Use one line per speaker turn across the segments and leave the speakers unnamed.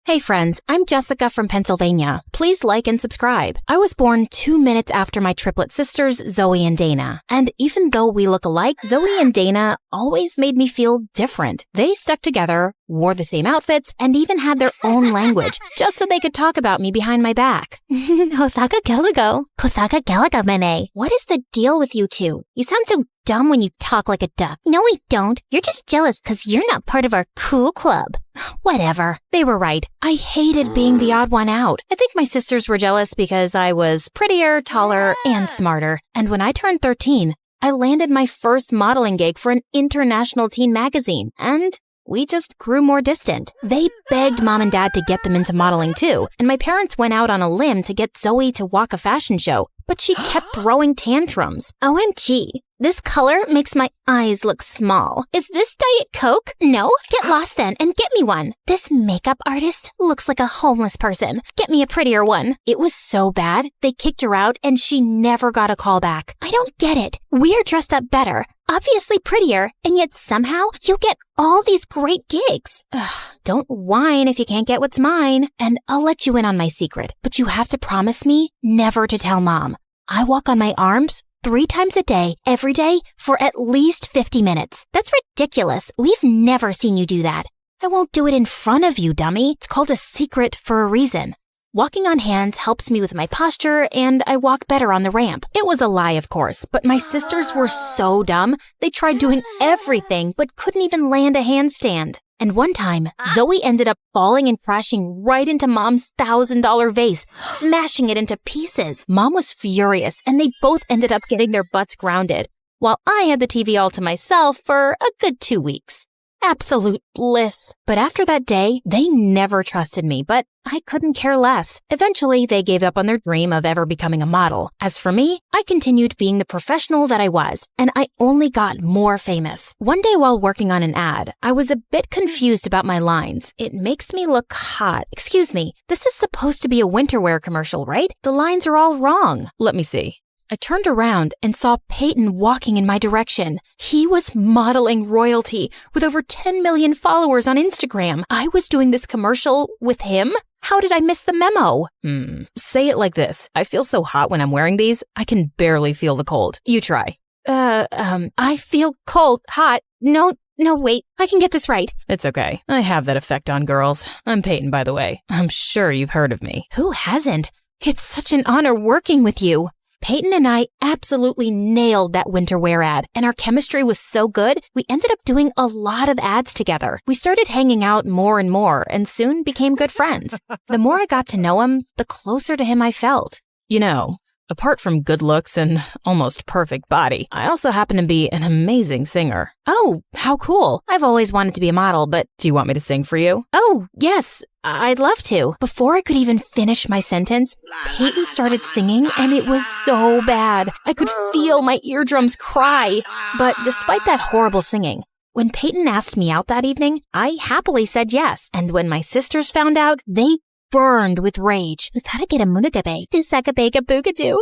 Hey friends, I'm Jessica from Pennsylvania. Please like and subscribe. I was born 2 minutes after my triplet sisters, Zoe and Dana. And even though we look alike, Zoe and Dana always made me feel different. They stuck together, wore the same outfits, and even had their own language, just so they could talk about me behind my back. Hosaka Gelago. Kosaka Gelago Mene. What is the deal with you two? You sound so dumb when you talk like a duck. No, we don't. You're just jealous because you're not part of our cool club. Whatever. They were right. I hated being the odd one out. I think my sisters were jealous because I was prettier, taller, and smarter. And when I turned 13, I landed my first modeling gig for an international teen magazine. And we just grew more distant. They begged mom and dad to get them into modeling too. And my parents went out on a limb to get Zoe to walk a fashion show. But she kept throwing tantrums. OMG. This color makes my eyes look small. Is this Diet Coke? No? Get lost then and get me one. This makeup artist looks like a homeless person. Get me a prettier one. It was so bad, they kicked her out and she never got a call back. I don't get it. We're dressed up better, obviously prettier, and yet somehow you get all these great gigs. Ugh, don't whine if you can't get what's mine. And I'll let you in on my secret, but you have to promise me never to tell mom. I walk on my arms 3 times a day, every day, for at least 50 minutes. That's ridiculous. We've never seen you do that. I won't do it in front of you, dummy. It's called a secret for a reason. Walking on hands helps me with my posture, and I walk better on the ramp. It was a lie, of course, but my sisters were so dumb. They tried doing everything, but couldn't even land a handstand. And one time, Zoe ended up falling and crashing right into Mom's $1,000 vase, smashing it into pieces. Mom was furious, and they both ended up getting their butts grounded, while I had the TV all to myself for a good 2 weeks. Absolute bliss. But after that day, they never trusted me, but I couldn't care less. Eventually, they gave up on their dream of ever becoming a model. As for me, I continued being the professional that I was, and I only got more famous. One day while working on an ad, I was a bit confused about my lines. It makes me look hot. Excuse me, this is supposed to be a winter wear commercial, right? The lines are all wrong. Let me see. I turned around and saw Peyton walking in my direction. He was modeling royalty with over 10 million followers on Instagram. I was doing this commercial with him? How did I miss the memo? Say it like this. I feel so hot when I'm wearing these, I can barely feel the cold. You try. I feel cold, hot. No, wait. I can get this right. It's okay. I have that effect on girls. I'm Peyton, by the way. I'm sure you've heard of me. Who hasn't? It's such an honor working with you. Peyton and I absolutely nailed that winter wear ad, and our chemistry was so good, we ended up doing a lot of ads together. We started hanging out more and more, and soon became good friends. The more I got to know him, the closer to him I felt. You know, apart from good looks and almost perfect body, I also happen to be an amazing singer. Oh, how cool. I've always wanted to be a model, but do you want me to sing for you? Oh, yes. I'd love to. Before I could even finish my sentence, Peyton started singing, and it was so bad. I could feel my eardrums cry. But despite that horrible singing, when Peyton asked me out that evening, I happily said yes. And when my sisters found out, they burned with rage.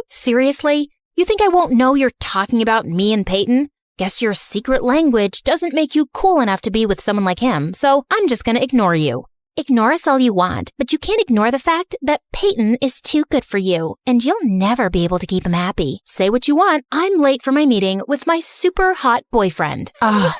Seriously? You think I won't know you're talking about me and Peyton? Guess your secret language doesn't make you cool enough to be with someone like him, so I'm just gonna ignore you. Ignore us all you want, but you can't ignore the fact that Peyton is too good for you, and you'll never be able to keep him happy. Say what you want. I'm late for my meeting with my super hot boyfriend.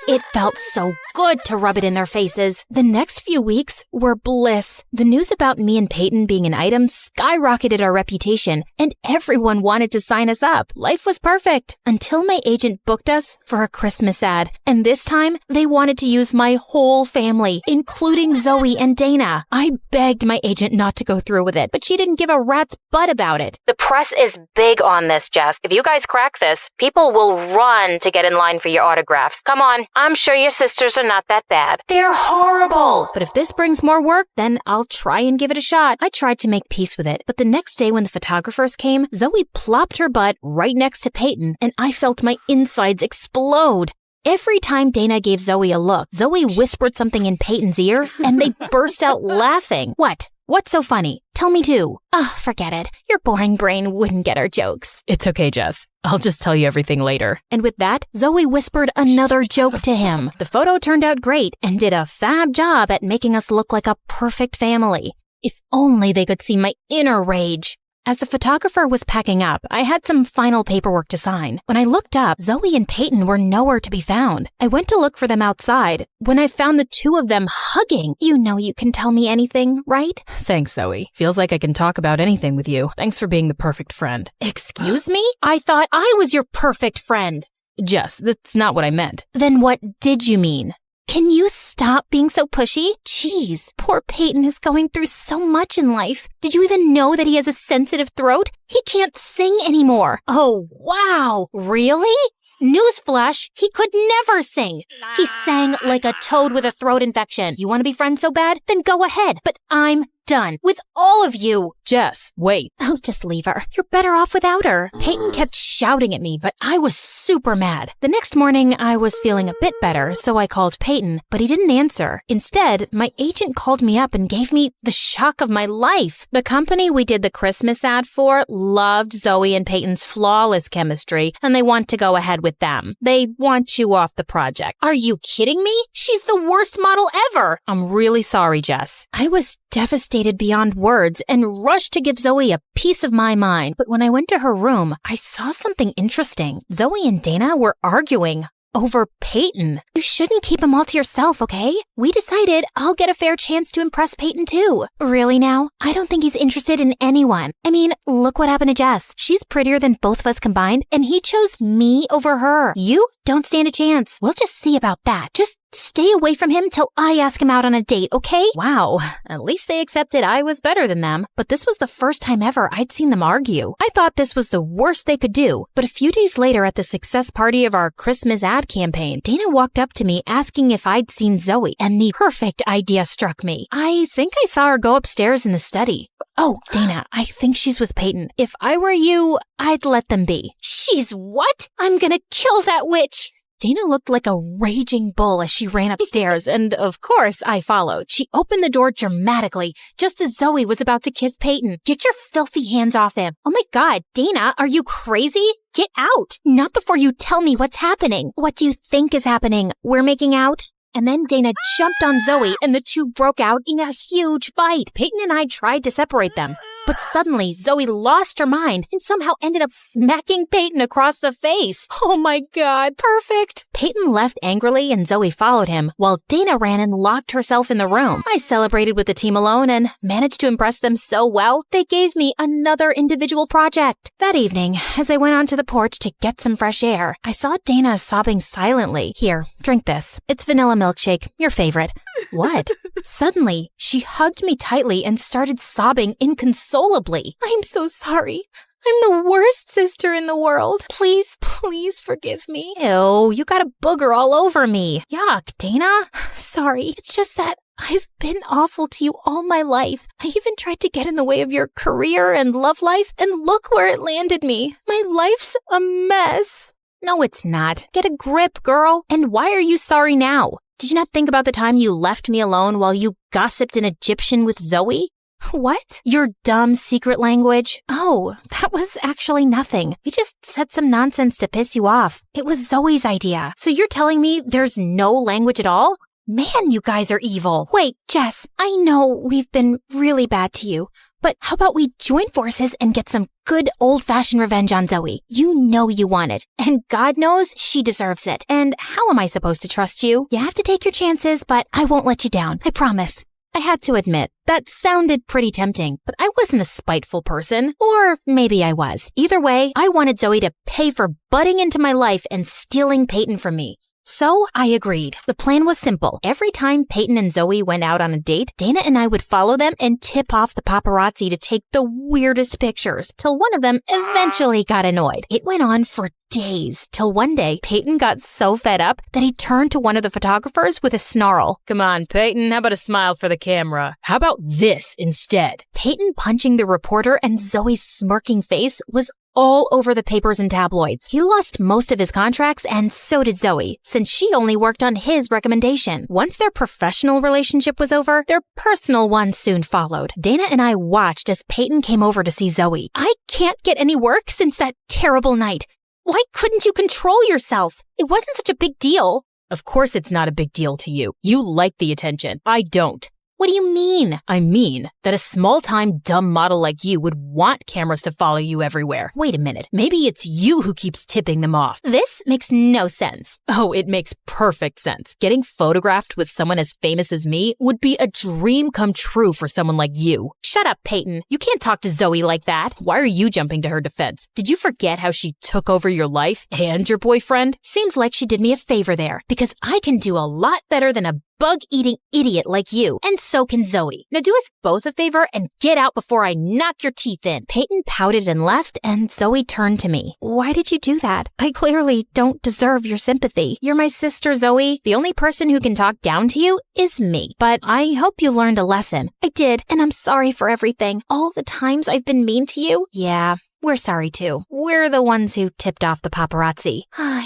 It felt so good to rub it in their faces. The next few weeks were bliss. The news about me and Peyton being an item skyrocketed our reputation, and everyone wanted to sign us up. Life was perfect until my agent booked us for a Christmas ad, and this time they wanted to use my whole family, including Zoe and Dana. I begged my agent not to go through with it, but she didn't give a rat's butt about it. The press is big on this, Jeff. If you guys crack this, people will run to get in line for your autographs. Come on, I'm sure your sisters are not that bad. They're horrible. But if this brings more work, then I'll try and give it a shot. I tried to make peace with it, but the next day when the photographers came, Zoe plopped her butt right next to Peyton, and I felt my insides explode. Every time Dana gave Zoe a look, Zoe whispered something in Peyton's ear, and they burst out laughing. What? What's so funny? Tell me too. Forget it. Your boring brain wouldn't get our jokes.
It's okay, Jess. I'll just tell you everything later.
And with that, Zoe whispered another joke to him. The photo turned out great and did a fab job at making us look like a perfect family. If only they could see my inner rage. As the photographer was packing up, I had some final paperwork to sign. When I looked up, Zoe and Peyton were nowhere to be found. I went to look for them outside when I found the two of them hugging. You know you can tell me anything, right?
Thanks, Zoe. Feels like I can talk about anything with you. Thanks for being the perfect friend.
Excuse me? I thought I was your perfect friend.
Jess, that's not what I meant.
Then what did you mean? Can you stop being so pushy? Jeez, poor Peyton is going through so much in life. Did you even know that he has a sensitive throat? He can't sing anymore. Oh, wow. Really? Newsflash, he could never sing. He sang like a toad with a throat infection. You want to be friends so bad? Then go ahead. But I'm done with all of you.
Jess, wait.
Oh, just leave her. You're better off without her. Peyton kept shouting at me, but I was super mad. The next morning, I was feeling a bit better, so I called Peyton, but he didn't answer. Instead, my agent called me up and gave me the shock of my life. The company we did the Christmas ad for loved Zoe and Peyton's flawless chemistry, and they want to go ahead with them. They want you off the project. Are you kidding me? She's the worst model ever.
I'm really sorry, Jess.
I was devastated beyond words and rushed to give Zoe a piece of my mind. But when I went to her room, I saw something interesting. Zoe and Dana were arguing over Peyton. You shouldn't keep him all to yourself, okay? We decided I'll get a fair chance to impress Peyton too. Really now? I don't think he's interested in anyone. I mean, look what happened to Jess. She's prettier than both of us combined, and he chose me over her. You don't stand a chance. We'll just see about that. Just stay away from him till I ask him out on a date, okay?
Wow, at least they accepted I was better than them.
But this was the first time ever I'd seen them argue. I thought this was the worst they could do. But a few days later at the success party of our Christmas ad campaign, Dana walked up to me asking if I'd seen Zoe, and the perfect idea struck me. I think I saw her go upstairs in the study. Oh, Dana, I think she's with Peyton. If I were you, I'd let them be. She's what? I'm gonna kill that witch. Dana looked like a raging bull as she ran upstairs, and of course, I followed. She opened the door dramatically, just as Zoe was about to kiss Peyton. Get your filthy hands off him. Oh my God, Dana, are you crazy? Get out. Not before you tell me what's happening. What do you think is happening? We're making out? And then Dana jumped on Zoe, and the two broke out in a huge fight. Peyton and I tried to separate them. But suddenly, Zoe lost her mind and somehow ended up smacking Peyton across the face. Oh my God, perfect. Peyton left angrily and Zoe followed him, while Dana ran and locked herself in the room. I celebrated with the team alone and managed to impress them so well, they gave me another individual project. That evening, as I went onto the porch to get some fresh air, I saw Dana sobbing silently. Here, drink this. It's vanilla milkshake, your favorite. What? Suddenly, she hugged me tightly and started sobbing inconsolably. I'm so sorry. I'm the worst sister in the world. Please, please forgive me. Ew, you got a booger all over me. Yuck, Dana. Sorry, it's just that I've been awful to you all my life. I even tried to get in the way of your career and love life, and look where it landed me. My life's a mess. No, it's not. Get a grip, girl. And why are you sorry now? Did you not think about the time you left me alone while you gossiped in Egyptian with Zoe? What? Your dumb secret language? Oh, that was actually nothing. We just said some nonsense to piss you off. It was Zoe's idea. So you're telling me there's no language at all? Man, you guys are evil. Wait, Jess, I know we've been really bad to you, but how about we join forces and get some good old-fashioned revenge on Zoe? You know you want it, and God knows she deserves it. And how am I supposed to trust you? You have to take your chances, but I won't let you down. I promise. I had to admit, that sounded pretty tempting, but I wasn't a spiteful person. Or maybe I was. Either way, I wanted Zoe to pay for butting into my life and stealing Peyton from me. So I agreed. The plan was simple. Every time Peyton and Zoe went out on a date, Dana and I would follow them and tip off the paparazzi to take the weirdest pictures, till one of them eventually got annoyed. It went on for days, till one day, Peyton got so fed up that he turned to one of the photographers with a snarl.
Come on, Peyton, how about a smile for the camera? How about this instead?
Peyton punching the reporter and Zoe's smirking face was all over the papers and tabloids. He lost most of his contracts, and so did Zoe, since she only worked on his recommendation. Once their professional relationship was over, their personal one soon followed. Dana and I watched as Peyton came over to see Zoe. I can't get any work since that terrible night. Why couldn't you control yourself? It wasn't such a big deal.
Of course it's not a big deal to you. You like the attention. I don't.
What do you mean?
I mean that a small-time dumb model like you would want cameras to follow you everywhere.
Wait a minute.
Maybe it's you who keeps tipping them off.
This makes no sense.
Oh, it makes perfect sense. Getting photographed with someone as famous as me would be a dream come true for someone like you.
Shut up, Peyton. You can't talk to Zoe like that.
Why are you jumping to her defense? Did you forget how she took over your life and your boyfriend?
Seems like she did me a favor there, because I can do a lot better than a bug-eating idiot like you, and so can Zoe. Now do us both a favor and get out before I knock your teeth in. Peyton pouted and left, and Zoe turned to me. Why did you do that? I clearly don't deserve your sympathy. You're my sister, Zoe. The only person who can talk down to you is me. But I hope you learned a lesson. I did, and I'm sorry for everything. All the times I've been mean to you. Yeah, we're sorry too. We're the ones who tipped off the paparazzi.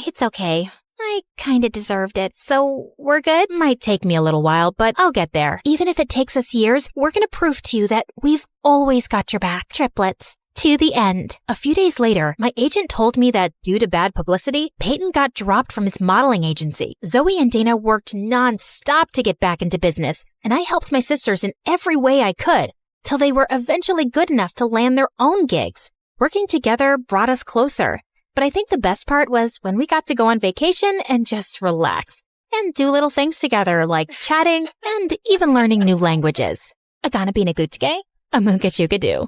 It's okay. I kinda deserved it, so we're good? Might take me a little while, but I'll get there. Even if it takes us years, we're gonna prove to you that we've always got your back. Triplets. To the end. A few days later, my agent told me that due to bad publicity, Peyton got dropped from his modeling agency. Zoe and Dana worked non-stop to get back into business, and I helped my sisters in every way I could, till they were eventually good enough to land their own gigs. Working together brought us closer. But I think the best part was when we got to go on vacation and just relax and do little things together like chatting and even learning new languages. Agana binagutge, amunkachukadu.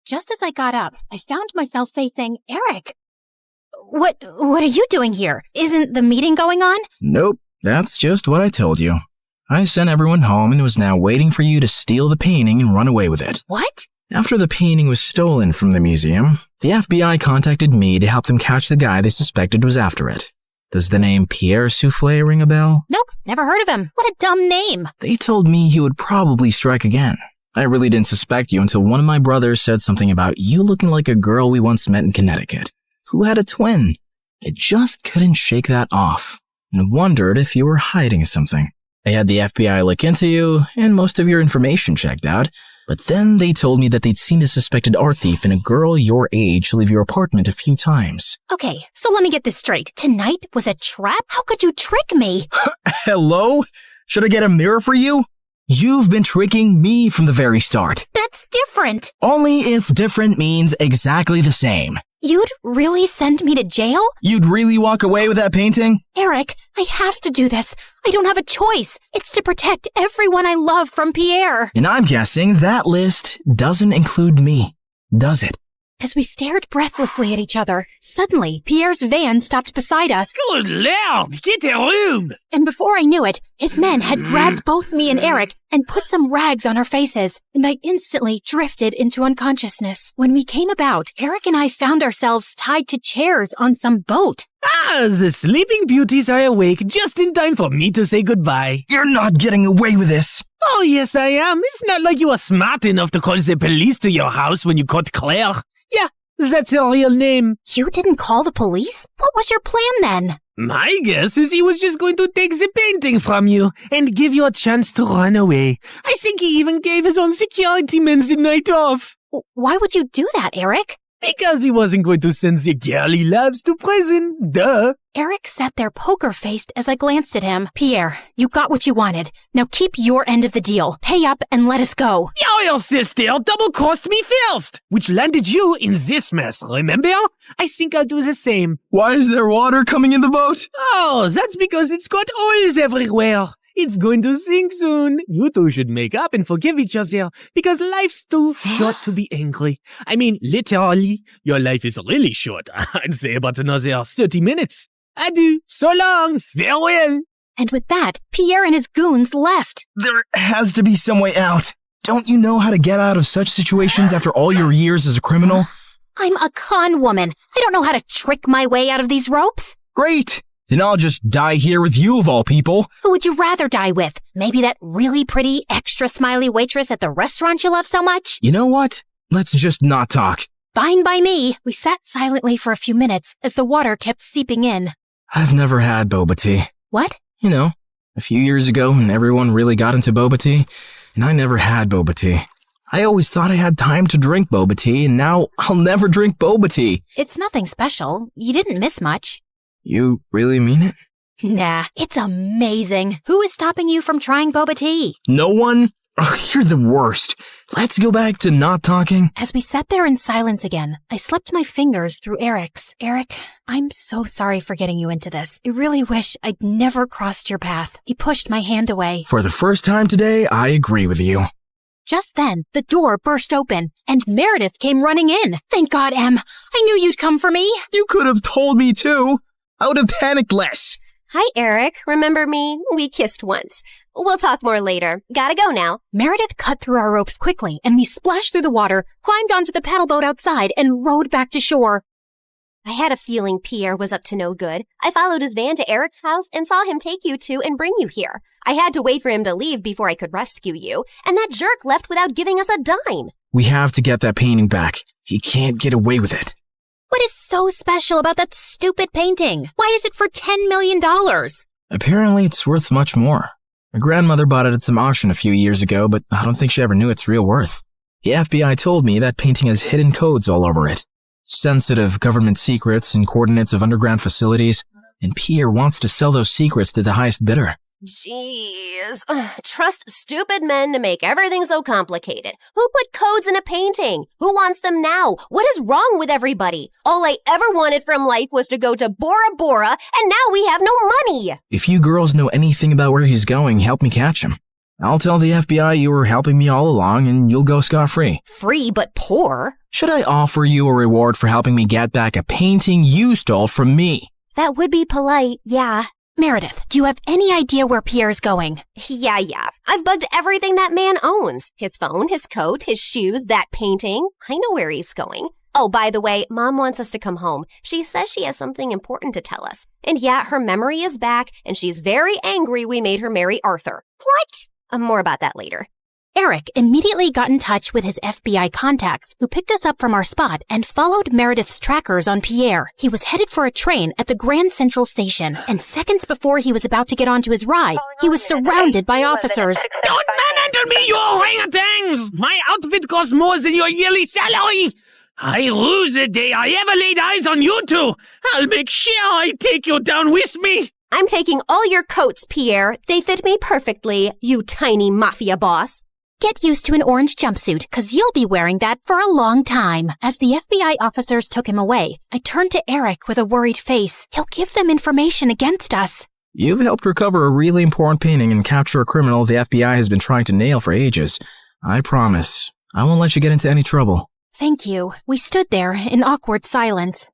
Just as I got up, I found myself facing Eric. What are you doing here? Isn't the meeting going on?
Nope, that's just what I told you. I sent everyone home and was now waiting for you to steal the painting and run away with it.
What?
After the painting was stolen from the museum, the FBI contacted me to help them catch the guy they suspected was after it. Does the name Pierre Soufflé ring a bell?
Nope, never heard of him. What a dumb name.
They told me he would probably strike again. I really didn't suspect you until one of my brothers said something about you looking like a girl we once met in Connecticut, who had a twin. I just couldn't shake that off, and wondered if you were hiding something. I had the FBI look into you, and most of your information checked out, but then they told me that they'd seen a suspected art thief and a girl your age leave your apartment a few times.
Okay, so let me get this straight. Tonight was a trap? How could you trick me?
Hello? Should I get a mirror for you? You've been tricking me from the very start.
That's different.
Only if different means exactly the same.
You'd really send me to jail?
You'd really walk away with that painting?
Eric, I have to do this. I don't have a choice. It's to protect everyone I love from Pierre.
And I'm guessing that list doesn't include me, does it?
As we stared breathlessly at each other, suddenly Pierre's van stopped beside us.
Good Lord, get a room!
And before I knew it, his men had grabbed both me and Eric and put some rags on our faces, and I instantly drifted into unconsciousness. When we came about, Eric and I found ourselves tied to chairs on some boat.
The sleeping beauties are awake just in time for me to say goodbye.
You're not getting away with this.
Oh, yes, I am. It's not like you are smart enough to call the police to your house when you caught Claire. Yeah, that's her real name.
You didn't call the police? What was your plan then?
My guess is he was just going to take the painting from you and give you a chance to run away. I think he even gave his own security men the night off.
Why would you do that, Eric?
Because he wasn't going to send the girly loves to prison. Duh.
Eric sat there poker-faced as I glanced at him. Pierre, you got what you wanted. Now keep your end of the deal. Pay up and let us go.
Your sister double-crossed me first, which landed you in this mess, remember? I think I'll do the same.
Why is there water coming in the boat?
Oh, that's because it's got oils everywhere. It's going to sink soon. You two should make up and forgive each other because life's too short to be angry. I mean, literally, your life is really short. I'd say about another 30 minutes. Adieu. So long. Farewell.
And with that, Pierre and his goons left.
There has to be some way out. Don't you know how to get out of such situations after all your years as a criminal?
I'm a con woman. I don't know how to trick my way out of these ropes.
Great. Then I'll just die here with you of all people.
Who would you rather die with? Maybe that really pretty, extra smiley waitress at the restaurant you love so much?
You know what? Let's just not talk.
Fine by me. We sat silently for a few minutes as the water kept seeping in.
I've never had boba tea.
What?
You know, a few years ago when everyone really got into boba tea, and I never had boba tea. I always thought I had time to drink boba tea, and now I'll never drink boba tea.
It's nothing special. You didn't miss much.
You really mean it?
Nah, it's amazing. Who is stopping you from trying boba tea?
No one? Oh, you're the worst. Let's go back to not talking.
As we sat there in silence again, I slipped my fingers through Eric's. Eric, I'm so sorry for getting you into this. I really wish I'd never crossed your path. He pushed my hand away.
For the first time today, I agree with you.
Just then, the door burst open, and Meredith came running in. Thank God, Em. I knew you'd come for me.
You could have told me too. I would have panicked less.
Hi, Eric. Remember me? We kissed once. We'll talk more later. Gotta go now.
Meredith cut through our ropes quickly, and we splashed through the water, climbed onto the paddle boat outside, and rowed back to shore.
I had a feeling Pierre was up to no good. I followed his van to Eric's house and saw him take you two and bring you here. I had to wait for him to leave before I could rescue you, and that jerk left without giving us a dime.
We have to get that painting back. He can't get away with it.
What is so special about that stupid painting? Why is it for $10 million?
Apparently, it's worth much more. My grandmother bought it at some auction a few years ago, but I don't think she ever knew its real worth. The FBI told me that painting has hidden codes all over it. Sensitive government secrets and coordinates of underground facilities, and Pierre wants to sell those secrets to the highest bidder.
Jeez. Trust stupid men to make everything so complicated. Who put codes in a painting? Who wants them now? What is wrong with everybody? All I ever wanted from life was to go to Bora Bora, and now we have no money.
If you girls know anything about where he's going, help me catch him. I'll tell the FBI you were helping me all along, and you'll go scot-free.
Free but poor?
Should I offer you a reward for helping me get back a painting you stole from me?
That would be polite, yeah.
Meredith, do you have any idea where Pierre's going?
Yeah. I've bugged everything that man owns. His phone, his coat, his shoes, that painting. I know where he's going. Oh, by the way, Mom wants us to come home. She says she has something important to tell us. And yeah, her memory is back, and she's very angry we made her marry Arthur. What? More about that later.
Eric immediately got in touch with his FBI contacts, who picked us up from our spot and followed Meredith's trackers on Pierre. He was headed for a train at the Grand Central Station, and seconds before he was about to get onto his ride, he was surrounded by officers.
Don't manhandle me, you orangutans! My outfit costs more than your yearly salary! I rue the day I ever laid eyes on you two! I'll make sure I take you down with me!
I'm taking all your coats, Pierre. They fit me perfectly, you tiny mafia boss.
Get used to an orange jumpsuit, cause you'll be wearing that for a long time. As the FBI officers took him away, I turned to Eric with a worried face. He'll give them information against us.
You've helped recover a really important painting and capture a criminal the FBI has been trying to nail for ages. I promise, I won't let you get into any trouble.
Thank you. We stood there in awkward silence.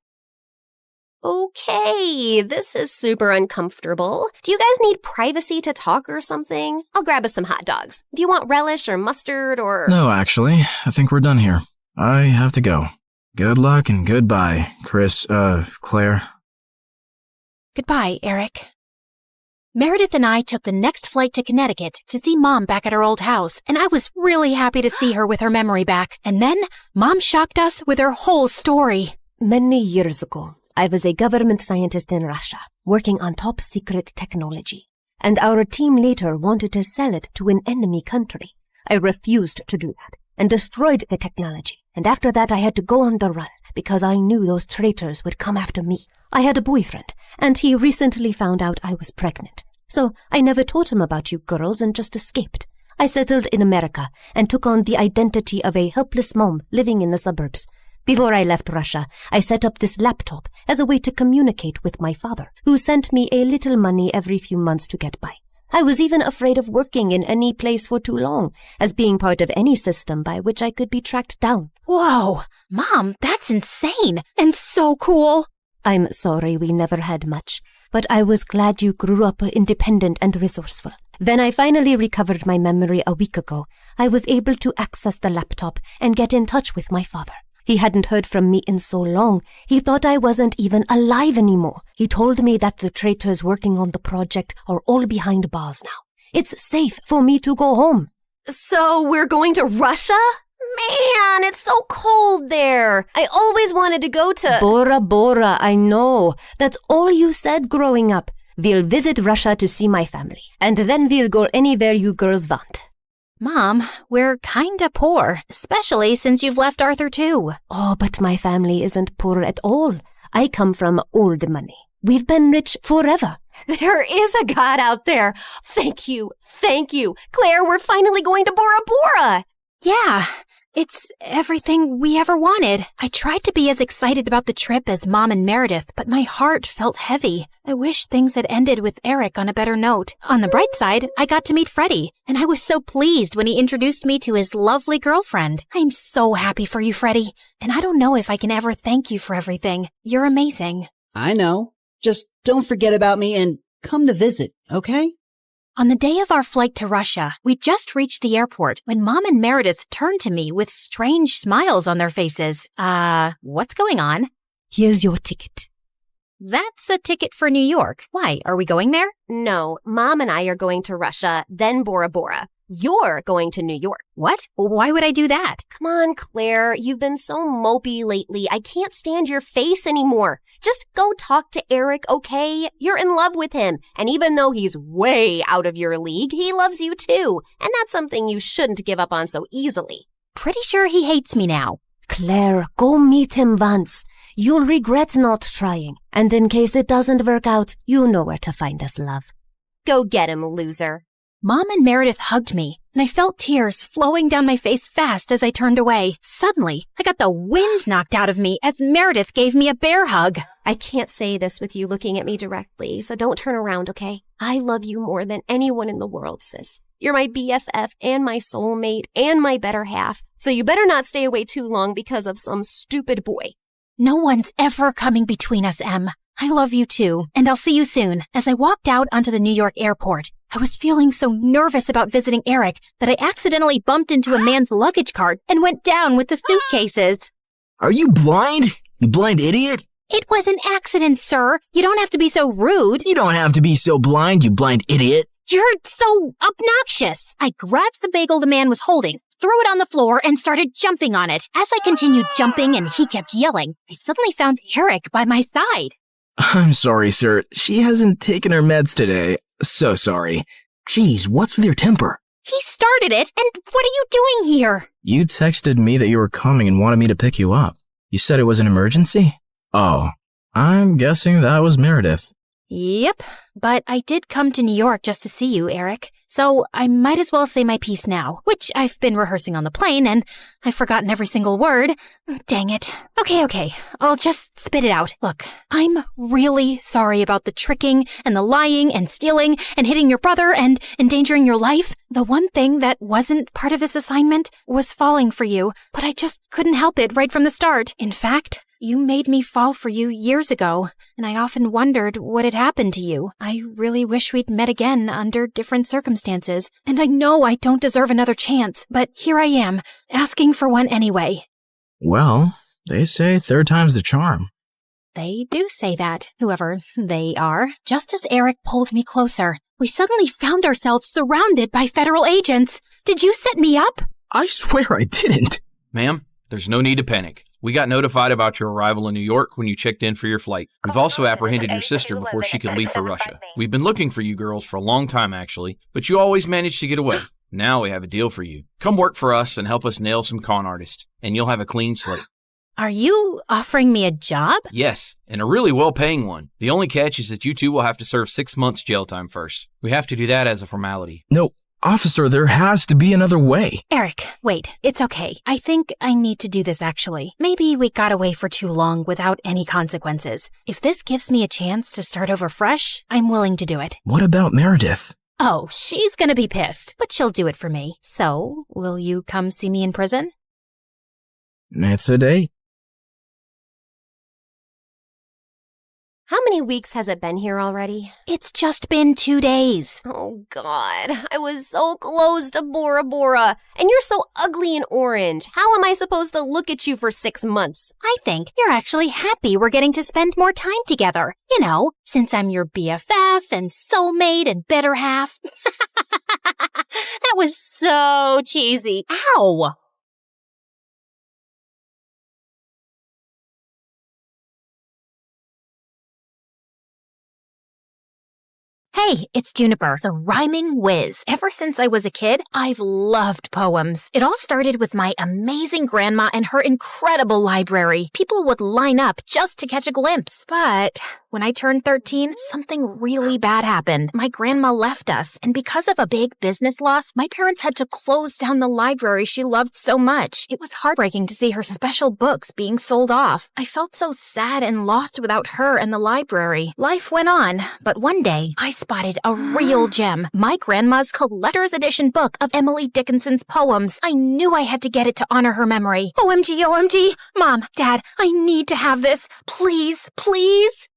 Okay, this is super uncomfortable. Do you guys need privacy to talk or something? I'll grab us some hot dogs. Do you want relish or mustard or...
No, actually, I think we're done here. I have to go. Good luck and goodbye, Claire.
Goodbye, Eric. Meredith and I took the next flight to Connecticut to see Mom back at her old house, and I was really happy to see her with her memory back. And then, Mom shocked us with her whole story.
Many years ago, I was a government scientist in Russia, working on top-secret technology, and our team later wanted to sell it to an enemy country. I refused to do that, and destroyed the technology, and after that I had to go on the run, because I knew those traitors would come after me. I had a boyfriend, and he recently found out I was pregnant, so I never told him about you girls and just escaped. I settled in America, and took on the identity of a helpless mom living in the suburbs. Before I left Russia, I set up this laptop as a way to communicate with my father, who sent me a little money every few months to get by. I was even afraid of working in any place for too long, as being part of any system by which I could be tracked down.
Whoa! Mom, that's insane and so cool!
I'm sorry we never had much, but I was glad you grew up independent and resourceful. When I finally recovered my memory a week ago, I was able to access the laptop and get in touch with my father. He hadn't heard from me in so long. He thought I wasn't even alive anymore. He told me that the traitors working on the project are all behind bars now. It's safe for me to go home.
So we're going to Russia? Man, it's so cold there. I always wanted to go to...
Bora Bora, I know. That's all you said growing up. We'll visit Russia to see my family. And then we'll go anywhere you girls want.
Mom, we're kinda poor, especially since you've left Arthur too.
Oh, but my family isn't poor at all. I come from old money. We've been rich forever.
There is a God out there. Thank you. Claire, we're finally going to Bora Bora.
Yeah, it's everything we ever wanted. I tried to be as excited about the trip as Mom and Meredith, but my heart felt heavy. I wish things had ended with Eric on a better note. On the bright side, I got to meet Freddie, and I was so pleased when he introduced me to his lovely girlfriend. I'm so happy for you, Freddie, and I don't know if I can ever thank you for everything. You're amazing.
I know. Just don't forget about me and come to visit, okay?
On the day of our flight to Russia, we just reached the airport when Mom and Meredith turned to me with strange smiles on their faces. What's going on?
Here's your ticket.
That's a ticket for New York. Why, are we going there?
No, Mom and I are going to Russia, then Bora Bora. You're going to New York.
What? Why would I do that?
Come on, Claire. You've been so mopey lately. I can't stand your face anymore. Just go talk to Eric, okay? You're in love with him. And even though he's way out of your league, he loves you too. And that's something you shouldn't give up on so easily.
Pretty sure he hates me now.
Claire, go meet him once. You'll regret not trying. And in case it doesn't work out, you know where to find us, love.
Go get him, loser.
Mom and Meredith hugged me, and I felt tears flowing down my face fast as I turned away. Suddenly, I got the wind knocked out of me as Meredith gave me a bear hug.
I can't say this with you looking at me directly, so don't turn around, okay? I love you more than anyone in the world, sis. You're my BFF and my soulmate and my better half, so you better not stay away too long because of some stupid boy.
No one's ever coming between us, Em. I love you too, and I'll see you soon. As I walked out onto the New York airport, I was feeling so nervous about visiting Eric that I accidentally bumped into a man's luggage cart and went down with the suitcases.
Are you blind? You blind idiot?
It was an accident, sir. You don't have to be so rude.
You don't have to be so blind, you blind idiot.
You're so obnoxious. I grabbed the bagel the man was holding, threw it on the floor, and started jumping on it. As I continued jumping and he kept yelling, I suddenly found Eric by my side.
I'm sorry, sir. She hasn't taken her meds today. So sorry. Jeez, what's with your temper?
He started it, and what are you doing here?
You texted me that you were coming and wanted me to pick you up. You said it was an emergency? Oh, I'm guessing that was Meredith.
Yep, but I did come to New York just to see you, Eric. So I might as well say my piece now, which I've been rehearsing on the plane, and I've forgotten every single word. Dang it. Okay, I'll just spit it out. Look, I'm really sorry about the tricking and the lying and stealing and hitting your brother and endangering your life. The one thing that wasn't part of this assignment was falling for you, but I just couldn't help it right from the start. In fact, you made me fall for you years ago, and I often wondered what had happened to you. I really wish we'd met again under different circumstances, and I know I don't deserve another chance, but here I am, asking for one anyway.
Well, they say third time's the charm.
They do say that, whoever they are. Just as Eric pulled me closer, we suddenly found ourselves surrounded by federal agents. Did you set me up?
I swear I didn't.
Ma'am, there's no need to panic. We got notified about your arrival in New York when you checked in for your flight. We've also apprehended your sister before she could leave for Russia. We've been looking for you girls for a long time, actually, but you always managed to get away. Now we have a deal for you. Come work for us and help us nail some con artists, and you'll have a clean slate.
Are you offering me a job?
Yes, and a really well-paying one. The only catch is that you two will have to serve 6 months jail time first. We have to do that as a formality.
No, officer, there has to be another way.
Eric, wait, it's okay. I think I need to do this actually. Maybe we got away for too long without any consequences. If this gives me a chance to start over fresh, I'm willing to do it.
What about Meredith?
Oh, she's gonna be pissed, but she'll do it for me. So, will you come see me in prison?
It's a date.
How many weeks has it been here already?
It's just been 2 days.
Oh, God. I was so close to Bora Bora. And you're so ugly and orange. How am I supposed to look at you for 6 months?
I think you're actually happy we're getting to spend more time together. You know, since I'm your BFF and soulmate and better half. That was so cheesy. Ow! Hey, it's Juniper, the rhyming whiz. Ever since I was a kid, I've loved poems. It all started with my amazing grandma and her incredible library. People would line up just to catch a glimpse. But when I turned 13, something really bad happened. My grandma left us, and because of a big business loss, my parents had to close down the library she loved so much. It was heartbreaking to see her special books being sold off. I felt so sad and lost without her and the library. Life went on, but one day, I spotted a real gem. My grandma's collector's edition book of Emily Dickinson's poems. I knew I had to get it to honor her memory. OMG, OMG. Mom, Dad, I need to have this. Please, please.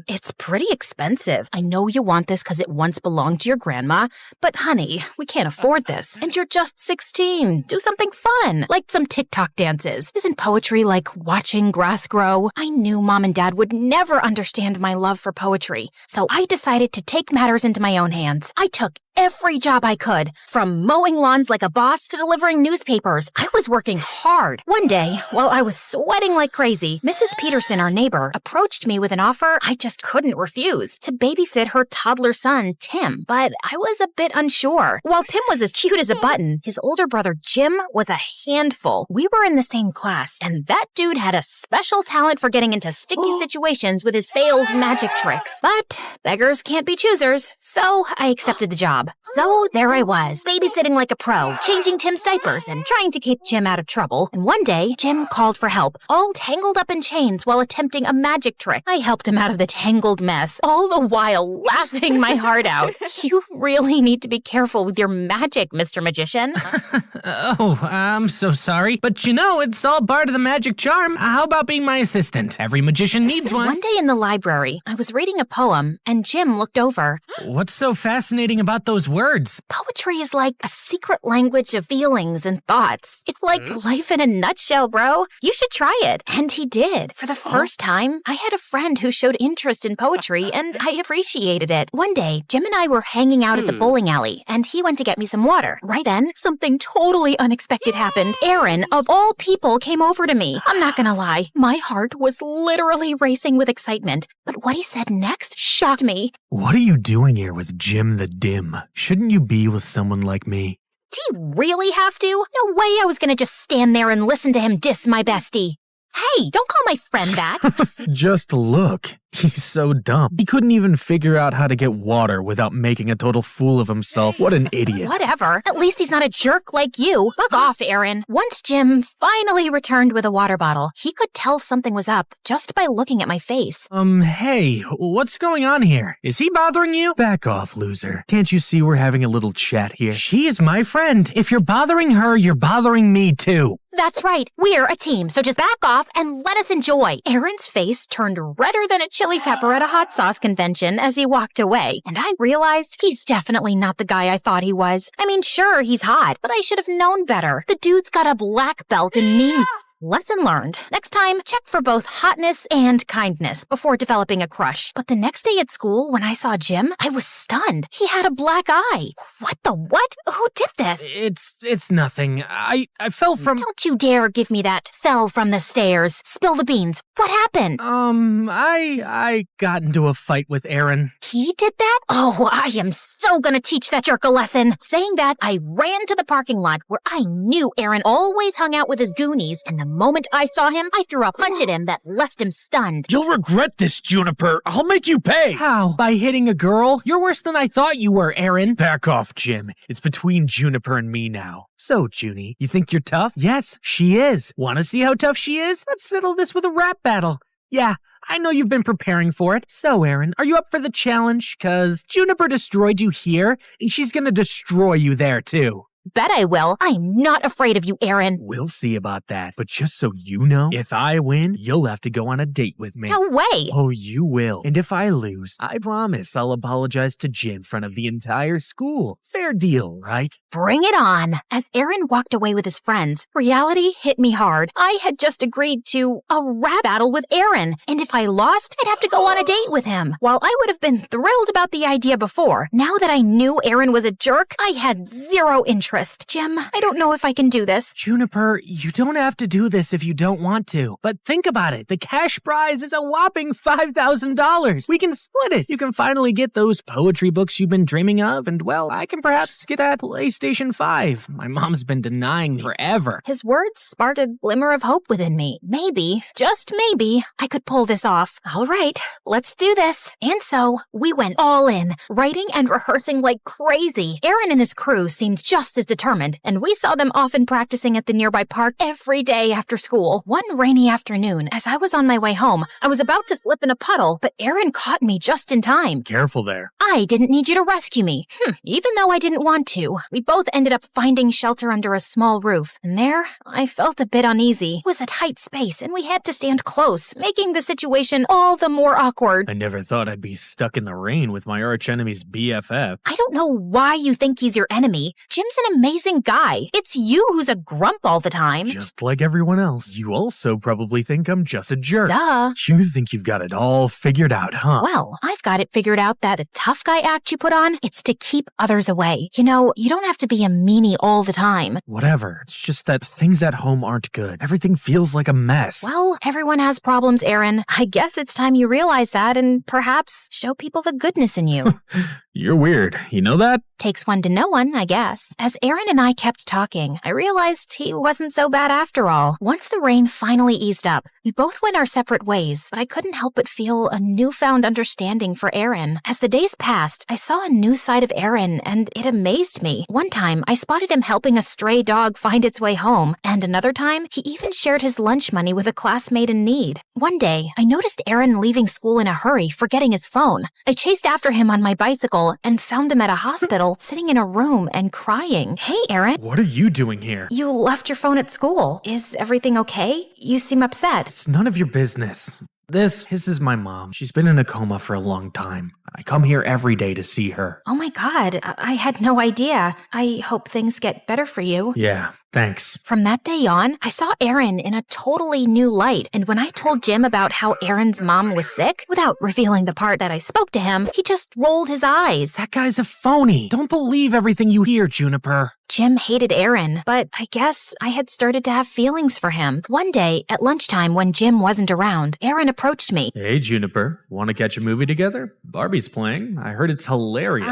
It's pretty expensive. I know you want this because it once belonged to your grandma, but honey, we can't afford this. And you're just 16. Do something fun, like some TikTok dances. Isn't poetry like watching grass grow? I knew Mom and Dad would never understand my love for poetry, so I decided to take matters into my own hands. I took every job I could, from mowing lawns like a boss to delivering newspapers. I was working hard. One day, while I was sweating like crazy, Mrs. Peterson, our neighbor, approached me with an offer I just couldn't refuse, to babysit her toddler son, Tim. But I was a bit unsure. While Tim was as cute as a button, his older brother Jim was a handful. We were in the same class, and that dude had a special talent for getting into sticky situations with his failed magic tricks. But beggars can't be choosers, so I accepted the job. So there I was, babysitting like a pro, changing Tim's diapers and trying to keep Jim out of trouble. And one day, Jim called for help, all tangled up in chains while attempting a magic trick. I helped him out of the tangled mess, all the while laughing my heart out. You really need to be careful with your magic, Mr. Magician.
Oh, I'm so sorry. But you know, it's all part of the magic charm. How about being my assistant? Every magician needs one.
One day in the library, I was reading a poem, and Jim looked over.
What's so fascinating about those words?
Poetry is like a secret language of feelings and thoughts. It's like life in a nutshell, bro. You should try it. And he did. For the first time, I had a friend who showed interest in poetry, and I appreciated it. One day, Jim and I were hanging out at the bowling alley, and he went to get me some water. Right then, something totally unexpected happened. Aaron, of all people, came over to me. I'm not gonna lie, my heart was literally racing with excitement. But what he said next shocked me.
What are you doing here with Jim the Dim? Shouldn't you be with someone like me?
Do you really have to? No way I was gonna just stand there and listen to him diss my bestie. Hey, don't call my friend that.
Just look. He's so dumb. He couldn't even figure out how to get water without making a total fool of himself. What an idiot.
Whatever. At least he's not a jerk like you. Fuck off, Aaron. Once Jim finally returned with a water bottle, he could tell something was up just by looking at my face.
Hey, what's going on here? Is he bothering you? Back off, loser. Can't you see we're having a little chat here? She is my friend. If you're bothering her, you're bothering me too.
That's right. We're a team, so just back off and let us enjoy. Aaron's face turned redder than a chili pepper at a hot sauce convention as he walked away, and I realized he's definitely not the guy I thought he was. I mean, sure, he's hot, but I should have known better. The dude's got a black belt in meanness. Lesson learned. Next time, check for both hotness and kindness before developing a crush. But the next day at school, when I saw Jim, I was stunned. He had a black eye. What the what? Who did this?
It's nothing. I fell from...
Don't you dare give me that fell from the stairs. Spill the beans. What happened?
I got into a fight with Aaron.
He did that? Oh, I am so gonna teach that jerk a lesson. Saying that, I ran to the parking lot where I knew Aaron always hung out with his goonies, and the moment I saw him, I threw a punch at him that left him stunned.
You'll regret this, Juniper. I'll make you pay. How? By hitting a girl? You're worse than I thought you were, Aaron. Back off, Jim. It's between Juniper and me now. So, Junie, you think you're tough? Yes, she is. Want to see how tough she is? Let's settle this with a rap battle. Yeah, I know you've been preparing for it. So, Aaron, are you up for the challenge? 'Cause Juniper destroyed you here, and she's gonna destroy you there, too.
Bet I will. I'm not afraid of you, Aaron.
We'll see about that. But just so you know, if I win, you'll have to go on a date with me.
No way.
Oh, you will. And if I lose, I promise I'll apologize to Jim in front of the entire school. Fair deal, right?
Bring it on. As Aaron walked away with his friends, reality hit me hard. I had just agreed to a rap battle with Aaron, and if I lost, I'd have to go on a date with him. While I would have been thrilled about the idea before, now that I knew Aaron was a jerk, I had zero interest. Jim, I don't know if I can do this.
Juniper, you don't have to do this if you don't want to. But think about it. The cash prize is a whopping $5,000. We can split it. You can finally get those poetry books you've been dreaming of, and well, I can perhaps get that PlayStation 5. My mom's been denying me forever.
His words sparked a glimmer of hope within me. Maybe, just maybe, I could pull this off. All right, let's do this. And so, we went all in, writing and rehearsing like crazy. Aaron and his crew seemed just as determined, and we saw them often practicing at the nearby park every day after school. One rainy afternoon, as I was on my way home, I was about to slip in a puddle, but Aaron caught me just in time.
Careful there.
I didn't need you to rescue me. Even though I didn't want to, we both ended up finding shelter under a small roof. And there, I felt a bit uneasy. It was a tight space, and we had to stand close, making the situation all the more awkward.
I never thought I'd be stuck in the rain with my archenemy's BFF.
I don't know why you think he's your enemy. Jim's an amazing guy. It's you who's a grump all the time.
Just like everyone else. You also probably think I'm just a jerk.
Duh.
You think you've got it all figured out, huh?
Well, I've got it figured out that a tough guy act you put on, it's to keep others away. You know, you don't have to be a meanie all the time.
Whatever. It's just that things at home aren't good. Everything feels like a mess.
Well, everyone has problems, Aaron. I guess it's time you realize that and perhaps show people the goodness in you.
You're weird. You know that?
Takes one to know one, I guess. As Aaron and I kept talking, I realized he wasn't so bad after all. Once the rain finally eased up, we both went our separate ways, but I couldn't help but feel a newfound understanding for Aaron. As the days passed, I saw a new side of Aaron, and it amazed me. One time, I spotted him helping a stray dog find its way home, and another time, he even shared his lunch money with a classmate in need. One day, I noticed Aaron leaving school in a hurry, forgetting his phone. I chased after him on my bicycle and found him at a hospital, sitting in a room and crying. Hey, Aaron.
What are you doing here?
You left your phone at school. Is everything okay? You seem upset.
It's none of your business. This is my mom. She's been in a coma for a long time. I come here every day to see her.
Oh my God, I had no idea. I hope things get better for you.
Yeah, thanks.
From that day on, I saw Aaron in a totally new light, and when I told Jim about how Aaron's mom was sick, without revealing the part that I spoke to him, he just rolled his eyes.
That guy's a phony. Don't believe everything you hear, Juniper.
Jim hated Aaron, but I guess I had started to have feelings for him. One day, at lunchtime when Jim wasn't around, Aaron approached me.
Hey, Juniper. Want to catch a movie together? Barbie's playing. I heard it's hilarious.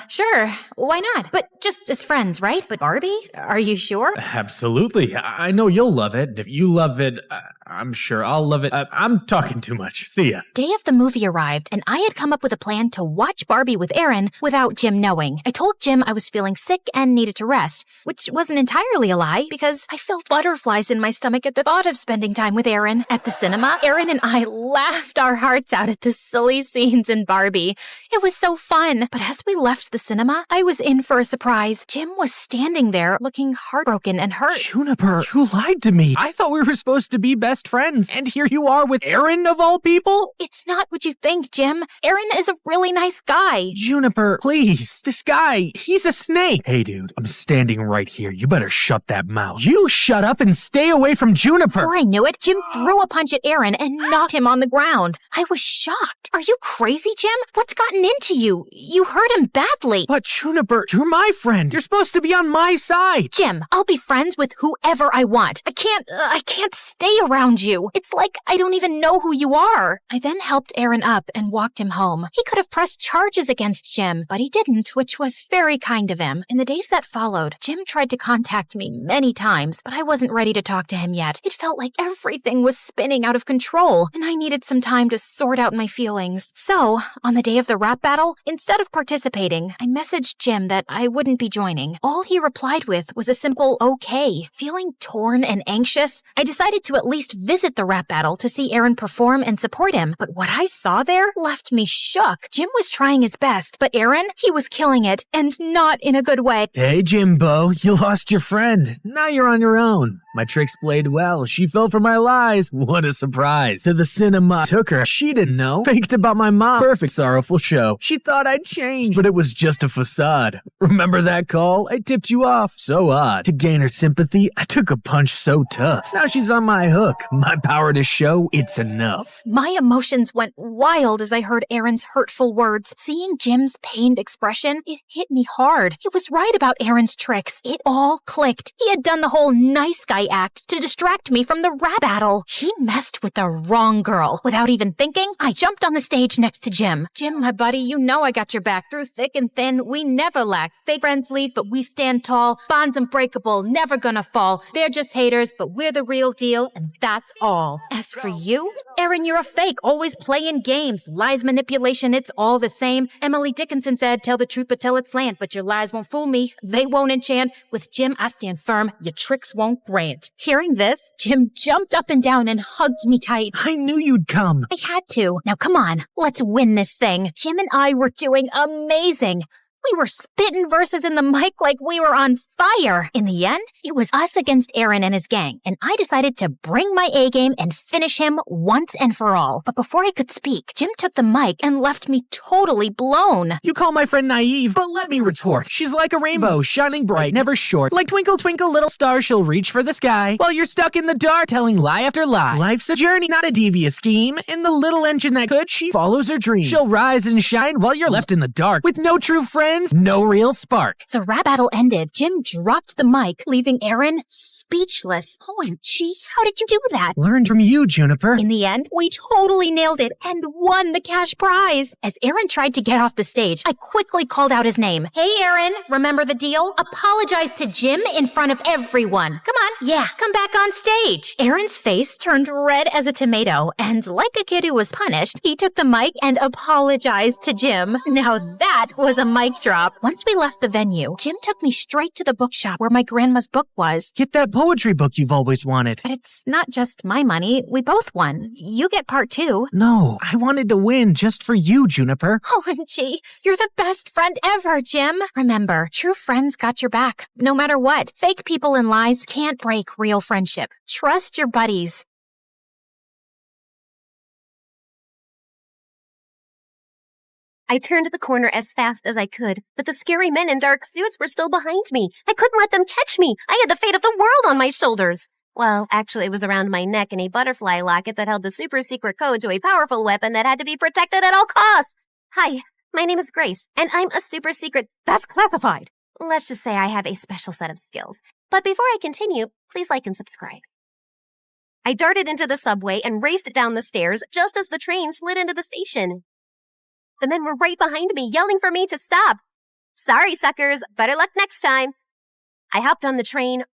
Sure. Why not? But just as friends, right? But Barbie? Are you sure?
Absolutely. I know you'll love it. If you love it, I'm sure I'll love it. I'm talking too much. See ya.
Day of the movie arrived, and I had come up with a plan to watch Barbie with Aaron without Jim knowing. I told Jim I was feeling sick and needed to rest, which wasn't entirely a lie because I felt butterflies in my stomach at the thought of spending time with Aaron. At the cinema, Aaron and I laughed our hearts out at the silly scenes in Barbie. It was so fun. But as we left the cinema, I was in for a surprise. Jim was standing there looking heartbroken and hurt.
Juniper, you lied to me. I thought we were supposed to be best friends, and here you are with Aaron of all people?
It's not what you think, Jim. Aaron is a really nice guy.
Juniper, please. This guy, he's a snake. Hey, dude, I'm standing right here. You better shut that mouth. You shut up and stay away from Juniper.
Before I knew it, Jim threw a punch at Aaron and knocked him on the ground. I was shocked. Are you crazy, Jim? What's gotten into you? You hurt him badly.
But Juniper, you're my friend. You're supposed to be on my side.
Jim, I'll be friends with whoever I want. I can't stay around you. It's like I don't even know who you are. I then helped Aaron up and walked him home. He could have pressed charges against Jim, but he didn't, which was very kind of him. In the days that followed, Jim tried to contact me many times, but I wasn't ready to talk to him yet. It felt like everything was spinning out of control, and I needed some time to sort out my feelings. feelings. So, on the day of the rap battle, instead of participating, I messaged Jim that I wouldn't be joining. All he replied with was a simple okay. Feeling torn and anxious, I decided to at least visit the rap battle to see Aaron perform and support him. But what I saw there left me shook. Jim was trying his best, but Aaron, he was killing it, and not in a good way.
Hey, Jimbo, you lost your friend. Now you're on your own. My tricks played well. She fell for my lies. What a surprise. To the cinema. Took her. She didn't know. Faked about my mom. Perfect sorrowful show. She thought I'd changed, but it was just a facade. Remember that call? I tipped you off. So odd. To gain her sympathy, I took a punch so tough. Now she's on my hook. My power to show it's enough.
My emotions went wild as I heard Aaron's hurtful words. Seeing Jim's pained expression, it hit me hard. He was right about Aaron's tricks. It all clicked. He had done the whole nice guy act to distract me from the rap battle. He messed with the wrong girl. Without even thinking, I jumped on the stage next to Jim. Jim, my buddy, you know I got your back through thick and thin. We never lack. Fake friends leave, but we stand tall. Bonds unbreakable, never gonna fall. They're just haters, but we're the real deal, and that's all. As for you, Aaron, you're a fake, always playing games. Lies, manipulation, it's all the same. Emily Dickinson said, tell the truth, but tell it slant. But your lies won't fool me. They won't enchant. With Jim, I stand firm. Your tricks won't grant. Hearing this, Jim jumped up and down and hugged me tight.
I knew you'd come.
I had to. Now come on, let's win this thing. Jim and I were doing amazing. We were spitting verses in the mic like we were on fire. In the end, it was us against Aaron and his gang, and I decided to bring my A game and finish him once and for all. But before I could speak, Jim took the mic and left me totally blown.
You call my friend naive, but let me retort. She's like a rainbow, shining bright, never short. Like twinkle, twinkle, little star, she'll reach for the sky while you're stuck in the dark, telling lie after lie. Life's a journey, not a devious scheme. In the little engine that could, she follows her dream. She'll rise and shine while you're left in the dark. With no true friends, no real spark.
The rap battle ended. Jim dropped the mic, leaving Aaron speechless. OMG, how did you do that?
Learned from you, Juniper.
In the end, we totally nailed it and won the cash prize. As Aaron tried to get off the stage, I quickly called out his name. Hey, Aaron, remember the deal? Apologize to Jim in front of everyone. Come on, yeah, come back on stage. Aaron's face turned red as a tomato, and like a kid who was punished, he took the mic and apologized to Jim. Now that was a mic drop. Once we left the venue, Jim took me straight to the bookshop where my grandma's book was.
Get that poetry book you've always wanted.
But it's not just my money. We both won. You get part 2.
No, I wanted to win just for you, Juniper.
OMG, you're the best friend ever, Jim. Remember, true friends got your back, no matter what. Fake people and lies can't break real friendship. Trust your buddies.
I turned the corner as fast as I could, but the scary men in dark suits were still behind me. I couldn't let them catch me. I had the fate of the world on my shoulders. Well, actually, it was around my neck in a butterfly locket that held the super secret code to a powerful weapon that had to be protected at all costs. Hi, my name is Grace, and I'm a super secret that's classified. Let's just say I have a special set of skills. But before I continue, please like and subscribe. I darted into the subway and raced down the stairs just as the train slid into the station. The men were right behind me, yelling for me to stop. Sorry, suckers. Better luck next time. I hopped on the train,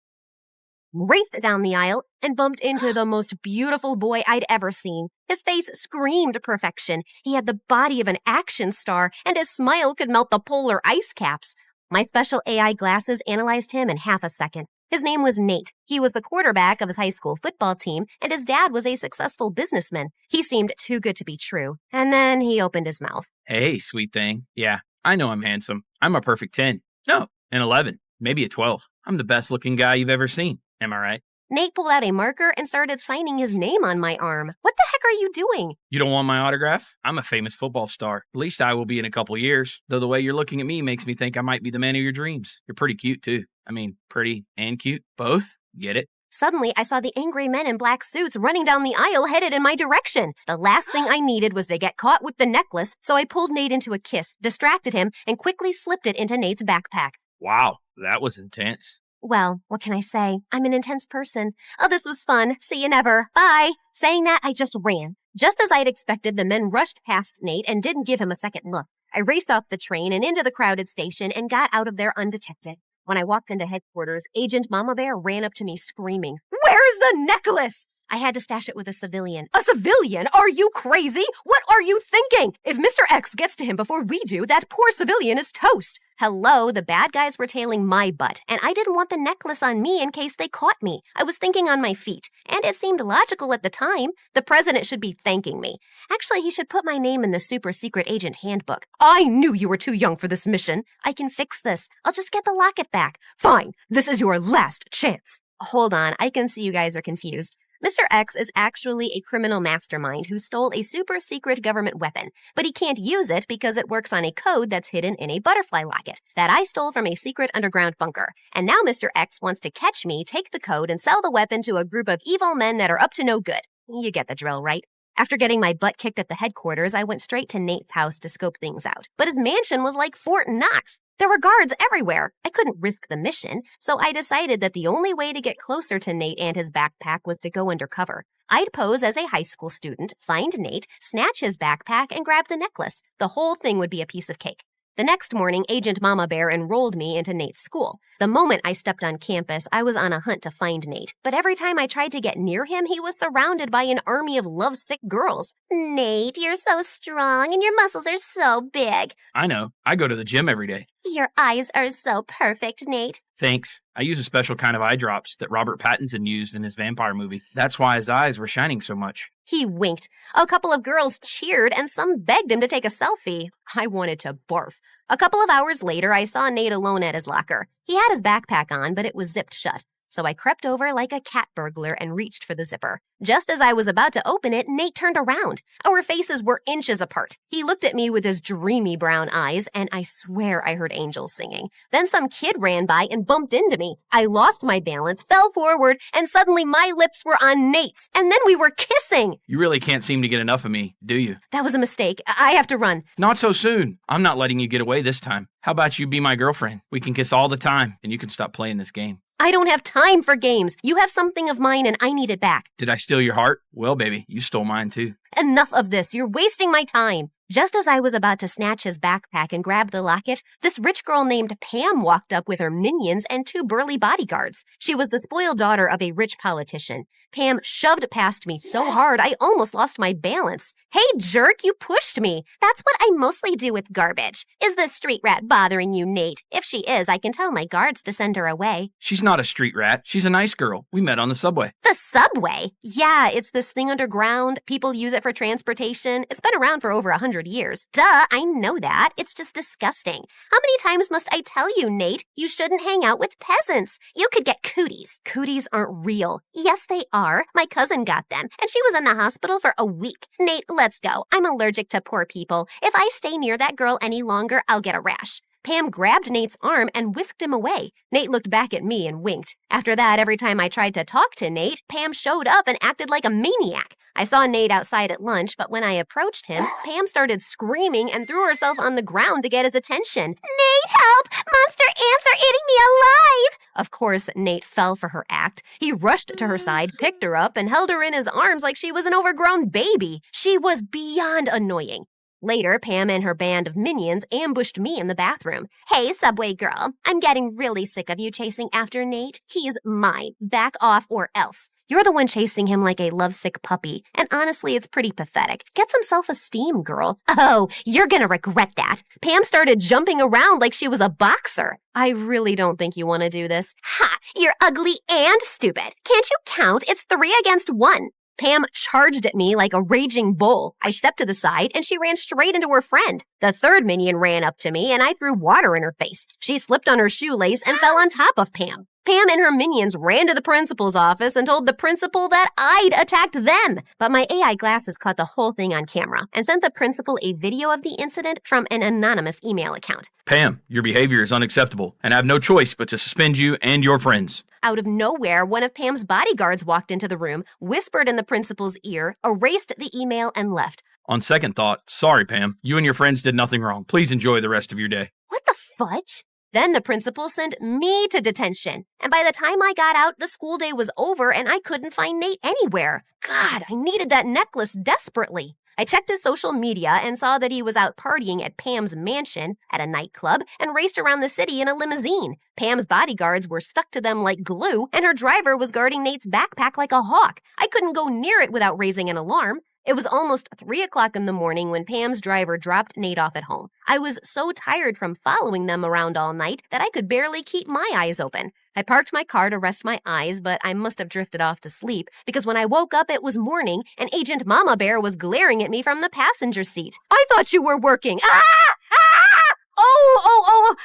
raced down the aisle, and bumped into the most beautiful boy I'd ever seen. His face screamed perfection. He had the body of an action star, and his smile could melt the polar ice caps. My special AI glasses analyzed him in half a second. His name was Nate. He was the quarterback of his high school football team, and his dad was a successful businessman. He seemed too good to be true. And then he opened his mouth.
Hey, sweet thing. Yeah, I know I'm handsome. I'm a perfect 10. No, an 11. Maybe a 12. I'm the best looking guy you've ever seen. Am I right?
Nate pulled out a marker and started signing his name on my arm. What the heck are you doing?
You don't want my autograph? I'm a famous football star. At least I will be in a couple years. Though the way you're looking at me makes me think I might be the man of your dreams. You're pretty cute, too. I mean, pretty and cute. Both? Get it?
Suddenly, I saw the angry men in black suits running down the aisle headed in my direction. The last thing I needed was to get caught with the necklace, so I pulled Nate into a kiss, distracted him, and quickly slipped it into Nate's backpack.
Wow, that was intense.
Well, what can I say? I'm an intense person. Oh, this was fun. See you never. Bye. Saying that, I just ran. Just as I'd expected, the men rushed past Nate and didn't give him a second look. I raced off the train and into the crowded station and got out of there undetected. When I walked into headquarters, Agent Mama Bear ran up to me screaming, "Where's the necklace?" I had to stash it with a civilian. A civilian? Are you crazy? What are you thinking? If Mr. X gets to him before we do, that poor civilian is toast. Hello, the bad guys were tailing my butt, and I didn't want the necklace on me in case they caught me. I was thinking on my feet, and it seemed logical at the time. The president should be thanking me. Actually, he should put my name in the super secret agent handbook. I knew you were too young for this mission. I can fix this. I'll just get the locket back. Fine, this is your last chance. Hold on, I can see you guys are confused. Mr. X is actually a criminal mastermind who stole a super secret government weapon, but he can't use it because it works on a code that's hidden in a butterfly locket that I stole from a secret underground bunker. And now Mr. X wants to catch me, take the code, and sell the weapon to a group of evil men that are up to no good. You get the drill, right? After getting my butt kicked at the headquarters, I went straight to Nate's house to scope things out. But his mansion was like Fort Knox. There were guards everywhere. I couldn't risk the mission, so I decided that the only way to get closer to Nate and his backpack was to go undercover. I'd pose as a high school student, find Nate, snatch his backpack, and grab the necklace. The whole thing would be a piece of cake. The next morning, Agent Mama Bear enrolled me into Nate's school. The moment I stepped on campus, I was on a hunt to find Nate. But every time I tried to get near him, he was surrounded by an army of lovesick girls.
Nate, you're so strong and your muscles are so big.
I know. I go to the gym every day.
Your eyes are so perfect, Nate.
Thanks. I use a special kind of eye drops that Robert Pattinson used in his vampire movie. That's why his eyes were shining so much.
He winked. A couple of girls cheered and some begged him to take a selfie. I wanted to barf. A couple of hours later, I saw Nate alone at his locker. He had his backpack on, but it was zipped shut. So I crept over like a cat burglar and reached for the zipper. Just as I was about to open it, Nate turned around. Our faces were inches apart. He looked at me with his dreamy brown eyes, and I swear I heard angels singing. Then some kid ran by and bumped into me. I lost my balance, fell forward, and suddenly my lips were on Nate's. And then we were kissing.
You really can't seem to get enough of me, do you?
That was a mistake. I have to run.
Not so soon. I'm not letting you get away this time. How about you be my girlfriend? We can kiss all the time, and you can stop playing this game.
I don't have time for games. You have something of mine and I need it back.
Did I steal your heart? Well, baby, you stole mine too.
Enough of this. You're wasting my time. Just as I was about to snatch his backpack and grab the locket, this rich girl named Pam walked up with her minions and 2 burly bodyguards. She was the spoiled daughter of a rich politician. Pam shoved past me so hard I almost lost my balance. Hey, jerk, you pushed me.
That's what I mostly do with garbage. Is this street rat bothering you, Nate? If she is, I can tell my guards to send her away.
She's not a street rat. She's a nice girl. We met on the subway.
The subway?
Yeah, it's this thing underground. People use it for transportation. It's been around for over 100 years.
Duh, I know that. It's just disgusting. How many times must I tell you, Nate? You shouldn't hang out with peasants. You could get cooties.
Cooties aren't real.
Yes, they are. My cousin got them, and she was in the hospital for a week. Nate, let's go. I'm allergic to poor people. If I stay near that girl any longer, I'll get a rash.
Pam grabbed Nate's arm and whisked him away. Nate looked back at me and winked. After that, every time I tried to talk to Nate, Pam showed up and acted like a maniac. I saw Nate outside at lunch, but when I approached him, Pam started screaming and threw herself on the ground to get his attention.
Nate, help! Monster ants are eating me alive!
Of course, Nate fell for her act. He rushed to her side, picked her up, and held her in his arms like she was an overgrown baby. She was beyond annoying. Later, Pam and her band of minions ambushed me in the bathroom.
Hey, subway girl, I'm getting really sick of you chasing after Nate. He's mine. Back off or else.
You're the one chasing him like a lovesick puppy, and honestly, it's pretty pathetic. Get some self-esteem, girl.
Oh, you're gonna regret that.
Pam started jumping around like she was a boxer. I really don't think you want to do this.
Ha! You're ugly and stupid. Can't you count? It's 3 against 1.
Pam charged at me like a raging bull. I stepped to the side, and she ran straight into her friend. The third minion ran up to me, and I threw water in her face. She slipped on her shoelace and fell on top of Pam. Pam and her minions ran to the principal's office and told the principal that I'd attacked them. But my AI glasses caught the whole thing on camera and sent the principal a video of the incident from an anonymous email account.
Pam, your behavior is unacceptable, and I have no choice but to suspend you and your friends.
Out of nowhere, one of Pam's bodyguards walked into the room, whispered in the principal's ear, erased the email, and left.
On second thought, sorry, Pam. You and your friends did nothing wrong. Please enjoy the rest of your day.
What the fudge?
Then the principal sent me to detention. And by the time I got out, the school day was over and I couldn't find Nate anywhere. God, I needed that necklace desperately. I checked his social media and saw that he was out partying at Pam's mansion, at a nightclub, and raced around the city in a limousine. Pam's bodyguards were stuck to them like glue, and her driver was guarding Nate's backpack like a hawk. I couldn't go near it without raising an alarm. It was almost 3 o'clock in the morning when Pam's driver dropped Nate off at home. I was so tired from following them around all night that I could barely keep my eyes open. I parked my car to rest my eyes, but I must have drifted off to sleep because when I woke up, it was morning and Agent Mama Bear was glaring at me from the passenger seat. I thought you were working. Ah!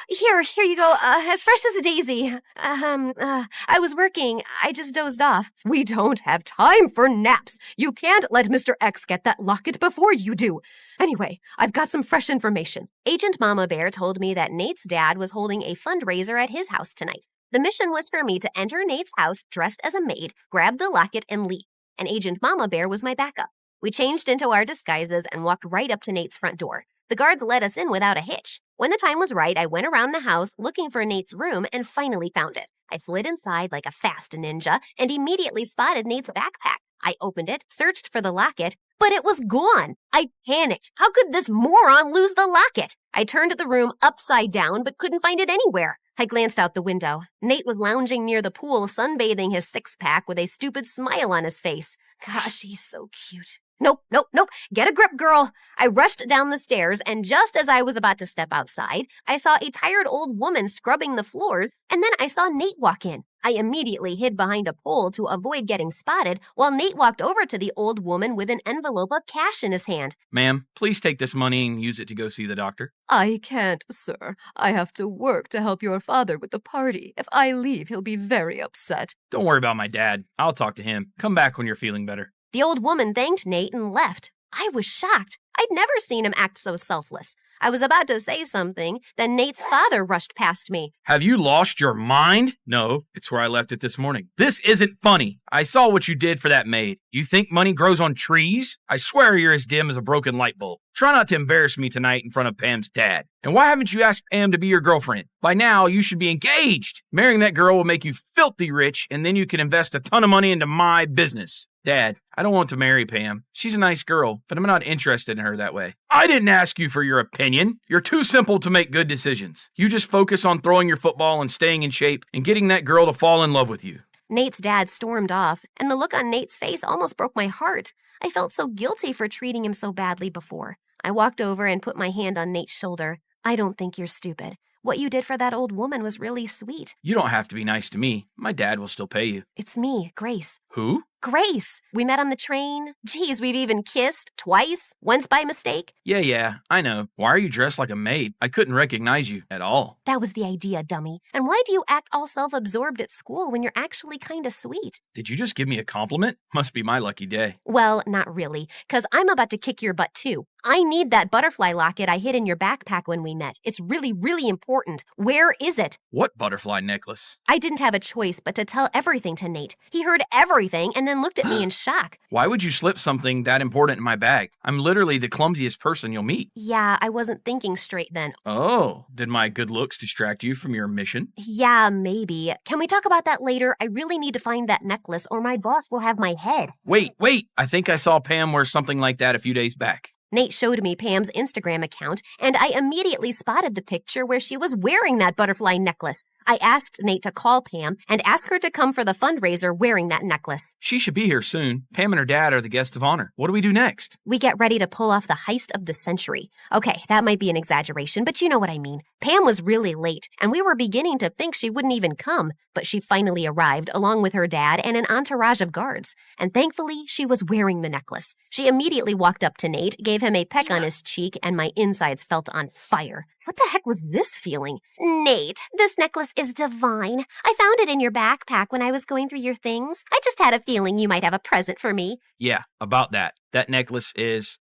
Here you go. As fresh as a daisy. I was working. I just dozed off. We don't have time for naps. You can't let Mr. X get that locket before you do. Anyway, I've got some fresh information. Agent Mama Bear told me that Nate's dad was holding a fundraiser at his house tonight. The mission was for me to enter Nate's house dressed as a maid, grab the locket, and leave. And Agent Mama Bear was my backup. We changed into our disguises and walked right up to Nate's front door. The guards let us in without a hitch. When the time was right, I went around the house looking for Nate's room and finally found it. I slid inside like a fast ninja and immediately spotted Nate's backpack. I opened it, searched for the locket, but it was gone. I panicked. How could this moron lose the locket? I turned the room upside down but couldn't find it anywhere. I glanced out the window. Nate was lounging near the pool, sunbathing his six-pack with a stupid smile on his face. Gosh, he's so cute. Nope. Get a grip, girl. I rushed down the stairs, and just as I was about to step outside, I saw a tired old woman scrubbing the floors, and then I saw Nate walk in. I immediately hid behind a pole to avoid getting spotted, while Nate walked over to the old woman with an envelope of cash in his hand.
Ma'am, please take this money and use it to go see the doctor.
I can't, sir. I have to work to help your father with the party. If I leave, he'll be very upset.
Don't worry about my dad. I'll talk to him. Come back when you're feeling better.
The old woman thanked Nate and left. I was shocked. I'd never seen him act so selfless. I was about to say something, then Nate's father rushed past me.
Have you lost your mind? No, it's where I left it this morning. This isn't funny. I saw what you did for that maid. You think money grows on trees? I swear you're as dim as a broken light bulb. Try not to embarrass me tonight in front of Pam's dad. And why haven't you asked Pam to be your girlfriend? By now, you should be engaged. Marrying that girl will make you filthy rich, and then you can invest a ton of money into my business. Dad, I don't want to marry Pam. She's a nice girl, but I'm not interested in her that way. I didn't ask you for your opinion. You're too simple to make good decisions. You just focus on throwing your football and staying in shape and getting that girl to fall in love with you.
Nate's dad stormed off, and the look on Nate's face almost broke my heart. I felt so guilty for treating him so badly before. I walked over and put my hand on Nate's shoulder. I don't think you're stupid. What you did for that old woman was really sweet.
You don't have to be nice to me. My dad will still pay you.
It's me, Grace.
Who?
Grace. We met on the train. Geez, we've even kissed twice, once by mistake.
Yeah, I know. Why are you dressed like a maid? I couldn't recognize you at all.
That was the idea, dummy. And why do you act all self-absorbed at school when you're actually kind of sweet?
Did you just give me a compliment? Must be my lucky day.
Well, not really, because I'm about to kick your butt too. I need that butterfly locket I hid in your backpack when we met. It's really, really important. Where is it?
What butterfly necklace?
I didn't have a choice but to tell everything to Nate. He heard everything and then looked at me in shock.
Why would you slip something that important in my bag? I'm literally the clumsiest person you'll meet.
Yeah, I wasn't thinking straight then.
Oh, did my good looks distract you from your mission?
Yeah, maybe. Can we talk about that later? I really need to find that necklace or my boss will have my head.
Wait. I think I saw Pam wear something like that a few days back.
Nate showed me Pam's Instagram account, and I immediately spotted the picture where she was wearing that butterfly necklace. I asked Nate to call Pam and ask her to come for the fundraiser wearing that necklace.
She should be here soon. Pam and her dad are the guests of honor. What do we do next?
We get ready to pull off the heist of the century. Okay, that might be an exaggeration, but you know what I mean. Pam was really late, and we were beginning to think she wouldn't even come, but she finally arrived along with her dad and an entourage of guards. And thankfully, she was wearing the necklace. She immediately walked up to Nate, gave him a peck on his cheek, and my insides felt on fire. What the heck was this feeling?
Nate, this necklace is divine. I found it in your backpack when I was going through your things. I just had a feeling you might have a present for me.
Yeah, about that. That necklace is,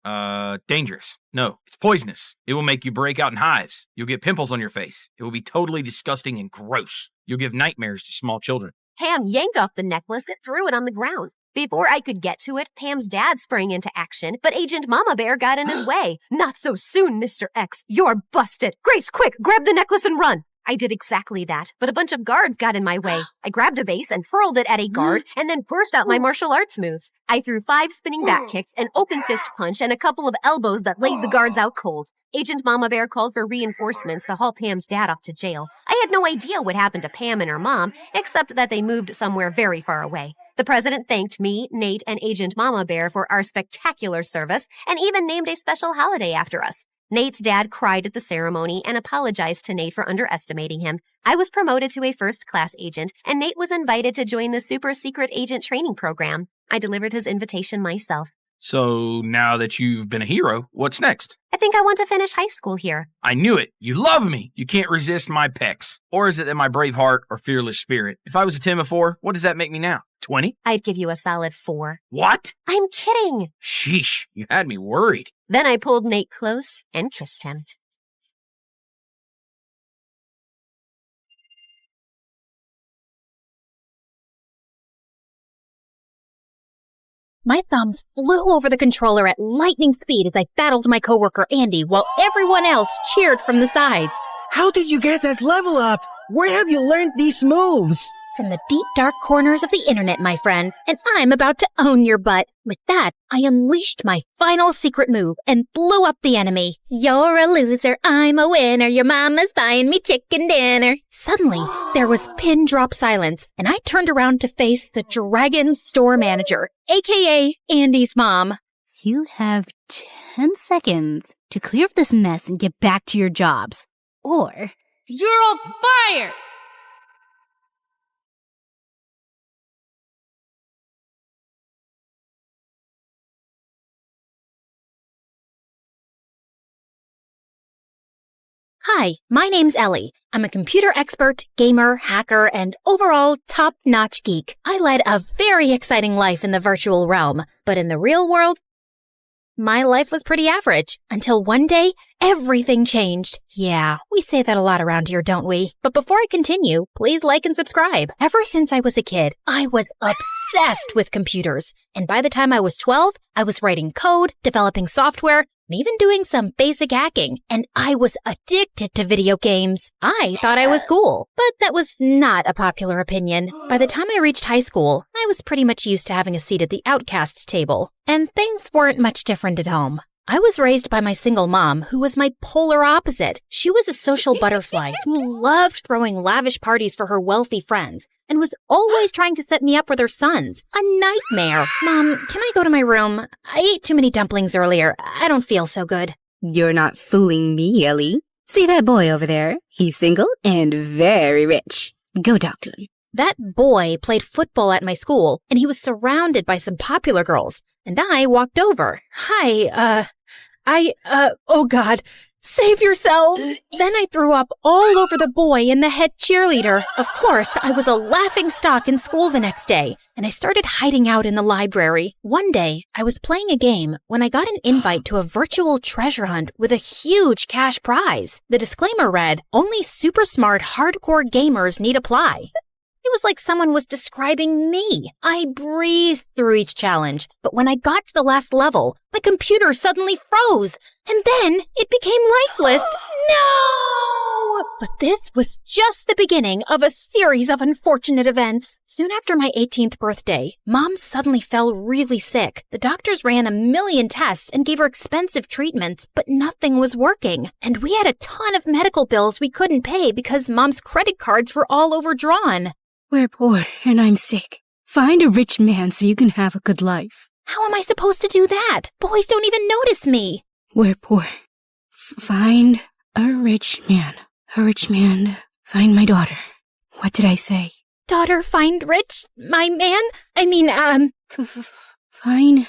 dangerous. No, it's poisonous. It will make you break out in hives. You'll get pimples on your face. It will be totally disgusting and gross. You'll give nightmares to small children.
Pam yanked off the necklace and threw it on the ground. Before I could get to it, Pam's dad sprang into action, but Agent Mama Bear got in his way. Not so soon, Mr. X. You're busted. Grace, quick, grab the necklace and run. I did exactly that, but a bunch of guards got in my way. I grabbed a vase and hurled it at a guard and then burst out my martial arts moves. I threw 5 spinning back kicks, an open fist punch, and a couple of elbows that laid the guards out cold. Agent Mama Bear called for reinforcements to haul Pam's dad off to jail. I had no idea what happened to Pam and her mom, except that they moved somewhere very far away. The president thanked me, Nate, and Agent Mama Bear for our spectacular service and even named a special holiday after us. Nate's dad cried at the ceremony and apologized to Nate for underestimating him. I was promoted to a first-class agent, and Nate was invited to join the super-secret agent training program. I delivered his invitation myself.
So now that you've been a hero, what's next?
I think I want to finish high school here.
I knew it. You love me. You can't resist my pecs. Or is it that my brave heart or fearless spirit? If I was a 10 before, what does that make me now? 20?
I'd give you a solid 4.
What?
I'm kidding.
Sheesh, you had me worried.
Then I pulled Nate close and kissed him.
My thumbs flew over the controller at lightning speed as I battled my coworker Andy while everyone else cheered from the sides.
How did you get that level up? Where have you learned these moves?
From the deep, dark corners of the internet, my friend, and I'm about to own your butt. With that, I unleashed my final secret move and blew up the enemy. You're a loser, I'm a winner, your mama's buying me chicken dinner. Suddenly, there was pin drop silence, and I turned around to face the Dragon Store Manager, aka Andy's mom.
You have 10 seconds to clear up this mess and get back to your jobs. Or you're on fire!
Hi, my name's Ellie. I'm a computer expert, gamer, hacker, and overall top-notch geek. I led a very exciting life in the virtual realm, but in the real world, my life was pretty average. Until one day, everything changed. Yeah, we say that a lot around here, don't we? But before I continue, please like and subscribe. Ever since I was a kid, I was obsessed with computers. And by the time I was 12, I was writing code, developing software, and even doing some basic hacking, and I was addicted to video games. I thought I was cool, but that was not a popular opinion. By the time I reached high school, I was pretty much used to having a seat at the outcast table, and things weren't much different at home. I was raised by my single mom, who was my polar opposite. She was a social butterfly who loved throwing lavish parties for her wealthy friends and was always trying to set me up with her sons. A nightmare. Mom, can I go to my room? I ate too many dumplings earlier. I don't feel so good.
You're not fooling me, Ellie. See that boy over there? He's single and very rich. Go talk to him.
That boy played football at my school, and he was surrounded by some popular girls. And I walked over. Hi, oh God, save yourselves. Then I threw up all over the boy and the head cheerleader. Of course, I was a laughing stock in school the next day, and I started hiding out in the library. One day, I was playing a game when I got an invite to a virtual treasure hunt with a huge cash prize. The disclaimer read, "Only super smart hardcore gamers need apply." It was like someone was describing me. I breezed through each challenge, but when I got to the last level, my computer suddenly froze, and then it became lifeless. No! But this was just the beginning of a series of unfortunate events. Soon after my 18th birthday, Mom suddenly fell really sick. The doctors ran a million tests and gave her expensive treatments, but nothing was working. And we had a ton of medical bills we couldn't pay because Mom's credit cards were all overdrawn.
We're poor and I'm sick. Find a rich man so you can have a good life.
How am I supposed to do that? Boys don't even notice me.
We're poor. Find a rich man. A rich man. Find my daughter. What did I say?
Daughter, find rich? My man?
Find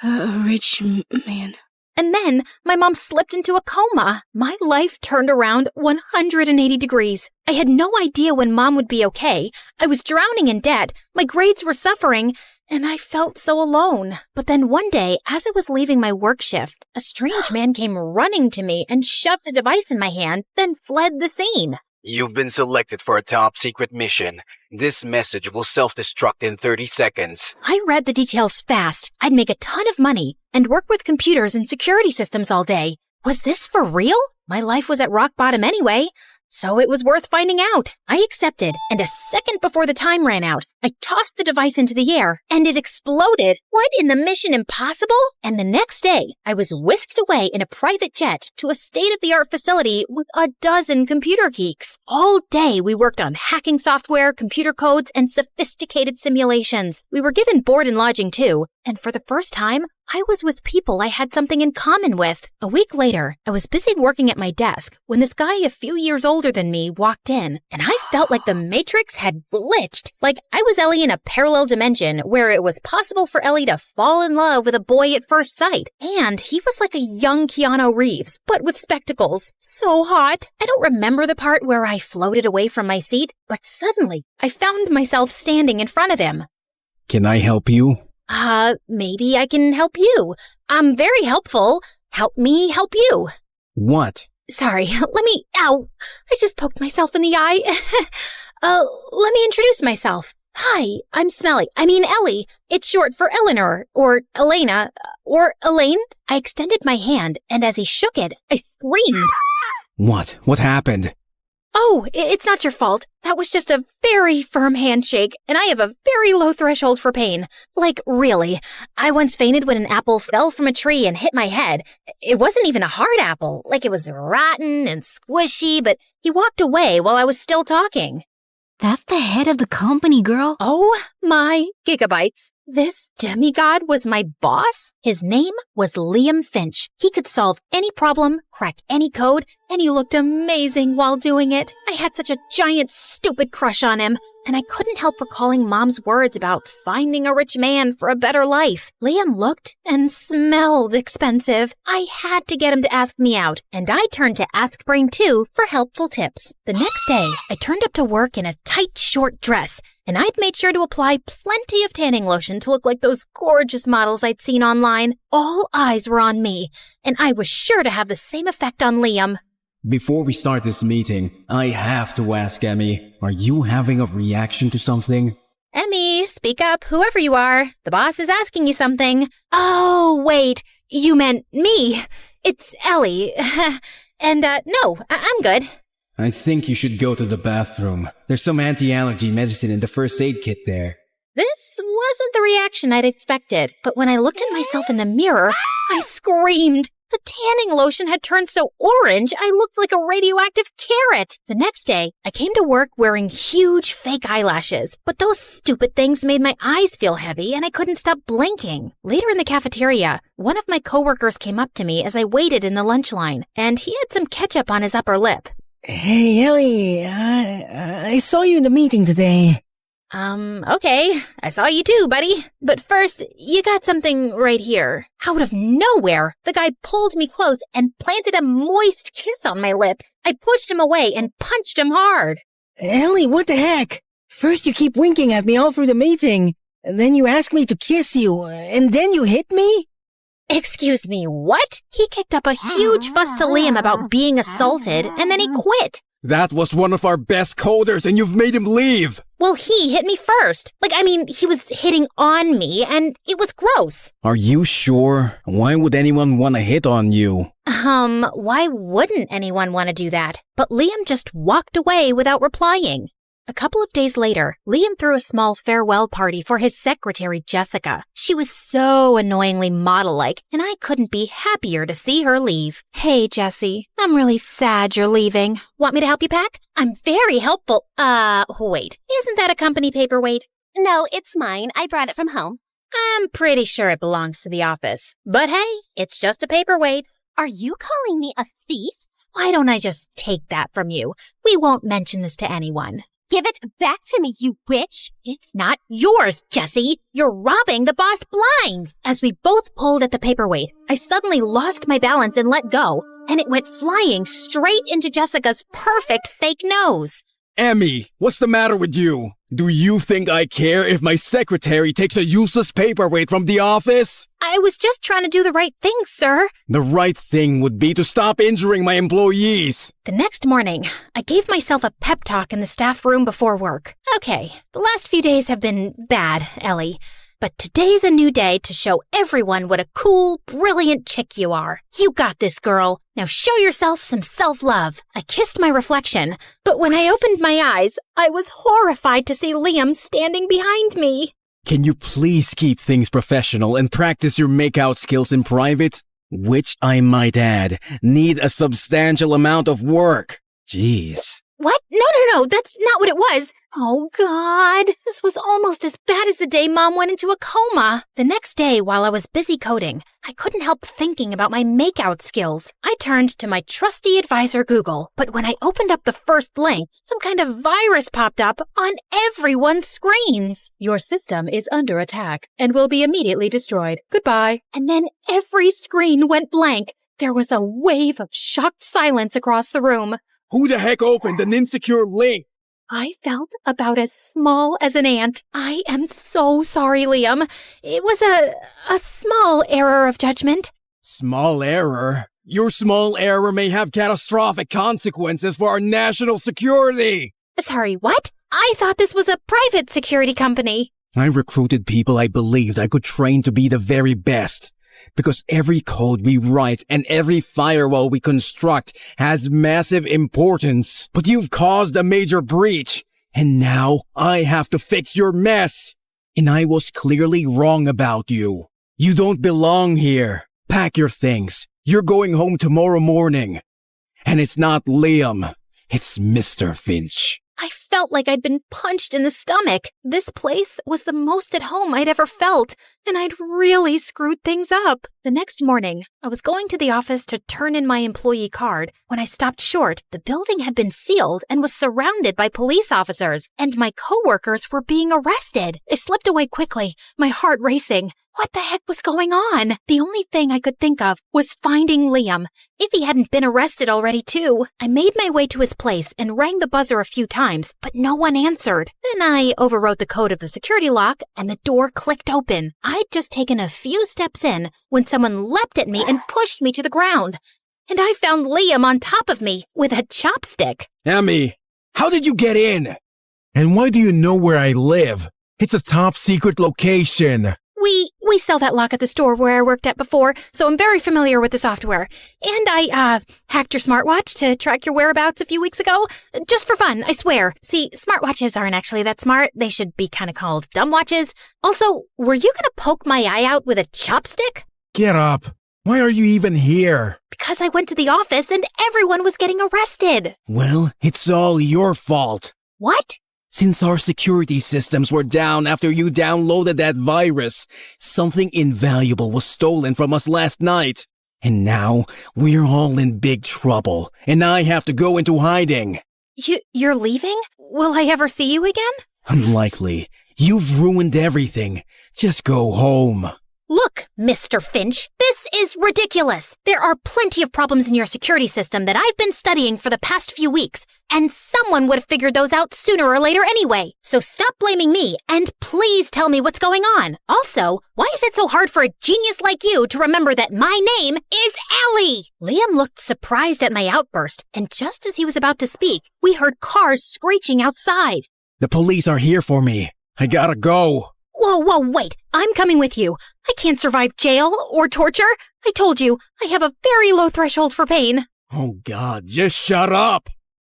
a rich man.
And then my mom slipped into a coma. My life turned around 180 degrees. I had no idea when Mom would be okay. I was drowning in debt. My grades were suffering, and I felt so alone. But then one day, as I was leaving my work shift, a strange man came running to me and shoved a device in my hand, then fled the scene.
You've been selected for a top-secret mission. This message will self-destruct in 30 seconds.
I read the details fast. I'd make a ton of money and work with computers and security systems all day. Was this for real? My life was at rock bottom anyway. So it was worth finding out. I accepted, and a second before the time ran out, I tossed the device into the air, and it exploded. What in the Mission Impossible? And the next day, I was whisked away in a private jet to a state-of-the-art facility with a dozen computer geeks. All day, we worked on hacking software, computer codes, and sophisticated simulations. We were given board and lodging, too, and for the first time, I was with people I had something in common with. A week later, I was busy working at my desk when this guy a few years older than me walked in, and I felt like the Matrix had glitched. Like I was Ellie in a parallel dimension where it was possible for Ellie to fall in love with a boy at first sight. And he was like a young Keanu Reeves, but with spectacles. So hot. I don't remember the part where I floated away from my seat, but suddenly I found myself standing in front of him.
Can I help you?
Maybe I can help you. I'm very helpful. Help me help you.
What?
Sorry, ow, I just poked myself in the eye. Let me introduce myself. Hi, I'm Ellie. It's short for Eleanor, or Elena, or Elaine. I extended my hand, and as he shook it, I screamed.
What? What happened?
Oh, it's not your fault. That was just a very firm handshake, and I have a very low threshold for pain. Like, really. I once fainted when an apple fell from a tree and hit my head. It wasn't even a hard apple. Like, it was rotten and squishy, but he walked away while I was still talking.
That's the head of the company, girl.
Oh my gigabytes. This demigod was my boss? His name was Liam Finch. He could solve any problem, crack any code, and he looked amazing while doing it. I had such a giant, stupid crush on him, and I couldn't help recalling Mom's words about finding a rich man for a better life. Liam looked and smelled expensive. I had to get him to ask me out, and I turned to AskBrain too for helpful tips. The next day, I turned up to work in a tight, short dress, and I'd made sure to apply plenty of tanning lotion to look like those gorgeous models I'd seen online. All eyes were on me, and I was sure to have the same effect on Liam.
Before we start this meeting, I have to ask Emmy, are you having a reaction to something?
Emmy, speak up, whoever you are. The boss is asking you something. Oh, wait, you meant me. It's Ellie. And, no, I'm good.
I think you should go to the bathroom. There's some anti-allergy medicine in the first aid kit there.
This wasn't the reaction I'd expected, but when I looked at myself in the mirror, I screamed. The tanning lotion had turned so orange, I looked like a radioactive carrot. The next day, I came to work wearing huge fake eyelashes, but those stupid things made my eyes feel heavy and I couldn't stop blinking. Later in the cafeteria, one of my coworkers came up to me as I waited in the lunch line, and he had some ketchup on his upper lip.
Hey, Ellie, I saw you in the meeting today.
Okay. I saw you too, buddy. But first, you got something right here. Out of nowhere, the guy pulled me close and planted a moist kiss on my lips. I pushed him away and punched him hard.
Ellie, what the heck? First you keep winking at me all through the meeting, and then you ask me to kiss you, and then you hit me?
Excuse me, what? He kicked up a huge fuss to Liam about being assaulted, and then he quit.
That was one of our best coders, and you've made him leave!
Well, he hit me first. He was hitting on me, and it was gross.
Are you sure? Why would anyone want to hit on you?
Why wouldn't anyone want to do that? But Liam just walked away without replying. A couple of days later, Liam threw a small farewell party for his secretary, Jessica. She was so annoyingly model-like, and I couldn't be happier to see her leave. Hey, Jessie, I'm really sad you're leaving. Want me to help you pack? I'm very helpful. Wait, isn't that a company paperweight?
No, it's mine. I brought it from home.
I'm pretty sure it belongs to the office. But hey, it's just a paperweight.
Are you calling me a thief?
Why don't I just take that from you? We won't mention this to anyone.
Give it back to me, you witch!
It's not yours, Jessie! You're robbing the boss blind! As we both pulled at the paperweight, I suddenly lost my balance and let go, and it went flying straight into Jessica's perfect fake nose.
Emmy, what's the matter with you? Do you think I care if my secretary takes a useless paperweight from the office?
I was just trying to do the right thing, sir.
The right thing would be to stop injuring my employees.
The next morning, I gave myself a pep talk in the staff room before work. Okay, the last few days have been bad, Ellie. But today's a new day to show everyone what a cool, brilliant chick you are. You got this, girl. Now show yourself some self-love. I kissed my reflection, but when I opened my eyes, I was horrified to see Liam standing behind me.
Can you please keep things professional and practice your make-out skills in private? Which, I might add, need a substantial amount of work. Jeez.
What? No, that's not what it was. Oh, God. This was almost as bad as the day Mom went into a coma. The next day, while I was busy coding, I couldn't help thinking about my make-out skills. I turned to my trusty advisor, Google, but when I opened up the first link, some kind of virus popped up on everyone's screens.
Your system is under attack and will be immediately destroyed. Goodbye.
And then every screen went blank. There was a wave of shocked silence across the room.
Who the heck opened an insecure link?
I felt about as small as an ant. I am so sorry, Liam. It was a small error of judgment.
Small error? Your small error may have catastrophic consequences for our national security.
Sorry, what? I thought this was a private security company.
I recruited people I believed I could train to be the very best. Because every code we write and every firewall we construct has massive importance. But you've caused a major breach, and now I have to fix your mess. And I was clearly wrong about you. You don't belong here. Pack your things. You're going home tomorrow morning. And it's not Liam. It's Mr. Finch.
I felt like I'd been punched in the stomach. This place was the most at home I'd ever felt, and I'd really screwed things up. The next morning, I was going to the office to turn in my employee card. When I stopped short, the building had been sealed and was surrounded by police officers, and my coworkers were being arrested. I slipped away quickly, my heart racing. What the heck was going on? The only thing I could think of was finding Liam, if he hadn't been arrested already too. I made my way to his place and rang the buzzer a few times, but no one answered. Then I overwrote the code of the security lock and the door clicked open. I'd just taken a few steps in when someone leapt at me and pushed me to the ground. And I found Liam on top of me with a chopstick.
Emmy, how did you get in?
And why do you know where I live? It's a top secret location.
We sell that lock at the store where I worked at before, so I'm very familiar with the software. And I, hacked your smartwatch to track your whereabouts a few weeks ago. Just for fun, I swear. See, smartwatches aren't actually that smart. They should be kind of called dumb watches. Also, were you gonna poke my eye out with a chopstick?
Get up. Why are you even here?
Because I went to the office and everyone was getting arrested.
Well, it's all your fault.
What?
Since our security systems were down after you downloaded that virus, something invaluable was stolen from us last night. And now, we're all in big trouble, and I have to go into hiding.
You're leaving? Will I ever see you again?
Unlikely. You've ruined everything. Just go home.
Look, Mr. Finch, this is ridiculous. There are plenty of problems in your security system that I've been studying for the past few weeks, and someone would have figured those out sooner or later anyway. So stop blaming me, and please tell me what's going on. Also, why is it so hard for a genius like you to remember that my name is Ellie? Liam looked surprised at my outburst, and just as he was about to speak, we heard cars screeching outside.
The police are here for me. I gotta go.
Whoa, wait. I'm coming with you. I can't survive jail or torture. I told you, I have a very low threshold for pain.
Oh God, just shut up.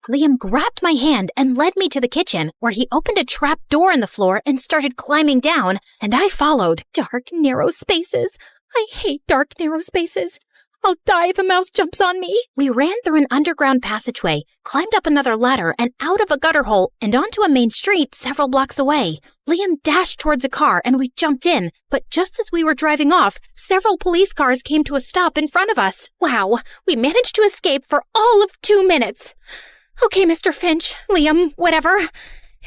Liam grabbed my hand and led me to the kitchen, where he opened a trap door in the floor and started climbing down, and I followed. Dark, narrow spaces. I hate dark, narrow spaces. I'll die if a mouse jumps on me. We ran through an underground passageway, climbed up another ladder and out of a gutter hole and onto a main street several blocks away. Liam dashed towards a car and we jumped in, but just as we were driving off, several police cars came to a stop in front of us. Wow, we managed to escape for all of 2 minutes. Okay, Mr. Finch, Liam, whatever.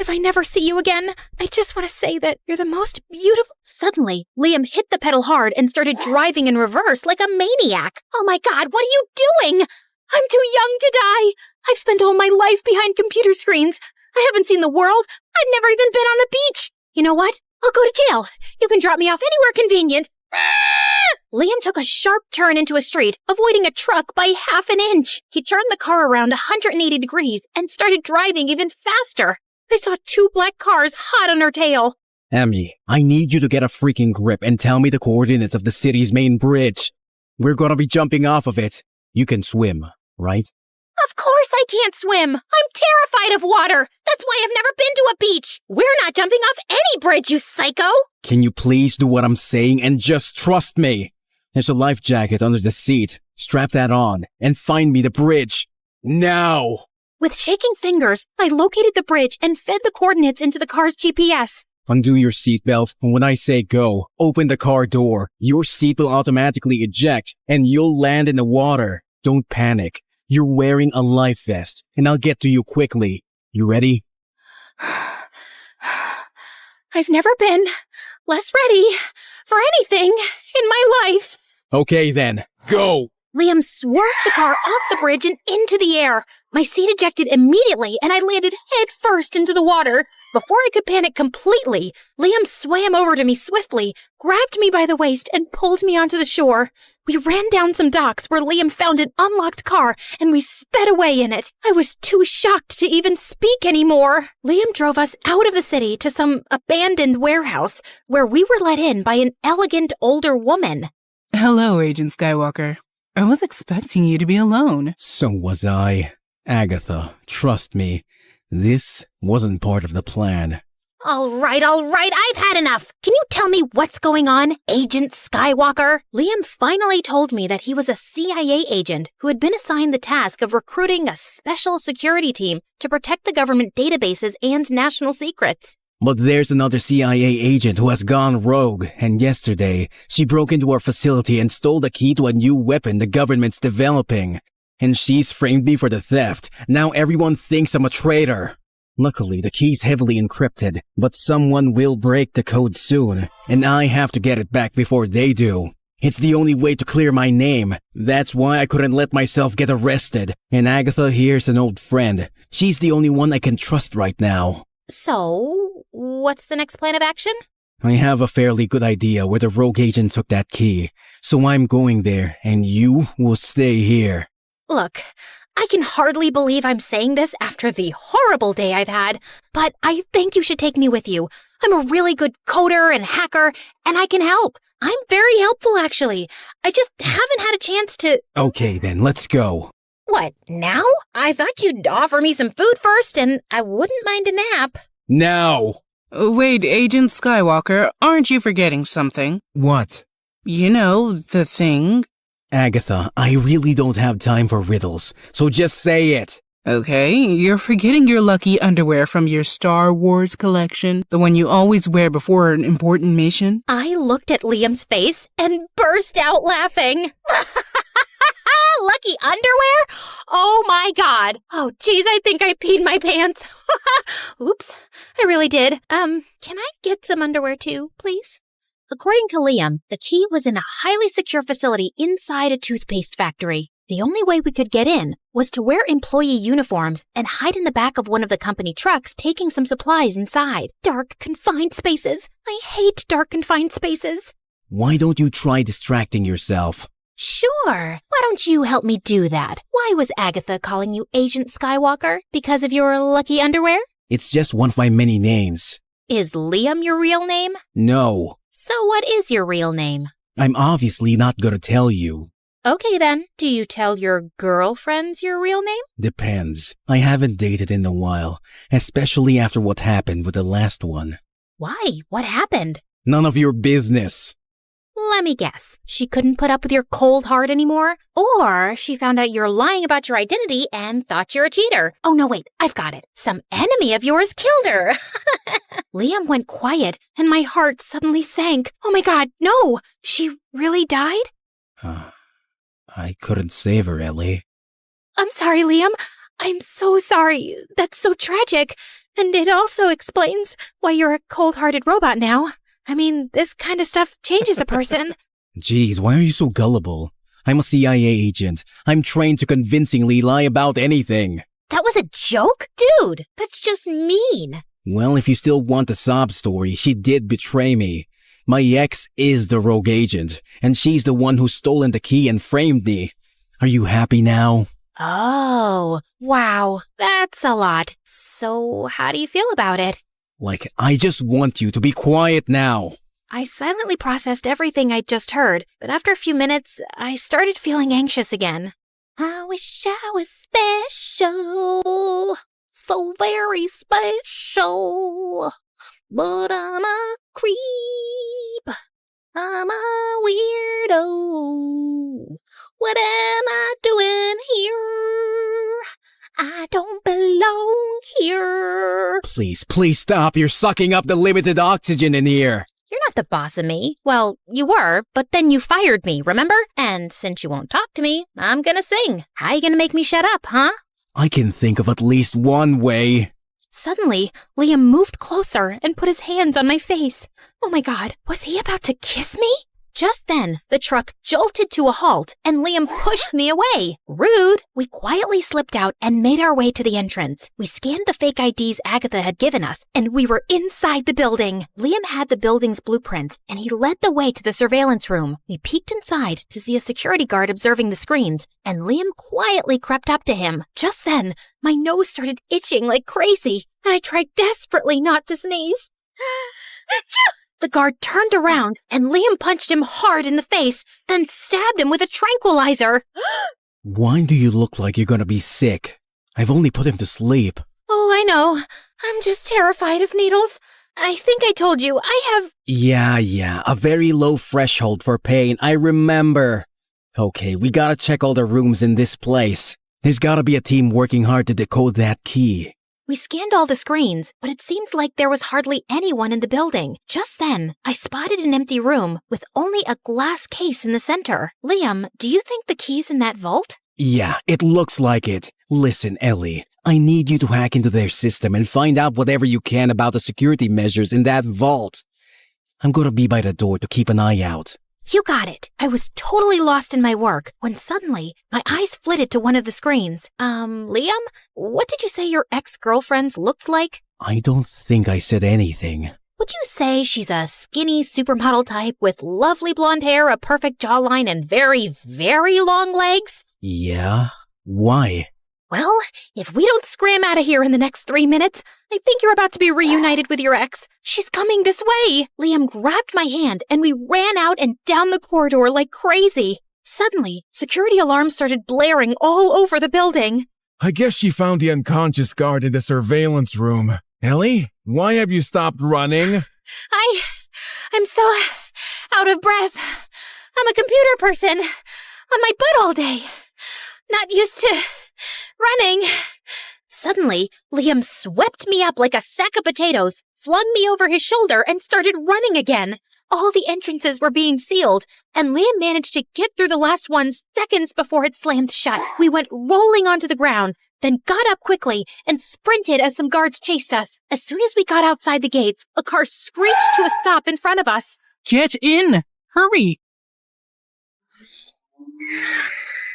If I never see you again, I just want to say that you're the most beautiful... Suddenly, Liam hit the pedal hard and started driving in reverse like a maniac. Oh my God, what are you doing? I'm too young to die. I've spent all my life behind computer screens. I haven't seen the world. I've never even been on a beach. You know what? I'll go to jail. You can drop me off anywhere convenient. Liam took a sharp turn into a street, avoiding a truck by half an inch. He turned the car around 180 degrees and started driving even faster. I saw 2 black cars hot on her tail.
Emmy, I need you to get a freaking grip and tell me the coordinates of the city's main bridge. We're gonna be jumping off of it. You can swim, right?
Of course I can't swim. I'm terrified of water. That's why I've never been to a beach. We're not jumping off any bridge, you psycho.
Can you please do what I'm saying and just trust me? There's a life jacket under the seat. Strap that on and find me the bridge. Now!
With shaking fingers, I located the bridge and fed the coordinates into the car's GPS.
Undo your seatbelt, and when I say go, open the car door. Your seat will automatically eject, and you'll land in the water. Don't panic. You're wearing a life vest, and I'll get to you quickly. You ready?
I've never been less ready for anything in my life.
Okay then, go!
Liam swerved the car off the bridge and into the air. My seat ejected immediately, and I landed head first into the water. Before I could panic completely, Liam swam over to me swiftly, grabbed me by the waist, and pulled me onto the shore. We ran down some docks where Liam found an unlocked car, and we sped away in it. I was too shocked to even speak anymore. Liam drove us out of the city to some abandoned warehouse, where we were let in by an elegant older woman.
Hello, Agent Skywalker. I was expecting you to be alone.
So was I. Agatha, trust me. This wasn't part of the plan.
All right, I've had enough. Can you tell me what's going on, Agent Skywalker? Liam finally told me that he was a CIA agent who had been assigned the task of recruiting a special security team to protect the government databases and national secrets.
But there's another CIA agent who has gone rogue, and yesterday, she broke into our facility and stole the key to a new weapon the government's developing. And she's framed me for the theft. Now everyone thinks I'm a traitor. Luckily, the key's heavily encrypted, but someone will break the code soon, and I have to get it back before they do. It's the only way to clear my name. That's why I couldn't let myself get arrested. And Agatha here's an old friend. She's the only one I can trust right now.
So, what's the next plan of action?
I have a fairly good idea where the rogue agent took that key, so I'm going there, and you will stay here.
Look, I can hardly believe I'm saying this after the horrible day I've had, but I think you should take me with you. I'm a really good coder and hacker, and I can help. I'm very helpful, actually. I just haven't had a chance to...
Okay, then, let's go.
What, now? I thought you'd offer me some food first, and I wouldn't mind a nap.
Now!
Wait, Agent Skywalker, aren't you forgetting something?
What?
You know, the thing.
Agatha, I really don't have time for riddles, so just say it.
Okay, you're forgetting your lucky underwear from your Star Wars collection, the one you always wear before an important mission.
I looked at Liam's face and burst out laughing. Lucky underwear? Oh my god. Oh geez, I think I peed my pants. Oops, I really did. Can I get some underwear too, please? According to Liam, the key was in a highly secure facility inside a toothpaste factory. The only way we could get in was to wear employee uniforms and hide in the back of one of the company trucks taking some supplies inside. Dark, confined spaces. I hate dark, confined spaces.
Why don't you try distracting yourself?
Sure. Why don't you help me do that? Why was Agatha calling you Agent Skywalker? Because of your lucky underwear?
It's just one of my many names.
Is Liam your real name?
No.
So what is your real name?
I'm obviously not gonna tell you.
Okay then, do you tell your girlfriends your real name?
Depends. I haven't dated in a while, especially after what happened with the last one.
Why? What happened?
None of your business.
Let me guess. She couldn't put up with your cold heart anymore? Or she found out you're lying about your identity and thought you're a cheater. Oh no, wait, I've got it. Some enemy of yours killed her. Liam went quiet and my heart suddenly sank. Oh my god, no! She really died?
I couldn't save her, Ellie.
I'm sorry, Liam. I'm so sorry. That's so tragic. And it also explains why you're a cold-hearted robot now. I mean, this kind of stuff changes a person.
Jeez, why are you so gullible? I'm a CIA agent. I'm trained to convincingly lie about anything.
That was a joke? Dude, that's just mean.
Well, if you still want a sob story, she did betray me. My ex is the rogue agent, and she's the one who's stolen the key and framed me. Are you happy now?
Oh, wow. That's a lot. So how do you feel about it?
Like, I just want you to be quiet now.
I silently processed everything I'd just heard, but after a few minutes, I started feeling anxious again. I wish I was special, so very special, but I'm a creep, I'm a weirdo. What am I doing here? I don't belong here.
Please stop. You're sucking up the limited oxygen in here.
You're not the boss of me. Well, you were, but then you fired me, remember? And since you won't talk to me, I'm gonna sing. How you gonna make me shut up, huh?
I can think of at least one way.
Suddenly, Liam moved closer and put his hands on my face. Oh my God, was he about to kiss me? Just then, the truck jolted to a halt and Liam pushed me away. Rude! We quietly slipped out and made our way to the entrance. We scanned the fake IDs Agatha had given us, and we were inside the building. Liam had the building's blueprints, and he led the way to the surveillance room. We peeked inside to see a security guard observing the screens, and Liam quietly crept up to him. Just then, my nose started itching like crazy, and I tried desperately not to sneeze. The guard turned around, and Liam punched him hard in the face, then stabbed him with a tranquilizer.
Why do you look like you're gonna be sick? I've only put him to sleep.
Oh, I know. I'm just terrified of needles. I think I told you, I have...
Yeah, a very low threshold for pain, I remember. Okay, we gotta check all the rooms in this place. There's gotta be a team working hard to decode that key.
We scanned all the screens, but it seemed like there was hardly anyone in the building. Just then, I spotted an empty room with only a glass case in the center. Liam, do you think the key's in that vault?
Yeah, it looks like it. Listen, Ellie, I need you to hack into their system and find out whatever you can about the security measures in that vault. I'm gonna be by the door to keep an eye out.
You got it. I was totally lost in my work when suddenly my eyes flitted to one of the screens. Liam, what did you say your ex-girlfriend looked like?
I don't think I said anything.
Would you say she's a skinny supermodel type with lovely blonde hair, a perfect jawline, and very, very long legs?
Yeah? Why?
Well, if we don't scram out of here in the next 3 minutes, I think you're about to be reunited with your ex. She's coming this way. Liam grabbed my hand and we ran out and down the corridor like crazy. Suddenly, security alarms started blaring all over the building.
I guess she found the unconscious guard in the surveillance room. Ellie, why have you stopped running?
I'm so out of breath. I'm a computer person on my butt all day. Not used to running. Suddenly, Liam swept me up like a sack of potatoes, flung me over his shoulder, and started running again. All the entrances were being sealed, and Liam managed to get through the last one seconds before it slammed shut. We went rolling onto the ground, then got up quickly and sprinted as some guards chased us. As soon as we got outside the gates, a car screeched to a stop in front of us.
Get in! Hurry!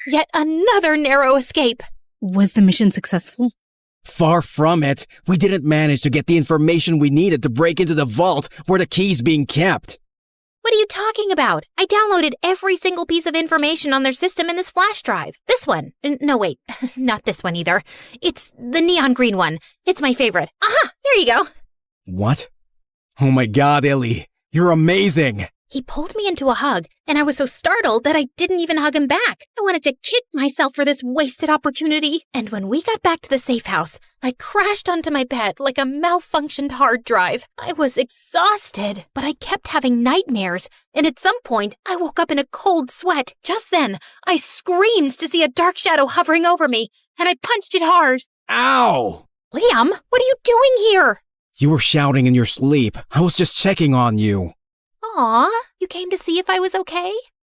Yet another narrow escape.
Was the mission successful?
Far from it. We didn't manage to get the information we needed to break into the vault where the key's being kept.
What are you talking about? I downloaded every single piece of information on their system in this flash drive. This one. No, wait. Not this one either. It's the neon green one. It's my favorite. Aha! Here you go.
What? Oh my God, Ellie. You're amazing.
He pulled me into a hug, and I was so startled that I didn't even hug him back. I wanted to kick myself for this wasted opportunity. And when we got back to the safe house, I crashed onto my bed like a malfunctioned hard drive. I was exhausted, but I kept having nightmares, and at some point, I woke up in a cold sweat. Just then, I screamed to see a dark shadow hovering over me, and I punched it hard.
Ow!
Liam, what are you doing here?
You were shouting in your sleep. I was just checking on you.
Aw, you came to see if I was okay?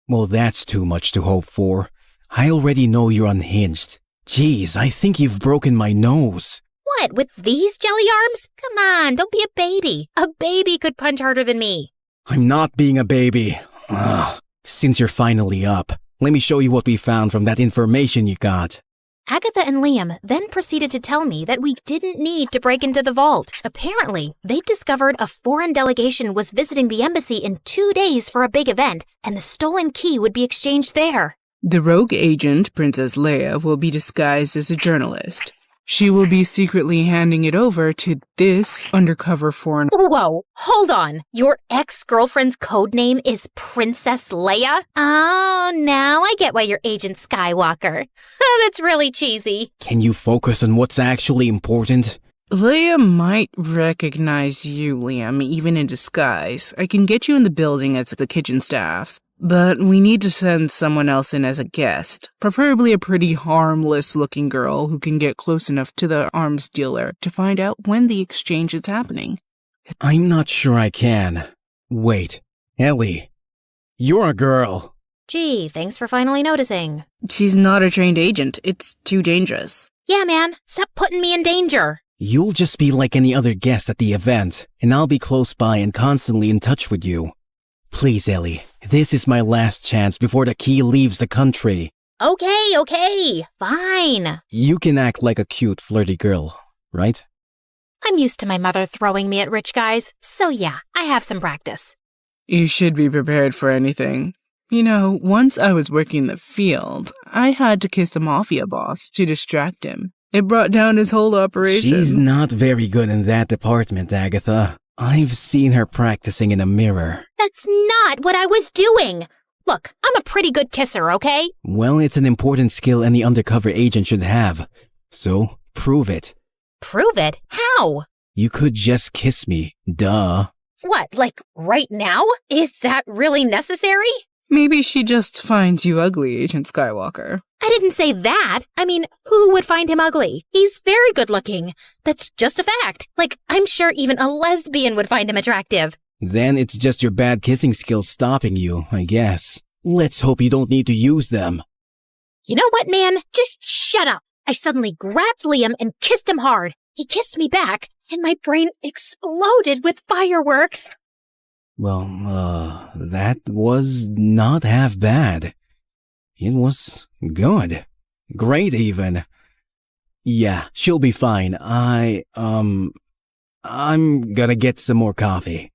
Well, that's too much to hope for. I already know you're unhinged. Jeez, I think you've broken my nose.
What, with these jelly arms? Come on, don't be a baby. A baby could punch harder than me.
I'm not being a baby. Ugh. Since you're finally up, let me show you what we found from that information you got.
Agatha and Liam then proceeded to tell me that we didn't need to break into the vault. Apparently, they'd discovered a foreign delegation was visiting the embassy in 2 days for a big event, and the stolen key would be exchanged there.
The rogue agent, Princess Leia, will be disguised as a journalist. She will be secretly handing it over to this undercover foreign.
Whoa, hold on. Your ex-girlfriend's code name is Princess Leia? Oh, now I get why you're Agent Skywalker. That's really cheesy.
Can you focus on what's actually important?
Leia might recognize you, Liam, even in disguise. I can get you in the building as the kitchen staff. But we need to send someone else in as a guest, preferably a pretty harmless-looking girl who can get close enough to the arms dealer to find out when the exchange is happening.
I'm not sure I can. Wait, Ellie, you're a girl.
Gee, thanks for finally noticing.
She's not a trained agent. It's too dangerous.
Yeah, man, stop putting me in danger.
You'll just be like any other guest at the event, and I'll be close by and constantly in touch with you. Please, Ellie, this is my last chance before the key leaves the country.
Okay, fine.
You can act like a cute, flirty girl, right?
I'm used to my mother throwing me at rich guys, so yeah, I have some practice.
You should be prepared for anything. You know, once I was working the field, I had to kiss a mafia boss to distract him. It brought down his whole operation.
She's not very good in that department, Agatha. I've seen her practicing in a mirror.
That's not what I was doing. Look, I'm a pretty good kisser, okay?
Well, it's an important skill any undercover agent should have. So, prove it.
Prove it? How?
You could just kiss me. Duh.
What, like right now? Is that really necessary?
Maybe she just finds you ugly, Agent Skywalker.
I didn't say that. I mean, who would find him ugly? He's very good looking. That's just a fact. Like, I'm sure even a lesbian would find him attractive.
Then it's just your bad kissing skills stopping you, I guess. Let's hope you don't need to use them.
You know what, man? Just shut up. I suddenly grabbed Liam and kissed him hard. He kissed me back, and my brain exploded with fireworks.
Well, that was not half bad. It was good. Great, even. Yeah, she'll be fine. I'm gonna get some more coffee.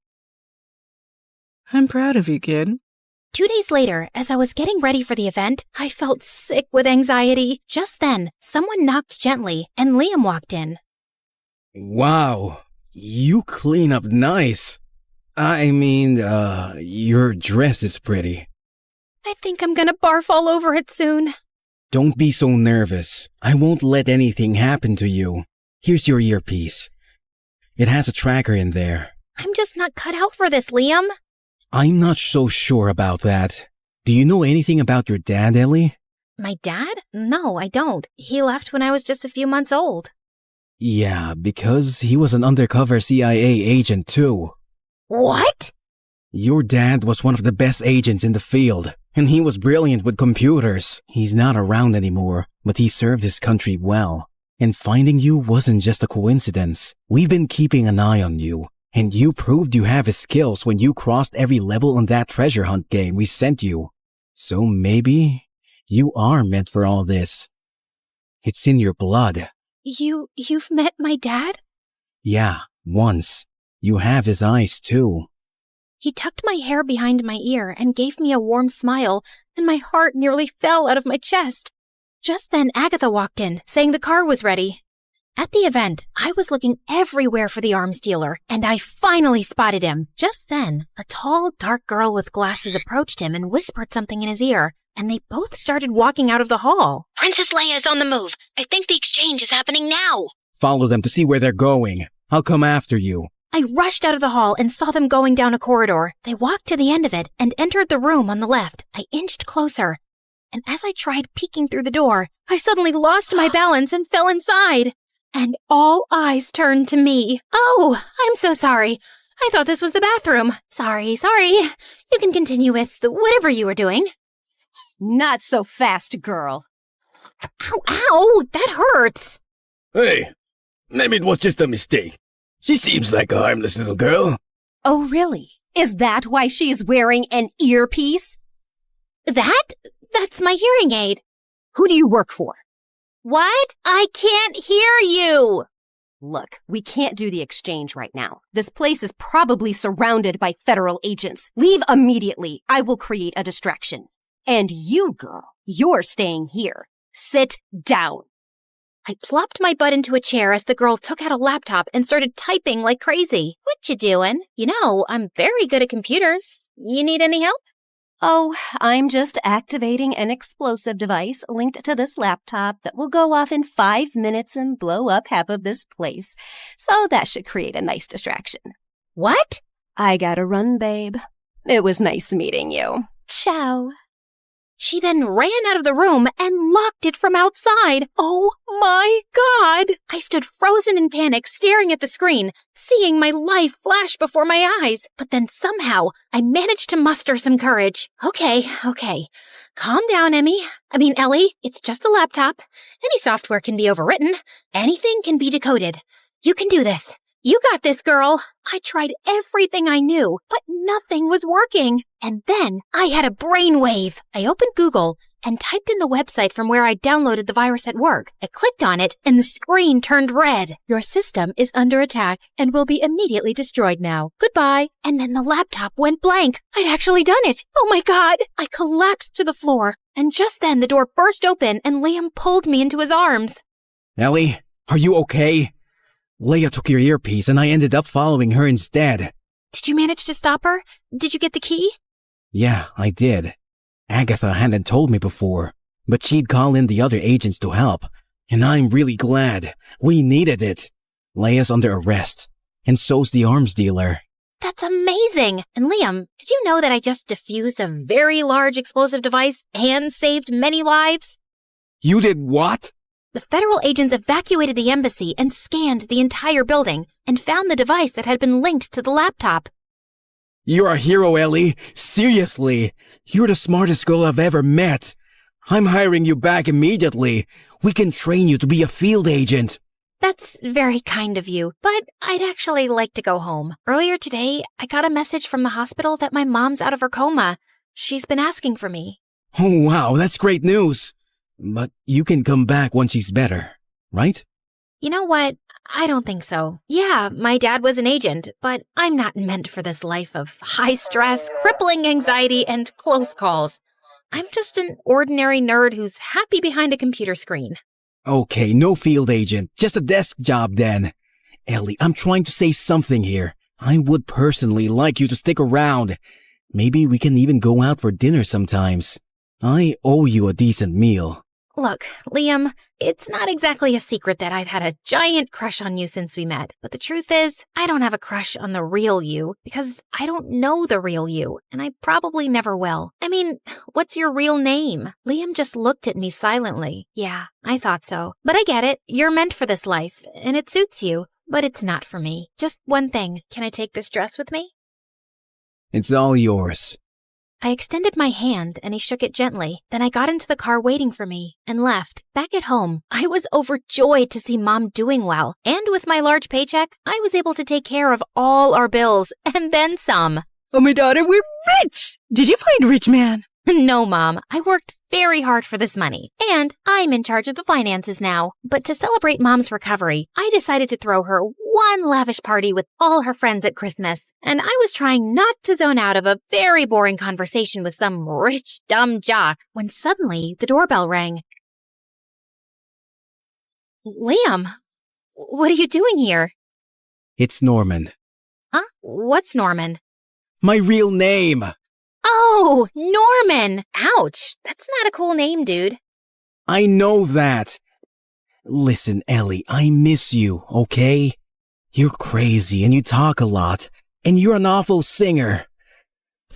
I'm proud of you, kid.
2 days later, as I was getting ready for the event, I felt sick with anxiety. Just then, someone knocked gently, and Liam walked in.
Wow, you clean up nice. I mean, your dress is pretty.
I think I'm gonna barf all over it soon.
Don't be so nervous. I won't let anything happen to you. Here's your earpiece. It has a tracker in there.
I'm just not cut out for this, Liam.
I'm not so sure about that. Do you know anything about your dad, Ellie?
My dad? No, I don't. He left when I was just a few months old.
Yeah, because he was an undercover CIA agent too.
What?
Your dad was one of the best agents in the field, and he was brilliant with computers. He's not around anymore, but he served his country well. And finding you wasn't just a coincidence. We've been keeping an eye on you, and you proved you have his skills when you crossed every level on that treasure hunt game we sent you. So maybe you are meant for all this. It's in your blood.
You've met my dad?
Yeah, once. You have his eyes too.
He tucked my hair behind my ear and gave me a warm smile, and my heart nearly fell out of my chest. Just then, Agatha walked in, saying the car was ready. At the event, I was looking everywhere for the arms dealer, and I finally spotted him. Just then, a tall, dark girl with glasses approached him and whispered something in his ear, and they both started walking out of the hall. Princess Leia is on the move. I think the exchange is happening now.
Follow them to see where they're going. I'll come after you.
I rushed out of the hall and saw them going down a corridor. They walked to the end of it and entered the room on the left. I inched closer, and as I tried peeking through the door, I suddenly lost my balance and fell inside. And all eyes turned to me. Oh, I'm so sorry. I thought this was the bathroom. Sorry. You can continue with whatever you were doing.
Not so fast, girl.
Ow, that hurts.
Hey, maybe it was just a mistake. She seems like a harmless little girl.
Oh, really? Is that why she's wearing an earpiece?
That's my hearing aid.
Who do you work for?
What? I can't hear you.
Look, we can't do the exchange right now. This place is probably surrounded by federal agents. Leave immediately. I will create a distraction. And you, girl, you're staying here. Sit down.
I plopped my butt into a chair as the girl took out a laptop and started typing like crazy. What you doing? You know, I'm very good at computers. You need any help?
Oh, I'm just activating an explosive device linked to this laptop that will go off in 5 minutes and blow up half of this place. So that should create a nice distraction.
What?
I gotta run, babe. It was nice meeting you. Ciao.
She then ran out of the room and locked it from outside. Oh my God! I stood frozen in panic, staring at the screen, seeing my life flash before my eyes. But then somehow, I managed to muster some courage. Okay. Calm down, Ellie. It's just a laptop. Any software can be overwritten. Anything can be decoded. You can do this. You got this, girl. I tried everything I knew, but nothing was working. And then I had a brainwave. I opened Google and typed in the website from where I downloaded the virus at work. I clicked on it and the screen turned red. Your system is under attack and will be immediately destroyed now. Goodbye. And then the laptop went blank. I'd actually done it. Oh my God. I collapsed to the floor. And just then the door burst open and Liam pulled me into his arms.
Ellie, are you okay? Leia took your earpiece and I ended up following her instead.
Did you manage to stop her? Did you get the key?
Yeah, I did. Agatha hadn't told me before, but she'd call in the other agents to help. And I'm really glad. We needed it. Leia's under arrest, and so's the arms dealer.
That's amazing! And Liam, did you know that I just defused a very large explosive device and saved many lives?
You did what?
The federal agents evacuated the embassy and scanned the entire building and found the device that had been linked to the laptop.
You're a hero, Ellie. Seriously. You're the smartest girl I've ever met. I'm hiring you back immediately. We can train you to be a field agent.
That's very kind of you, but I'd actually like to go home. Earlier today, I got a message from the hospital that my mom's out of her coma. She's been asking for me.
Oh, wow, that's great news. But you can come back when she's better, right?
You know what? I don't think so. Yeah, my dad was an agent, but I'm not meant for this life of high stress, crippling anxiety, and close calls. I'm just an ordinary nerd who's happy behind a computer screen.
Okay, no field agent, just a desk job then. Ellie, I'm trying to say something here. I would personally like you to stick around. Maybe we can even go out for dinner sometimes. I owe you a decent meal.
Look, Liam, it's not exactly a secret that I've had a giant crush on you since we met. But the truth is, I don't have a crush on the real you because I don't know the real you, and I probably never will. I mean, what's your real name? Liam just looked at me silently. Yeah, I thought so. But I get it. You're meant for this life, and it suits you. But it's not for me. Just one thing. Can I take this dress with me?
It's all yours.
I extended my hand and he shook it gently. Then I got into the car waiting for me and left. Back at home, I was overjoyed to see Mom doing well. And with my large paycheck, I was able to take care of all our bills and then some.
Oh, my daughter, we're rich! Did you find a rich man?
No, Mom. I worked very hard for this money. And I'm in charge of the finances now. But to celebrate Mom's recovery, I decided to throw her one lavish party with all her friends at Christmas. And I was trying not to zone out of a very boring conversation with some rich, dumb jock when suddenly the doorbell rang. Liam, what are you doing here?
It's Norman.
Huh? What's Norman?
My real name!
Oh, Norman! Ouch! That's not a cool name, dude.
I know that. Listen, Ellie, I miss you, okay? You're crazy and you talk a lot, and you're an awful singer.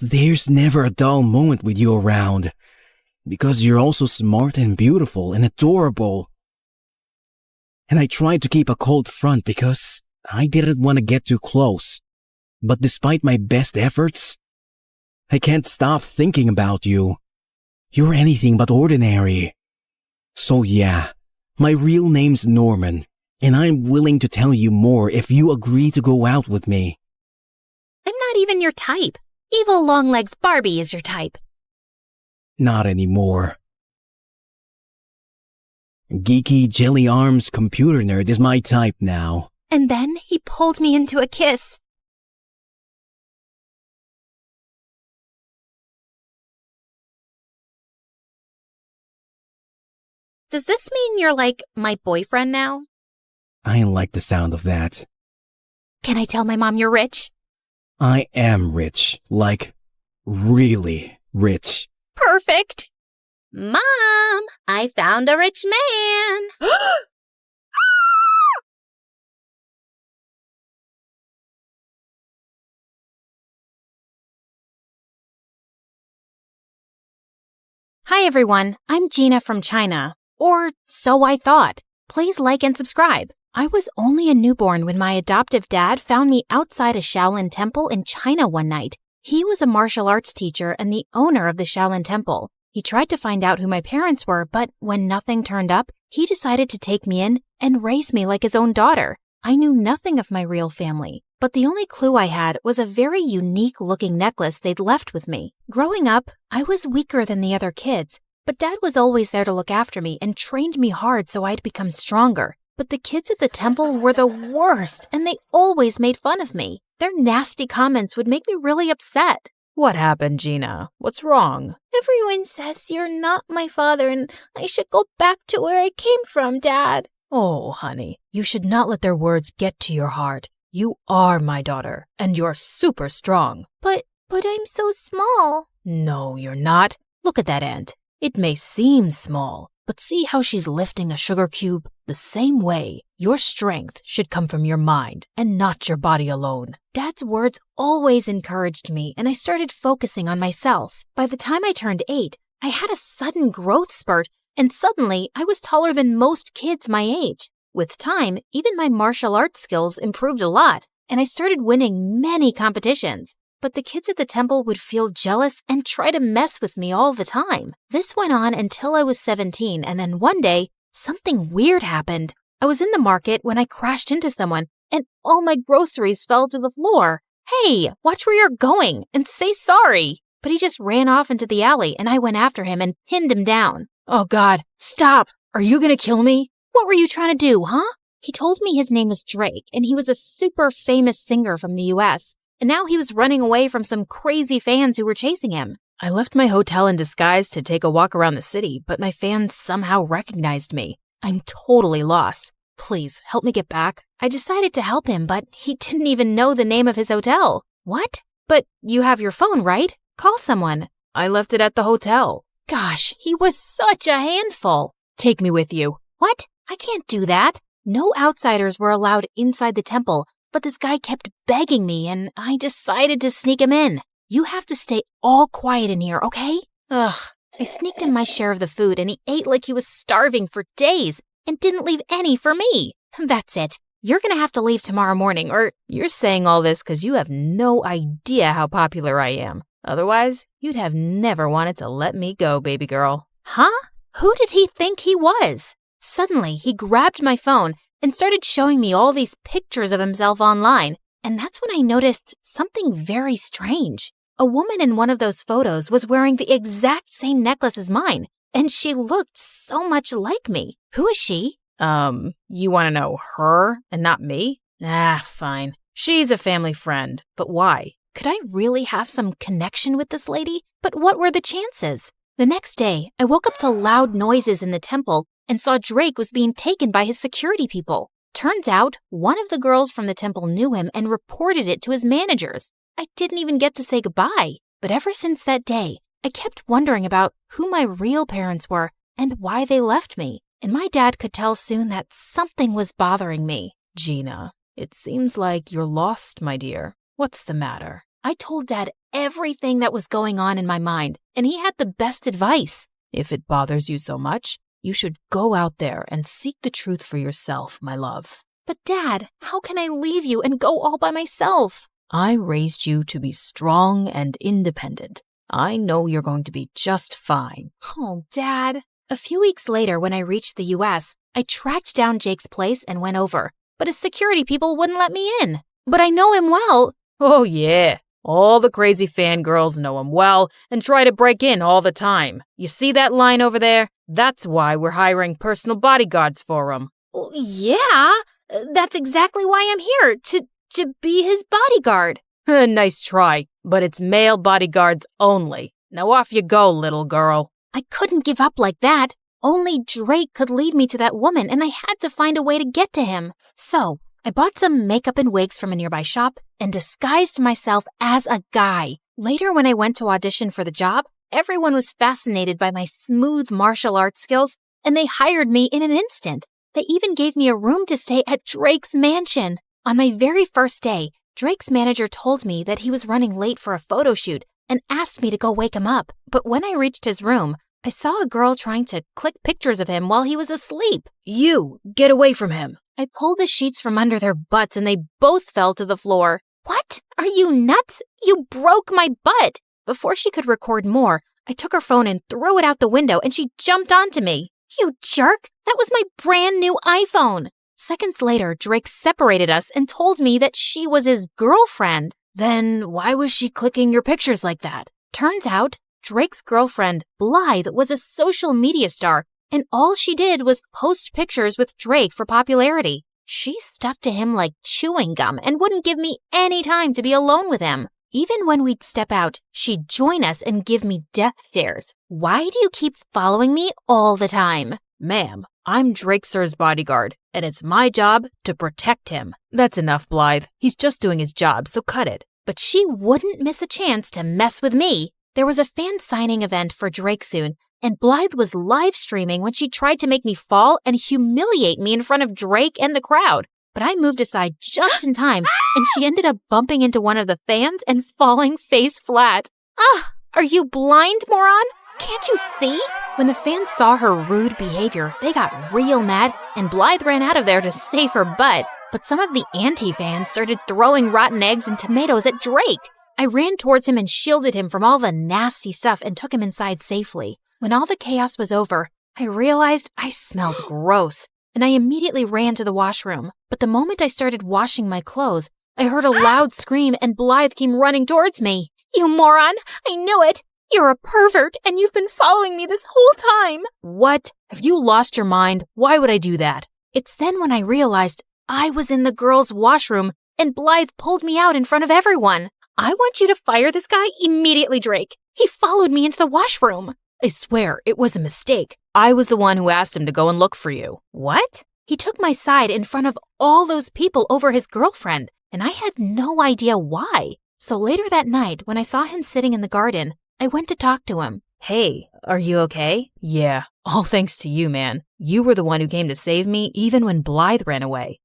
There's never a dull moment with you around, because you're also smart and beautiful and adorable. And I tried to keep a cold front because I didn't want to get too close. But despite my best efforts, I can't stop thinking about you. You're anything but ordinary. So yeah, my real name's Norman, and I'm willing to tell you more if you agree to go out with me.
I'm not even your type. Evil Longlegs Barbie is your type.
Not anymore. Geeky Jelly Arms computer nerd is my type now.
And then he pulled me into a kiss. Does this mean you're like my boyfriend now?
I like the sound of that.
Can I tell my mom you're rich?
I am rich. Like, really rich.
Perfect. Mom, I found a rich man. Hi everyone, I'm Gina from China. Or so I thought. Please like and subscribe. I was only a newborn when my adoptive dad found me outside a Shaolin temple in China one night. He was a martial arts teacher and the owner of the Shaolin temple. He tried to find out who my parents were, but when nothing turned up, he decided to take me in and raise me like his own daughter. I knew nothing of my real family, but the only clue I had was a very unique-looking necklace they'd left with me. Growing up, I was weaker than the other kids, but Dad was always there to look after me and trained me hard so I'd become stronger. But the kids at the temple were the worst, and they always made fun of me. Their nasty comments would make me really upset.
What happened, Gina? What's wrong?
Everyone says you're not my father and I should go back to where I came from, Dad.
Oh, honey, you should not let their words get to your heart. You are my daughter, and you're super strong.
But I'm so small.
No, you're not. Look at that ant. It may seem small, but see how she's lifting a sugar cube? The same way, your strength should come from your mind and not your body alone.
Dad's words always encouraged me, and I started focusing on myself. By the time I turned 8, I had a sudden growth spurt, and suddenly I was taller than most kids my age. With time, even my martial arts skills improved a lot, and I started winning many competitions. But the kids at the temple would feel jealous and try to mess with me all the time. This went on until I was 17, and then one day, something weird happened. I was in the market when I crashed into someone, and all my groceries fell to the floor. Hey, watch where you're going and say sorry. But he just ran off into the alley, and I went after him and pinned him down.
Oh God, stop! Are you gonna kill me?
What were you trying to do, huh? He told me his name was Drake, and he was a super famous singer from the US. And now he was running away from some crazy fans who were chasing him.
I left my hotel in disguise to take a walk around the city, but my fans somehow recognized me. I'm totally lost. Please, help me get back.
I decided to help him, but he didn't even know the name of his hotel. What? But you have your phone, right? Call someone.
I left it at the hotel.
Gosh, he was such a handful.
Take me with you.
What? I can't do that. No outsiders were allowed inside the temple, but this guy kept begging me, and I decided to sneak him in. You have to stay all quiet in here, okay? Ugh. I sneaked in my share of the food, and he ate like he was starving for days and didn't leave any for me. That's it. You're gonna have to leave tomorrow morning, or
you're saying all this because you have no idea how popular I am. Otherwise, you'd have never wanted to let me go, baby girl.
Huh? Who did he think he was? Suddenly, he grabbed my phone and started showing me all these pictures of himself online, and that's when I noticed something very strange. A woman in one of those photos was wearing the exact same necklace as mine, and she looked so much like me. Who is she?
You want to know her and not me? Ah, fine. She's a family friend, but why?
Could I really have some connection with this lady? But what were the chances? The next day, I woke up to loud noises in the temple and saw Drake was being taken by his security people. Turns out, one of the girls from the temple knew him and reported it to his managers. I didn't even get to say goodbye. But ever since that day, I kept wondering about who my real parents were and why they left me. And my dad could tell soon that something was bothering me.
Gina, it seems like you're lost, my dear. What's the matter?
I told Dad everything that was going on in my mind, and he had the best advice.
If it bothers you so much, you should go out there and seek the truth for yourself, my love.
But Dad, how can I leave you and go all by myself?
I raised you to be strong and independent. I know you're going to be just fine.
Oh, Dad. A few weeks later, when I reached the US, I tracked down Jake's place and went over, but his security people wouldn't let me in. But I know him well.
Oh, yeah. All the crazy fangirls know him well and try to break in all the time. You see that line over there? That's why we're hiring personal bodyguards for him.
Yeah, that's exactly why I'm here, to be his bodyguard.
Nice try, but it's male bodyguards only. Now off you go, little girl.
I couldn't give up like that. Only Drake could lead me to that woman, and I had to find a way to get to him. So I bought some makeup and wigs from a nearby shop and disguised myself as a guy. Later, when I went to audition for the job, everyone was fascinated by my smooth martial arts skills, and they hired me in an instant. They even gave me a room to stay at Drake's mansion. On my very first day, Drake's manager told me that he was running late for a photo shoot and asked me to go wake him up. But when I reached his room, I saw a girl trying to click pictures of him while he was asleep.
You, get away from him.
I pulled the sheets from under their butts and they both fell to the floor. What? Are you nuts? You broke my butt. Before she could record more, I took her phone and threw it out the window and she jumped onto me. You jerk! That was my brand new iPhone. Seconds later, Drake separated us and told me that she was his girlfriend.
Then why was she clicking your pictures like that?
Turns out, Drake's girlfriend, Blythe, was a social media star, and all she did was post pictures with Drake for popularity. She stuck to him like chewing gum and wouldn't give me any time to be alone with him. Even when we'd step out, she'd join us and give me death stares. Why do you keep following me all the time?
Ma'am, I'm Drake Sir's bodyguard, and it's my job to protect him. That's enough, Blythe. He's just doing his job, so cut it.
But she wouldn't miss a chance to mess with me. There was a fan signing event for Drake soon, and Blythe was live streaming when she tried to make me fall and humiliate me in front of Drake and the crowd. But I moved aside just in time, and she ended up bumping into one of the fans and falling face flat. Ah, are you blind, moron? Can't you see? When the fans saw her rude behavior, they got real mad, and Blythe ran out of there to save her butt. But some of the anti-fans started throwing rotten eggs and tomatoes at Drake. I ran towards him and shielded him from all the nasty stuff and took him inside safely. When all the chaos was over, I realized I smelled gross, and I immediately ran to the washroom. But the moment I started washing my clothes, I heard a loud scream and Blythe came running towards me. You moron! I knew it! You're a pervert, and you've been following me this whole time!
What? Have you lost your mind? Why would I do that?
It's then when I realized I was in the girls' washroom, and Blythe pulled me out in front of everyone. I want you to fire this guy immediately, Drake. He followed me into the washroom.
I swear, it was a mistake. I was the one who asked him to go and look for you.
What? He took my side in front of all those people over his girlfriend, and I had no idea why. So later that night, when I saw him sitting in the garden, I went to talk to him.
Hey, are you okay? Yeah, all thanks to you, man. You were the one who came to save me even when Blythe ran away.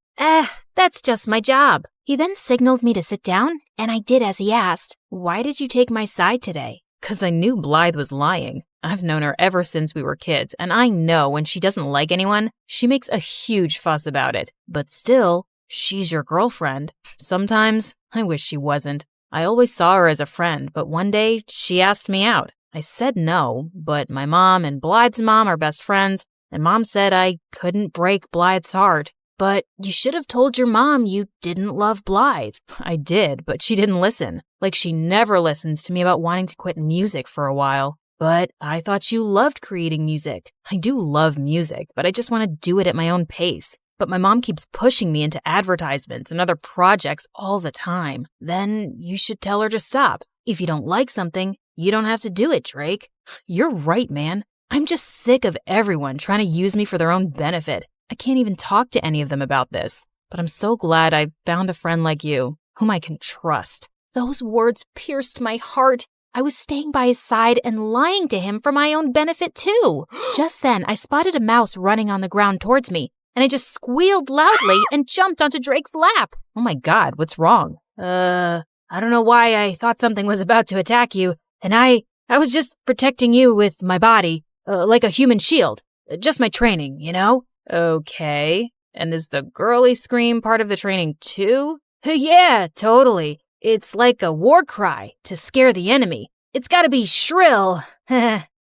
That's just my job. He then signaled me to sit down, and I did as he asked.
Why did you take my side today? 'Cause I knew Blythe was lying. I've known her ever since we were kids, and I know when she doesn't like anyone, she makes a huge fuss about it. But still, she's your girlfriend. Sometimes, I wish she wasn't. I always saw her as a friend, but one day, she asked me out. I said no, but my mom and Blythe's mom are best friends, and Mom said I couldn't break Blythe's heart. But you should have told your mom you didn't love Blythe. I did, but she didn't listen. Like she never listens to me about wanting to quit music for a while. But I thought you loved creating music. I do love music, but I just want to do it at my own pace. But my mom keeps pushing me into advertisements and other projects all the time. Then you should tell her to stop. If you don't like something, you don't have to do it, Drake. You're right, man. I'm just sick of everyone trying to use me for their own benefit. I can't even talk to any of them about this. But I'm so glad I found a friend like you, whom I can trust.
Those words pierced my heart. I was staying by his side and lying to him for my own benefit, too. Just then, I spotted a mouse running on the ground towards me, and I just squealed loudly and jumped onto Drake's lap.
Oh my God, what's wrong? I don't know why I thought something was about to attack you, and I was just protecting you with my body, like a human shield. Just my training, you know? Okay. And is the girly scream part of the training too? Yeah, totally. It's like a war cry to scare the enemy. It's gotta be shrill.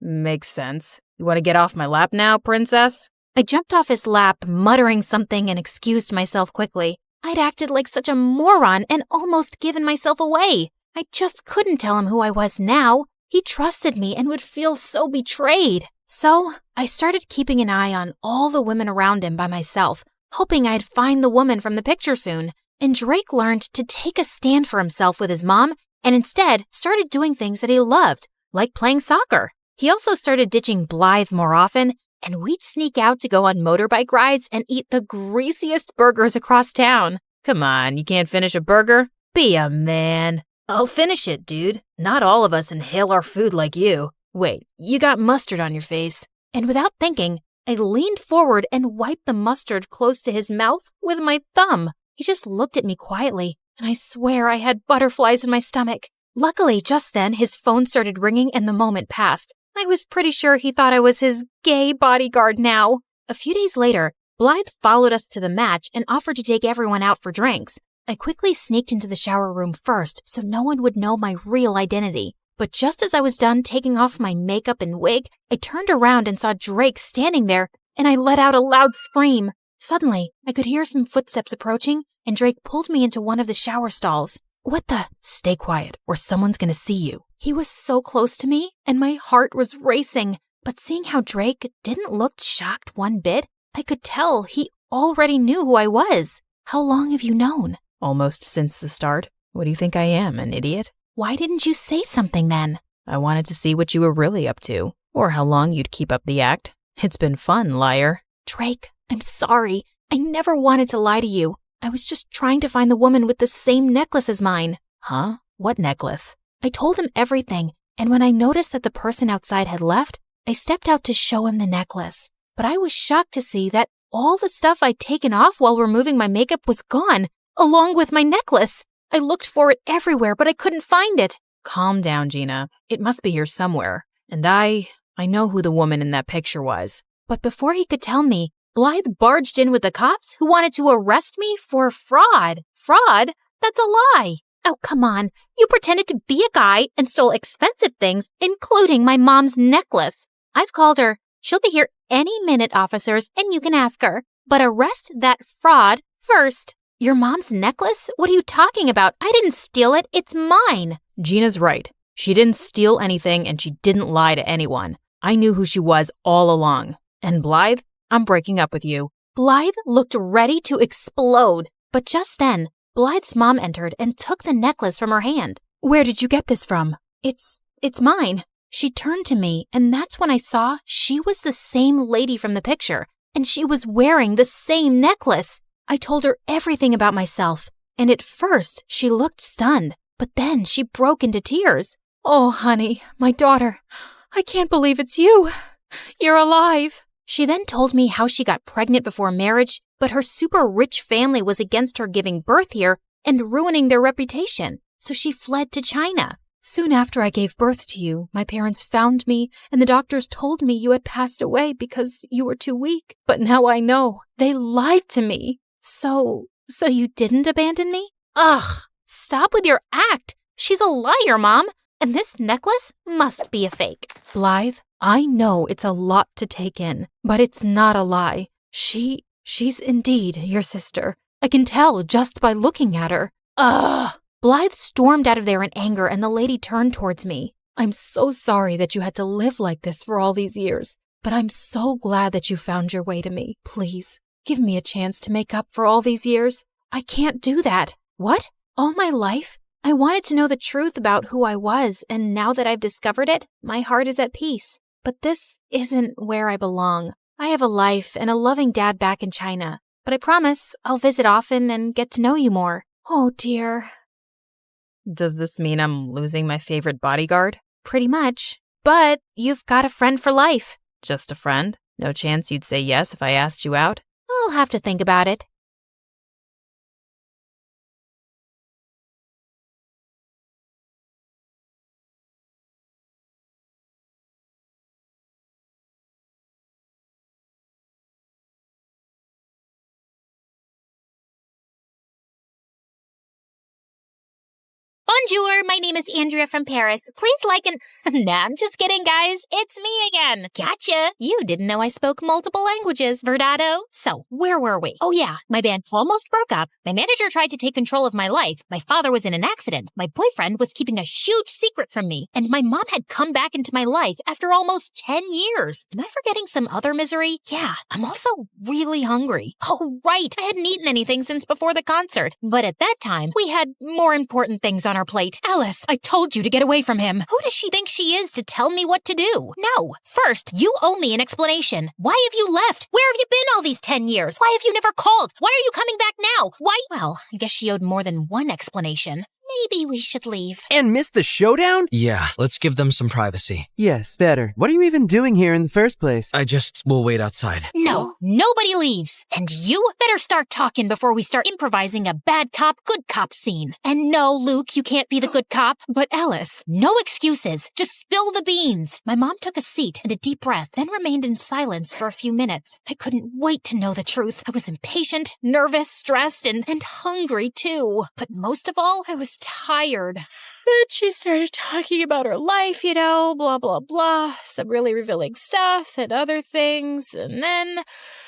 Makes sense. You want to get off my lap now, princess?
I jumped off his lap, muttering something, and excused myself quickly. I'd acted like such a moron and almost given myself away. I just couldn't tell him who I was now. He trusted me and would feel so betrayed. So I started keeping an eye on all the women around him by myself, hoping I'd find the woman from the picture soon. And Drake learned to take a stand for himself with his mom and instead started doing things that he loved, like playing soccer. He also started ditching Blythe more often and we'd sneak out to go on motorbike rides and eat the greasiest burgers across town.
Come on, you can't finish a burger? Be a man.
I'll finish it, dude. Not all of us inhale our food like you.
Wait, you got mustard on your face.
And without thinking, I leaned forward and wiped the mustard close to his mouth with my thumb. He just looked at me quietly, and I swear I had butterflies in my stomach. Luckily, just then, his phone started ringing and the moment passed. I was pretty sure he thought I was his gay bodyguard now. A few days later, Blythe followed us to the match and offered to take everyone out for drinks. I quickly sneaked into the shower room first so no one would know my real identity. But just as I was done taking off my makeup and wig, I turned around and saw Drake standing there, and I let out a loud scream. Suddenly, I could hear some footsteps approaching, and Drake pulled me into one of the shower stalls. What the?
Stay quiet, or someone's gonna see you.
He was so close to me, and my heart was racing. But seeing how Drake didn't look shocked one bit, I could tell he already knew who I was. How long have you known?
Almost since the start. What do you think I am, an idiot?
Why didn't you say something then?
I wanted to see what you were really up to, or how long you'd keep up the act. It's been fun, liar.
Drake, I'm sorry. I never wanted to lie to you. I was just trying to find the woman with the same necklace as mine.
Huh? What necklace?
I told him everything, and when I noticed that the person outside had left, I stepped out to show him the necklace. But I was shocked to see that all the stuff I'd taken off while removing my makeup was gone, along with my necklace. I looked for it everywhere, but I couldn't find it.
Calm down, Gina. It must be here somewhere. And I know who the woman in that picture was.
But before he could tell me, Blythe barged in with the cops who wanted to arrest me for fraud. Fraud? That's a lie. Oh, come on. You pretended to be a guy and stole expensive things, including my mom's necklace. I've called her. She'll be here any minute, officers, and you can ask her. But arrest that fraud first. Your mom's necklace? What are you talking about? I didn't steal it. It's mine.
Gina's right. She didn't steal anything and she didn't lie to anyone. I knew who she was all along. And Blythe, I'm breaking up with you.
Blythe looked ready to explode. But just then, Blythe's mom entered and took the necklace from her hand.
Where did you get this from?
It's mine. She turned to me, and that's when I saw she was the same lady from the picture, and she was wearing the same necklace. I told her everything about myself, and at first she looked stunned, but then she broke into tears.
Oh, honey, my daughter, I can't believe it's you. You're alive.
She then told me how she got pregnant before marriage, but her super rich family was against her giving birth here and ruining their reputation, so she fled to China.
Soon after I gave birth to you, my parents found me, and the doctors told me you had passed away because you were too weak. But now I know. They lied to me.
So you didn't abandon me? Ugh, stop with your act. She's a liar, Mom, and this necklace must be a fake.
Blythe, I know it's a lot to take in, but it's not a lie. She's indeed your sister. I can tell just by looking at her.
Ugh. Blythe stormed out of there in anger, and the lady turned towards me.
I'm so sorry that you had to live like this for all these years, but I'm so glad that you found your way to me. Please, give me a chance to make up for all these years.
I can't do that. What? All my life? I wanted to know the truth about who I was, and now that I've discovered it, my heart is at peace. But this isn't where I belong. I have a life and a loving dad back in China, but I promise I'll visit often and get to know you more. Oh, dear.
Does this mean I'm losing my favorite bodyguard?
Pretty much. But you've got a friend for life.
Just a friend? No chance you'd say yes if I asked you out?
I'll have to think about it.
Bonjour, my name is Andrea from Paris. Please like and... Nah, I'm just kidding, guys. It's me again. Gotcha. You didn't know I spoke multiple languages, Verdado. So, where were we? Oh yeah, my band almost broke up. My manager tried to take control of my life. My father was in an accident. My boyfriend was keeping a huge secret from me. And my mom had come back into my life after almost 10 years. Am I forgetting some other misery? Yeah, I'm also really hungry. Oh, right. I hadn't eaten anything since before the concert. But at that time, we had more important things on
our plate. Alice, I told you to get away from him.
Who does she think she is to tell me what to do? No. First, you owe me an explanation. Why have you left? Where have you been all these 10 years? Why have you never called? Why are you coming back now? Why?
Well, I guess she owed more than one explanation.
Maybe we should leave.
And miss the showdown?
Yeah, let's give them some privacy.
Yes, better. What are you even doing here in the first place?
We'll wait outside.
No, nobody leaves. And you better start talking before we start improvising a bad cop, good cop scene. And no, Luke, you can't be the good cop.
But Alice,
no excuses. Just spill the beans.
My mom took a seat and a deep breath, then remained in silence for a few minutes. I couldn't wait to know the truth. I was impatient, nervous, stressed, and hungry too. But most of all, I was tired. Then she started talking about her life, blah, blah, blah, some really revealing stuff and other things, and then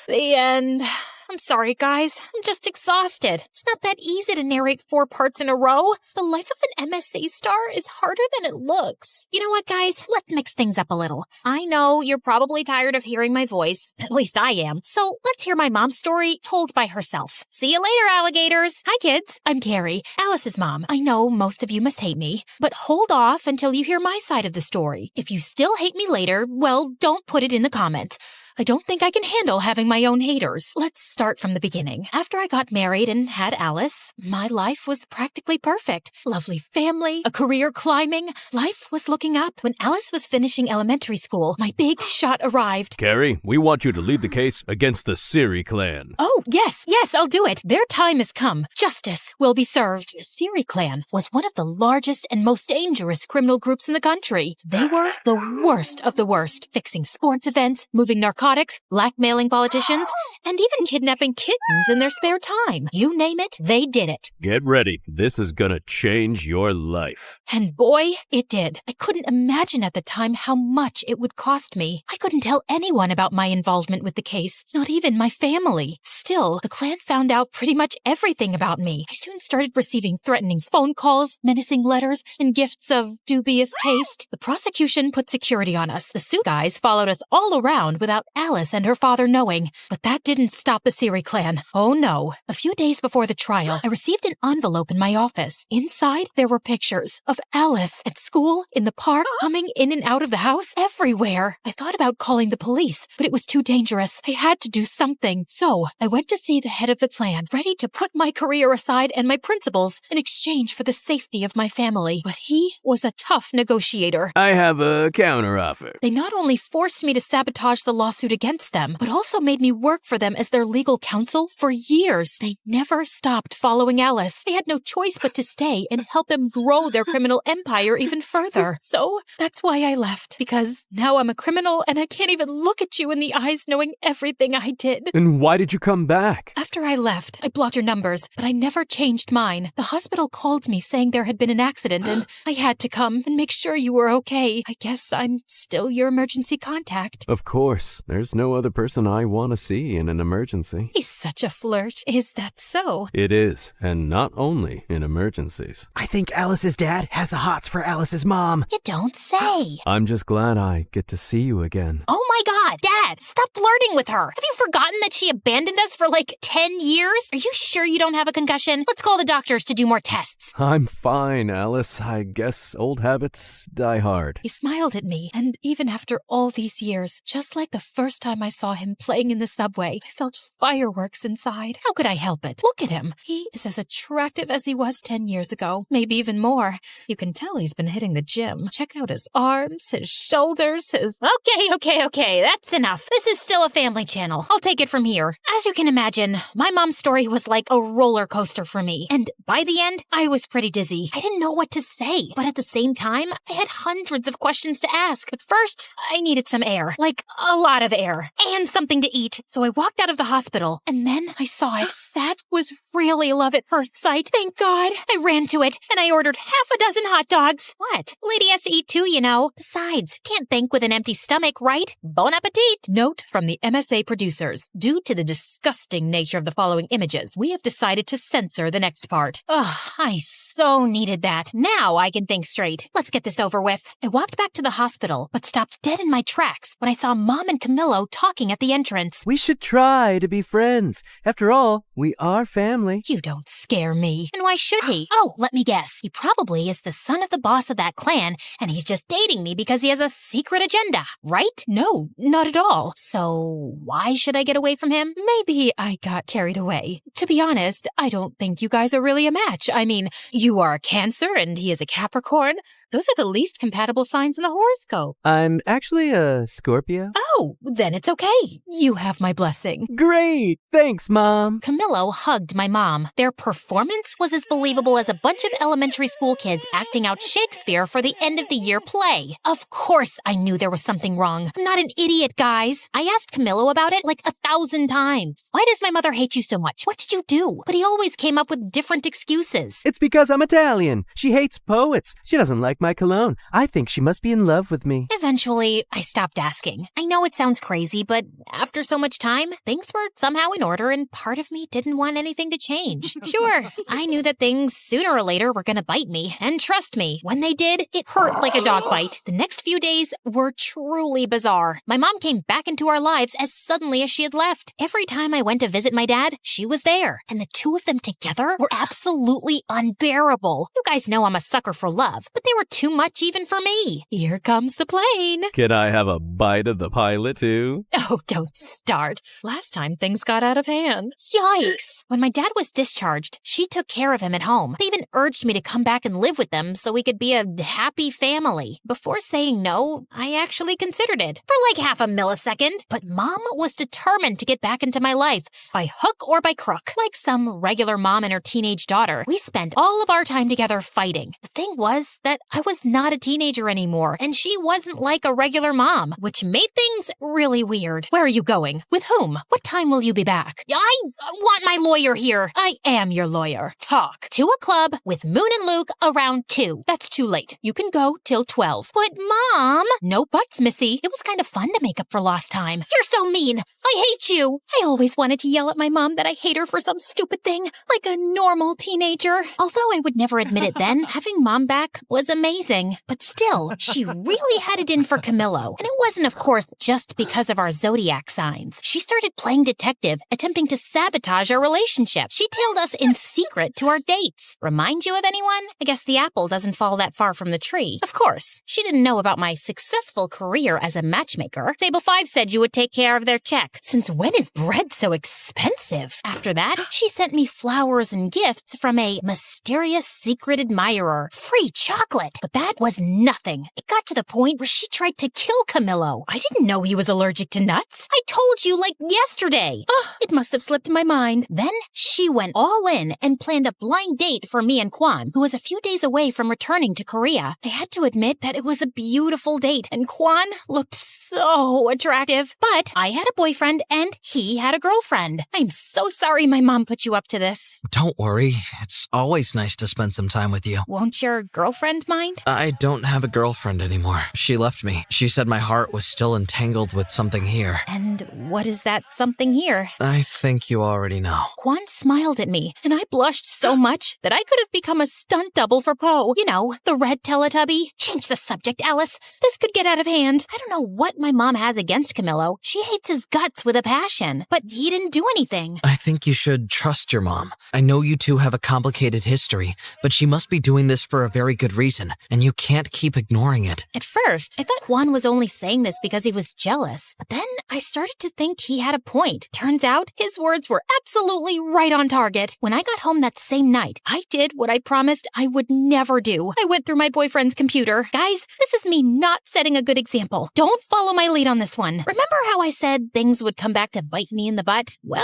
the end. I'm sorry, guys. I'm just exhausted. It's not that easy to narrate 4 parts in a row. The life of an MSA star is harder than it looks. You know what, guys? Let's mix things up a little. I know you're probably tired of hearing my voice. At least I am. So let's hear my mom's story told by herself. See you later, alligators. Hi, kids. I'm Carrie, Alice's mom. I know most of you must hate me, but hold off until you hear my side of the story. If you still hate me later, well, don't put it in the comments. I don't think I can handle having my own haters. Let's start from the beginning. After I got married and had Alice, my life was practically perfect. Lovely family, a career climbing. Life was looking up. When Alice was finishing elementary school, my big shot arrived.
Carrie, we want you to lead the case against the Siri clan.
Oh, yes, I'll do it. Their time has come. Justice will be served. The Siri clan was one of the largest and most dangerous criminal groups in the country. They were the worst of the worst, fixing sports events, moving narcotics, blackmailing politicians, and even kidnapping kittens in their spare time. You name it, they did it.
Get ready. This is gonna change your life.
And boy, it did. I couldn't imagine at the time how much it would cost me. I couldn't tell anyone about my involvement with the case, not even my family. Still, the clan found out pretty much everything about me. I soon started receiving threatening phone calls, menacing letters, and gifts of dubious taste. The prosecution put security on us. The suit guys followed us all around without Alice and her father knowing. But that didn't stop the Siri clan. Oh no. A few days before the trial, I received an envelope in my office. Inside, there were pictures of Alice at school, in the park, coming in and out of the house, everywhere. I thought about calling the police, but it was too dangerous. I had to do something. So I went to see the head of the clan, ready to put my career aside and my principles in exchange for the safety of my family. But he was a tough negotiator.
I have a counteroffer.
They not only forced me to sabotage the lawsuit against them, but also made me work for them as their legal counsel for years. They never stopped following Alice. I had no choice but to stay and help them grow their criminal empire even further. So that's why I left, because now I'm a criminal and I can't even look at you in the eyes knowing everything I did.
And why did you come back?
After I left, I blocked your numbers, but I never changed mine. The hospital called me saying there had been an accident and I had to come and make sure you were okay. I guess I'm still your emergency contact.
Of course. There's no other person I want to see in an emergency.
He's such a flirt. Is that so?
It is, and not only in emergencies.
I think Alice's dad has the hots for Alice's mom.
You don't say.
I'm just glad I get to see you again.
Oh my God, Dad, stop flirting with her. Have you forgotten that she abandoned us for like 10 years? Are you sure you don't have a concussion? Let's call the doctors to do more tests.
I'm fine, Alice. I guess old habits die hard.
He smiled at me, and even after all these years, just like the first time I saw him playing in the subway, I felt fireworks inside. How could I help it? Look at him. He is as attractive as he was 10 years ago, maybe even more. You can tell he's been hitting the gym. Check out his arms, his shoulders, his...
Okay, that's enough. This is still a family channel. I'll take it from here. As you can imagine, my mom's story was like a roller coaster for me. And by the end, I was pretty dizzy. I didn't know what to say. But at the same time, I had hundreds of questions to ask. At first, I needed some air. Like, a lot of air. And something to eat. So I walked out of the hospital. And then I saw it.
That was really love at first sight. Thank God.
I ran to it, and I ordered half a dozen hot dogs. What? Lady has to eat too, you know. Besides, can't think with an empty stomach, right? Bon appetit!
Note from the MSA producers. Due to the disgusting nature of the following images, we have decided to censor the next part.
Ugh, I so needed that. Now I can think straight. Let's get this over with.
I walked back to the hospital, but stopped dead in my tracks when I saw Mom and Camillo talking at the entrance.
We should try to be friends. After all, We are family.
You don't scare me. And why should he? Oh, let me guess. He probably is the son of the boss of that clan, and he's just dating me because he has a secret agenda, right? No, not at all. So why should I get away from him? Maybe I got carried away. To be honest, I don't think you guys are really a match. I mean, you are a Cancer and he is a Capricorn. Those are the least compatible signs in the horoscope.
I'm actually a Scorpio.
Oh, then it's okay. You have my blessing.
Great! Thanks, Mom.
Camillo hugged my mom. Their performance was as believable as a bunch of elementary school kids acting out Shakespeare for the end of the year play. Of course I knew there was something wrong. I'm not an idiot, guys. I asked Camillo about it like 1,000 times. Why does my mother hate you so much? What did you do? But he always came up with different excuses.
It's because I'm Italian. She hates poets. She doesn't like my cologne. I think she must be in love with me.
Eventually, I stopped asking. I know it sounds crazy, but after so much time, things were somehow in order and part of me didn't want anything to change. Sure, I knew that things sooner or later were gonna bite me, and trust me, when they did, it hurt like a dog bite. The next few days were truly bizarre. My mom came back into our lives as suddenly as she had left. Every time I went to visit my dad, she was there, and the two of them together were absolutely unbearable. You guys know I'm a sucker for love, but they were too much even for me. Here comes the plane.
Can I have a bite of the pilot too?
Oh, don't start. Last time things got out of hand. Yikes! When my dad was discharged, she took care of him at home. They even urged me to come back and live with them so we could be a happy family. Before saying no, I actually considered it. For like half a millisecond. But Mom was determined to get back into my life, by hook or by crook. Like some regular mom and her teenage daughter, we spent all of our time together fighting. The thing was that I was not a teenager anymore, and she wasn't like a regular mom, which made things really weird. Where are you going? With whom? What time will you be back? I want my lawyer here. I am your lawyer. Talk. To a club with Moon and Luke around 2. That's too late. You can go till 12. But Mom! No buts, Missy. It was kind of fun to make up for lost time. You're so mean. I hate you. I always wanted to yell at my mom that I hate her for some stupid thing, like a normal teenager. Although I would never admit it then, having Mom back was amazing. But still, she really had it in for Camillo. And it wasn't, of course, just because of our zodiac signs. She started playing detective, attempting to sabotage our relationship. She tailed us in secret to our dates. Remind you of anyone? I guess the apple doesn't fall that far from the tree. Of course, she didn't know about my successful career as a matchmaker. Table 5 said you would take care of their check. Since when is bread so expensive? After that, she sent me flowers and gifts from a mysterious secret admirer. Free chocolate. But that was nothing. It got to the point where she tried to kill Camillo. I didn't know he was allergic to nuts. I told you like yesterday. It must have slipped my mind. Then she went all in and planned a blind date for me and Kwan, who was a few days away from returning to Korea. I had to admit that it was a beautiful date, and Kwan looked so attractive. But I had a boyfriend and he had a girlfriend. I'm so sorry my mom put you up to this.
Don't worry. It's always nice to spend some time with you.
Won't your girlfriend mind?
I don't have a girlfriend anymore. She left me. She said my heart was still entangled with something here.
And what is that something here?
I think you already know.
Kwan smiled at me, and I blushed so much that I could have become a stunt double for Poe. You know, the red Teletubby. Change the subject, Alice. This could get out of hand. I don't know what my mom has against Camillo. She hates his guts with a passion, but he didn't do anything.
I think you should trust your mom. I know you two have a complicated history, but she must be doing this for a very good reason, and you can't keep ignoring it.
At first, I thought Kwan was only saying this because he was jealous, but then I started to think he had a point. Turns out, his words were absolutely right on target. When I got home that same night, I did what I promised I would never do. I went through my boyfriend's computer. Guys, this is me not setting a good example. Don't follow my lead on this one. Remember how I said things would come back to bite me in the butt? Well,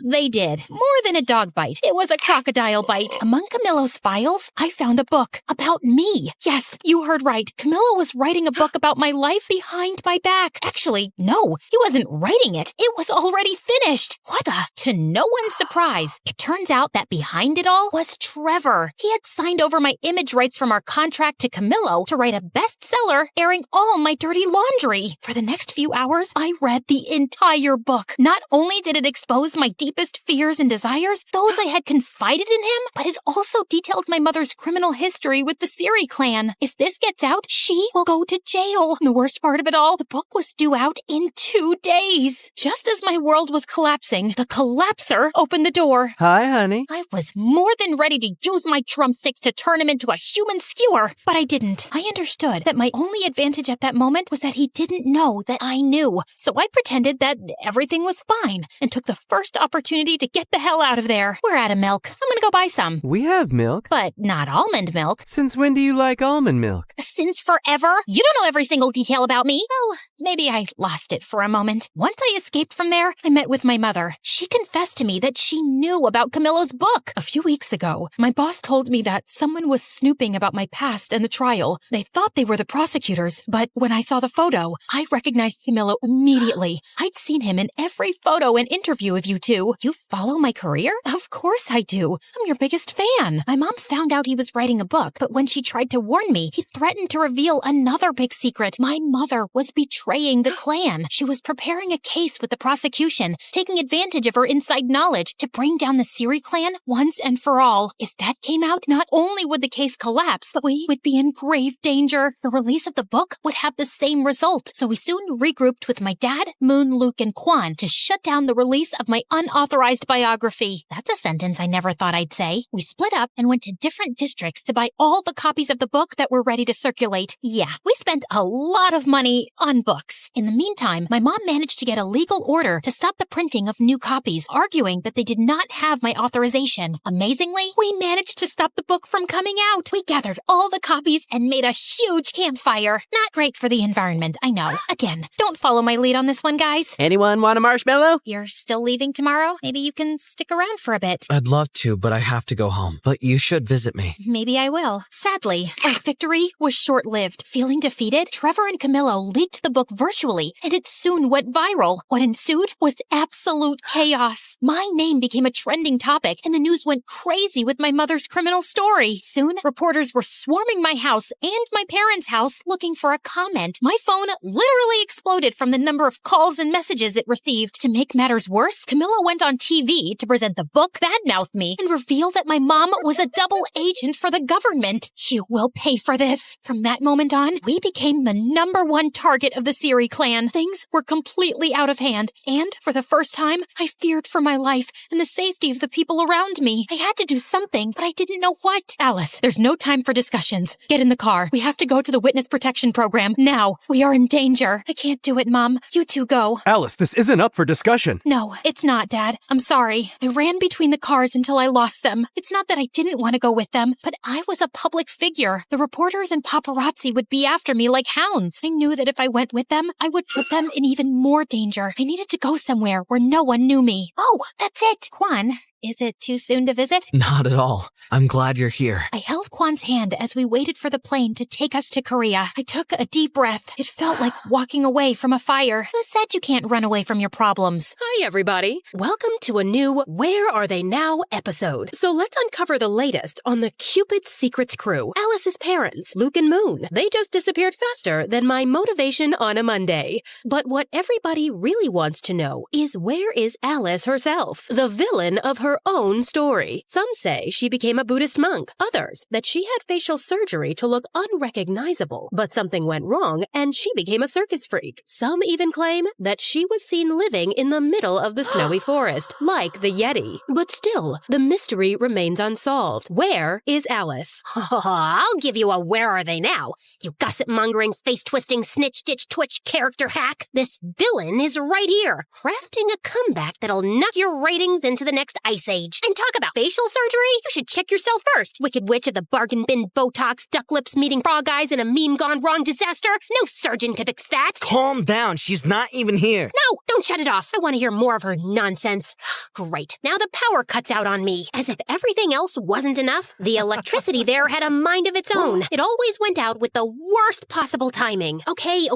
they did. More than a dog bite. It was a crocodile bite. Among Camillo's files, I found a book about me. Yes, you heard right. Camillo was writing a book about my life behind my back. Actually, no, he wasn't writing it. It was already finished. What the? To no one's surprise, it turns out that behind it all was Trevor. He had signed over my image rights from our contract to Camillo to write a bestseller airing all my dirty laundry. For the next few hours, I read the entire book. Not only did it expose my deepest fears and desires, those I had confided in him, but it also detailed my mother's criminal history with the Siri clan. clan. If this gets out, she will go to jail. The worst part of it all, the book was due out in 2 days. Just as my world was collapsing, the collapser opened the door.
Hi, honey.
I was more than ready to use my drumsticks to turn him into a human skewer, but I didn't. I understood that my only advantage at that moment was that he didn't know that I knew. So I pretended that everything was fine and took the first opportunity to get the hell out of there. We're out of milk. I'm gonna go buy some.
We have milk.
But not almond milk.
Since when do you like almond milk?
Since forever? You don't know every single detail about me. Well, maybe I lost it for a moment. Once I escaped from there, I met with my mother. She confessed to me that she knew about Camillo's book. A few weeks ago, my boss told me that someone was snooping about my past and the trial. They thought they were the prosecutors, but when I saw the photo, I recognized Camillo immediately. I'd seen him in every photo and interview of you two. You follow my career? Of course I do. I'm your biggest fan. My mom found out he was writing a book, but when she tried to warn me, he threatened to reveal another big secret. My mother was betraying the clan. She was preparing a case with the prosecution, taking advantage of her inside knowledge to bring down the Siri clan once and for all. If that came out, not only would the case collapse, but we would be in grave danger. The release of the book would have the same result. So we soon regrouped with my dad, Moon, Luke, and Quan to shut down the release of my unauthorized biography. That's a sentence I never thought I'd say. We split up and went to different districts to buy all the copies of the book that were ready to circulate. Yeah, we spent a lot of money on books. In the meantime, my mom managed to get a legal order to stop the printing of new copies, arguing that they did not have my authorization. Amazingly, we managed to stop the book from coming out. We gathered all the copies and made a huge campfire. Not great for the environment, I know. Again, don't follow my lead on this one, guys.
Anyone want a marshmallow?
You're still leaving tomorrow? Maybe you can stick around for a bit.
I'd love to, but I have to go home. But you should visit me.
Maybe I will. Sadly, our victory was short-lived. Feeling defeated, Trevor and Camillo leaked the book virtually, and it soon went viral. What ensued was absolute chaos. My name became a trending topic, and the news went crazy with my mother's criminal story. Soon, reporters were swarming my house and my parents' house looking for a comment. My phone literally exploded from the number of calls and messages it received. To make matters worse, Camillo went on TV to present the book, badmouth me, and reveal that my mom was a double agent for the government. You will pay for this. From that moment on, we became the #1 target of the Siri clan. Things were completely out of hand, and for the first time, I feared for my life and the safety of the people around me. I had to do something, but I didn't know what. Alice, there's no time for discussions. Get in the car. We have to go to the witness protection program now. We are in danger. I can't do it, Mom. You two go.
Alice, this isn't up for discussion.
No, it's not, Dad. I'm sorry. I ran between the cars until I lost them. It's not that I didn't want to go with them, but I was a public figure. The reporters and paparazzi would be after me like hounds. I knew that if I went with them, I would put them in even more danger. I needed to go somewhere where no one knew me. Oh, that's it. Quan, is it too soon to visit?
Not at all. I'm glad you're here.
I held Quan's hand as we waited for the plane to take us to Korea. I took a deep breath. It felt like walking away from a fire. Who said you can't run away from your problems?
Hi, everybody. Welcome to a new Where Are They Now episode. So let's uncover the latest on the Cupid Secrets crew. Alice's parents, Luke and Moon. They just disappeared faster than my motivation on a Monday. But what everybody really wants to know is where is Alice herself, the villain of her own story? Some say she became a Buddhist monk. Others that she had facial surgery to look unrecognizable. But something went wrong and she became a circus freak. Some even claim that she was seen living in the middle of the snowy forest, like the Yeti. But still, the mystery remains unsolved. Where is Alice?
I'll give you a where are they now, you gossip-mongering, face-twisting, snitch-ditch-twitch character hack. This villain is right here, crafting a comeback that'll knock your ratings into the next ice age. And talk about facial surgery? You should check yourself first. Wicked witch of the bargain bin Botox, duck lips meeting frog eyes, and a meme gone wrong disaster? No surgeon could fix that.
Calm down. She's not even here.
No, don't shut it off. I want to hear more of her nonsense. Great. Now the power cuts out on me. As if everything else wasn't enough, the electricity there had a mind of its own. It always went out with the worst possible timing. Okay.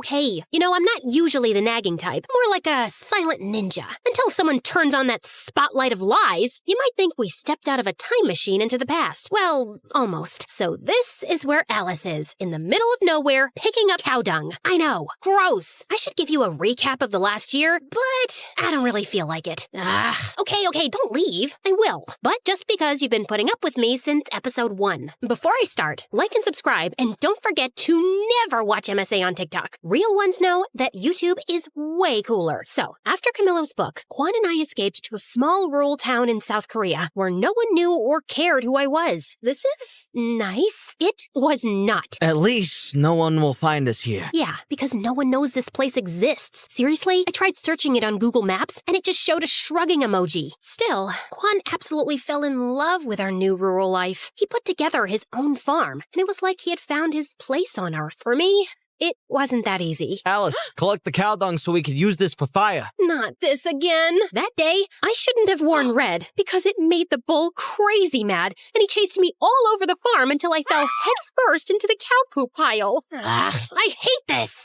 You know, I'm not usually the nagging type. More like a silent ninja. Until someone turns on that spotlight of lies.
listeners, you might think we stepped out of a time machine into the past. Well, almost. So this is where Alice is, in the middle of nowhere, picking up cow dung. I know, gross. I should give you a recap of the last year, but I don't really feel like it. Okay, don't leave. I will. But just because you've been putting up with me since episode 1. Before I start, like and subscribe, and don't forget to never watch MSA on TikTok. Real ones know that YouTube is way cooler. So, after Camillo's book, Kwan and I escaped to a small rural town in South Korea where no one knew or cared who I was. This is nice. It was not.
At least no one will find us here.
Yeah, because no one knows this place exists. Seriously, I tried searching it on Google Maps, and it just showed a shrugging emoji. Still, Kwan absolutely fell in love with our new rural life. He put together his own farm, and it was like he had found his place on Earth. For me, it wasn't that easy.
Alice, collect the cow dung so we could use this for fire.
Not this again. That day, I shouldn't have worn red because it made the bull crazy mad, and he chased me all over the farm until I fell headfirst into the cow poop pile. I hate this.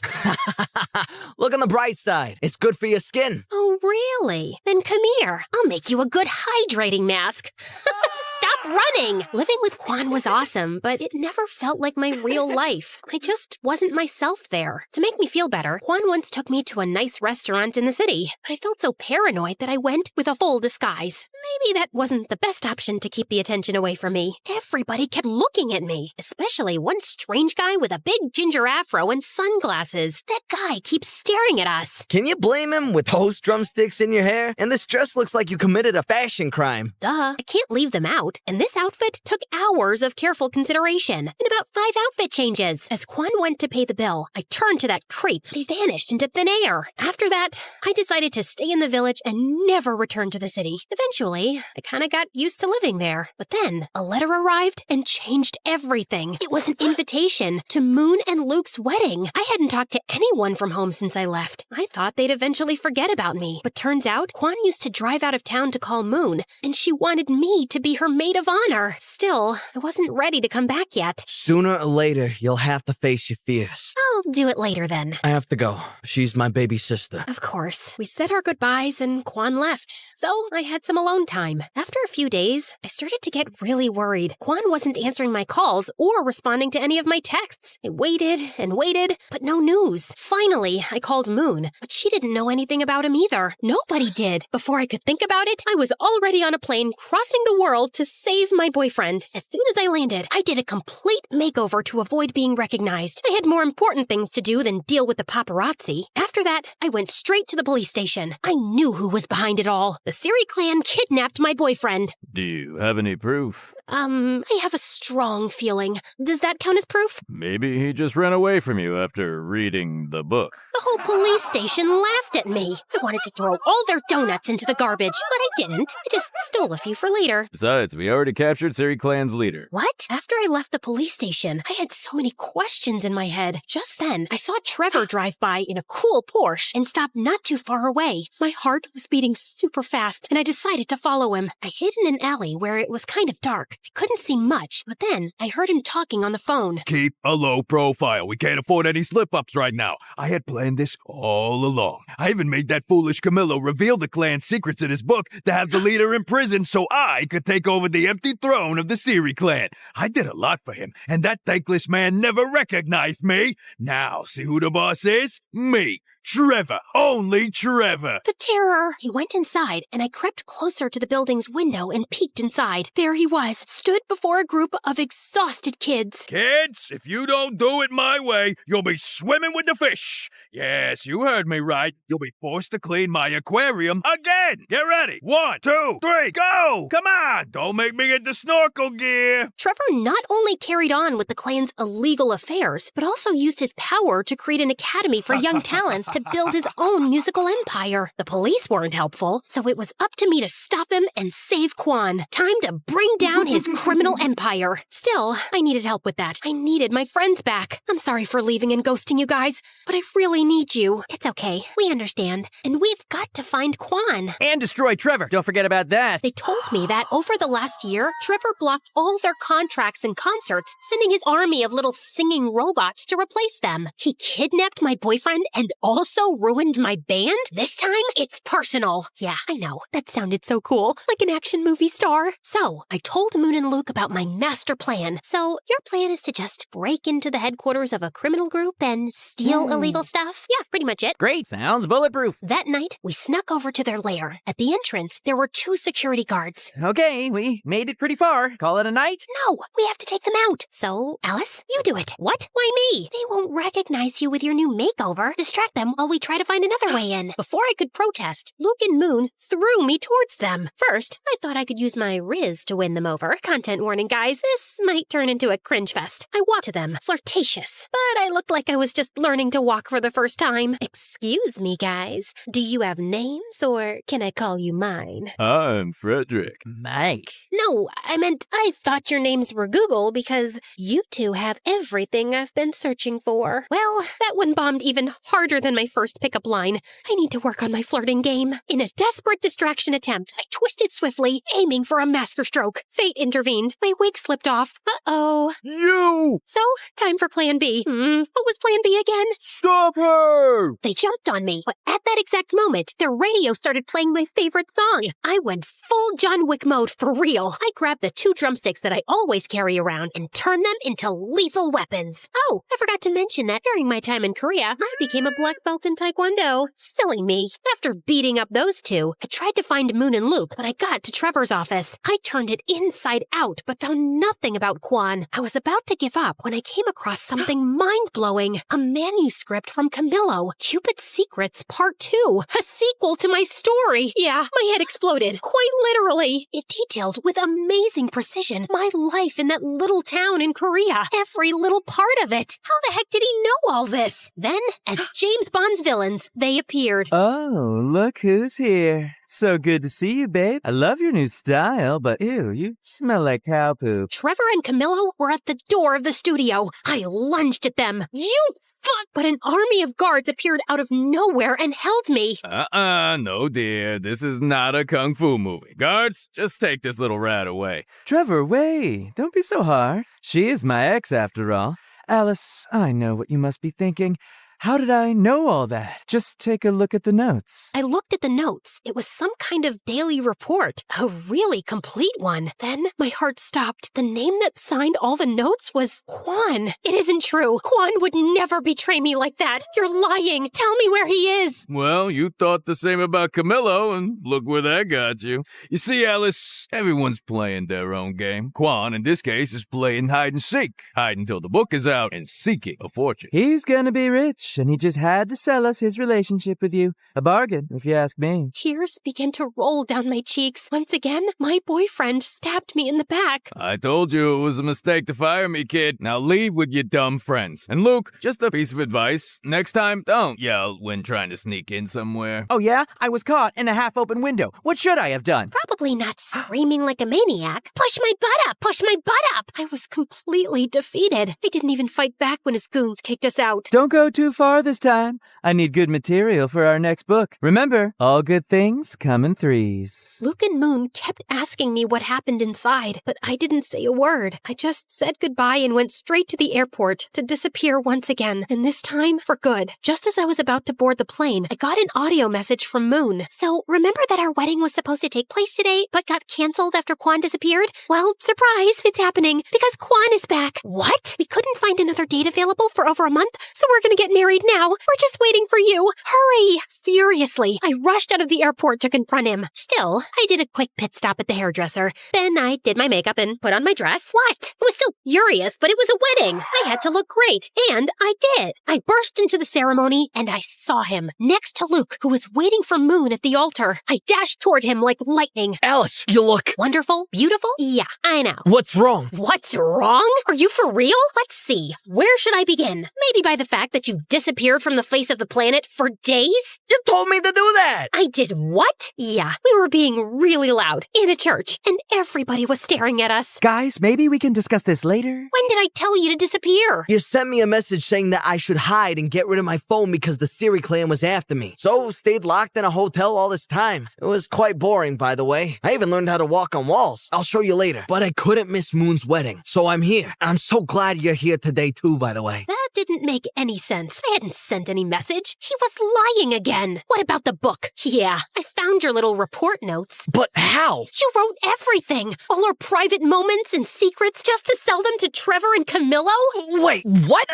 Look on the bright side. It's good for your skin.
Oh, really? Then come here. I'll make you a good hydrating mask. Stop running! Living with Kwan was awesome, but it never felt like my real life. I just wasn't myself there. To make me feel better, Kwan once took me to a nice restaurant in the city. I felt so paranoid that I went with a full disguise. Maybe that wasn't the best option to keep the attention away from me. Everybody kept looking at me, especially one strange guy with a big ginger afro and sunglasses. That guy keeps staring at us.
Can you blame him with those drumsticks in your hair? And this dress looks like you committed a fashion crime.
Duh, I can't leave them out. And this outfit took hours of careful consideration and about 5 outfit changes. As Kwan went to pay the bill, I turned to that creep, but he vanished into thin air. After that, I decided to stay in the village and never return to the city. Eventually, I kind of got used to living there. But then, a letter arrived and changed everything. It was an invitation to Moon and Luke's wedding. I hadn't talked to anyone from home since I left. I thought they'd eventually forget about me. But turns out, Kwan used to drive out of town to call Moon, and she wanted me to be her maid of honor. Still, I wasn't ready to come back yet.
Sooner or later, you'll have to face your fears.
I'll do it later then.
I have to go. She's my baby sister.
Of course. We said our goodbyes and Kwan left, so I had some alone time. After a few days, I started to get really worried. Kwan wasn't answering my calls or responding to any of my texts. I waited and waited, but no news. Finally, I called Moon, but she didn't know anything about him either. Nobody did. Before I could think about it, I was already on a plane crossing the world to save my boyfriend. As soon as I landed, I did a complete makeover to avoid being recognized. I had more important things to do than deal with the paparazzi. After that, I went straight to the police station. I knew who was behind it all. The Siri clan kidnapped my boyfriend.
Do you have any proof?
I have a strong feeling. Does that count as proof?
Maybe he just ran away from you after reading the book.
The whole police station laughed at me. I wanted to throw all their donuts into the garbage, but I didn't. I just stole a few for later.
Besides, we already captured Siri Clan's leader.
What? After I left the police station, I had so many questions in my head. Just then, I saw Trevor drive by in a cool Porsche and stop not too far away. My heart was beating super fast, and I decided to follow him. I hid in an alley where it was kind of dark. I couldn't see much, but then I heard him talking on the phone.
Keep a low profile. We can't afford any slip-ups right now. I had planned this all along. I even made that foolish Camillo reveal the clan's secrets in his book to have the leader in prison so I could take over the empty throne of the Siri clan. I did a lot for him, and that thankless man never recognized me. Now, see who the boss is? Me. Trevor. Only Trevor.
The terror. He went inside, and I crept closer to the building's window and peeked inside. There he was, stood before a group of exhausted kids.
Kids, if you don't do it my way, you'll be swimming with the fish. Yes, you heard me right. You'll be forced to clean my aquarium again. Get ready. 1, 2, 3, go! Come on! Don't make me get the snorkel gear.
Trevor not only carried on with the clan's illegal affairs, but also used his power to create an academy for young talents to build his own musical empire. The police weren't helpful, so it was up to me to stop him and save Kwan. Time to bring down his criminal empire. Still, I needed help with that. I needed my friends back. I'm sorry for leaving and ghosting you guys, but I really need you. It's okay. We understand. And we've got to find Kwan.
And destroy Trevor. Don't forget about that.
They told me that over the last year, Trevor blocked all their contracts and concerts, sending his army of little singing robots to replace them. He kidnapped my boyfriend and all also ruined my band? This time, it's personal. Yeah, I know. That sounded so cool. Like an action movie star. So, I told Moon and Luke about my master plan. So, your plan is to just break into the headquarters of a criminal group and steal illegal stuff? Yeah, pretty much it.
Great. Sounds bulletproof.
That night, we snuck over to their lair. At the entrance, there were 2 security guards.
Okay, we made it pretty far. Call it a night?
No, we have to take them out. So, Alice, you do it. What? Why me? They won't recognize you with your new makeover. Distract them while we try to find another way in. Before I could protest, Luke and Moon threw me towards them. First, I thought I could use my riz to win them over. Content warning, guys. This might turn into a cringe fest. I walked to them, flirtatious. But I looked like I was just learning to walk for the first time. Excuse me, guys. Do you have names, or can I call you mine?
I'm Frederick.
Mike.
No, I meant I thought your names were Google because you two have everything I've been searching for. Well, that one bombed even harder than my first pickup line. I need to work on my flirting game. In a desperate distraction attempt, I twisted swiftly, aiming for a masterstroke. Fate intervened. My wig slipped off. Uh-oh.
You!
So, time for plan B. What was plan B again?
Stop her!
They jumped on me, but at that exact moment, their radio started playing my favorite song. I went full John Wick mode for real. I grabbed the 2 drumsticks that I always carry around and turned them into lethal weapons. Oh, I forgot to mention that during my time in Korea, I became a black belt in Taekwondo. Silly me. After beating up those 2, I tried to find Moon and Luke, but I got to Trevor's office. I turned it inside out, but found nothing about Kwan. I was about to give up when I came across something mind-blowing. A manuscript from Camillo, Cupid's Secrets Part 2. A sequel to my story. Yeah, my head exploded. Quite literally. It detailed with amazing precision my life in that little town in Korea. Every little part of it. How the heck did he know all this? Then, as James Bond's villains, they appeared.
Oh, look who's here. So good to see you, babe. I love your new style, but ew, you smell like cow poop.
Trevor and Camillo were at the door of the studio. I lunged at them. You fuck! But an army of guards appeared out of nowhere and held me.
No, dear. This is not a kung fu movie. Guards, just take this little rat away.
Trevor, wait. Don't be so hard. She is my ex, after all. Alice, I know what you must be thinking. How did I know all that? Just take a look at the notes.
I looked at the notes. It was some kind of daily report. A really complete one. Then my heart stopped. The name that signed all the notes was Kwan. It isn't true. Kwan would never betray me like that. You're lying. Tell me where he is.
Well, you thought the same about Camillo, and look where that got you. You see, Alice, everyone's playing their own game. Kwan, in this case, is playing hide and seek. Hide until the book is out and seeking a fortune.
He's gonna be rich. And he just had to sell us his relationship with you. A bargain, if you ask me.
Tears began to roll down my cheeks. Once again, my boyfriend stabbed me in the back.
I told you it was a mistake to fire me, kid. Now leave with your dumb friends. And Luke, just a piece of advice. Next time, don't yell when trying to sneak in somewhere.
Oh yeah? I was caught in a half-open window. What should I have done?
Probably not screaming like a maniac. Push my butt up! Push my butt up! I was completely defeated. I didn't even fight back when his goons kicked us out.
Don't go too far this time. I need good material for our next book. Remember, all good things come in 3s.
Luke and Moon kept asking me what happened inside, but I didn't say a word. I just said goodbye and went straight to the airport to disappear once again, and this time for good. Just as I was about to board the plane, I got an audio message from Moon. So, remember that our wedding was supposed to take place today, but got canceled after Kwan disappeared? Well, surprise, it's happening, because Kwan is back. What? We couldn't find another date available for over a month, so we're gonna get married now. We're just waiting for you. Hurry! Furiously, I rushed out of the airport to confront him. Still, I did a quick pit stop at the hairdresser. Then I did my makeup and put on my dress. What? I was still furious, but it was a wedding. I had to look great, and I did. I burst into the ceremony, and I saw him, next to Luke, who was waiting for Moon at the altar. I dashed toward him like lightning.
Alice, you look...
Wonderful? Beautiful? Yeah, I know.
What's wrong?
What's wrong? Are you for real? Let's see. Where should I begin? Maybe by the fact that you disappeared from the face of the planet for days?
You told me to do that!
I did what? Yeah, we were being really loud in a church, and everybody was staring at us.
Guys, maybe we can discuss this later?
When did I tell you to disappear?
You sent me a message saying that I should hide and get rid of my phone because the Siri clan was after me. So, stayed locked in a hotel all this time. It was quite boring, by the way. I even learned how to walk on walls. I'll show you later. But I couldn't miss Moon's wedding, so I'm here. I'm so glad you're here today too, by the way.
That didn't make any sense. I hadn't sent any message. She was lying again. What about the book? Yeah, I found your little report notes.
But how?
You wrote everything. All our private moments and secrets just to sell them to Trevor and Camillo?
Wait, what?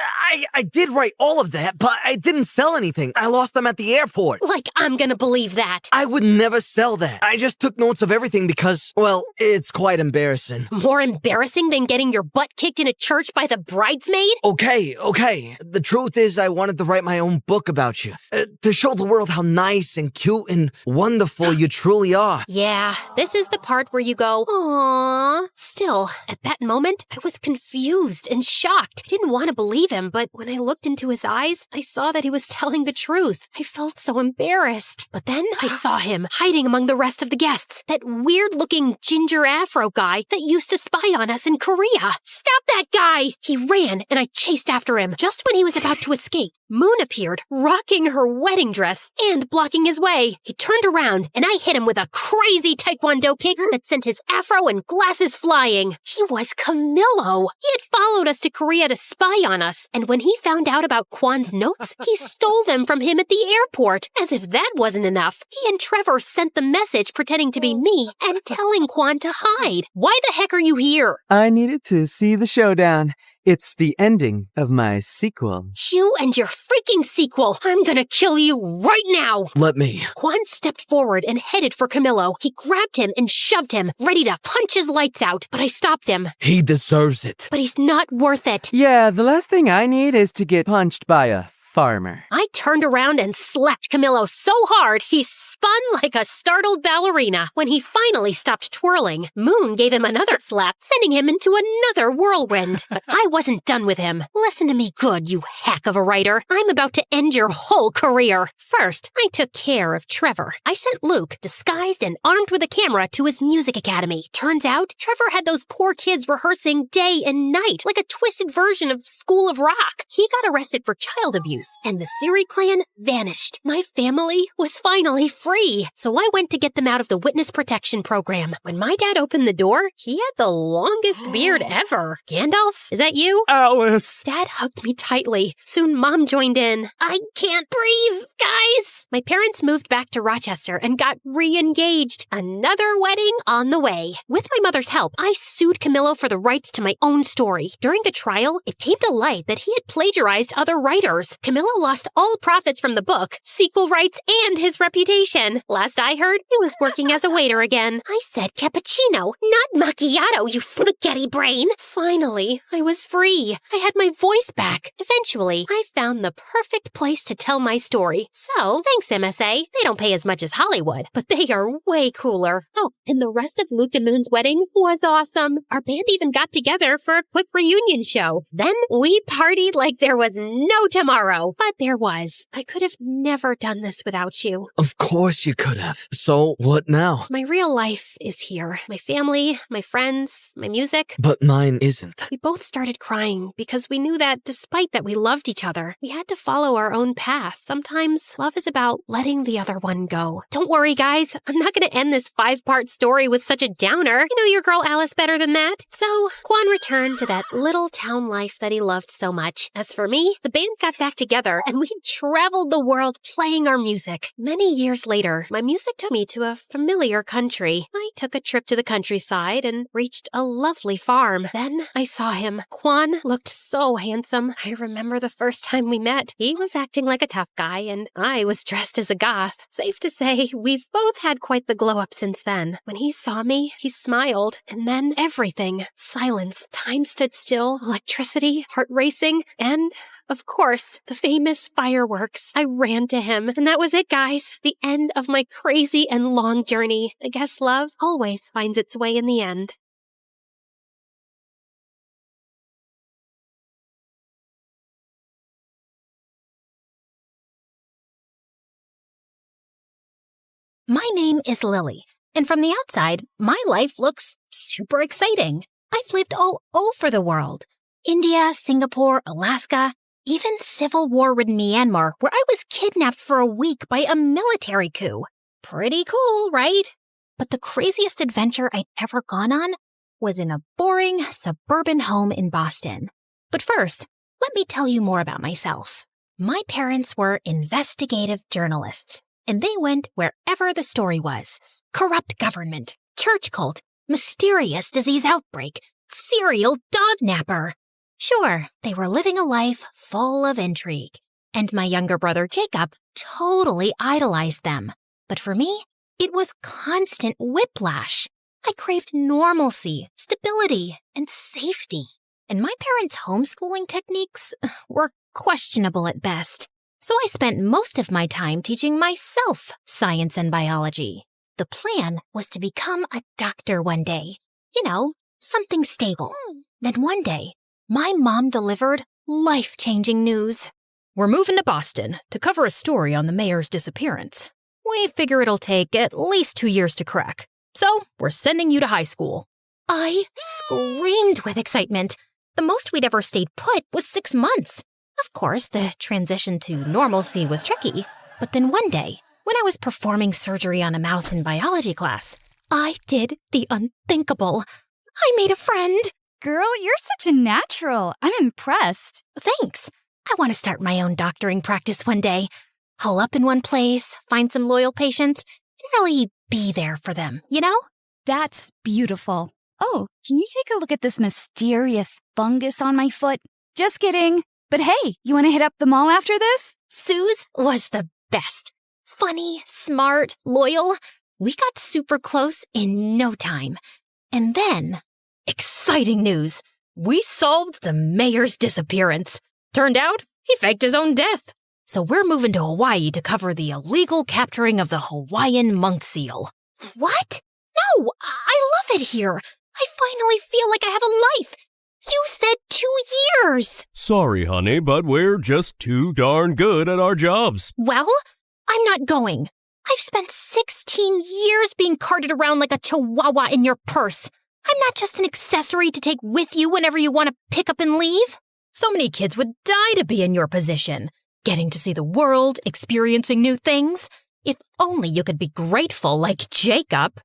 I did write all of that, but I didn't sell anything. I lost them at the airport.
Like I'm gonna believe that.
I would never sell that. I just took notes of everything because, well, it's quite embarrassing.
More embarrassing than getting your butt kicked in a church by the bridesmaid?
Okay. The truth is I wanted to write my own book about you. To show the world how nice and cute and wonderful you truly are.
Yeah, this is the part where you go, aww. Still, at that moment, I was confused and shocked. I didn't want to believe him, but when I looked into his eyes, I saw that he was telling the truth. I felt so embarrassed. But then I saw him hiding among the rest of the guests. That weird-looking ginger afro guy that used to spy on us in Korea. Stop that guy! He ran, and I chased after him. Just when he was about to escape, Moon appeared, rocking her wedding dress and blocking his way. He turned around, and I hit him with a crazy taekwondo kick that sent his afro and glasses flying. He was Camillo. He had followed us to Korea to spy on us, and when he found out about Kwan's notes, he stole them from him at the airport. As if that wasn't enough, he and Trevor sent the message pretending to be me and telling Kwan to hide. Why the heck are you here?
I needed to see the showdown. It's the ending of my sequel.
You and your freaking sequel. I'm gonna kill you right now.
Let me.
Kwan stepped forward and headed for Camillo. He grabbed him and shoved him, ready to punch his lights out, but I stopped him.
He deserves it.
But he's not worth it.
Yeah, the last thing I need is to get punched by a farmer.
I turned around and slapped Camillo so hard he spun like a startled ballerina. When he finally stopped twirling, Moon gave him another slap, sending him into another whirlwind. But I wasn't done with him. Listen to me good, you hack of a writer. I'm about to end your whole career. First, I took care of Trevor. I sent Luke, disguised and armed with a camera, to his music academy. Turns out, Trevor had those poor kids rehearsing day and night, like a twisted version of School of Rock. He got arrested for child abuse, and the Siri clan vanished. My family was finally free, so I went to get them out of the witness protection program. When my dad opened the door, he had the longest beard ever. Gandalf, is that you?
Alice!
Dad hugged me tightly. Soon Mom joined in. I can't breathe, guys! My parents moved back to Rochester and got re-engaged. Another wedding on the way. With my mother's help, I sued Camillo for the rights to my own story. During the trial, it came to light that he had plagiarized other writers. Camillo lost all profits from the book, sequel rights, and his reputation. Last I heard, he was working as a waiter again. I said cappuccino, not macchiato, you spaghetti brain. Finally, I was free. I had my voice back. Eventually, I found the perfect place to tell my story. So, thanks MSA. They don't pay as much as Hollywood, but they are way cooler. Oh, and the rest of Luke and Moon's wedding was awesome. Our band even got together for a quick reunion show. Then we partied like there was no tomorrow. But there was. I could have never done this without you.
Of course you could have. So, what now?
My real life is here. My family, my friends, my music.
But mine isn't.
We both started crying because we knew that despite that we loved each other, we had to follow our own path. Sometimes love is about letting the other one go. Don't worry, guys. I'm not going to end this 5-part story with such a downer. You know your girl Alice better than that. So, Kwan returned to that little town life that he loved so much. As for me, the band got back together and we traveled the world playing our music. Many years later, my music took me to a familiar country. I took a trip to the countryside and reached a lovely farm. Then I saw him. Kwan looked so handsome. I remember the first time we met. He was acting like a tough guy and I was dressed as a goth. Safe to say, we've both had quite the glow up since then. When he saw me, he smiled. And then everything. Silence. Time stood still. Electricity. Heart racing. And of course, the famous fireworks. I ran to him, and that was it, guys. The end of my crazy and long journey. I guess love always finds its way in the end. My name is Lily, and from the outside, my life looks super exciting. I've lived all over the world. India, Singapore, Alaska, even civil war-ridden Myanmar, where I was kidnapped for a week by a military coup. Pretty cool, right? But the craziest adventure I'd ever gone on was in a boring suburban home in Boston. But first, let me tell you more about myself.
My parents were investigative journalists, and they went wherever the story was. Corrupt government, church cult, mysterious disease outbreak, serial dog napper. Sure, they were living a life full of intrigue, and my younger brother Jacob totally idolized them. But for me, it was constant whiplash. I craved normalcy, stability, and safety. And my parents' homeschooling techniques were questionable at best. So I spent most of my time teaching myself science and biology. The plan was to become a doctor one day. You know, something stable. Then one day, my mom delivered life-changing news.
We're moving to Boston to cover a story on the mayor's disappearance. We figure it'll take at least 2 years to crack. So we're sending you to high school.
I screamed with excitement. The most we'd ever stayed put was 6 months. Of course, the transition to normalcy was tricky. But then one day, when I was performing surgery on a mouse in biology class, I did the unthinkable. I made a friend.
Girl, you're such a natural. I'm impressed.
Thanks. I want to start my own doctoring practice one day. Hole up in one place, find some loyal patients, and really be there for them, you know?
That's beautiful. Oh, can you take a look at this mysterious fungus on my foot? Just kidding. But hey, you want to hit up the mall after this?
Suze was the best. Funny, smart, loyal. We got super close in no time. And then,
exciting news. We solved the mayor's disappearance. Turned out, he faked his own death. So we're moving to Hawaii to cover the illegal capturing of the Hawaiian monk seal.
What? No, I love it here. I finally feel like I have a life. You said 2 years.
Sorry, honey, but we're just too darn good at our jobs.
Well, I'm not going. I've spent 16 years being carted around like a chihuahua in your purse. I'm not just an accessory to take with you whenever you want to pick up and leave.
So many kids would die to be in your position. Getting to see the world, experiencing new things. If only you could be grateful like Jacob.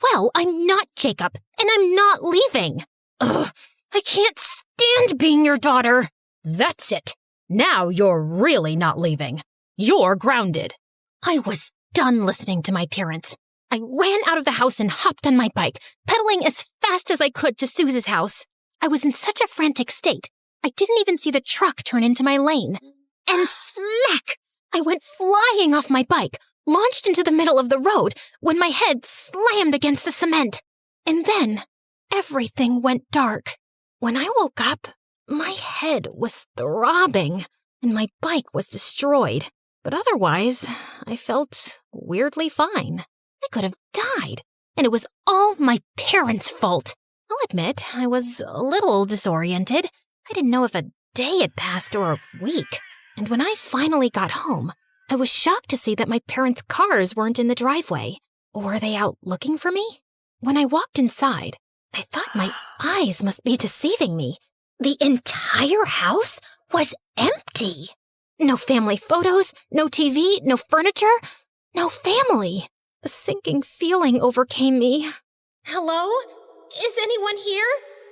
Well, I'm not Jacob, and I'm not leaving. Ugh, I can't stand being your daughter.
That's it. Now you're really not leaving. You're grounded.
I was done listening to my parents. I ran out of the house and hopped on my bike, pedaling as fast as I could to Suze's house. I was in such a frantic state, I didn't even see the truck turn into my lane. And smack! I went flying off my bike, launched into the middle of the road when my head slammed against the cement. And then, everything went dark. When I woke up, my head was throbbing, and my bike was destroyed. But otherwise, I felt weirdly fine. I could have died, and it was all my parents' fault. I'll admit, I was a little disoriented. I didn't know if a day had passed or a week. And when I finally got home, I was shocked to see that my parents' cars weren't in the driveway. Were they out looking for me? When I walked inside, I thought my eyes must be deceiving me. The entire house was empty. No family photos, no TV, no furniture, no family. A sinking feeling overcame me. Hello? Is anyone here?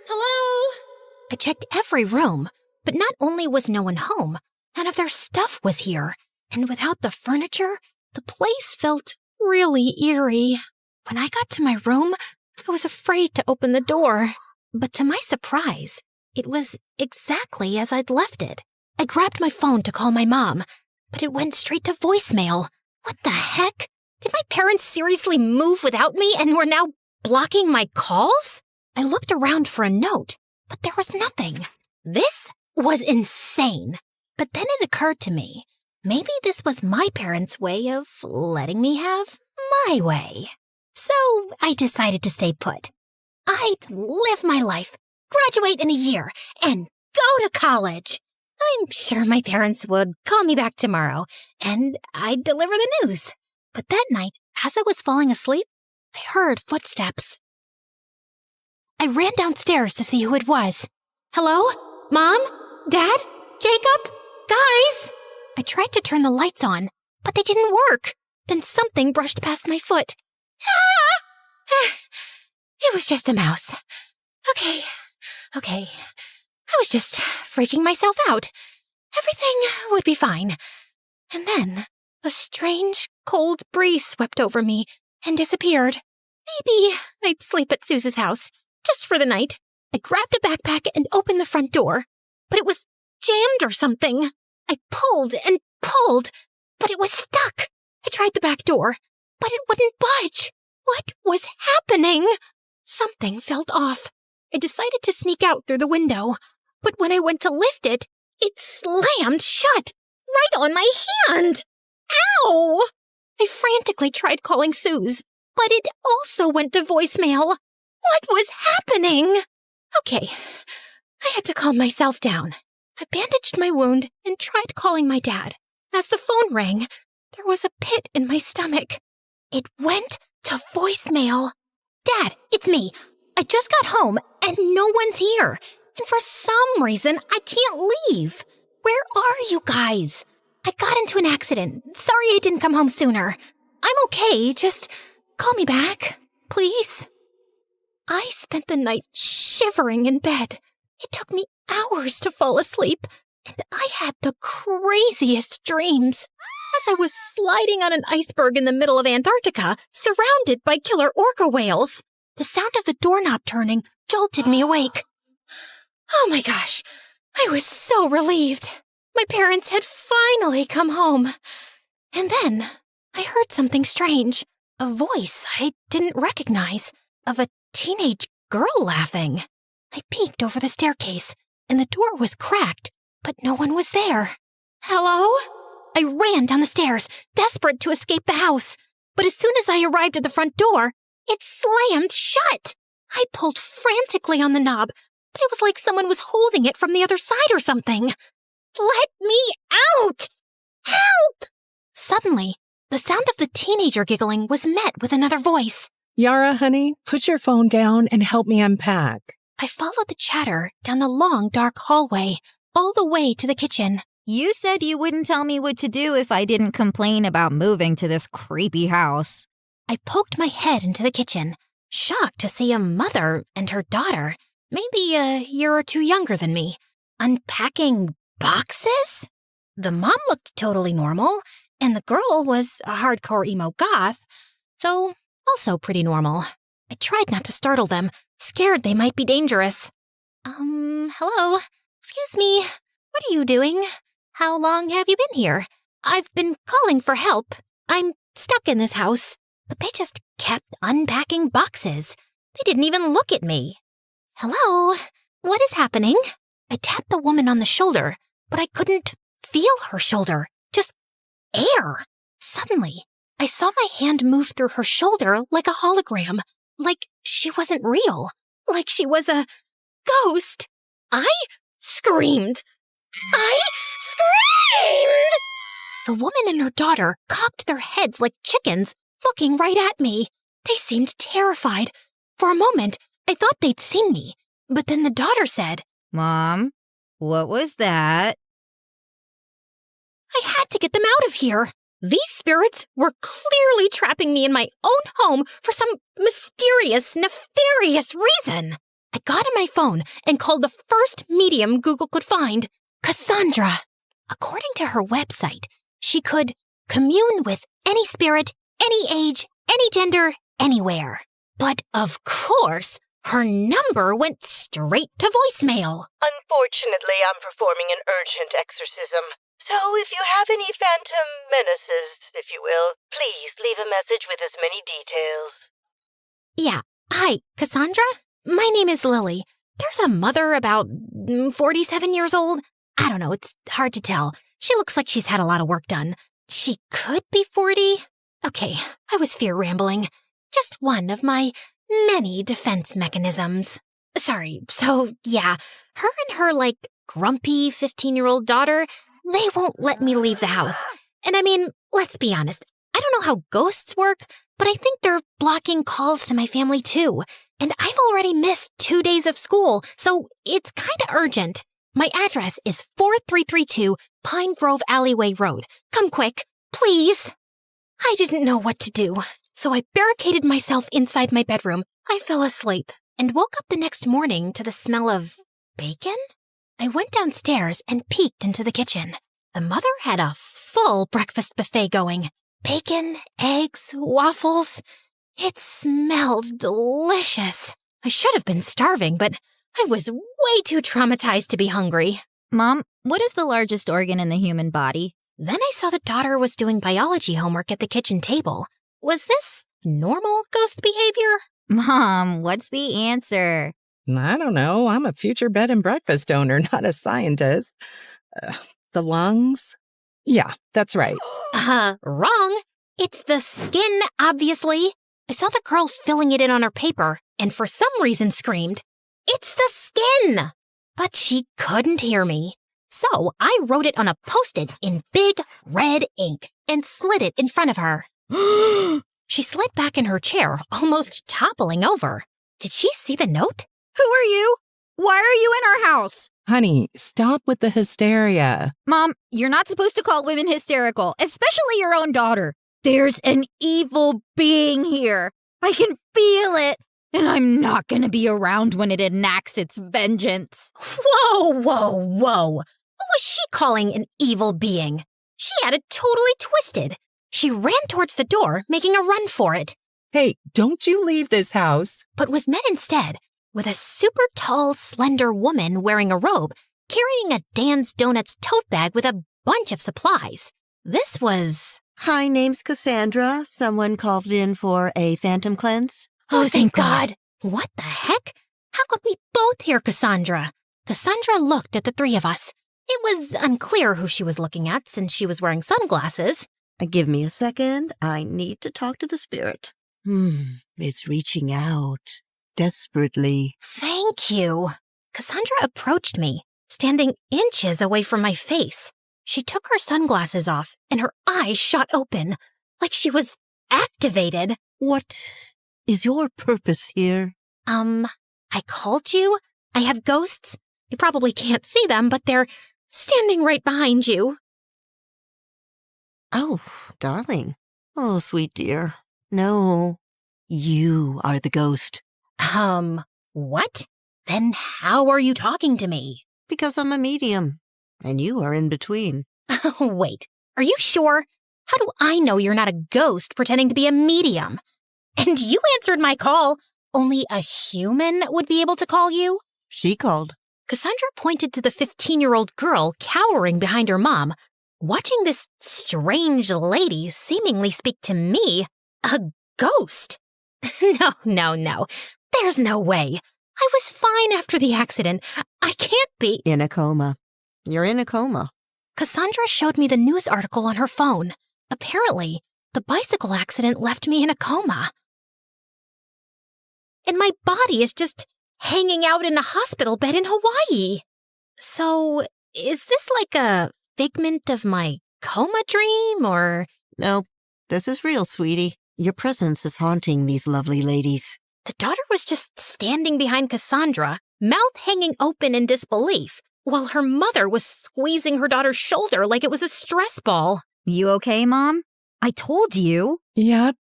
Hello? I checked every room, but not only was no one home, none of their stuff was here. And without the furniture, the place felt really eerie. When I got to my room, I was afraid to open the door. But to my surprise, it was exactly as I'd left it. I grabbed my phone to call my mom, but it went straight to voicemail. What the heck? Did my parents seriously move without me and were now blocking my calls? I looked around for a note, but there was nothing. This was insane. But then it occurred to me, maybe this was my parents' way of letting me have my way. So I decided to stay put. I'd live my life, graduate in a year, and go to college. I'm sure my parents would call me back tomorrow, and I'd deliver the news. But that night, as I was falling asleep, I heard footsteps. I ran downstairs to see who it was. Hello? Mom? Dad? Jacob? Guys? I tried to turn the lights on, but they didn't work. Then something brushed past my foot. Ah! It was just a mouse. Okay. I was just freaking myself out.
everything would be fine. And then a strange, cold breeze swept over me and disappeared. Maybe I'd sleep at Suze's house, just for the night. I grabbed a backpack and opened the front door, but it was jammed or something. I pulled and pulled, but it was stuck. I tried the back door, but it wouldn't budge. What was happening? Something felt off. I decided to sneak out through the window, but when I went to lift it, it slammed shut, right on my hand. Ow! I frantically tried calling Suze, but it also went to voicemail. What was happening? Okay, I had to calm myself down. I bandaged my wound and tried calling my dad. As the phone rang, there was a pit in my stomach. It went to voicemail. Dad, it's me. I just got home and no one's here. And for some reason, I can't leave. Where are you guys? I got into an accident. Sorry I didn't come home sooner. I'm okay. Just call me back, please. I spent the night shivering in bed. It took me hours to fall asleep, and I had the craziest dreams. As I was sliding on an iceberg in the middle of Antarctica, surrounded by killer orca whales, the sound of the doorknob turning jolted me awake. Oh my gosh, I was so relieved. My parents had finally come home. And then I heard something strange, a voice I didn't recognize, of a teenage girl laughing. I peeked over the staircase, and the door was cracked, but no one was there. Hello? I ran down the stairs, desperate to escape the house. But as soon as I arrived at the front door, it slammed shut. I pulled frantically on the knob, but it was like someone was holding it from the other side or something. Let me out! Help! Suddenly, the sound of the teenager giggling was met with another voice.
Yara, honey, put your phone down and help me unpack.
I followed the chatter down the long, dark hallway, all the way to the kitchen.
You said you wouldn't tell me what to do if I didn't complain about moving to this creepy house.
I poked my head into the kitchen, shocked to see a mother and her daughter, maybe a year or two younger than me, unpacking boxes? The mom looked totally normal, and the girl was a hardcore emo goth, so also pretty normal. I tried not to startle them, scared they might be dangerous. Hello? Excuse me, what are you doing? How long have you been here? I've been calling for help. I'm stuck in this house. But they just kept unpacking boxes. They didn't even look at me. Hello? What is happening? I tapped the woman on the shoulder, but I couldn't feel her shoulder. Just air. Suddenly, I saw my hand move through her shoulder like a hologram. Like she wasn't real. Like she was a ghost. I screamed. I screamed! The woman and her daughter cocked their heads like chickens, looking right at me. They seemed terrified. For a moment, I thought they'd seen me, but then the daughter said,
Mom, what was that?
I had to get them out of here. These spirits were clearly trapping me in my own home for some mysterious, nefarious reason. I got on my phone and called the first medium Google could find, Cassandra. According to her website, she could commune with any spirit, any age, any gender, anywhere. But of course, her number went straight to voicemail.
Unfortunately, I'm performing an urgent exorcism. So if you have any phantom menaces, if you will, please leave a message with as many details.
Yeah. Hi, Cassandra? My name is Lily. There's a mother about 47 years old. I don't know, it's hard to tell. She looks like she's had a lot of work done. She could be 40. Okay, I was fear rambling. Just one of my many defense mechanisms. Sorry, so yeah, her and her, grumpy 15-year-old daughter, they won't let me leave the house. And I mean, let's be honest, I don't know how ghosts work, but I think they're blocking calls to my family too. And I've already missed 2 days of school, so it's kinda urgent. My address is 4332 Pine Grove Alleyway Road. Come quick, please. I didn't know what to do, so I barricaded myself inside my bedroom. I fell asleep and woke up the next morning to the smell of bacon?
I went downstairs and peeked into the kitchen. The mother had a full breakfast buffet going. Bacon, eggs, waffles. It smelled delicious. I should have been starving, but I was way too traumatized to be hungry.
Mom, what is the largest organ in the human body?
Then I saw the daughter was doing biology homework at the kitchen table. Was this normal ghost behavior?
Mom, what's the answer?
I don't know. I'm a future bed and breakfast owner, not a scientist. The lungs? Yeah, that's right.
Wrong. It's the skin, obviously. I saw the girl filling it in on her paper, and for some reason screamed, "It's the skin!" But she couldn't hear me. So I wrote it on a Post-it in big red ink and slid it in front of her. She slid back in her chair, almost toppling over. Did she see the note?
Who are you? Why are you in our house?
Honey, stop with the hysteria.
Mom, you're not supposed to call women hysterical, especially your own daughter. There's an evil being here. I can feel it, and I'm not going to be around when it enacts its vengeance.
Whoa, whoa, whoa. Who was she calling an evil being? She had it totally twisted. She ran towards the door, making a run for it.
Hey, don't you leave this house.
But was met instead with a super tall, slender woman wearing a robe, carrying a Dan's Donuts tote bag with a bunch of supplies. This was...
Hi, name's Cassandra. Someone called in for a phantom cleanse.
Oh, thank God. What the heck? How could we both hear Cassandra? Cassandra looked at the three of us. It was unclear who she was looking at since she was wearing sunglasses.
Give me a second. I need to talk to the spirit. It's reaching out. Desperately.
Thank you. Cassandra approached me, standing inches away from my face. She took her sunglasses off, and her eyes shot open, like she was activated.
What is your purpose here?
I called you. I have ghosts. You probably can't see them, but they're standing right behind you.
Oh, darling. Oh, sweet dear. No, you are the ghost.
What? Then how are you talking to me?
Because I'm a medium, and you are in between.
Wait, are you sure? How do I know you're not a ghost pretending to be a medium? And you answered my call. Only a human would be able to call you?
She called.
Cassandra pointed to the 15-year-old girl cowering behind her mom, watching this strange lady seemingly speak to me, a ghost. No. There's no way. I was fine after the accident. I can't be...
In a coma. You're in a coma.
Cassandra showed me the news article on her phone. Apparently, the bicycle accident left me in a coma. And my body is just hanging out in a hospital bed in Hawaii. So, is this like a figment of my coma dream, or...
No, this is real, sweetie. Your presence is haunting these lovely ladies.
The daughter was just standing behind Cassandra, mouth hanging open in disbelief, while her mother was squeezing her daughter's shoulder like it was a stress ball.
You okay, Mom? I told you.
Yep.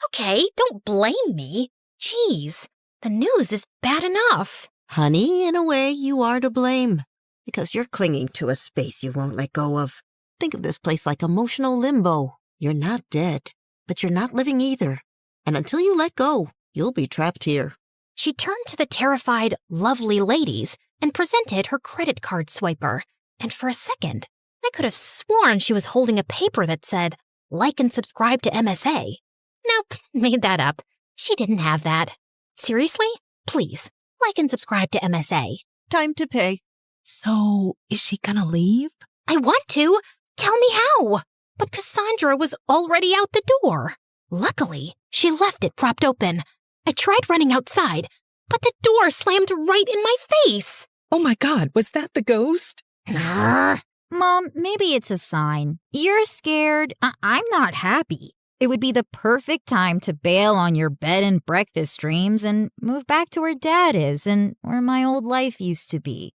Okay, don't blame me. Jeez, the news is bad enough.
Honey, in a way, you are to blame. Because you're clinging to a space you won't let go of. Think of this place like emotional limbo. You're not dead, but you're not living either. And until you let go, you'll be trapped here.
She turned to the terrified, lovely ladies and presented her credit card swiper. And for a second, I could have sworn she was holding a paper that said, "Like and subscribe to MSA." Nope, made that up. She didn't have that. Seriously? Please, like and subscribe to MSA.
Time to pay.
So, is she gonna leave?
I want to. Tell me how. But Cassandra was already out the door. Luckily, she left it propped open. I tried running outside, but the door slammed right in my face.
Oh my God, was that the ghost?
Mom, maybe it's a sign. You're scared. I'm not happy. It would be the perfect time to bail on your bed and breakfast dreams and move back to where Dad is and where my old life used to be.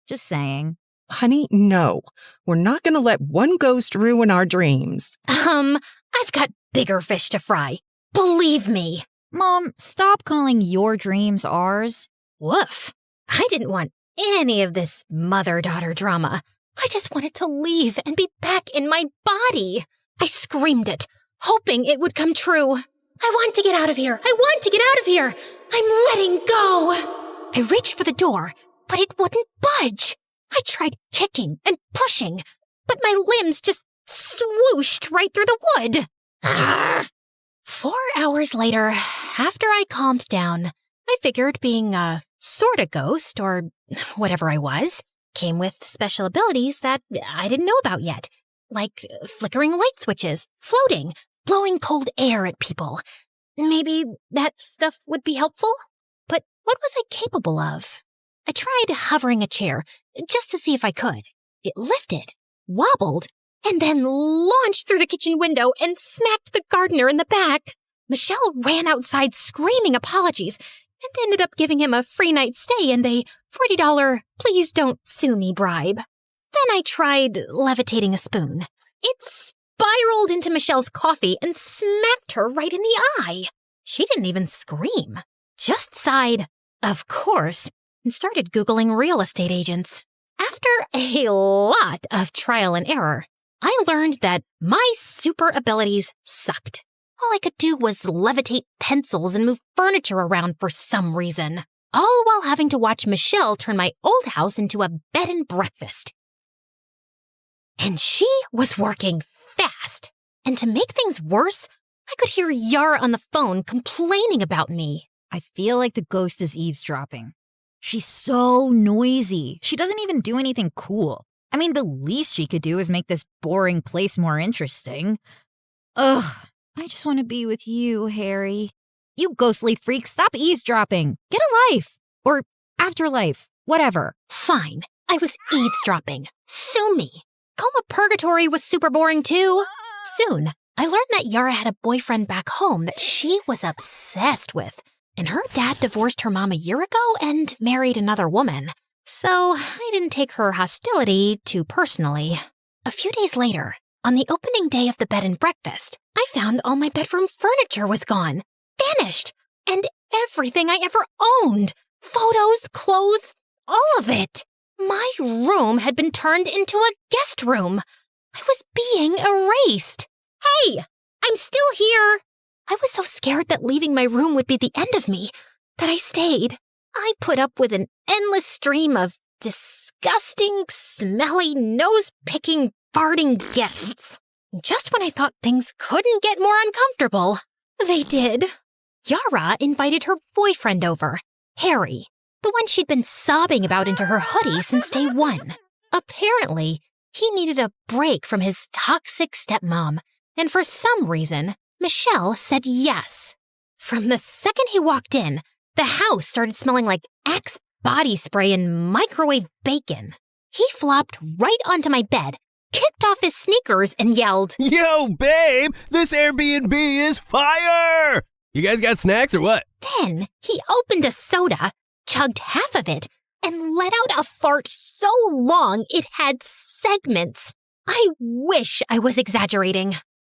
Just saying.
Honey, no. We're not gonna let one ghost ruin our dreams.
I've got bigger fish to fry. Believe me.
Mom, stop calling your dreams ours.
Woof. I didn't want
any of this mother-daughter drama. I just wanted to leave and be back in my body. I screamed it, hoping it would come true. I want to get out of here. I want to get out of here. I'm letting go. I reached for the door, but it wouldn't budge. I tried kicking and pushing, but my limbs just swooshed right through the wood. Arrgh. 4 hours later, after I calmed down, I figured being a sort of ghost, or whatever I was, came with special abilities that I didn't know about yet, like flickering light switches, floating, blowing cold air at people. Maybe that stuff would be helpful? But what was I capable of? I tried hovering a chair, just to see if I could. It lifted, wobbled, and then launched through the kitchen window and smacked the gardener in the back. Michelle ran outside screaming apologies and ended up giving him a free night stay and a $40 please don't sue me bribe. Then I tried levitating a spoon. It spiraled into Michelle's coffee and smacked her right in the eye. She didn't even scream, just sighed, of course, and started Googling real estate agents. After a lot of trial and error, I learned that my super abilities sucked. All I could do was levitate pencils and move furniture around for some reason, all while having to watch Michelle turn my old house into a bed and breakfast. And she was working fast. And to make things worse, I could hear Yara on the phone complaining about me.
I feel like the ghost is eavesdropping. She's so noisy. She doesn't even do anything cool. I mean, the least she could do is make this boring place more interesting. Ugh, I just want to be with you, Harry. You ghostly freak, stop eavesdropping. Get a life. Or afterlife. Whatever.
Fine, I was eavesdropping. Sue me. Coma Purgatory was super boring too. Soon, I learned that Yara had a boyfriend back home that she was obsessed with. And her dad divorced her mom a year ago and married another woman. So I didn't take her hostility too personally. A few days later, on the opening day of the bed and breakfast, I found all my bedroom furniture was gone, vanished, and everything I ever owned. Photos, clothes, all of it. My room had been turned into a guest room. I was being erased. Hey, I'm still here. I was so scared that leaving my room would be the end of me that I stayed. I put up with an endless stream of disgusting, smelly, nose-picking, farting guests. Just when I thought things couldn't get more uncomfortable, they did. Yara invited her boyfriend over, Harry, the one she'd been sobbing about into her hoodie since day one. Apparently, he needed a break from his toxic stepmom, and for some reason, Michelle said yes. From the second he walked in, the house started smelling like Axe body spray and microwave bacon. He flopped right onto my bed, kicked off his sneakers, and yelled,
"Yo, babe, this Airbnb is fire! You guys got snacks or what?"
Then he opened a soda, chugged half of it, and let out a fart so long it had segments. I wish I was exaggerating.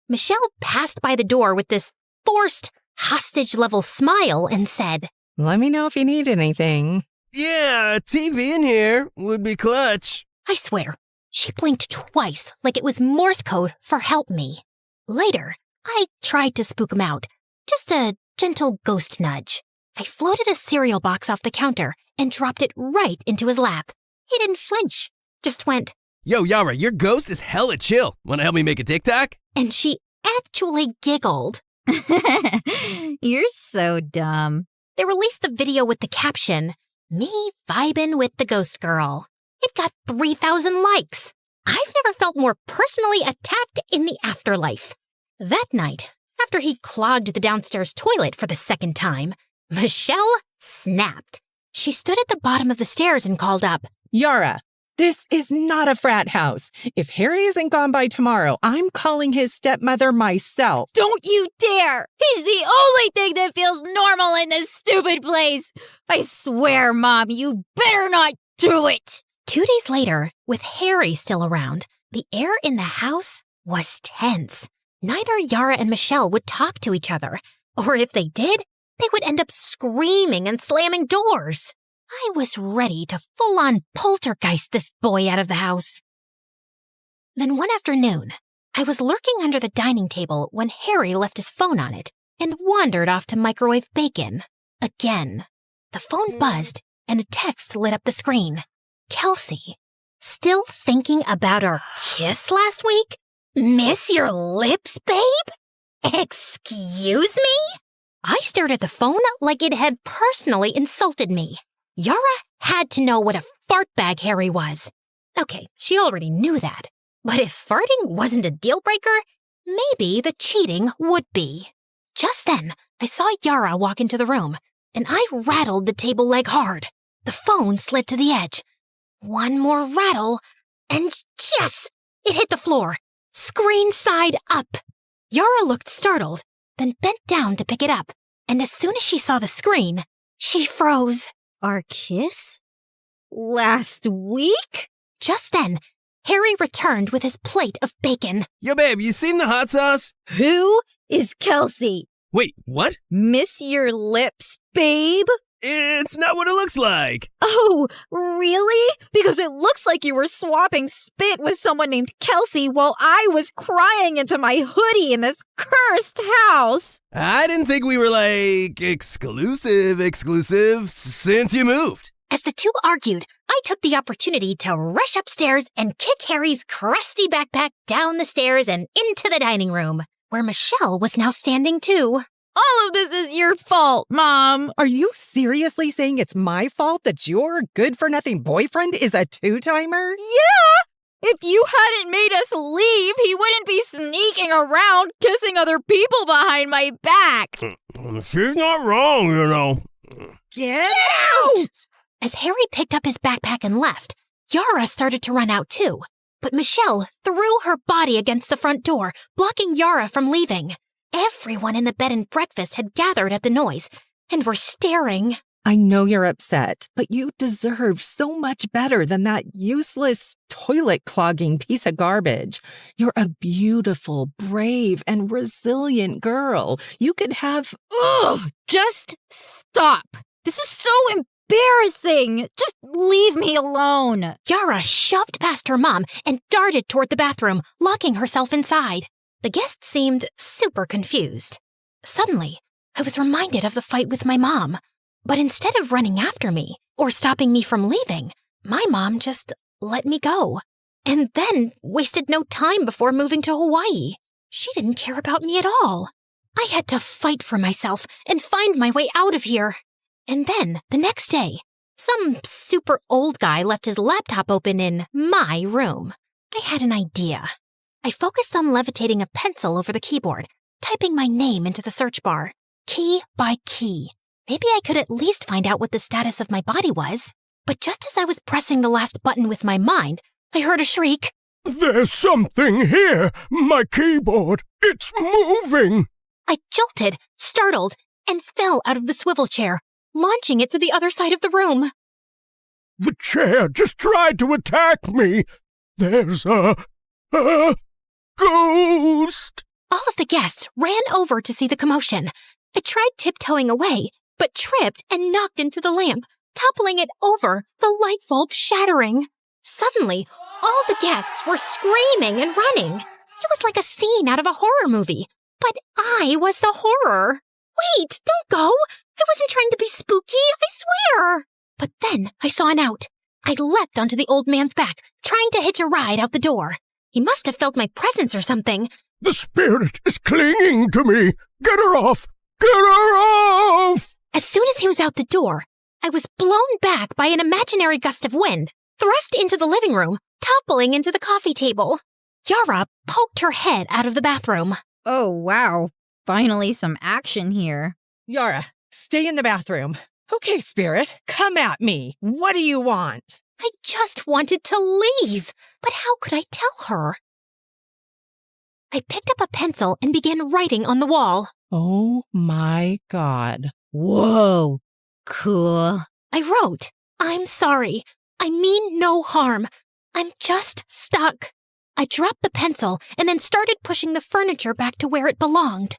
Michelle passed by the door with this forced, hostage-level smile and said,
"Let me know if you need anything."
"Yeah, a TV in here would be clutch."
I swear, she blinked twice like it was Morse code for help me. Later, I tried to spook him out. Just a gentle ghost nudge. I floated a cereal box off the counter and dropped it right into his lap. He didn't flinch, just went,
"Yo, Yara, your ghost is hella chill. Wanna help me make a TikTok?"
And she actually giggled.
You're so dumb.
They released the video with the caption, "Me vibin' with the ghost girl." It got 3,000 likes. I've never felt more personally attacked in the afterlife. That night, after he clogged the downstairs toilet for the second time, Michelle snapped. She stood at the bottom of the stairs and called up,
"Yara, this is not a frat house. If Harry isn't gone by tomorrow, I'm calling his stepmother myself."
Don't you dare! He's the only thing that feels normal in this stupid place. I swear, Mom, you better not do it.
2 days later, with Harry still around, the air in the house was tense. Neither Yara and Michelle would talk to each other, or if they did, they would end up screaming and slamming doors. I was ready to full-on poltergeist this boy out of the house. Then one afternoon, I was lurking under the dining table when Harry left his phone on it and wandered off to microwave bacon. Again. The phone buzzed and a text lit up the screen. Kelsey, still thinking about our kiss last week? Miss your lips, babe? Excuse me? I stared at the phone like it had personally insulted me. Yara had to know what a fart bag Harry was. Okay, she already knew that. But if farting wasn't a deal breaker, maybe the cheating would be. Just then, I saw Yara walk into the room, and I rattled the table leg hard. The phone slid to the edge. One more rattle, and yes! It hit the floor, screen side up. Yara looked startled, then bent down to pick it up, and as soon as she saw the screen, she froze.
Our kiss? Last week?
Just then, Harry returned with his plate of bacon.
Yo, babe, you seen the hot sauce?
Who is Kelsey?
Wait, what?
Miss your lips, babe?
It's not what it looks like.
Oh, really? Because it looks like you were swapping spit with someone named Kelsey while I was crying into my hoodie in this cursed house.
I didn't think we were, exclusive since you moved.
As the two argued, I took the opportunity to rush upstairs and kick Harry's crusty backpack down the stairs and into the dining room, where Michelle was now standing too.
All of this is your fault, Mom.
Are you seriously saying it's my fault that your good-for-nothing boyfriend is a two-timer?
Yeah! If you hadn't made us leave, he wouldn't be sneaking around kissing other people behind my back.
She's not wrong, you know.
Get out!
As Harry picked up his backpack and left, Yara started to run out too. But Michelle threw her body against the front door, blocking Yara from leaving. Everyone in the bed and breakfast had gathered at the noise and were staring.
I know you're upset, but you deserve so much better than that useless, toilet-clogging piece of garbage. You're a beautiful, brave, and resilient girl. You could have...
Ugh! Just stop. This is so embarrassing. Just leave me alone.
Yara shoved past her mom and darted toward the bathroom, locking herself inside. The guest seemed super confused. Suddenly, I was reminded of the fight with my mom. But instead of running after me or stopping me from leaving, my mom just let me go. And then wasted no time before moving to Hawaii. She didn't care about me at all. I had to fight for myself and find my way out of here. And then, the next day, some super old guy left his laptop open in my room. I had an idea. I focused on levitating a pencil over the keyboard, typing my name into the search bar, key by key. Maybe I could at least find out what the status of my body was. But just as I was pressing the last button with my mind, I heard a shriek.
There's something here! My keyboard! It's moving!
I jolted, startled, and fell out of the swivel chair, launching it to the other side of the room.
The chair just tried to attack me! There's a ghost!
All of the guests ran over to see the commotion. I tried tiptoeing away, but tripped and knocked into the lamp, toppling it over, the light bulb shattering. Suddenly, all the guests were screaming and running. It was like a scene out of a horror movie, but I was the horror. Wait, don't go! I wasn't trying to be spooky, I swear! But then I saw an out. I leapt onto the old man's back, trying to hitch a ride out the door. He must have felt my presence or something.
The spirit is clinging to me! Get her off! Get her off!
As soon as he was out the door, I was blown back by an imaginary gust of wind, thrust into the living room, toppling into the coffee table. Yara poked her head out of the bathroom.
Oh, wow. Finally some action here.
Yara, stay in the bathroom. Okay, Spirit, come at me. What do you want?
I just wanted to leave, but how could I tell her? I picked up a pencil and began writing on the wall.
Oh my God.
Whoa. Cool.
I wrote, I'm sorry. I mean no harm. I'm just stuck. I dropped the pencil and then started pushing the furniture back to where it belonged.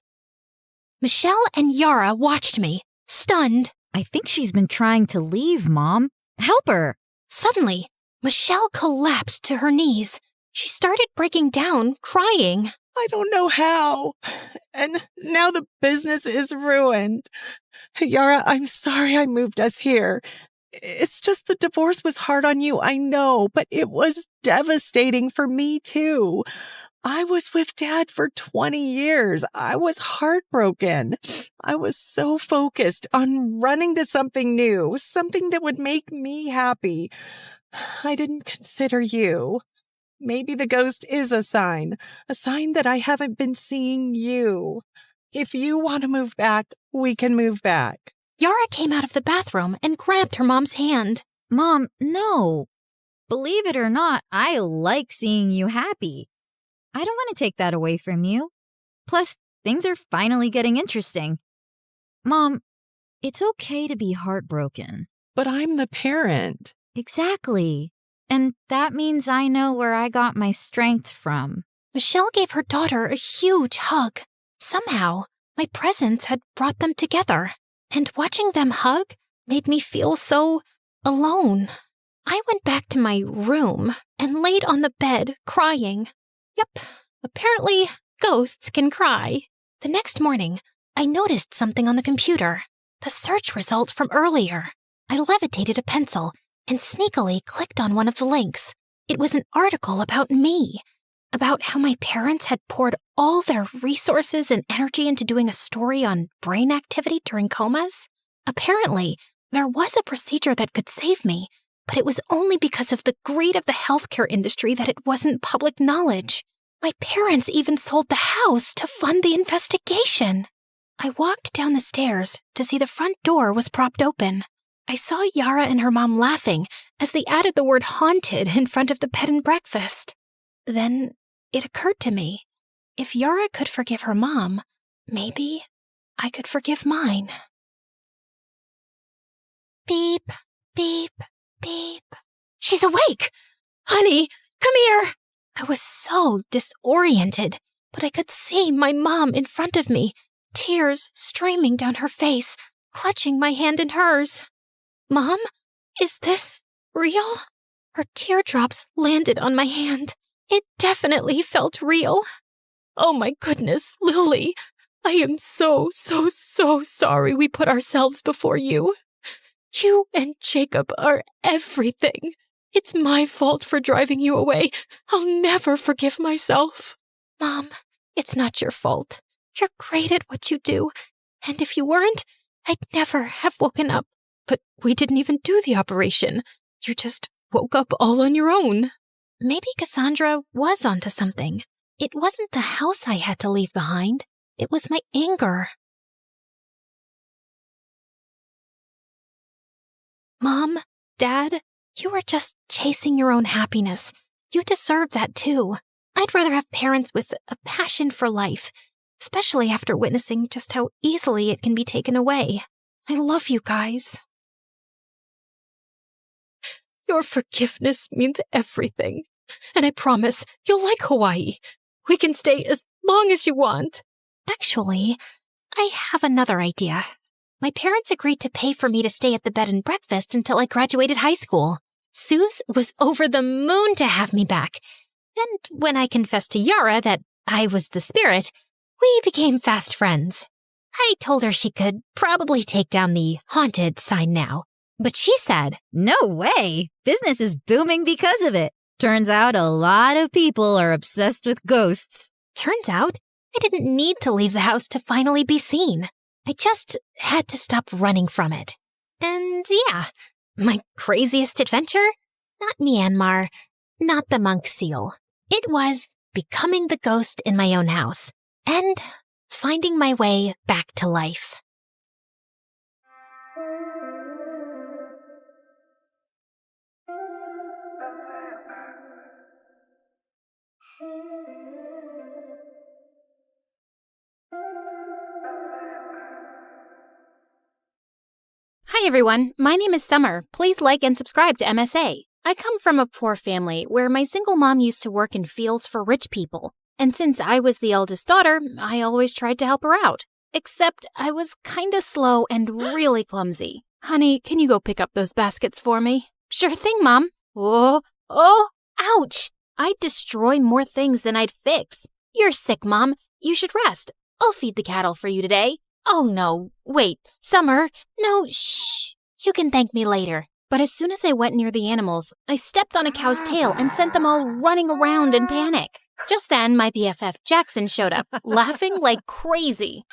Michelle and Yara watched me, stunned.
I think she's been trying to leave, Mom. Help her.
Suddenly, Michelle collapsed to her knees. She started breaking down, crying.
I don't know how. And now the business is ruined. Yara, I'm sorry I moved us here. It's just the divorce was hard on you, I know, but it was devastating for me too. I was with Dad for 20 years. I was heartbroken. I was so focused on running to something new, something that would make me happy. I didn't consider you. Maybe the ghost is a sign that I haven't been seeing you. If you want to move back, we can move back.
Yara came out of the bathroom and grabbed her mom's hand.
Mom, no. Believe it or not, I like seeing you happy. I don't want to take that away from you. Plus, things are finally getting interesting. Mom, it's okay to be heartbroken.
But I'm the parent.
Exactly. And that means I know where I got my strength from.
Michelle gave her daughter a huge hug. Somehow, my presence had brought them together. And watching them hug made me feel so alone. I went back to my room and laid on the bed crying. Yep, apparently ghosts can cry. The next morning, I noticed something on the computer. The search result from earlier. I levitated a pencil and sneakily clicked on one of the links. It was an article about me, about how my parents had poured all their resources and energy into doing a story on brain activity during comas. Apparently, there was a procedure that could save me, but it was only because of the greed of the healthcare industry that it wasn't public knowledge. My parents even sold the house to fund the investigation. I walked down the stairs to see the front door was propped open. I saw Yara and her mom laughing as they added the word haunted in front of the bed and breakfast. Then it occurred to me, if Yara could forgive her mom, maybe I could forgive mine. Beep, beep, beep. She's awake! Honey, come here! I was so disoriented, but I could see my mom in front of me, tears streaming down her face, clutching my hand in hers. Mom, is this real? Her teardrops landed on my hand. It definitely felt real. Oh my goodness, Lily. I am so sorry we put ourselves before you. You and Jacob are everything. It's my fault for driving you away. I'll never forgive myself. Mom, it's not your fault. You're great at what you do. And if you weren't, I'd never have woken up. But we didn't even do the operation. You just woke up all on your own. Maybe Cassandra was onto something. It wasn't the house I had to leave behind. It was my anger. Mom, Dad, you were just chasing your own happiness. You deserve that too. I'd rather have parents with a passion for life, especially after witnessing just how easily it can be taken away. I love you guys. Your forgiveness means everything. And I promise you'll like Hawaii. We can stay as long as you want. Actually, I have another idea. My parents agreed to pay for me to stay at the bed and breakfast until I graduated high school. Suze was over the moon to have me back. And when I confessed to Yara that I was the spirit, we became fast friends. I told her she could probably take down the haunted sign now. But she said,
"No way! Business is booming because of it. Turns out a lot of people are obsessed with ghosts."
Turns out I didn't need to leave the house to finally be seen. I just had to stop running from it. And yeah, my craziest adventure? Not Myanmar, not the monk seal. It was becoming the ghost in my own house and finding my way back to life. Hi everyone, my name is Summer. Please like and subscribe to MSA. I come from a poor family where my single mom used to work in fields for rich people. And since I was the eldest daughter, I always tried to help her out. Except I was kinda slow and really clumsy. Honey, can you go pick up those baskets for me? Sure thing, Mom. Oh, ouch! I'd destroy more things than I'd fix. You're sick, Mom. You should rest. I'll feed the cattle for you today. Oh, no. Wait, Summer. No, shh. You can thank me later. But as soon as I went near the animals, I stepped on a cow's tail and sent them all running around in panic. Just then, my BFF Jackson showed up, laughing like crazy.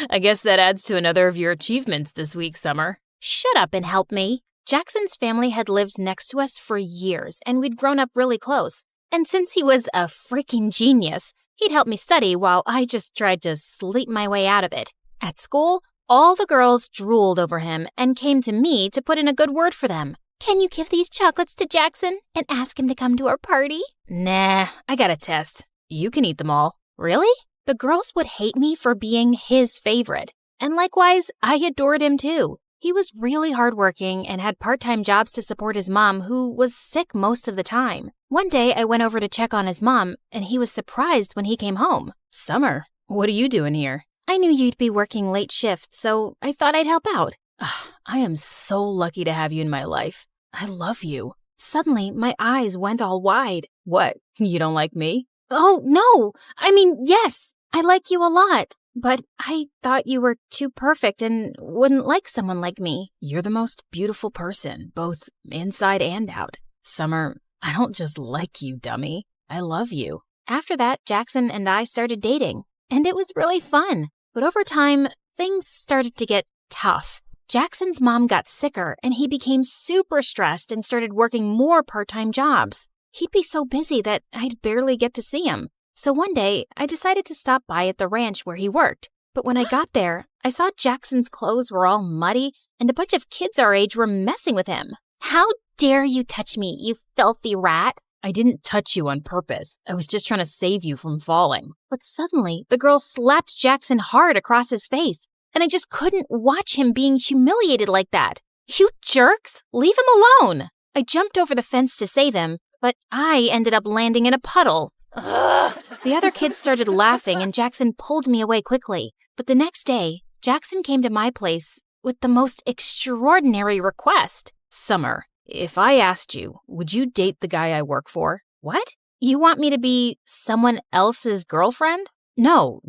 I guess that adds to another of your achievements this week, Summer.
Shut up and help me. Jackson's family had lived next to us for years, and we'd grown up really close. And since he was a freaking genius, he'd help me study while I just tried to sleep my way out of it. At school, all the girls drooled over him and came to me to put in a good word for them. Can you give these chocolates to Jackson and ask him to come to our party?
Nah, I got a test. You can eat them all.
Really? The girls would hate me for being his favorite. And likewise, I adored him too. He was really hardworking and had part-time jobs to support his mom, who was sick most of the time. One day, I went over to check on his mom, and he was surprised when he came home.
Summer, what are you doing here?
I knew you'd be working late shifts, so I thought I'd help out.
I am so lucky to have you in my life. I love you.
Suddenly, my eyes went all wide.
What, you don't like me?
Oh, no! I mean, yes! I like you a lot. But I thought you were too perfect and wouldn't like someone like me.
You're the most beautiful person, both inside and out. Summer, I don't just like you, dummy. I love you.
After that, Jackson and I started dating, and it was really fun. But over time, things started to get tough. Jackson's mom got sicker, and he became super stressed and started working more part-time jobs. He'd be so busy that I'd barely get to see him. So one day, I decided to stop by at the ranch where he worked. But when I got there, I saw Jackson's clothes were all muddy, and a bunch of kids our age were messing with him. How dare you touch me, you filthy rat?
I didn't touch you on purpose. I was just trying to save you from falling.
But suddenly, the girl slapped Jackson hard across his face, and I just couldn't watch him being humiliated like that. You jerks! Leave him alone! I jumped over the fence to save him, but I ended up landing in a puddle. Ugh. The other kids started laughing, and Jackson pulled me away quickly. But the next day, Jackson came to my place with the most extraordinary request.
Summer, if I asked you, would you date the guy I work for?
What? You want me to be someone else's girlfriend?
No,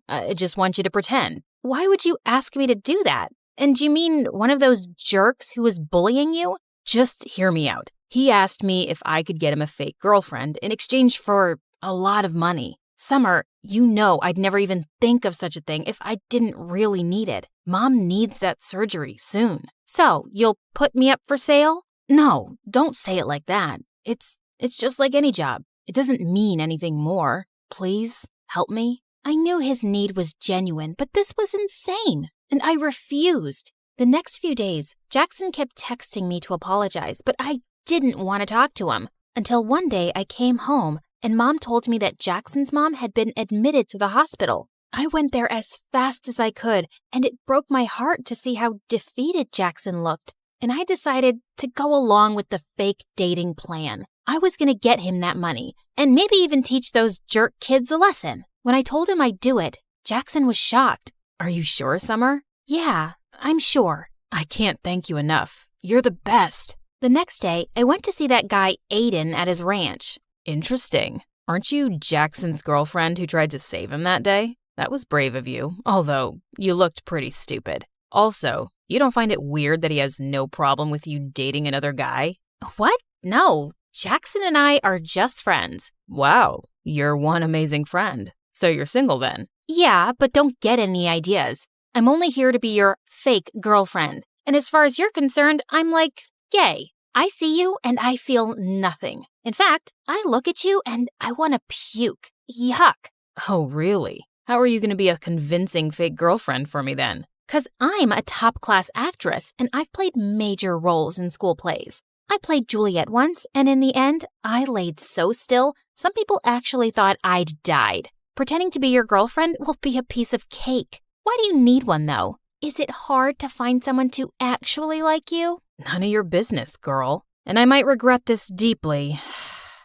I just want you to pretend.
Why would you ask me to do that? And do you mean one of those jerks who was bullying you?
Just hear me out. He asked me if I could get him a fake girlfriend in exchange for a lot of money.
Summer, you know I'd never even think of such a thing if I didn't really need it.
Mom needs that surgery soon.
So, you'll put me up for sale?
No, don't say it like that. It's just like any job. It doesn't mean anything more. Please, help me.
I knew his need was genuine, but this was insane, and I refused. The next few days, Jackson kept texting me to apologize, but I didn't want to talk to him. Until one day I came home, and Mom told me that Jackson's mom had been admitted to the hospital. I went there as fast as I could, and it broke my heart to see how defeated Jackson looked. And I decided to go along with the fake dating plan. I was going to get him that money, and maybe even teach those jerk kids a lesson. When I told him I'd do it, Jackson was shocked.
Are you sure, Summer?
Yeah, I'm sure.
I can't thank you enough. You're the best.
The next day, I went to see that guy Aiden at his ranch.
Interesting. Aren't you Jackson's girlfriend who tried to save him that day? That was brave of you, although you looked pretty stupid. Also, you don't find it weird that he has no problem with you dating another guy?
What? No, Jackson and I are just friends.
Wow, you're one amazing friend. So you're single then?
Yeah, but don't get any ideas. I'm only here to be your fake girlfriend. And as far as you're concerned, I'm like gay. I see you and I feel nothing. In fact, I look at you and I want to puke. Yuck.
Oh, really? How are you going to be a convincing fake girlfriend for me then?
'Cause I'm a top-class actress and I've played major roles in school plays. I played Juliet once, and in the end, I laid so still, some people actually thought I'd died. Pretending to be your girlfriend will be a piece of cake. Why do you need one, though? Is it hard to find someone to actually like you?
None of your business, girl. And I might regret this deeply,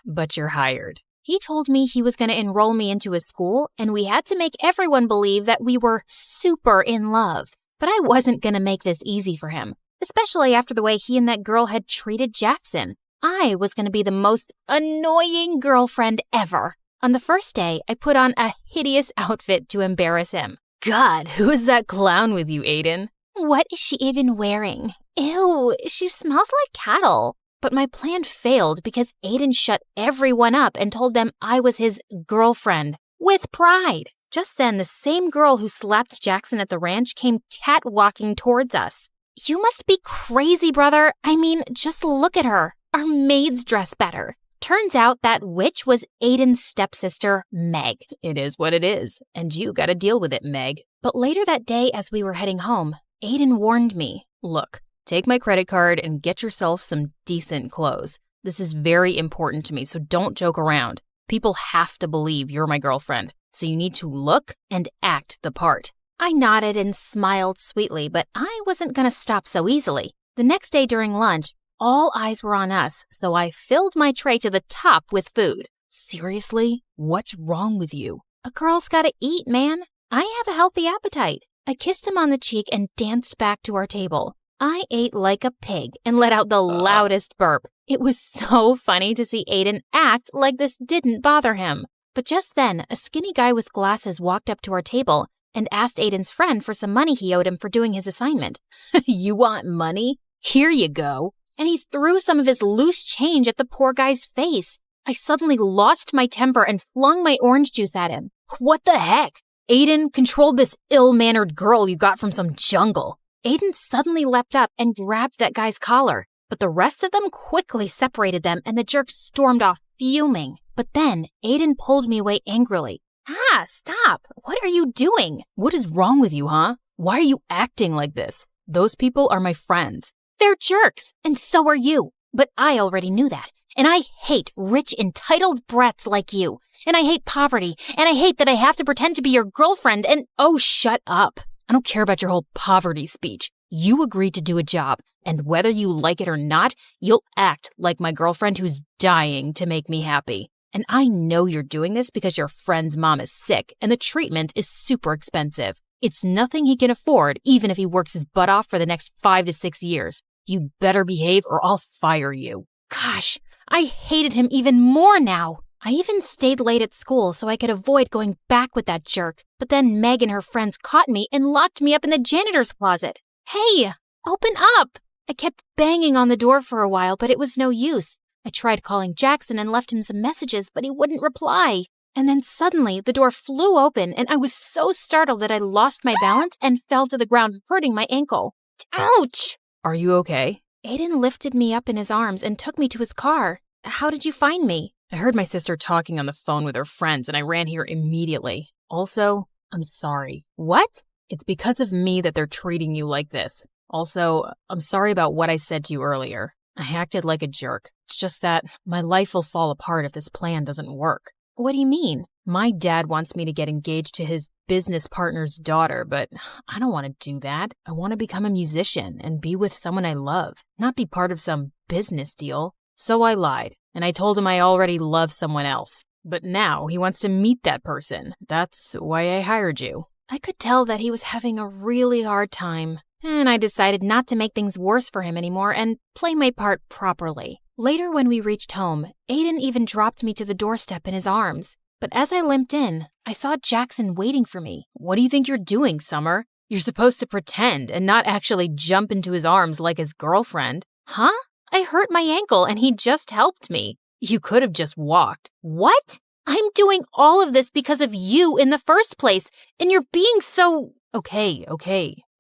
but you're hired.
He told me he was going to enroll me into his school, and we had to make everyone believe that we were super in love. But I wasn't going to make this easy for him, especially after the way he and that girl had treated Jackson. I was going to be the most annoying girlfriend ever. On the first day, I put on a hideous outfit to embarrass him.
God, who is that clown with you, Aiden?
What is she even wearing? Ew, she smells like cattle. But my plan failed because Aiden shut everyone up and told them I was his girlfriend, with pride. Just then, the same girl who slapped Jackson at the ranch came catwalking towards us. You must be crazy, brother. I mean, just look at her. Our maids dress better. Turns out that witch was Aiden's stepsister, Meg.
It is what it is, and you gotta deal with it, Meg.
But later that day, as we were heading home, Aiden warned me.
Look, take my credit card and get yourself some decent clothes. This is very important to me, so don't joke around. People have to believe you're my girlfriend, so you need to look and act the part.
I nodded and smiled sweetly, but I wasn't going to stop so easily. The next day during lunch, all eyes were on us, so I filled my tray to the top with food.
Seriously? What's wrong with you?
A girl's gotta eat, man. I have a healthy appetite. I kissed him on the cheek and danced back to our table. I ate like a pig and let out the loudest burp. It was so funny to see Aiden act like this didn't bother him. But just then, a skinny guy with glasses walked up to our table and asked Aiden's friend for some money he owed him for doing his assignment.
You want money? Here you go.
And he threw some of his loose change at the poor guy's face. I suddenly lost my temper and flung my orange juice at him.
What the heck? Aiden, control this ill-mannered girl you got from some jungle.
Aiden suddenly leapt up and grabbed that guy's collar, but the rest of them quickly separated them and the jerk stormed off, fuming. But then Aiden pulled me away angrily. Ah, stop! What are you doing?
What is wrong with you, huh? Why are you acting like this? Those people are my friends.
They're jerks, and so are you. But I already knew that. And I hate rich, entitled brats like you. And I hate poverty. And I hate that I have to pretend to be your girlfriend and—
Oh, shut up. I don't care about your whole poverty speech. You agreed to do a job, and whether you like it or not, you'll act like my girlfriend who's dying to make me happy. And I know you're doing this because your friend's mom is sick, and the treatment is super expensive. It's nothing he can afford, even if he works his butt off for the next 5 to 6 years. You better behave or I'll fire you.
Gosh, I hated him even more now. I even stayed late at school so I could avoid going back with that jerk. But then Meg and her friends caught me and locked me up in the janitor's closet. Hey, open up! I kept banging on the door for a while, but it was no use. I tried calling Jackson and left him some messages, but he wouldn't reply. And then suddenly, the door flew open, and I was so startled that I lost my balance and fell to the ground, hurting my ankle. Ouch!
Are you okay?
Aiden lifted me up in his arms and took me to his car. How did you find me?
I heard my sister talking on the phone with her friends, and I ran here immediately. Also, I'm sorry.
What?
It's because of me that they're treating you like this. Also, I'm sorry about what I said to you earlier. I acted like a jerk. It's just that my life will fall apart if this plan doesn't work.
What do you mean?
My dad wants me to get engaged to his business partner's daughter, but I don't want to do that. I want to become a musician and be with someone I love, not be part of some business deal. So I lied, and I told him I already love someone else. But now he wants to meet that person. That's why I hired you.
I could tell that he was having a really hard time, and I decided not to make things worse for him anymore and play my part properly. Later, when we reached home, Aiden even dropped me to the doorstep in his arms. But as I limped in, I saw Jackson waiting for me.
What do you think you're doing, Summer? You're supposed to pretend and not actually jump into his arms like his girlfriend.
Huh? I hurt my ankle and he just helped me.
You could have just walked.
What? I'm doing all of this because of you in the first place, and you're being so—
Okay.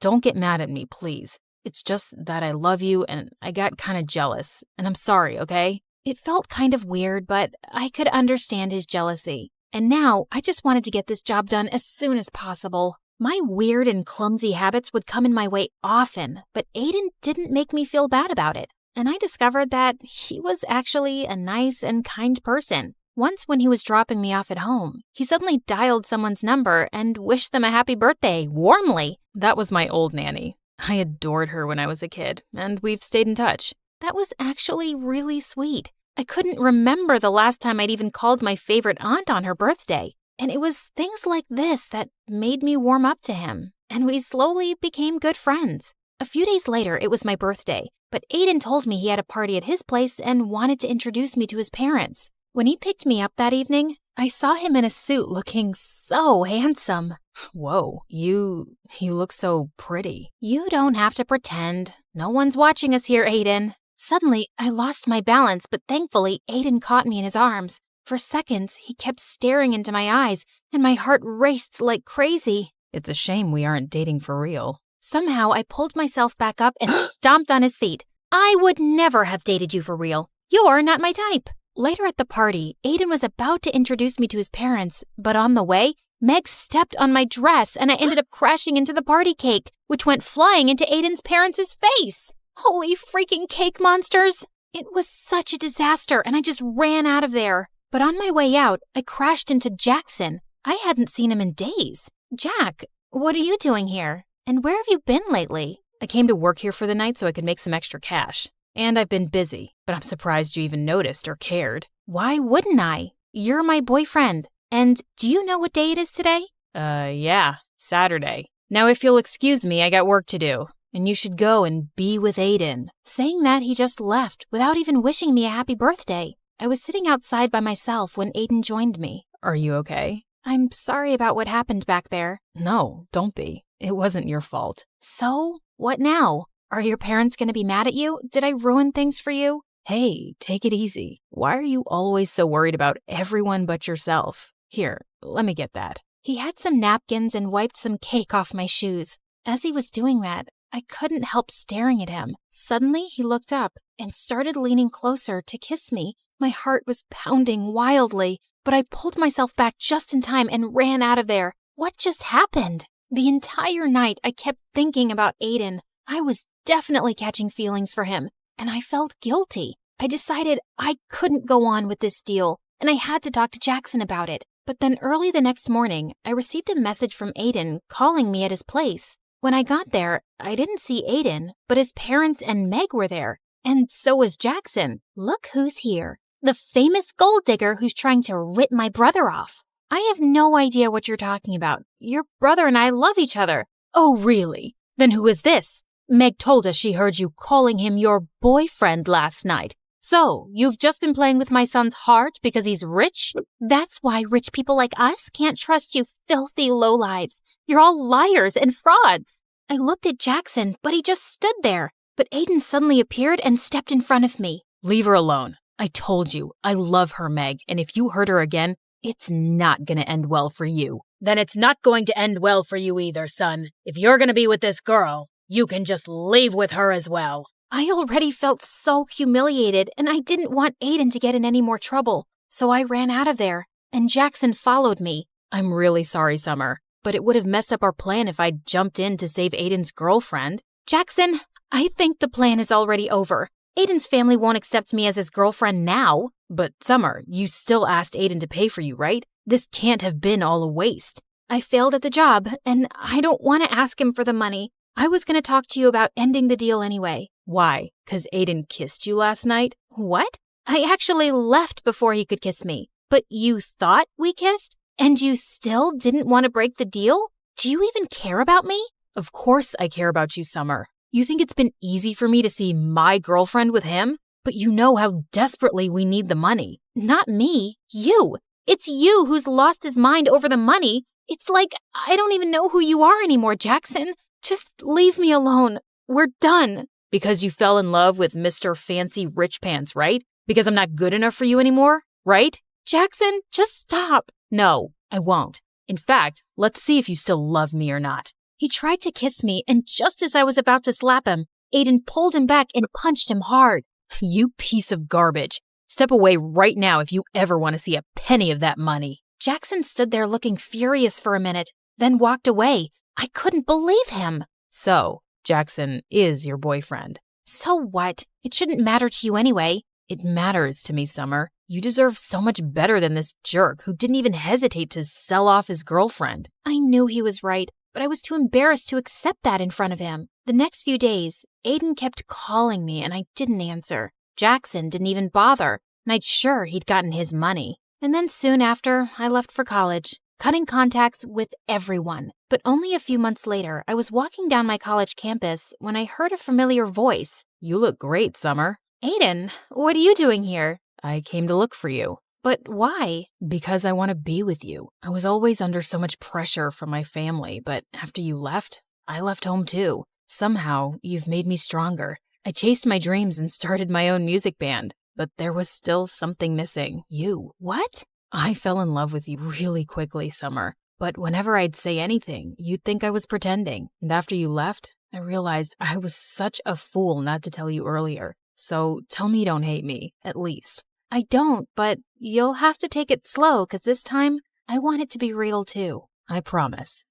Don't get mad at me, please. It's just that I love you and I got kind of jealous, and I'm sorry, okay?
It felt kind of weird, but I could understand his jealousy. And now I just wanted to get this job done as soon as possible. My weird and clumsy habits would come in my way often, but Aiden didn't make me feel bad about it. And I discovered that he was actually a nice and kind person. Once when he was dropping me off at home, he suddenly dialed someone's number and wished them a happy birthday, warmly.
That was my old nanny. I adored her when I was a kid, and we've stayed in touch.
That was actually really sweet. I couldn't remember the last time I'd even called my favorite aunt on her birthday. And it was things like this that made me warm up to him. And we slowly became good friends. A few days later, it was my birthday, but Aiden told me he had a party at his place and wanted to introduce me to his parents. When he picked me up that evening, I saw him in a suit looking so handsome.
Whoa, you look so pretty.
You don't have to pretend. No one's watching us here, Aiden. Suddenly, I lost my balance, but thankfully, Aiden caught me in his arms. For seconds, he kept staring into my eyes, and my heart raced like crazy.
It's a shame we aren't dating for real.
Somehow, I pulled myself back up and stomped on his feet. I would never have dated you for real. You're not my type. Later at the party, Aiden was about to introduce me to his parents, but on the way, Meg stepped on my dress and I ended up crashing into the party cake, which went flying into Aiden's parents' face. Holy freaking cake monsters! It was such a disaster and I just ran out of there. But on my way out, I crashed into Jackson. I hadn't seen him in days. Jack, what are you doing here? And where have you been lately?
I came to work here for the night so I could make some extra cash. And I've been busy, but I'm surprised you even noticed or cared.
Why wouldn't I? You're my boyfriend. And do you know what day it is today?
Yeah, Saturday. Now if you'll excuse me, I got work to do. And you should go and be with Aiden.
Saying that, he just left without even wishing me a happy birthday. I was sitting outside by myself when Aiden joined me.
Are you okay?
I'm sorry about what happened back there.
No, don't be. It wasn't your fault.
So, what now? Are your parents going to be mad at you? Did I ruin things for you?
Hey, take it easy. Why are you always so worried about everyone but yourself? Here, let me get that.
He had some napkins and wiped some cake off my shoes. As he was doing that, I couldn't help staring at him. Suddenly, he looked up and started leaning closer to kiss me. My heart was pounding wildly, but I pulled myself back just in time and ran out of there. What just happened? The entire night, I kept thinking about Aiden. I was definitely catching feelings for him, and I felt guilty. I decided I couldn't go on with this deal, and I had to talk to Jackson about it. But then early the next morning, I received a message from Aiden calling me at his place. When I got there, I didn't see Aiden, but his parents and Meg were there. And so was Jackson. Look who's here. The famous gold digger who's trying to rip my brother off. I have no idea what you're talking about. Your brother and I love each other.
Oh, really? Then who is this? Meg told us she heard you calling him your boyfriend last night. So, you've just been playing with my son's heart because he's rich?
That's why rich people like us can't trust you filthy lowlives. You're all liars and frauds. I looked at Jackson, but he just stood there. But Aiden suddenly appeared and stepped in front of me.
Leave her alone. I told you, I love her, Meg, and if you hurt her again, it's not gonna end well for you.
Then it's not going to end well for you either, son. If you're gonna be with this girl, you can just leave with her as well.
I already felt so humiliated, and I didn't want Aiden to get in any more trouble. So I ran out of there, and Jackson followed me.
I'm really sorry, Summer, but it would have messed up our plan if I'd jumped in to save Aiden's girlfriend.
Jackson, I think the plan is already over. Aiden's family won't accept me as his girlfriend now.
But Summer, you still asked Aiden to pay for you, right? This can't have been all a waste.
I failed at the job, and I don't want to ask him for the money. I was going to talk to you about ending the deal anyway.
Why? 'Cause Aiden kissed you last night?
What? I actually left before he could kiss me. But you thought we kissed? And you still didn't want to break the deal? Do you even care about me?
Of course I care about you, Summer. You think it's been easy for me to see my girlfriend with him? But you know how desperately we need the money.
Not me. You. It's you who's lost his mind over the money. It's like I don't even know who you are anymore, Jackson. Just leave me alone. We're done.
Because you fell in love with Mr. Fancy Rich Pants, right? Because I'm not good enough for you anymore, right?
Jackson, just stop.
No, I won't. In fact, let's see if you still love me or not.
He tried to kiss me, and just as I was about to slap him, Aiden pulled him back and punched him hard.
You piece of garbage. Step away right now if you ever want to see a penny of that money.
Jackson stood there looking furious for a minute, then walked away. I couldn't believe him.
So, Jackson is your boyfriend.
So what? It shouldn't matter to you anyway.
It matters to me, Summer. You deserve so much better than this jerk who didn't even hesitate to sell off his girlfriend.
I knew he was right, but I was too embarrassed to accept that in front of him. The next few days, Aiden kept calling me and I didn't answer. Jackson didn't even bother.
and I'd sure he'd gotten his money. And then soon after, I left for college, cutting contacts with everyone. But only a few months later, I was walking down my college campus when I heard a familiar voice.
You look great, Summer.
Aiden, what are you doing here?
I came to look for you.
But why?
Because I want to be with you. I was always under so much pressure from my family, but after you left, I left home too. Somehow, you've made me stronger. I chased my dreams and started my own music band, but there was still something missing. You.
What?
I fell in love with you really quickly, Summer. But whenever I'd say anything, you'd think I was pretending. And after you left, I realized I was such a fool not to tell you earlier. So tell me you don't hate me, at least.
I don't, but you'll have to take it slow, 'cause this time, I want it to be real too.
I promise.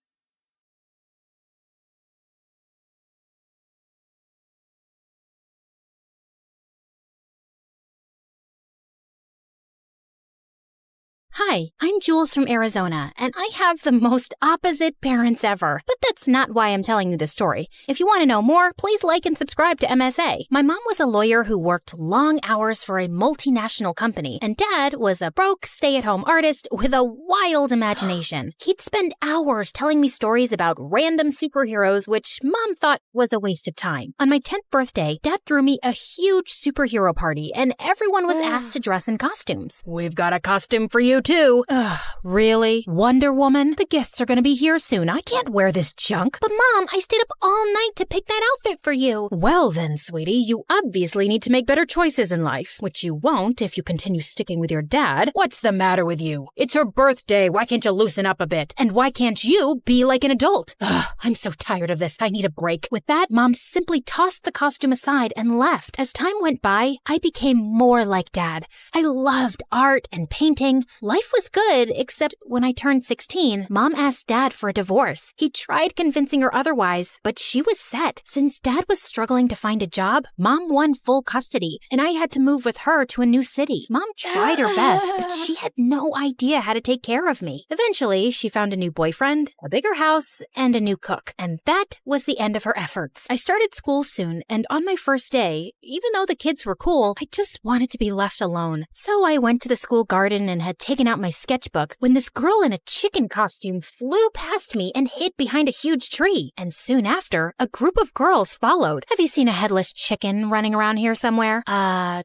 Hi, I'm Jules from Arizona, and I have the most opposite parents ever. But that's not why I'm telling you this story. If you want to know more, please like and subscribe to MSA. My mom was a lawyer who worked long hours for a multinational company, and Dad was a broke, stay-at-home artist with a wild imagination. He'd spend hours telling me stories about random superheroes, which Mom thought was a waste of time. On my 10th birthday, Dad threw me a huge superhero party, and everyone was asked to dress in costumes.
We've got a costume for you, too.
Ugh, really? Wonder Woman? The guests are gonna be here soon. I can't wear this junk.
But Mom, I stayed up all night to pick that outfit for you.
Well then, sweetie, you obviously need to make better choices in life, which you won't if you continue sticking with your dad. What's the matter with you? It's her birthday. Why can't you loosen up a bit? And why can't you be like an adult? Ugh, I'm so tired of this. I need a break.
With that, Mom simply tossed the costume aside and left. As time went by, I became more like Dad. I loved art and painting. Life was good, except when I turned 16, Mom asked Dad for a divorce. He tried convincing her otherwise, but she was set. Since Dad was struggling to find a job, Mom won full custody, and I had to move with her to a new city. Mom tried her best, but she had no idea how to take care of me. Eventually, she found a new boyfriend, a bigger house, and a new cook, and that was the end of her efforts. I started school soon, and on my first day, even though the kids were cool, I just wanted to be left alone. So I went to the school garden and had taken out my sketchbook when this girl in a chicken costume flew past me and hid behind a huge tree. And soon after, a group of girls followed. Have you seen a headless chicken running around here somewhere?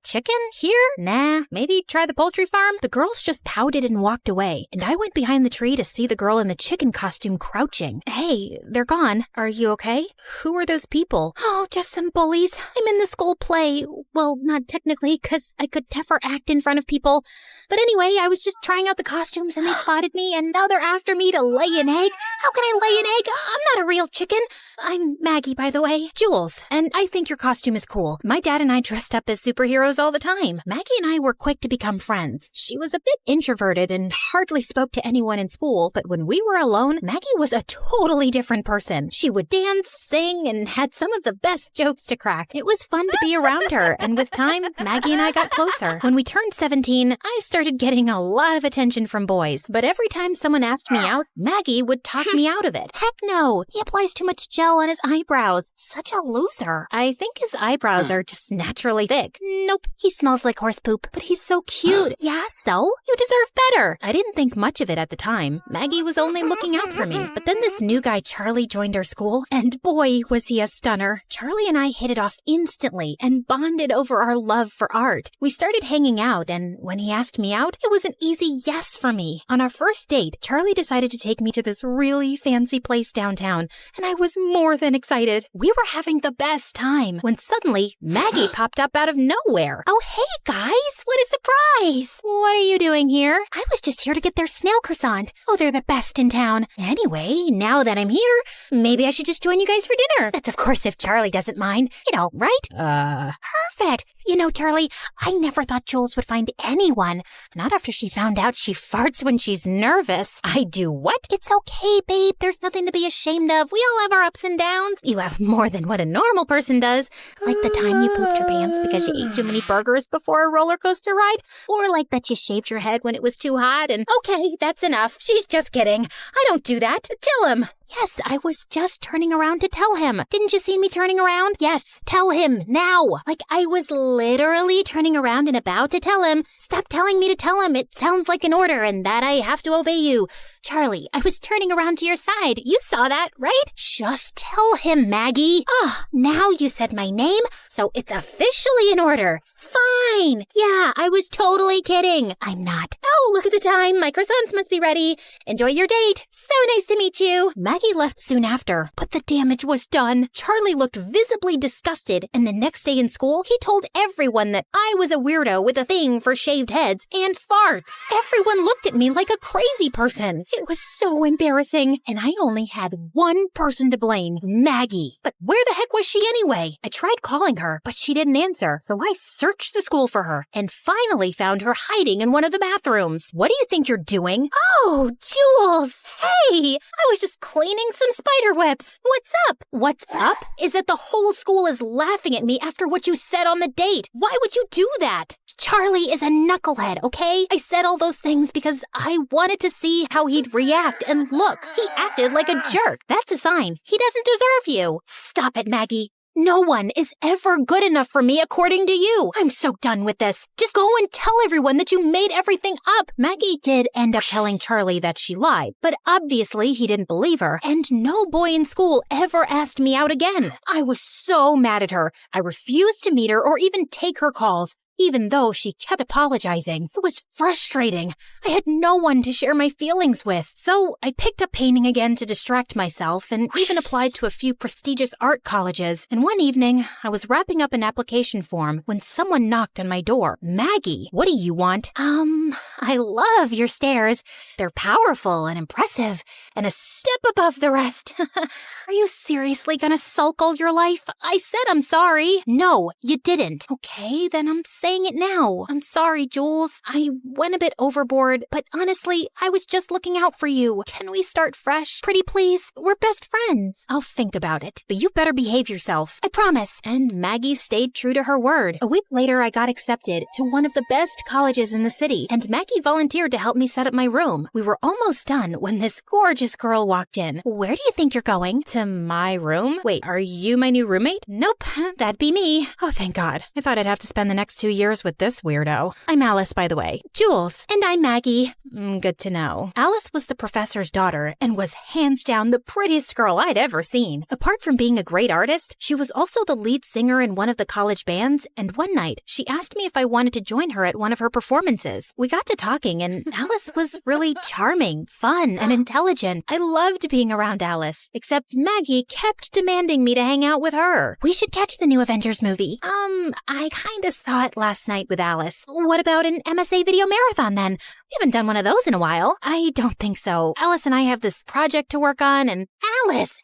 Chicken? Here? Nah, maybe try the poultry farm? The girls just pouted and walked away, and I went behind the tree to see the girl in the chicken costume crouching. Hey, they're gone. Are you okay? Who are those people? Oh, just some bullies. I'm in the school play. Well, not technically, 'cause I could never act in front of people. But anyway, I was just trying out the costumes and they spotted me, and now they're after me to lay an egg. How can I lay an egg? I'm not a real chicken. I'm Maggie, by the way. Jules, and I think your costume is cool. My dad and I dressed up as superheroes all the time. Maggie and I were quick to become friends. She was a bit introverted and hardly spoke to anyone in school, but when we were alone, Maggie was a totally different person. She would dance, sing, and had some of the best jokes to crack. It was fun to be around her, and with time, Maggie and I got closer. When we turned 17, I started getting a lot of attention from boys, but every time someone asked me out, Maggie would talk me out of it. Heck no, he applies too much gel on his eyebrows. Such a loser. I think his eyebrows are just naturally thick. Nope, he smells like horse poop, but he's so cute. Yeah, so? You deserve better. I didn't think much of it at the time. Maggie was only looking out for me, but then this new guy Charlie joined our school, and boy, was he a stunner. Charlie and I hit it off instantly and bonded over our love for art. We started hanging out, and when he asked me out, it was an easy yes for me. On our first date, Charlie decided to take me to this really fancy place downtown, and I was more than excited. We were having the best time when suddenly Maggie popped up out of nowhere. Oh, hey guys, what a surprise! What are you doing here? I was just here to get their snail croissant. Oh, they're the best in town. Anyway, now that I'm here, maybe I should just join you guys for dinner. That's of course if Charlie doesn't mind. You know, right? Perfect. You know, Charlie, I never thought Jules would find anyone. Not after she found out she farts when she's nervous. I do what? It's okay, babe. There's nothing to be ashamed of. We all have our ups and downs. You have more than what a normal person does. Like the time you pooped your pants because you ate too many burgers before a roller coaster ride. Or like that you shaved your head when it was too hot and... Okay, that's enough. She's just kidding. I don't do that. Tell him.
Yes, I was just turning around to tell him. Didn't you see me turning around? Yes, tell him now. Like I was literally turning around and about to tell him. Stop telling me to tell him. It sounds like an order and that I have to obey you. Charlie, I was turning around to your side. You saw that, right? Just tell him, Maggie. Now you said my name, so it's officially an order. Fine. Yeah, I was totally kidding. I'm not. Oh, look at the time. My croissants must be ready. Enjoy your date. So nice to meet you. Maggie left soon after, but the damage was done. Charlie looked visibly disgusted, and the next day in school, he told everyone that I was a weirdo with a thing for shaved heads and farts. Everyone looked at me like a crazy person. It was so embarrassing, and I only had one person to blame, Maggie. But where the heck was she anyway? I tried calling her, but she didn't answer, so I searched the school for her and finally found her hiding in one of the bathrooms. What do you think you're doing? Oh, Jules! Hey! I was just cleaning some spider webs. What's up? What's up is that the whole school is laughing at me after what you said on the date. Why would you do that? Charlie is a knucklehead, okay? I said all those things because I wanted to see how he'd react, and look, he acted like a jerk. That's a sign. He doesn't deserve you. Stop it, Maggie. No one is ever good enough for me according to you. I'm so done with this. Just go and tell everyone that you made everything up. Maggie did end up telling Charlie that she lied, but obviously he didn't believe her, and no boy in school ever asked me out again. I was so mad at her. I refused to meet her or even take her calls, even though she kept apologizing. It was frustrating. I had no one to share my feelings with. So I picked up painting again to distract myself and even applied to a few prestigious art colleges. And one evening, I was wrapping up an application form when someone knocked on my door. Maggie, what do you want? I love your stares. They're powerful and impressive and a step above the rest. Are you seriously gonna sulk all your life? I said I'm sorry. No, you didn't. Okay, then I'm saying it now. I'm sorry, Jules. I went a bit overboard, but honestly, I was just looking out for you. Can we start fresh? Pretty please? We're best friends. I'll think about it, but you better behave yourself. I promise. And Maggie stayed true to her word. A week later, I got accepted to one of the best colleges in the city, and Maggie volunteered to help me set up my room. We were almost done when this gorgeous girl walked in. Where do you think you're going? To my room? Wait, are you my new roommate? Nope, that'd be me. Oh, thank God. I thought I'd have to spend the next 2 years with this weirdo. I'm Alice, by the way. Jules. And I'm Maggie. Good to know. Alice was the professor's daughter and was hands down the prettiest girl I'd ever seen. Apart from being a great artist, she was also the lead singer in one of the college bands, and one night she asked me if I wanted to join her at one of her performances. We got to talking, and Alice was really charming, fun, and intelligent. I loved being around Alice, except Maggie kept demanding me to hang out with her. We should catch the new Avengers movie. I kinda saw it last night with Alice. What about an MSA video marathon then? We haven't done one of those in a while. I don't think so. Alice and I have this project to work on, and Alice!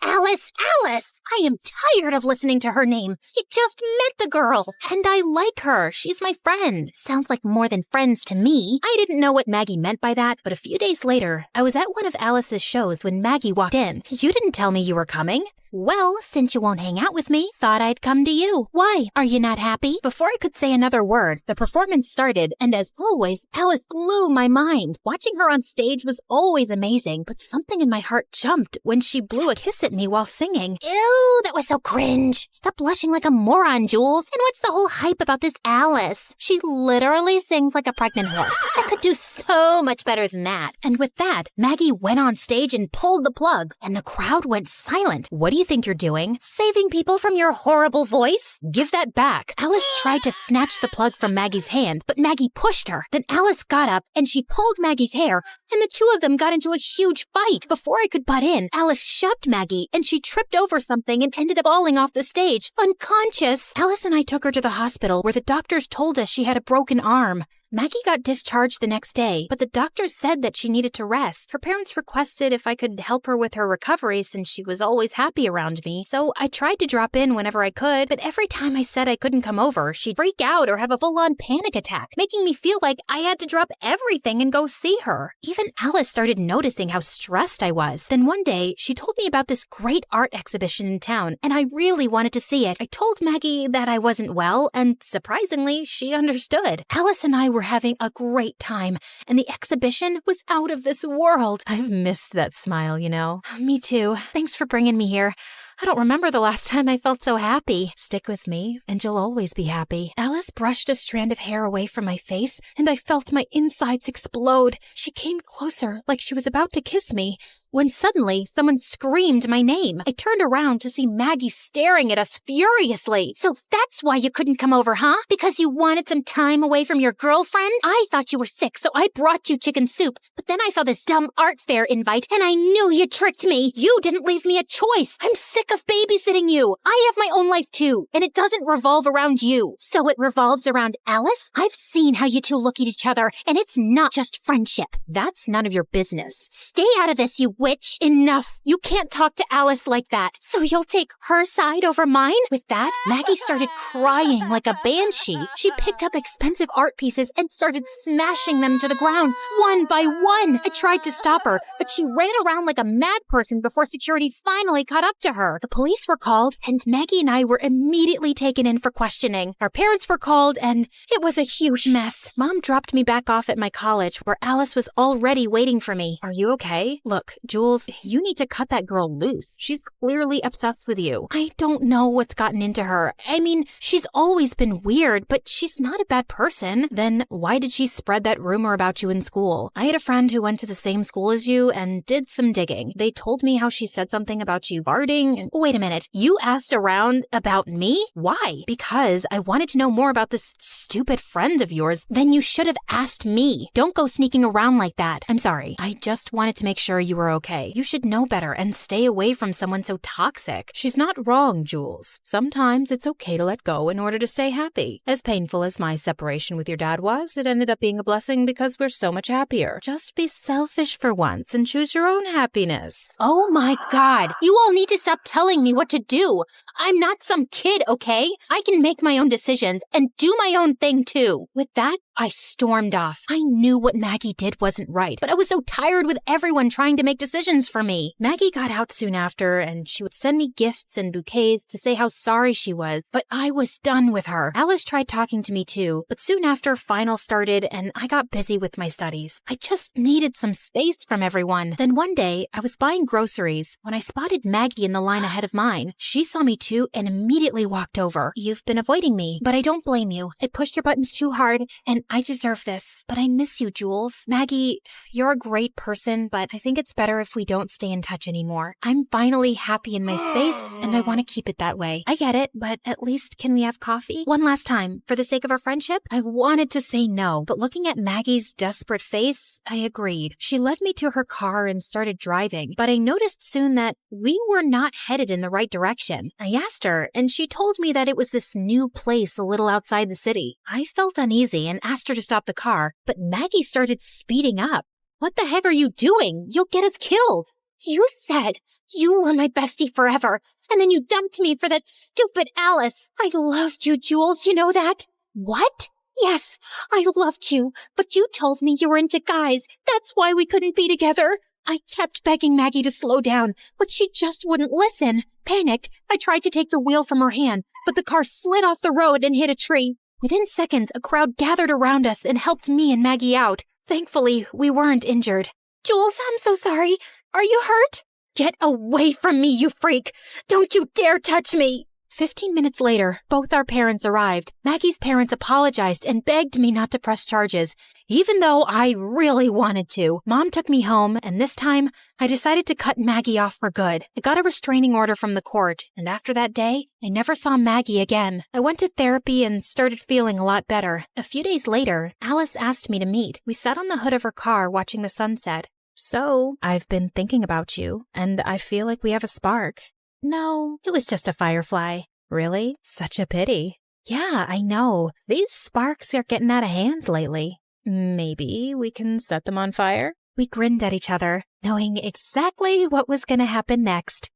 I am tired of listening to her name. You just met the girl, and I like her. She's my friend. Sounds like more than friends to me. I didn't know what Maggie meant by that, but a few days later, I was at one of Alice's shows when Maggie walked in. You didn't tell me you were coming. Well, since you won't hang out with me, thought I'd come to you. Why? Are you not happy? Before I could say another word, the performance started, and as always, Alice blew my mind. Watching her on stage was always amazing, but something in my heart jumped when she blew a kiss at me while singing. Ew, that was so cringe. Stop blushing like a moron, Jules. And what's the whole hype about this Alice? She literally sings like a pregnant horse. I could do so much better than that. And with that, Maggie went on stage and pulled the plugs, and the crowd went silent. What do you think you're doing? Saving people from your horrible voice? Give that back. Alice tried to snatch the plug from Maggie's hand, but Maggie pushed her. Then Alice got up and she pulled Maggie's hair, and the two of them got into a huge fight. Before I could butt in, Alice shoved Maggie, and she tripped over something and ended up falling off the stage, unconscious. Alice and I took her to the hospital where the doctors told us she had a broken arm. Maggie got discharged the next day, but the doctors said that she needed to rest. Her parents requested if I could help her with her recovery since she was always happy around me, so I tried to drop in whenever I could, but every time I said I couldn't come over, she'd freak out or have a full-on panic attack, making me feel like I had to drop everything and go see her. Even Alice started noticing how stressed I was. Then one day, she told me about this great art exhibition in town, and I really wanted to see it. I told Maggie that I wasn't well, and surprisingly, she understood. Alice and I were
were having a great time, and the exhibition was out of this world. I've missed that smile, you know. Me too. Thanks for bringing me here. I don't remember the last time I felt so happy. Stick with me, and you'll always be happy. Alice brushed a strand of hair away from my face, and I felt my insides explode. She came closer, like she was about to kiss me, when suddenly someone screamed my name. I turned around to see Maggie staring at us furiously. So that's why you couldn't come over, huh? Because you wanted some time away from your girlfriend? I thought you were sick, so I brought you chicken soup. But then I saw this dumb art fair invite, and I knew you tricked me. You didn't leave me a choice. I'm sick of babysitting you. I have my own life too, and it doesn't revolve around you. So it revolves around Alice? I've seen how you two look at each other, and it's not just friendship. That's none of your business. Stay out of this, you witch. Enough. You can't talk to Alice like that. So you'll take her side over mine? With that, Maggie started crying like a banshee. She picked up expensive art pieces and started smashing them to the ground, one by one. I tried to stop her, but she ran around like a mad person before security finally caught up to her. The police were called, and Maggie and I were immediately taken in for questioning. Our parents were called, and it was a huge mess. Mom dropped me back off at my college, where Alice was already waiting for me. Are you okay? Look, Jules, you need to cut that girl loose. She's clearly obsessed with you. I don't know what's gotten into her. I mean, she's always been weird, but she's not a bad person. Then why did she spread that rumor about you in school? I had a friend who went to the same school as you and did some digging. They told me how she said something about you farting. Wait a minute. You asked around about me? Why? Because I wanted to know more about this stupid friend of yours. Then you should have asked me. Don't go sneaking around like that. I'm sorry. I just wanted to make sure you were okay. You should know better and stay away from someone so toxic.
She's not wrong, Jules. Sometimes it's okay to let go in order to stay happy. As painful as my separation with your dad was, it ended up being a blessing because we're so much happier. Just be selfish for once and choose your own happiness.
Oh my God. You all need to stop telling me what to do. I'm not some kid, okay? I can make my own decisions and do my own thing too.
With that, I stormed off. I knew what Maggie did wasn't right, but I was so tired with everyone trying to make decisions for me. Maggie got out soon after, and she would send me gifts and bouquets to say how sorry she was, but I was done with her. Alice tried talking to me too, but soon after finals started and I got busy with my studies. I just needed some space from everyone. Then one day, I was buying groceries when I spotted Maggie in the line ahead of mine. She saw me too and immediately walked over. You've been avoiding me, but I don't blame you. I pushed your buttons too hard, and I deserve this. But I miss you, Jules. Maggie, you're a great person, but I think it's better if we don't stay in touch anymore. I'm finally happy in my space, and I want to keep it that way. I get it, but at least can we have coffee? One last time, for the sake of our friendship? I wanted to say no, but looking at Maggie's desperate face, I agreed. She led me to her car and started driving, but I noticed soon that we were not headed in the right direction. I asked her, and she told me that it was this new place a little outside the city. I felt uneasy and asked her to stop the car, but Maggie started speeding up. What the heck are you doing? You'll get us killed.
You said you were my bestie forever, and then you dumped me for that stupid Alice. I loved you, Jules, you know that?
What?
Yes, I loved you, but you told me you were into guys. That's why we couldn't be together. I kept begging Maggie to slow down, but she just wouldn't listen. Panicked, I tried to take the wheel from her hand, but the car slid off the road and hit a tree. Within seconds, a crowd gathered around us and helped me and Maggie out. Thankfully, we weren't injured. Jules, I'm so sorry. Are you hurt?
Get away from me, you freak! Don't you dare touch me! 15 minutes later, both our parents arrived. Maggie's parents apologized and begged me not to press charges, even though I really wanted to. Mom took me home, and this time, I decided to cut Maggie off for good. I got a restraining order from the court, and after that day, I never saw Maggie again. I went to therapy and started feeling a lot better. A few days later, Alice asked me to meet. We sat on the hood of her car watching the sunset. So, I've been thinking about you, and I feel like we have a spark. No, it was just a firefly. Really? Such a pity. Yeah, I know. These sparks are getting out of hands lately. Maybe we can set them on fire? We grinned at each other, knowing exactly what was going to happen next.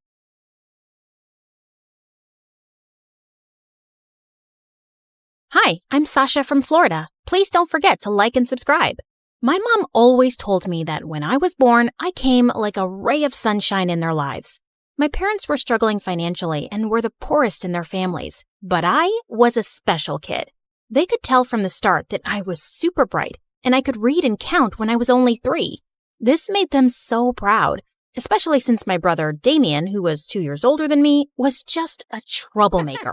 Hi, I'm Sasha from Florida. Please don't forget to like and subscribe. My mom always told me that when I was born, I came like a ray of sunshine in their lives. My parents were struggling financially and were the poorest in their families, but I was a special kid.
They could tell from the start that I was super bright and I could read and count when I was only 3. This made them so proud, especially since my brother Damien, who was 2 years older than me, was just a troublemaker.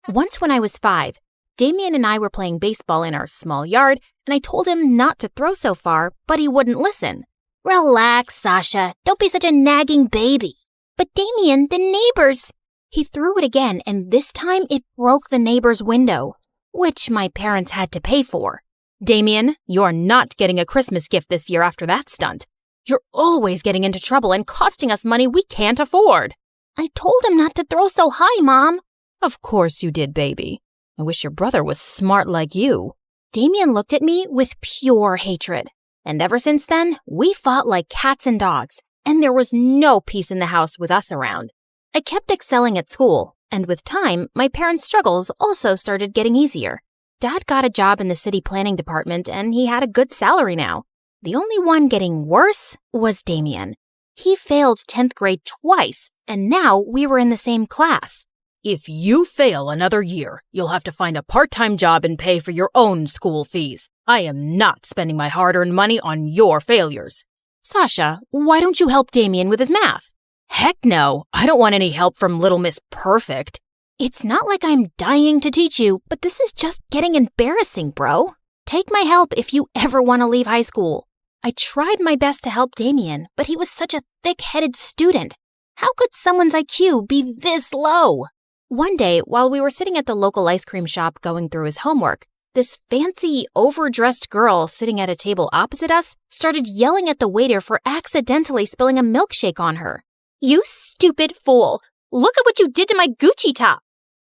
Once when I was 5, Damien and I were playing baseball in our small yard, and I told him not to throw so far, but he wouldn't listen.
Relax, Sasha. Don't be such a nagging baby.
But Damien, the neighbors... He threw it again, and this time it broke the neighbor's window, which my parents had to pay for. Damien, you're not getting a Christmas gift this year after that stunt. You're always getting into trouble and costing us money we can't afford.
I told him not to throw so high, Mom.
Of course you did, baby. I wish your brother was smart like you.
Damien looked at me with pure hatred. And ever since then, we fought like cats and dogs, and there was no peace in the house with us around. I kept excelling at school, and with time, my parents' struggles also started getting easier. Dad got a job in the city planning department, and he had a good salary now. The only one getting worse was Damien. He failed 10th grade twice, and now we were in the same class.
If you fail another year, you'll have to find a part-time job and pay for your own school fees. I am not spending my hard-earned money on your failures.
Sasha, why don't you help Damien with his math?
Heck no, I don't want any help from Little Miss Perfect.
It's not like I'm dying to teach you, but this is just getting embarrassing, bro. Take my help if you ever want to leave high school. I tried my best to help Damien, but he was such a thick-headed student. How could someone's IQ be this low? One day, while we were sitting at the local ice cream shop going through his homework, this fancy, overdressed girl sitting at a table opposite us started yelling at the waiter for accidentally spilling a milkshake on her.
You stupid fool! Look at what you did to my Gucci top!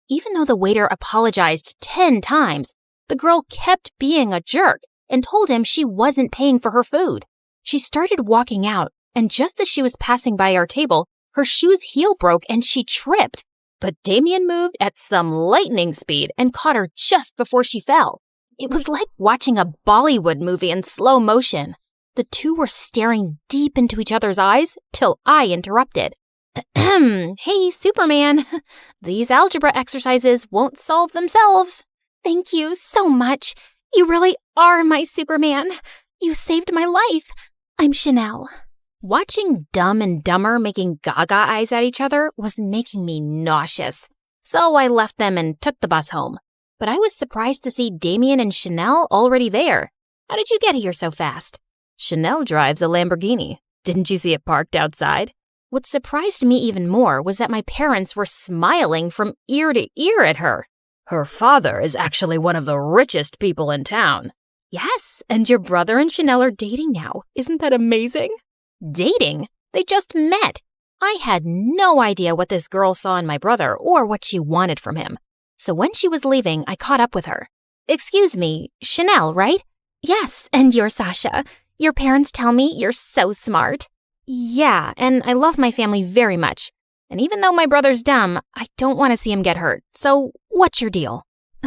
Even though the waiter apologized 10 times, the girl kept being a jerk and told him she wasn't paying for her food. She started walking out, and just as she was passing by our table, her shoe's heel broke and she tripped. But Damien moved at some lightning speed and caught her just before she fell. It was like watching a Bollywood movie in slow motion. The two were staring deep into each other's eyes till I interrupted. Hey, Superman, these algebra exercises won't solve themselves.
Thank you so much. You really are my Superman. You saved my life. I'm Chanel.
Watching Dumb and Dumber making gaga eyes at each other was making me nauseous. So I left them and took the bus home. But I was surprised to see Damien and Chanel already there. How did you get here so fast?
Chanel drives a Lamborghini. Didn't you see it parked outside?
What surprised me even more was that my parents were smiling from ear to ear at her.
Her father is actually one of the richest people in town.
Yes, and your brother and Chanel are dating now. Isn't that amazing? Dating? They just met. I had no idea what this girl saw in my brother or what she wanted from him. So when she was leaving, I caught up with her. Excuse me, Chanel, right?
Yes, and you're Sasha. Your parents tell me you're so smart.
Yeah, and I love my family very much. And even though my brother's dumb, I don't want to see him get hurt. So what's your deal?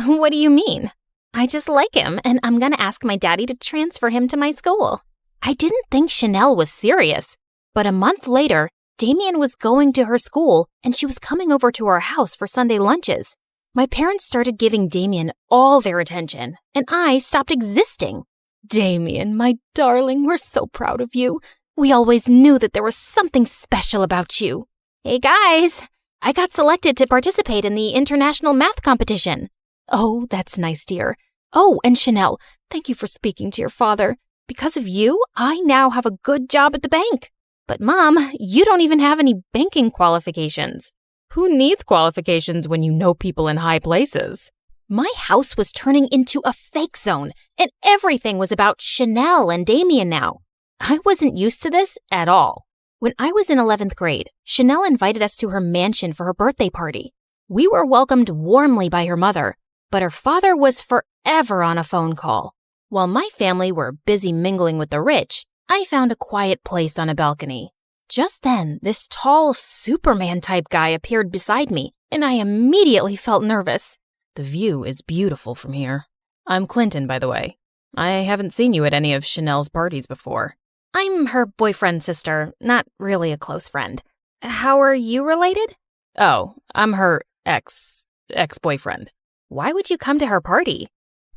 What do you mean?
I just like him, and I'm going to ask my daddy to transfer him to my school. I didn't think Chanel was serious. But a month later, Damien was going to her school, and she was coming over to our house for Sunday lunches. My parents started giving Damien all their attention, and I stopped existing.
Damien, my darling, we're so proud of you. We always knew that there was something special about you.
Hey guys, I got selected to participate in the international math competition.
Oh, that's nice, dear. Oh, and Chanel, thank you for speaking to your father. Because of you, I now have a good job at the bank.
But Mom, you don't even have any banking qualifications.
Who needs qualifications when you know people in high places?
My house was turning into a fake zone, and everything was about Chanel and Damien now. I wasn't used to this at all. When I was in 11th grade, Chanel invited us to her mansion for her birthday party. We were welcomed warmly by her mother, but her father was forever on a phone call. While my family were busy mingling with the rich, I found a quiet place on a balcony. Just then, this tall Superman-type guy appeared beside me, and I immediately felt nervous.
The view is beautiful from here. I'm Clinton, by the way. I haven't seen you at any of Chanel's parties before.
I'm her boyfriend's sister, not really a close friend. How are you related?
Oh, I'm her ex-boyfriend.
Why would you come to her party?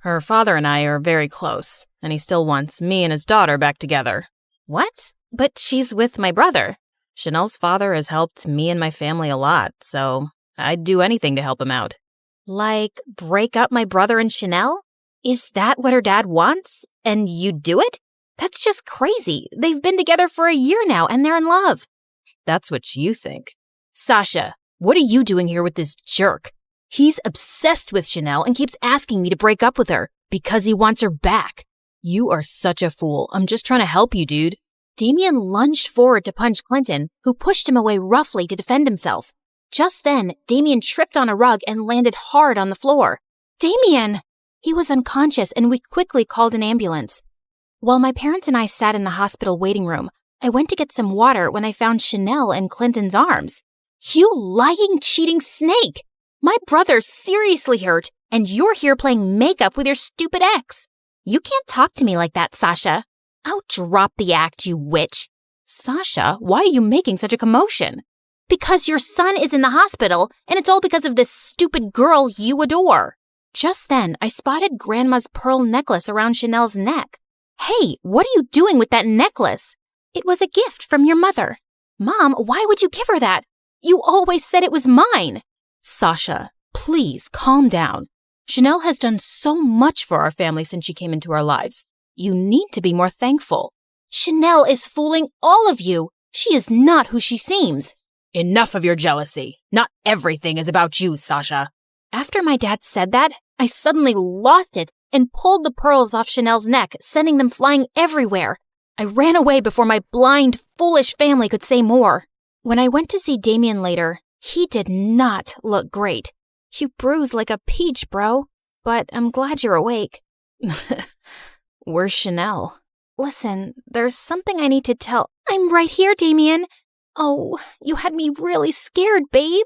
Her father and I are very close, and he still wants me and his daughter back together.
What? But she's with my brother.
Chanel's father has helped me and my family a lot, so I'd do anything to help him out.
Like, break up my brother and Chanel? Is that what her dad wants? And you'd do it? That's just crazy. They've been together for a year now, and they're in love.
That's what you think.
Sasha, what are you doing here with this jerk? He's obsessed with Chanel and keeps asking me to break up with her because he wants her back.
You are such a fool. I'm just trying to help you, dude.
Damien lunged forward to punch Clinton, who pushed him away roughly to defend himself. Just then, Damien tripped on a rug and landed hard on the floor. Damien! He was unconscious, and we quickly called an ambulance. While my parents and I sat in the hospital waiting room, I went to get some water when I found Chanel in Clinton's arms. You lying, cheating snake! My brother's seriously hurt, and you're here playing makeup with your stupid ex. You can't talk to me like that, Sasha. Oh, drop the act, you witch.
Sasha, why are you making such a commotion?
Because your son is in the hospital, and it's all because of this stupid girl you adore. Just then, I spotted Grandma's pearl necklace around Chanel's neck. Hey, what are you doing with that necklace? It was a gift from your mother. Mom, why would you give her that? You always said it was mine.
Sasha, please calm down. Chanel has done so much for our family since she came into our lives. You need to be more thankful.
Chanel is fooling all of you. She is not who she seems.
Enough of your jealousy. Not everything is about you, Sasha.
After my dad said that, I suddenly lost it and pulled the pearls off Chanel's neck, sending them flying everywhere. I ran away before my blind, foolish family could say more. When I went to see Damien later, he did not look great. You bruised like a peach, bro. But I'm glad you're awake.
Where's Chanel?
Listen, there's something I need to tell. I'm right here, Damien. Oh, you had me really scared, babe.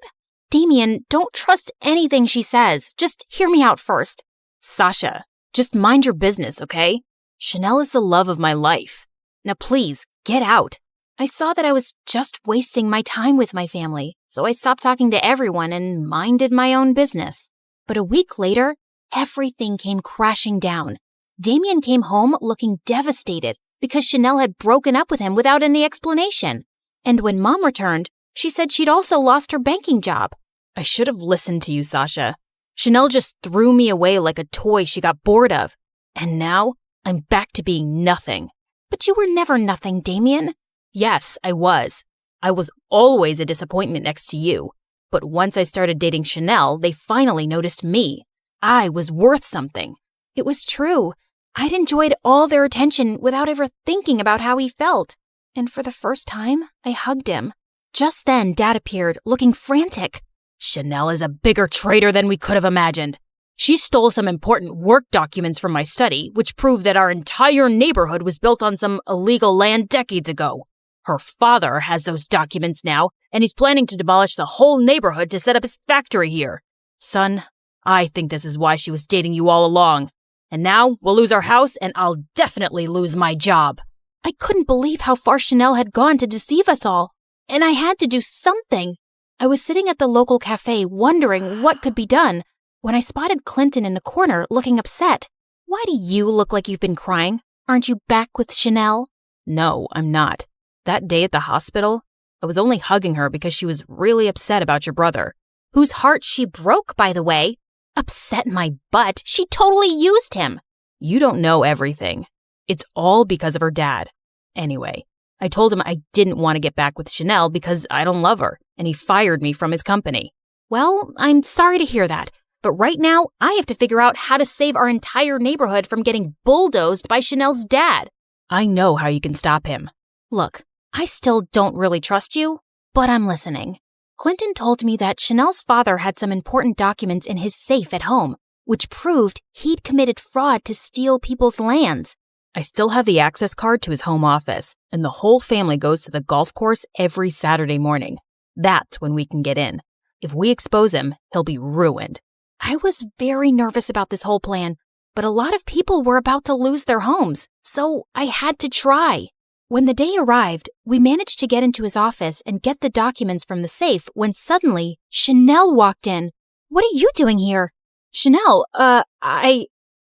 Damien, don't trust anything she says. Just hear me out first.
Sasha, just mind your business, okay? Chanel is the love of my life. Now please, get out.
I saw that I was just wasting my time with my family, so I stopped talking to everyone and minded my own business. But a week later, everything came crashing down. Damien came home looking devastated because Chanel had broken up with him without any explanation. And when Mom returned, she said she'd also lost her banking job.
I should have listened to you, Sasha. Chanel just threw me away like a toy she got bored of. And now, I'm back to being nothing.
But you were never nothing, Damien.
Yes, I was. I was always a disappointment next to you. But once I started dating Chanel, they finally noticed me. I was worth something.
It was true. I'd enjoyed all their attention without ever thinking about how he felt. And for the first time, I hugged him. Just then, Dad appeared, looking frantic.
Chanel is a bigger traitor than we could have imagined. She stole some important work documents from my study, which prove that our entire neighborhood was built on some illegal land decades ago. Her father has those documents now, and he's planning to demolish the whole neighborhood to set up his factory here. Son, I think this is why she was dating you all along. And now we'll lose our house, and I'll definitely lose my job.
I couldn't believe how far Chanel had gone to deceive us all. And I had to do something. I was sitting at the local cafe wondering what could be done when I spotted Clinton in the corner looking upset. Why do you look like you've been crying? Aren't you back with Chanel?
No, I'm not. That day at the hospital, I was only hugging her because she was really upset about your brother.
Whose heart she broke, by the way. Upset my butt. She totally used him.
You don't know everything. It's all because of her dad. Anyway, I told him I didn't want to get back with Chanel because I don't love her, and he fired me from his company.
Well, I'm sorry to hear that, but right now I have to figure out how to save our entire neighborhood from getting bulldozed by Chanel's dad.
I know how you can stop him.
Look, I still don't really trust you, but I'm listening. Clinton told me that Chanel's father had some important documents in his safe at home, which proved he'd committed fraud to steal people's lands.
I still have the access card to his home office, and the whole family goes to the golf course every Saturday morning. That's when we can get in. If we expose him, he'll be ruined.
I was very nervous about this whole plan, but a lot of people were about to lose their homes, so I had to try. When the day arrived, we managed to get into his office and get the documents from the safe when suddenly Chanel walked in. What are you doing here?
Chanel,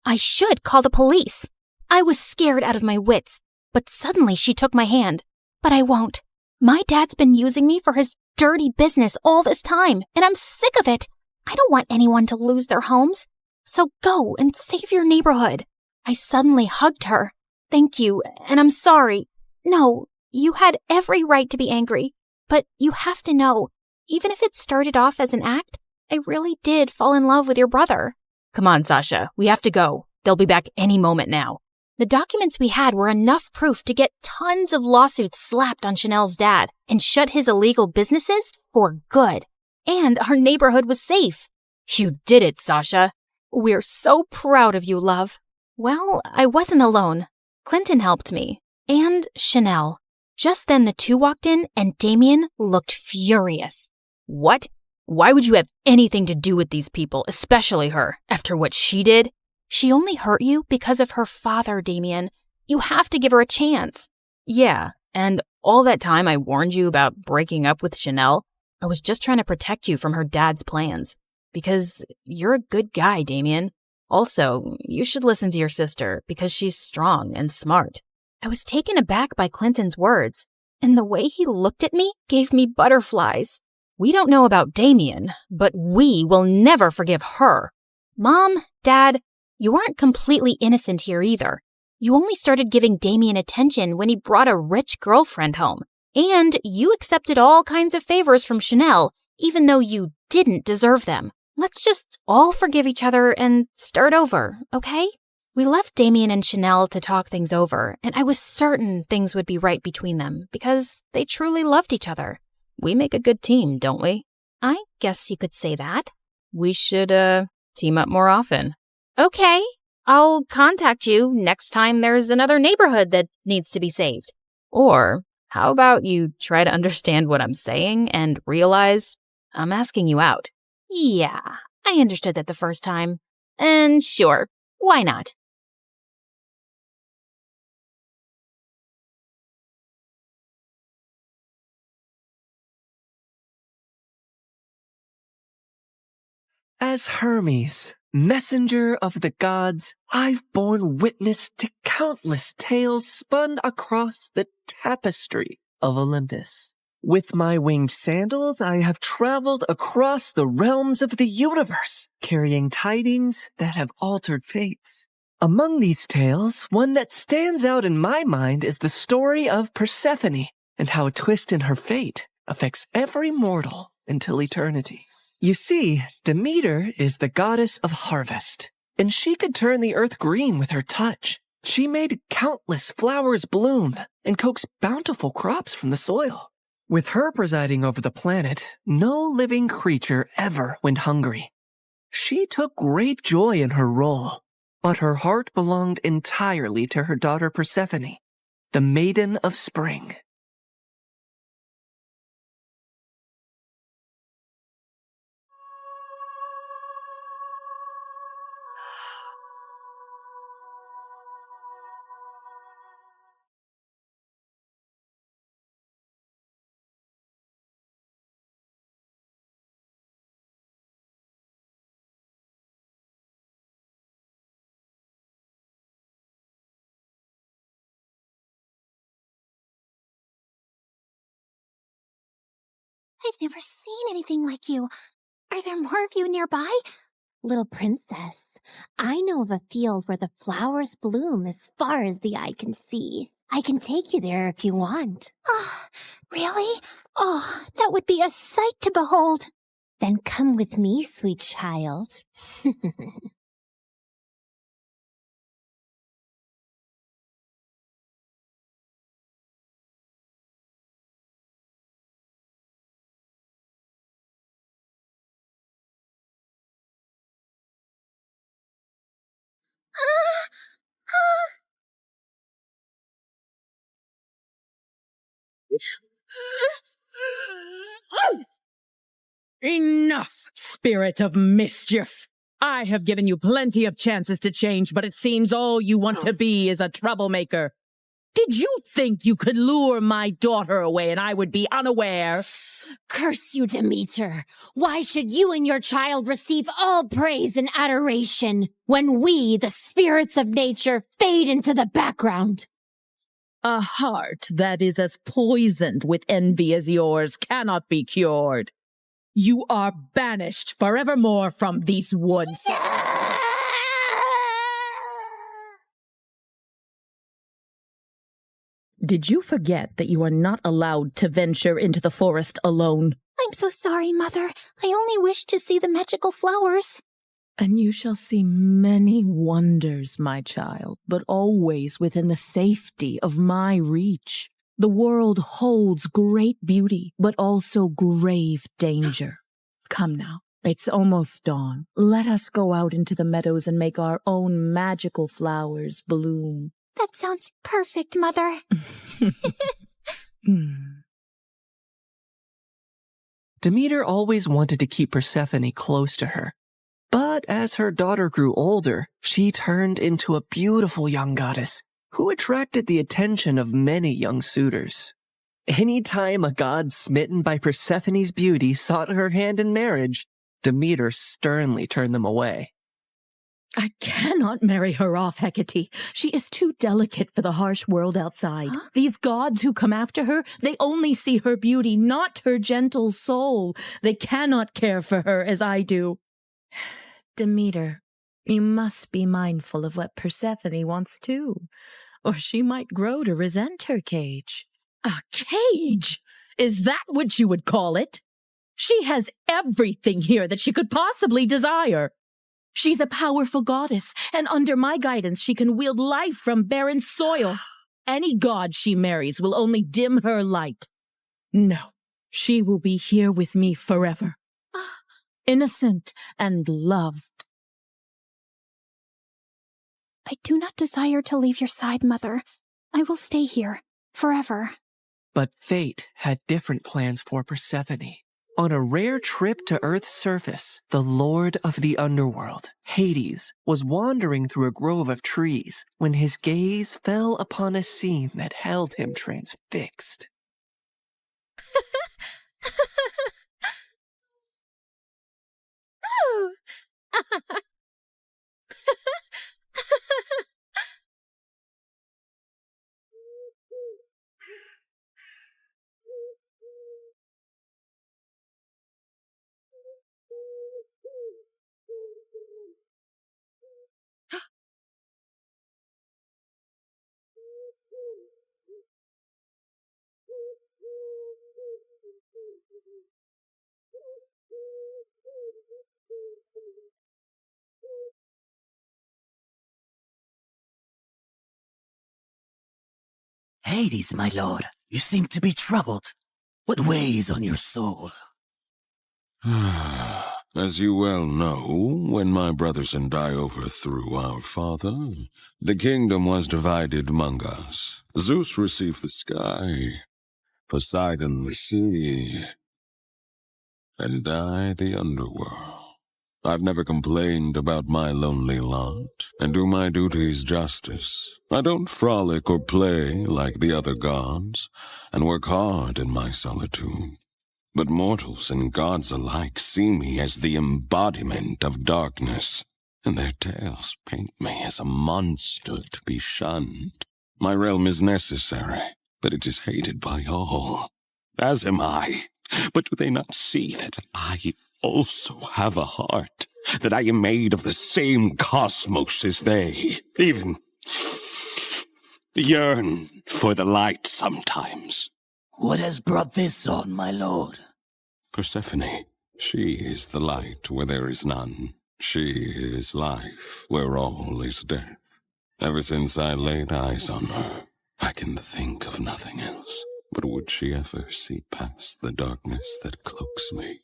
I should call the police. I was scared out of my wits, but suddenly she took my hand. But I won't. My dad's been using me for his dirty business all this time, and I'm sick of it. I don't want anyone to lose their homes. So go and save your neighborhood. I suddenly hugged her. Thank you, and I'm sorry. No, you had every right to be angry. But you have to know, even if it started off as an act, I really did fall in love with your brother.
Come on, Sasha. We have to go. They'll be back any moment now.
The documents we had were enough proof to get tons of lawsuits slapped on Chanel's dad and shut his illegal businesses for good. And our neighborhood was safe.
You did it, Sasha.
We're so proud of you, love. Well, I wasn't alone. Clinton helped me. And Chanel. Just then the two walked in and Damien looked furious.
What? Why would you have anything to do with these people, especially her, after what she did?
She only hurt you because of her father, Damien. You have to give her a chance.
Yeah, and all that time I warned you about breaking up with Chanel, I was just trying to protect you from her dad's plans. Because you're a good guy, Damien. Also, you should listen to your sister because she's strong and smart.
I was taken aback by Clinton's words, and the way he looked at me gave me butterflies.
We don't know about Damien, but we will never forgive her.
Mom, Dad, you aren't completely innocent here either. You only started giving Damien attention when he brought a rich girlfriend home. And you accepted all kinds of favors from Chanel, even though you didn't deserve them. Let's just all forgive each other and start over, okay? We left Damien and Chanel to talk things over, and I was certain things would be right between them because they truly loved each other.
We make a good team, don't we?
I guess you could say that.
We should, team up more often.
Okay. I'll contact you next time there's another neighborhood that needs to be saved.
Or how about you try to understand what I'm saying and realize I'm asking you out?
Yeah, I understood that the first time. And sure, why not?
As Hermes, messenger of the gods, I've borne witness to countless tales spun across the tapestry of Olympus. With my winged sandals, I have traveled across the realms of the universe, carrying tidings that have altered fates. Among these tales, one that stands out in my mind is the story of Persephone and how a twist in her fate affects every mortal until eternity. You see, Demeter is the goddess of harvest, and she could turn the earth green with her touch. She made countless flowers bloom and coaxed bountiful crops from the soil. With her presiding over the planet, no living creature ever went hungry. She took great joy in her role, but her heart belonged entirely to her daughter Persephone, the Maiden of Spring.
I've never seen anything like you. Are there more of you nearby? Little princess, I know of a field where the flowers bloom as far as the eye can see. I can take you there if you want. Oh, really? Oh, that would be a sight to behold. Then come with me, sweet child.
Enough, spirit of mischief! I have given you plenty of chances to change, but it seems all you want to be is a troublemaker. Did you think you could lure my daughter away and I would be unaware?
Curse you, Demeter! Why should you and your child receive all praise and adoration when we, the spirits of nature, fade into the background?
A heart that is as poisoned with envy as yours cannot be cured. You are banished forevermore from these woods. Did you forget that you are not allowed to venture into the forest alone?
I'm so sorry, Mother. I only wished to see the magical flowers.
And you shall see many wonders, my child, but always within the safety of my reach. The world holds great beauty, but also grave danger. Come now, it's almost dawn. Let us go out into the meadows and make our own magical flowers bloom.
That sounds perfect, Mother.
Demeter always wanted to keep Persephone close to her. But as her daughter grew older, she turned into a beautiful young goddess who attracted the attention of many young suitors. Anytime a god smitten by Persephone's beauty sought her hand in marriage, Demeter sternly turned them away.
I cannot marry her off, Hecate. She is too delicate for the harsh world outside. Huh? These gods who come after her, they only see her beauty, not her gentle soul. They cannot care for her as I do. Demeter, you must be mindful of what Persephone wants too, or she might grow to resent her cage. A cage? Is that what you would call it? She has everything here that she could possibly desire. She's a powerful goddess, and under my guidance she can wield life from barren soil. Any god she marries will only dim her light. No, she will be here with me forever. Innocent and loved.
I do not desire to leave your side, Mother. I will stay here, forever.
But fate had different plans for Persephone. On a rare trip to Earth's surface, the Lord of the Underworld, Hades, was wandering through a grove of trees when his gaze fell upon a scene that held him transfixed.
Hades, my lord, you seem to be troubled. What weighs on your soul?
As you well know, when my brothers and I overthrew our father, the kingdom was divided among us. Zeus received the sky, Poseidon the sea, and I the underworld. I've never complained about my lonely lot, and do my duties justice. I don't frolic or play like the other gods, and work hard in my solitude. But mortals and gods alike see me as the embodiment of darkness, and their tales paint me as a monster to be shunned. My realm is necessary, but it is hated by all, as am I. But do they not see that I also have a heart, that I am made of the same cosmos as they, even yearn for the light sometimes?
What has brought this on, my lord?
Persephone. She is the light where there is none. She is life where all is death. Ever since I laid eyes on her, I can think of nothing else. But would she ever see past the darkness that cloaks me?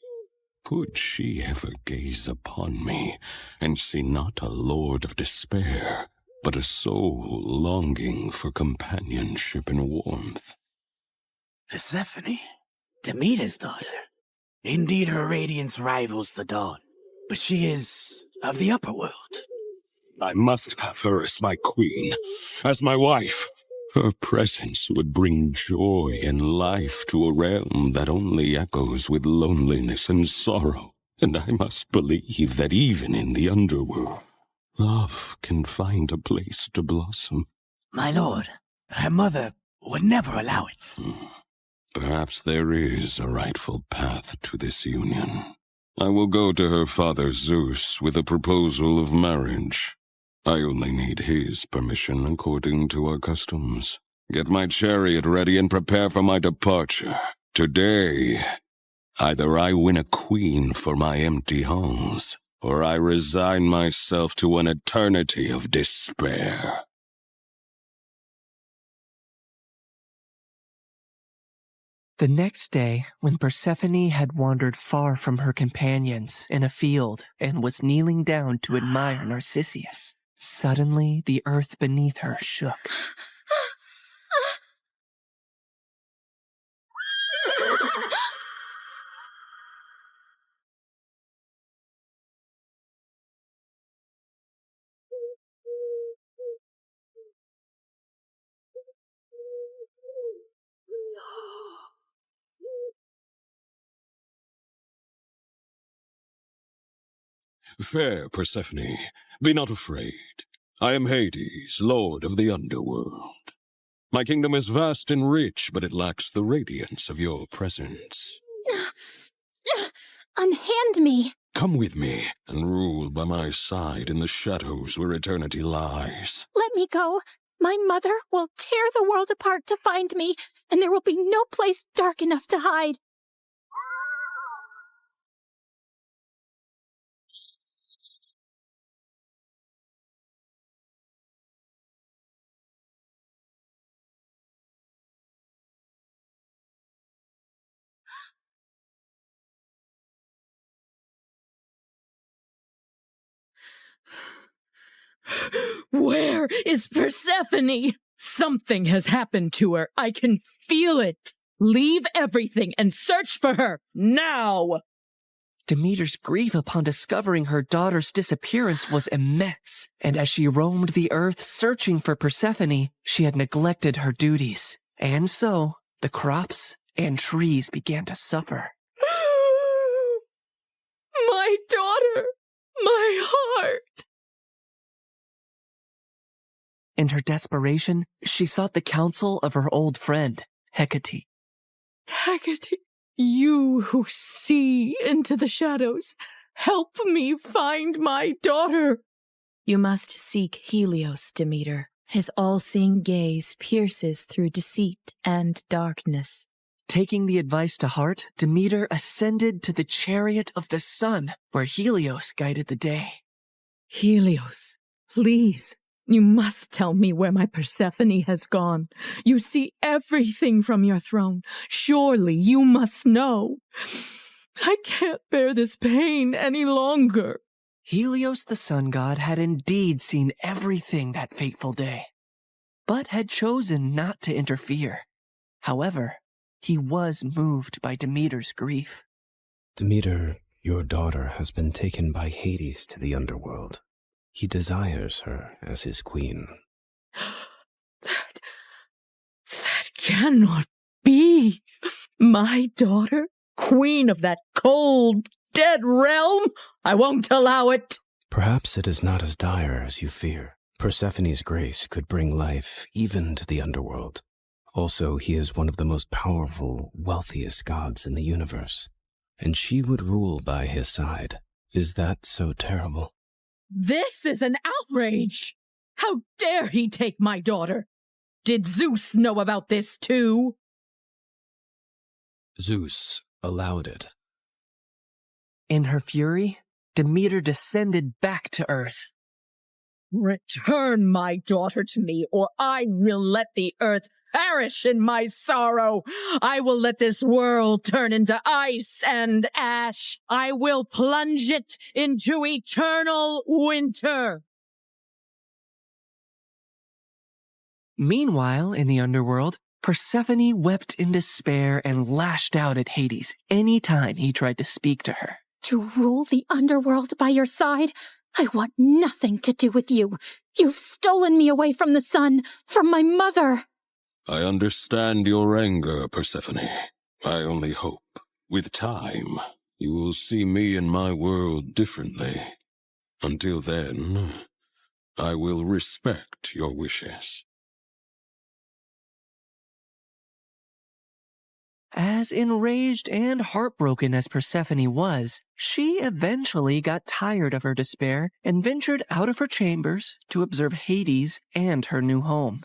Would she ever gaze upon me and see not a lord of despair, but a soul longing for companionship and warmth?
Persephone, Demeter's daughter. Indeed, her radiance rivals the dawn, but she is of the upper world.
I must have her as my queen, as my wife. Her presence would bring joy and life to a realm that only echoes with loneliness and sorrow. And I must believe that even in the underworld, love can find a place to blossom.
My lord, her mother would never allow it.
Perhaps there is a rightful path to this union. I will go to her father Zeus with a proposal of marriage. I only need his permission according to our customs. Get my chariot ready and prepare for my departure. Today, either I win a queen for my empty halls, or I resign myself to an eternity of despair.
The next day, when Persephone had wandered far from her companions in a field and was kneeling down to admire Narcissus, suddenly the earth beneath her shook.
Fair Persephone, be not afraid. I am Hades, lord of the underworld. My kingdom is vast and rich, but it lacks the radiance of your presence.
Unhand me!
Come with me and rule by my side in the shadows where eternity lies.
Let me go. My mother will tear the world apart to find me, and there will be no place dark enough to hide.
Where is Persephone? Something has happened to her. I can feel it. Leave everything and search for her, now!
Demeter's grief upon discovering her daughter's disappearance was immense, and as she roamed the earth searching for Persephone, she had neglected her duties. And so, the crops and trees began to suffer.
My daughter! My heart!
In her desperation, she sought the counsel of her old friend, Hecate.
Hecate, you who see into the shadows, help me find my daughter.
You must seek Helios, Demeter. His all-seeing gaze pierces through deceit and darkness.
Taking the advice to heart, Demeter ascended to the chariot of the sun, where Helios guided the day.
Helios, please. You must tell me where my Persephone has gone. You see everything from your throne. Surely you must know. I can't bear this pain any longer.
Helios the sun god had indeed seen everything that fateful day, but had chosen not to interfere. However, he was moved by Demeter's grief.
Demeter, your daughter has been taken by Hades to the underworld. He desires her as his queen.
That cannot be. My daughter, queen of that cold, dead realm? I won't allow it.
Perhaps it is not as dire as you fear. Persephone's grace could bring life even to the underworld. Also, he is one of the most powerful, wealthiest gods in the universe, and she would rule by his side. Is that so terrible?
This is an outrage! How dare he take my daughter? Did Zeus know about this too?
Zeus allowed it.
In her fury, Demeter descended back to earth.
Return my daughter to me, or I will let the earth perish in my sorrow. I will let this world turn into ice and ash. I will plunge it into eternal winter.
Meanwhile, in the underworld, Persephone wept in despair and lashed out at Hades any time he tried to speak to her.
To rule the underworld by your side? I want nothing to do with you. You've stolen me away from the sun, from my mother.
I understand your anger, Persephone. I only hope, with time, you will see me and my world differently. Until then, I will respect your wishes.
As enraged and heartbroken as Persephone was, she eventually got tired of her despair and ventured out of her chambers to observe Hades and her new home.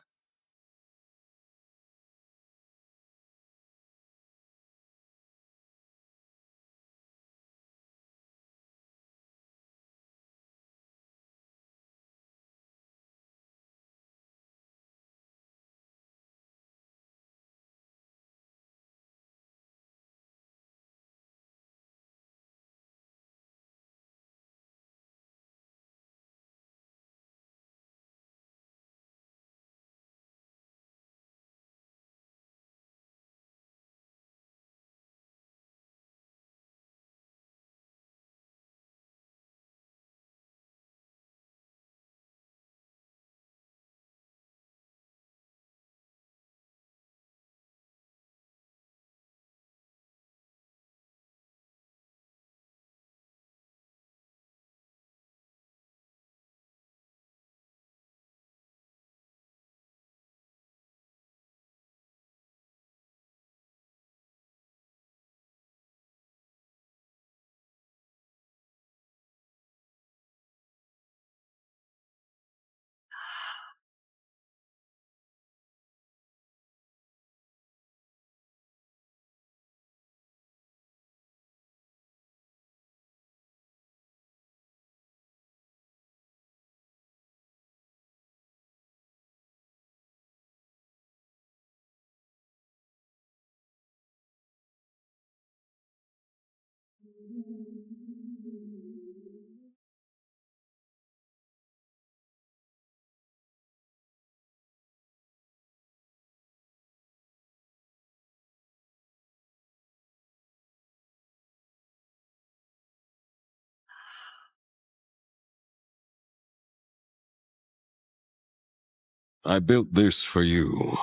I built this for you,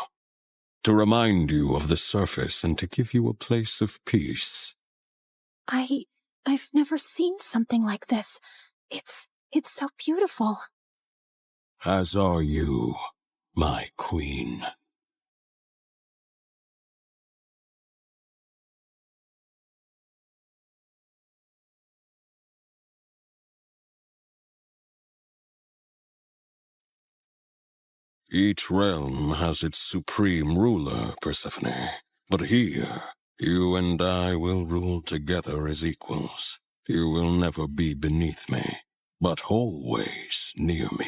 to remind you of the surface and to give you a place of peace.
I've never seen something like this. It's so beautiful.
As are you, my queen. Each realm has its supreme ruler, Persephone. But here, you and I will rule together as equals. You will never be beneath me, but always near me.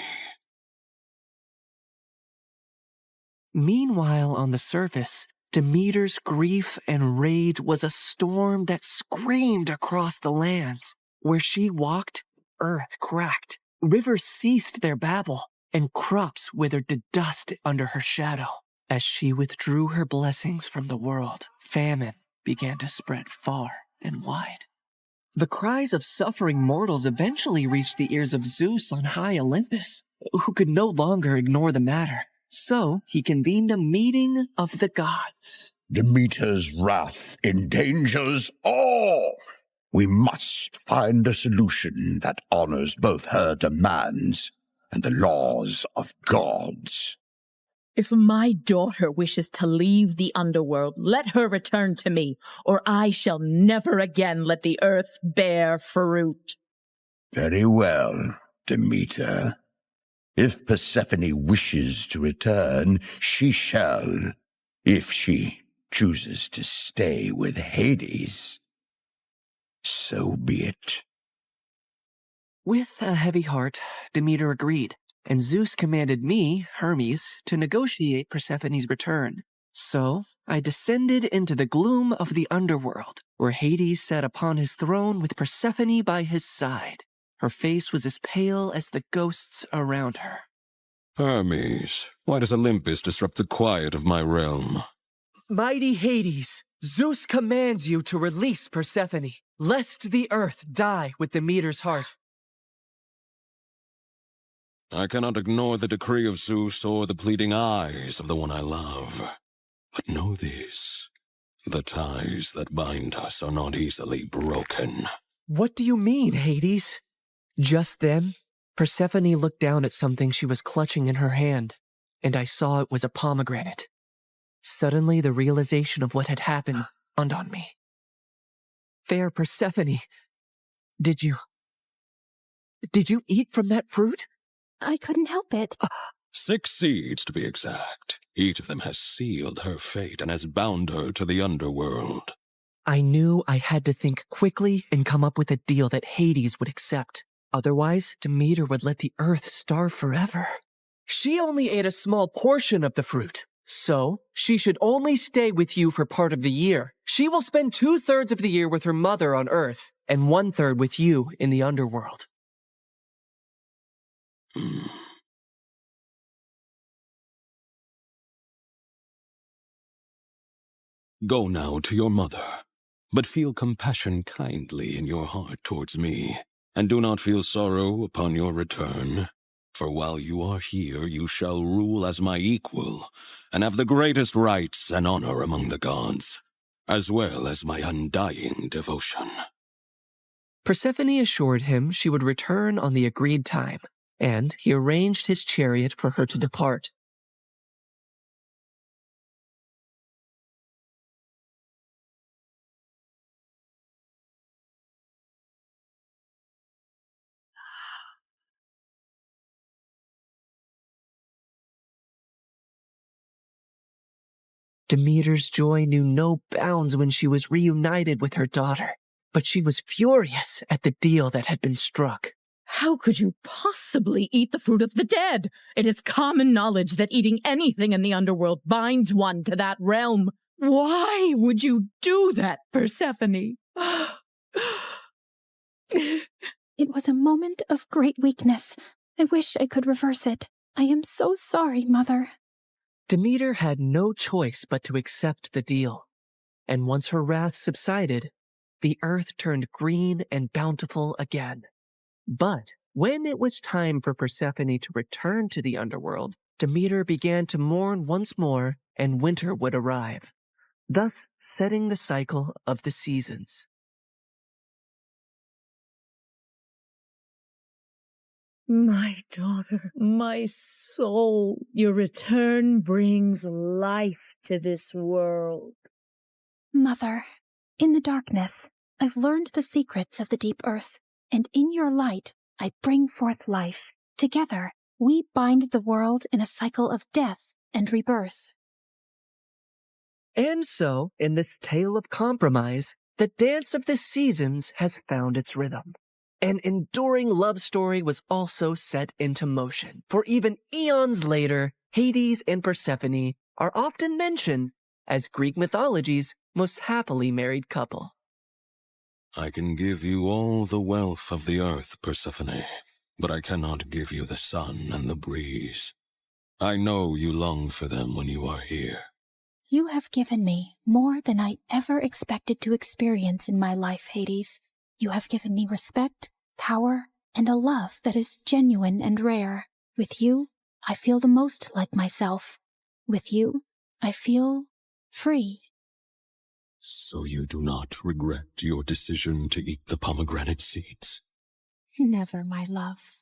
Meanwhile, on the surface, Demeter's grief and rage was a storm that screamed across the lands. Where she walked, earth cracked, rivers ceased their babble, and crops withered to dust under her shadow. As she withdrew her blessings from the world, famine began to spread far and wide. The cries of suffering mortals eventually reached the ears of Zeus on high Olympus, who could no longer ignore the matter. So he convened a meeting of the gods.
Demeter's wrath endangers all. We must find a solution that honors both her demands and the laws of gods.
If my daughter wishes to leave the underworld, let her return to me, or I shall never again let the earth bear fruit.
Very well, Demeter. If Persephone wishes to return, she shall, if she chooses to stay with Hades. So be it.
With a heavy heart, Demeter agreed, and Zeus commanded me, Hermes, to negotiate Persephone's return. So I descended into the gloom of the underworld, where Hades sat upon his throne with Persephone by his side. Her face was as pale as the ghosts around her.
Hermes, why does Olympus disrupt the quiet of my realm?
Mighty Hades, Zeus commands you to release Persephone, lest the earth die with Demeter's heart.
I cannot ignore the decree of Zeus or the pleading eyes of the one I love. But know this, the ties that bind us are not easily broken.
What do you mean, Hades? Just then, Persephone looked down at something she was clutching in her hand, and I saw it was a pomegranate. Suddenly, the realization of what had happened dawned on me. Fair Persephone, did you eat from that fruit?
I couldn't help it.
6 seeds, to be exact. Each of them has sealed her fate and has bound her to the underworld.
I knew I had to think quickly and come up with a deal that Hades would accept. Otherwise, Demeter would let the earth starve forever. She only ate a small portion of the fruit, so she should only stay with you for part of the year. She will spend 2/3 of the year with her mother on Earth, and 1/3 with you in the underworld.
Go now to your mother, but feel compassion kindly in your heart towards me, and do not feel sorrow upon your return. For while you are here, you shall rule as my equal, and have the greatest rights and honor among the gods, as well as my undying devotion.
Persephone assured him she would return on the agreed time, and he arranged his chariot for her to depart. Demeter's joy knew no bounds when she was reunited with her daughter, but she was furious at the deal that had been struck.
How could you possibly eat the fruit of the dead? It is common knowledge that eating anything in the underworld binds one to that realm. Why would you do that, Persephone?
It was a moment of great weakness. I wish I could reverse it. I am so sorry, Mother.
Demeter had no choice but to accept the deal, and once her wrath subsided, the earth turned green and bountiful again. But when it was time for Persephone to return to the underworld, Demeter began to mourn once more, and winter would arrive, thus setting the cycle of the seasons.
My daughter, my soul, your return brings life to this world.
Mother, in the darkness, I've learned the secrets of the deep earth, and in your light, I bring forth life. Together, we bind the world in a cycle of death and rebirth.
And so, in this tale of compromise, the dance of the seasons has found its rhythm. An enduring love story was also set into motion, for even eons later, Hades and Persephone are often mentioned as Greek mythology's most happily married couple.
I can give you all the wealth of the earth, Persephone, but I cannot give you the sun and the breeze. I know you long for them when you are here.
You have given me more than I ever expected to experience in my life, Hades. You have given me respect, power, and a love that is genuine and rare. With you, I feel the most like myself. With you, I feel free.
So you do not regret your decision to eat the pomegranate seeds?
Never, my love.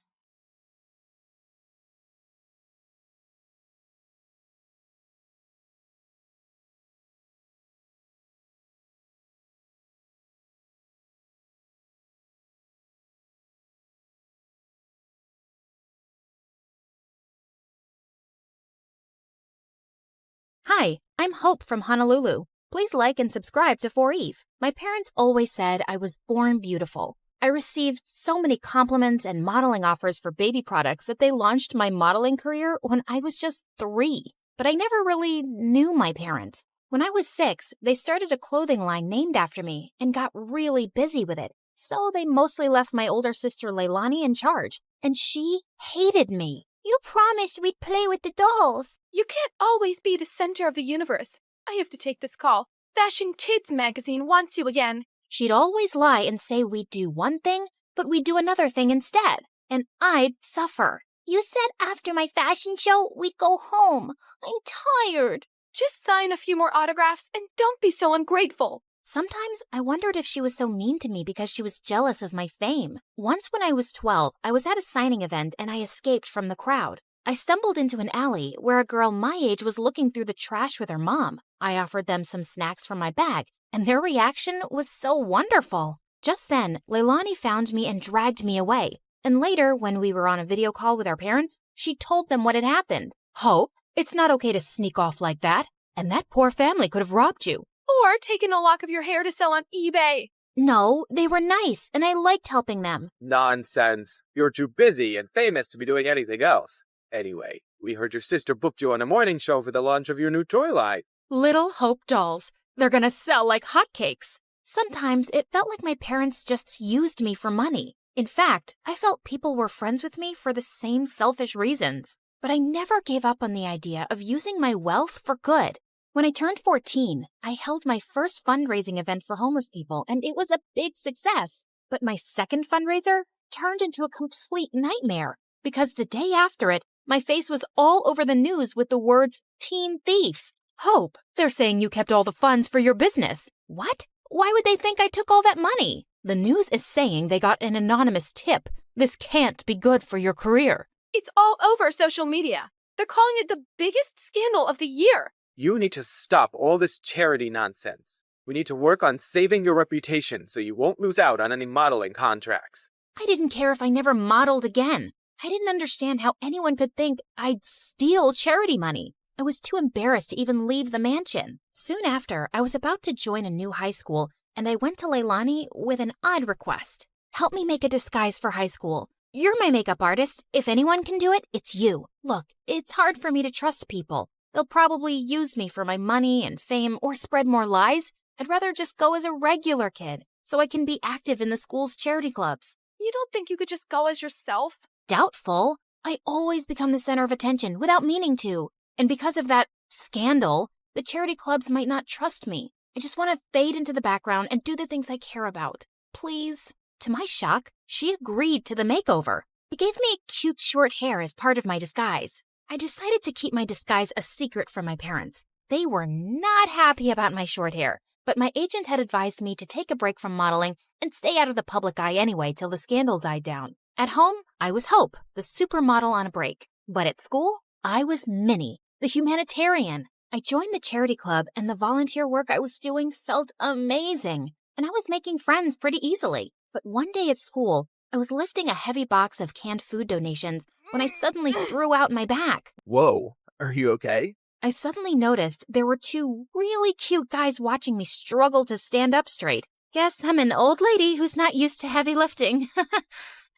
Hi, I'm Hope from Honolulu. Please like and subscribe to 4Eve. My parents always said I was born beautiful. I received so many compliments and modeling offers for baby products that they launched my modeling career when I was just 3. But I never really knew my parents. When I was 6, they started a clothing line named after me and got really busy with it. So they mostly left my older sister Leilani in charge, and she hated me.
You promised we'd play with the dolls.
You can't always be the center of the universe. I have to take this call. Fashion Kids magazine wants you again.
She'd always lie and say we'd do one thing, but we'd do another thing instead, and I'd suffer.
You said after my fashion show, we'd go home. I'm tired.
Just sign a few more autographs and don't be so ungrateful.
Sometimes I wondered if she was so mean to me because she was jealous of my fame. Once when I was 12, I was at a signing event and I escaped from the crowd. I stumbled into an alley where a girl my age was looking through the trash with her mom. I offered them some snacks from my bag, and their reaction was so wonderful. Just then, Leilani found me and dragged me away. And later, when we were on a video call with our parents, she told them what had happened.
Hope, it's not okay to sneak off like that. And that poor family could have robbed you.
Or taken a lock of your hair to sell on eBay.
No, they were nice, and I liked helping them.
Nonsense. You're too busy and famous to be doing anything else. Anyway, we heard your sister booked you on a morning show for the launch of your new toy line.
Little Hope dolls. They're gonna sell like hotcakes.
Sometimes it felt like my parents just used me for money. In fact, I felt people were friends with me for the same selfish reasons. But I never gave up on the idea of using my wealth for good. When I turned 14, I held my first fundraising event for homeless people, and it was a big success. But my second fundraiser turned into a complete nightmare, because the day after it, my face was all over the news with the words, "Teen Thief."
Hope, they're saying you kept all the funds for your business.
What? Why would they think I took all that money?
The news is saying they got an anonymous tip. This can't be good for your career.
It's all over social media. They're calling it the biggest scandal of the year.
You need to stop all this charity nonsense. We need to work on saving your reputation so you won't lose out on any modeling contracts.
I didn't care if I never modeled again. I didn't understand how anyone could think I'd steal charity money. I was too embarrassed to even leave the mansion. Soon after, I was about to join a new high school, and I went to Leilani with an odd request. Help me make a disguise for high school. You're my makeup artist. If anyone can do it, it's you. Look, it's hard for me to trust people. They'll probably use me for my money and fame or spread more lies. I'd rather just go as a regular kid so I can be active in the school's charity clubs.
You don't think you could just go as yourself?
Doubtful. I always become the center of attention without meaning to. And because of that scandal, the charity clubs might not trust me. I just want to fade into the background and do the things I care about. Please. To my shock, she agreed to the makeover. She gave me cute short hair as part of my disguise. I decided to keep my disguise a secret from my parents. They were not happy about my short hair, but my agent had advised me to take a break from modeling and stay out of the public eye anyway till the scandal died down. At home, I was Hope, the supermodel on a break. But at school, I was Minnie, the humanitarian. I joined the charity club, and the volunteer work I was doing felt amazing. And I was making friends pretty easily. But one day at school, I was lifting a heavy box of canned food donations when I suddenly threw out my back.
Whoa, are you okay?
I suddenly noticed there were two really cute guys watching me struggle to stand up straight. Guess I'm an old lady who's not used to heavy lifting.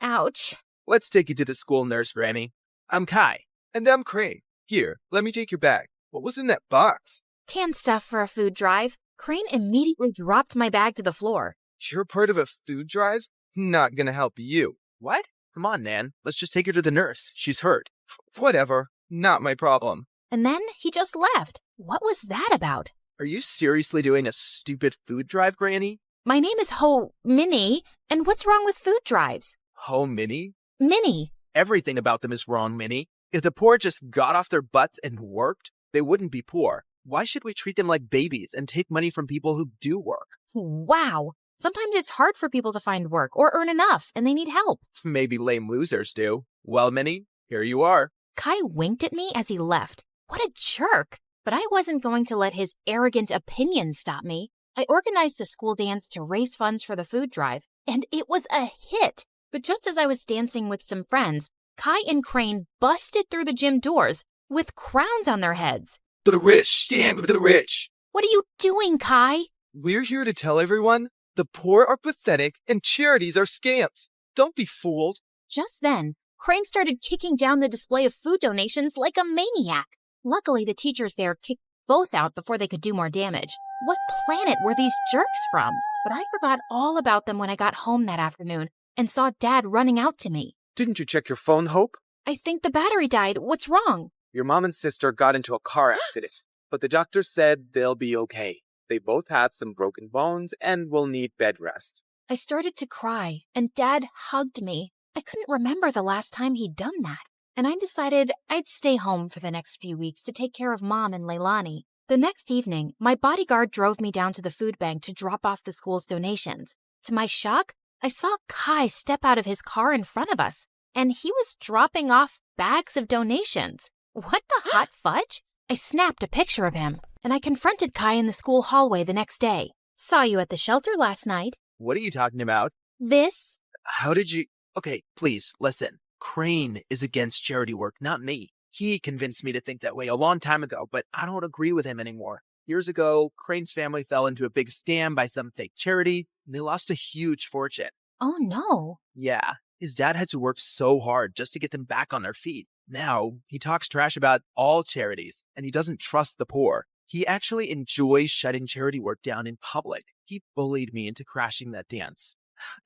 Ouch.
Let's take you to the school nurse, Granny. I'm Kai.
And I'm Crane. Here, let me take your bag. What was in that box?
Canned stuff for a food drive. Crane immediately dropped my bag to the floor.
You're part of a food drive? Not gonna help you.
What? Come on, Nan. Let's just take her to the nurse. She's hurt.
Whatever. Not my problem.
And then he just left. What was that about?
Are you seriously doing a stupid food drive, Granny?
My name is Minnie, and what's wrong with food drives?
Minnie?
Minnie.
Everything about them is wrong, Minnie. If the poor just got off their butts and worked, they wouldn't be poor. Why should we treat them like babies and take money from people who do work?
Wow. Sometimes it's hard for people to find work or earn enough, and they need help.
Maybe lame losers do. Well, Minnie, here you are.
Kai winked at me as he left. What a jerk. But I wasn't going to let his arrogant opinion stop me. I organized a school dance to raise funds for the food drive, and it was a hit. But just as I was dancing with some friends, Kai and Crane busted through the gym doors with crowns on their heads.
To the rich, stand with the rich.
What are you doing, Kai?
We're here to tell everyone the poor are pathetic and charities are scams. Don't be fooled.
Just then, Crane started kicking down the display of food donations like a maniac. Luckily, the teachers there kicked both out before they could do more damage. What planet were these jerks from? But I forgot all about them when I got home that afternoon and saw Dad running out to me.
Didn't you check your phone, Hope?
I think the battery died. What's wrong?
Your mom and sister got into a car accident, but the doctor said they'll be okay. They both had some broken bones and will need bed rest.
I started to cry, and Dad hugged me. I couldn't remember the last time he'd done that, and I decided I'd stay home for the next few weeks to take care of Mom and Leilani. The next evening, my bodyguard drove me down to the food bank to drop off the school's donations. To my shock, I saw Kai step out of his car in front of us, and he was dropping off bags of donations. What the hot fudge? I snapped a picture of him, and I confronted Kai in the school hallway the next day. Saw you at the shelter last night.
What are you talking about?
This?
How did you... Okay, please, listen. Crane is against charity work, not me. He convinced me to think that way a long time ago, but I don't agree with him anymore. Years ago, Crane's family fell into a big scam by some fake charity, and they lost a huge fortune.
Oh no.
Yeah, his dad had to work so hard just to get them back on their feet. Now, he talks trash about all charities, and he doesn't trust the poor. He actually enjoys shutting charity work down in public. He bullied me into crashing that dance.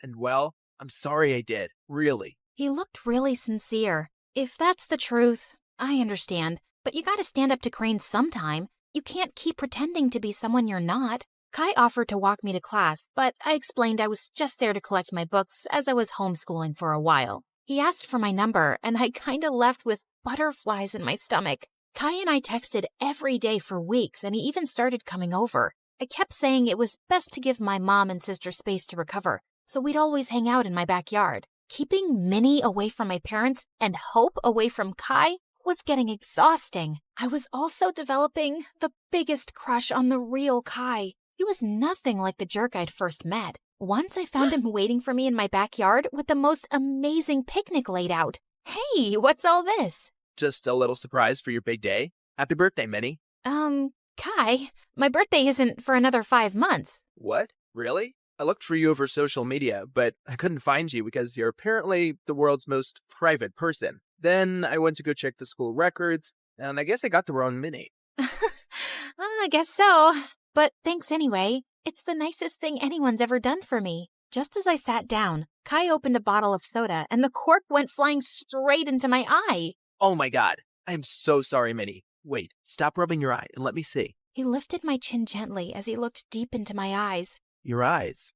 And well, I'm sorry I did, really.
He looked really sincere. If that's the truth, I understand, but you gotta stand up to Crane sometime. You can't keep pretending to be someone you're not. Kai offered to walk me to class, but I explained I was just there to collect my books as I was homeschooling for a while. He asked for my number, and I kinda left with butterflies in my stomach. Kai and I texted every day for weeks, and he even started coming over. I kept saying it was best to give my mom and sister space to recover, so we'd always hang out in my backyard. Keeping Minnie away from my parents and Hope away from Kai was getting exhausting. I was also developing the biggest crush on the real Kai. He was nothing like the jerk I'd first met. Once I found him waiting for me in my backyard with the most amazing picnic laid out. Hey, what's all this?
Just a little surprise for your big day. Happy birthday, Minnie.
Kai, my birthday isn't for another 5 months.
What? Really? I looked for you over social media, but I couldn't find you because you're apparently the world's most private person. Then I went to go check the school records, and I guess I got the wrong Minnie.
I guess so. But thanks anyway. It's the nicest thing anyone's ever done for me. Just as I sat down, Kai opened a bottle of soda, and the cork went flying straight into my eye.
Oh my god. I am so sorry, Minnie. Wait, stop rubbing your eye and let me see.
He lifted my chin gently as he looked deep into my eyes.
Your eyes.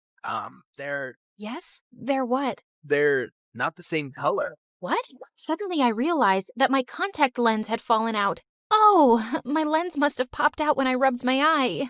They're...
Yes? They're what?
They're not the same color.
What? Suddenly I realized that my contact lens had fallen out. Oh, my lens must have popped out when I rubbed my eye.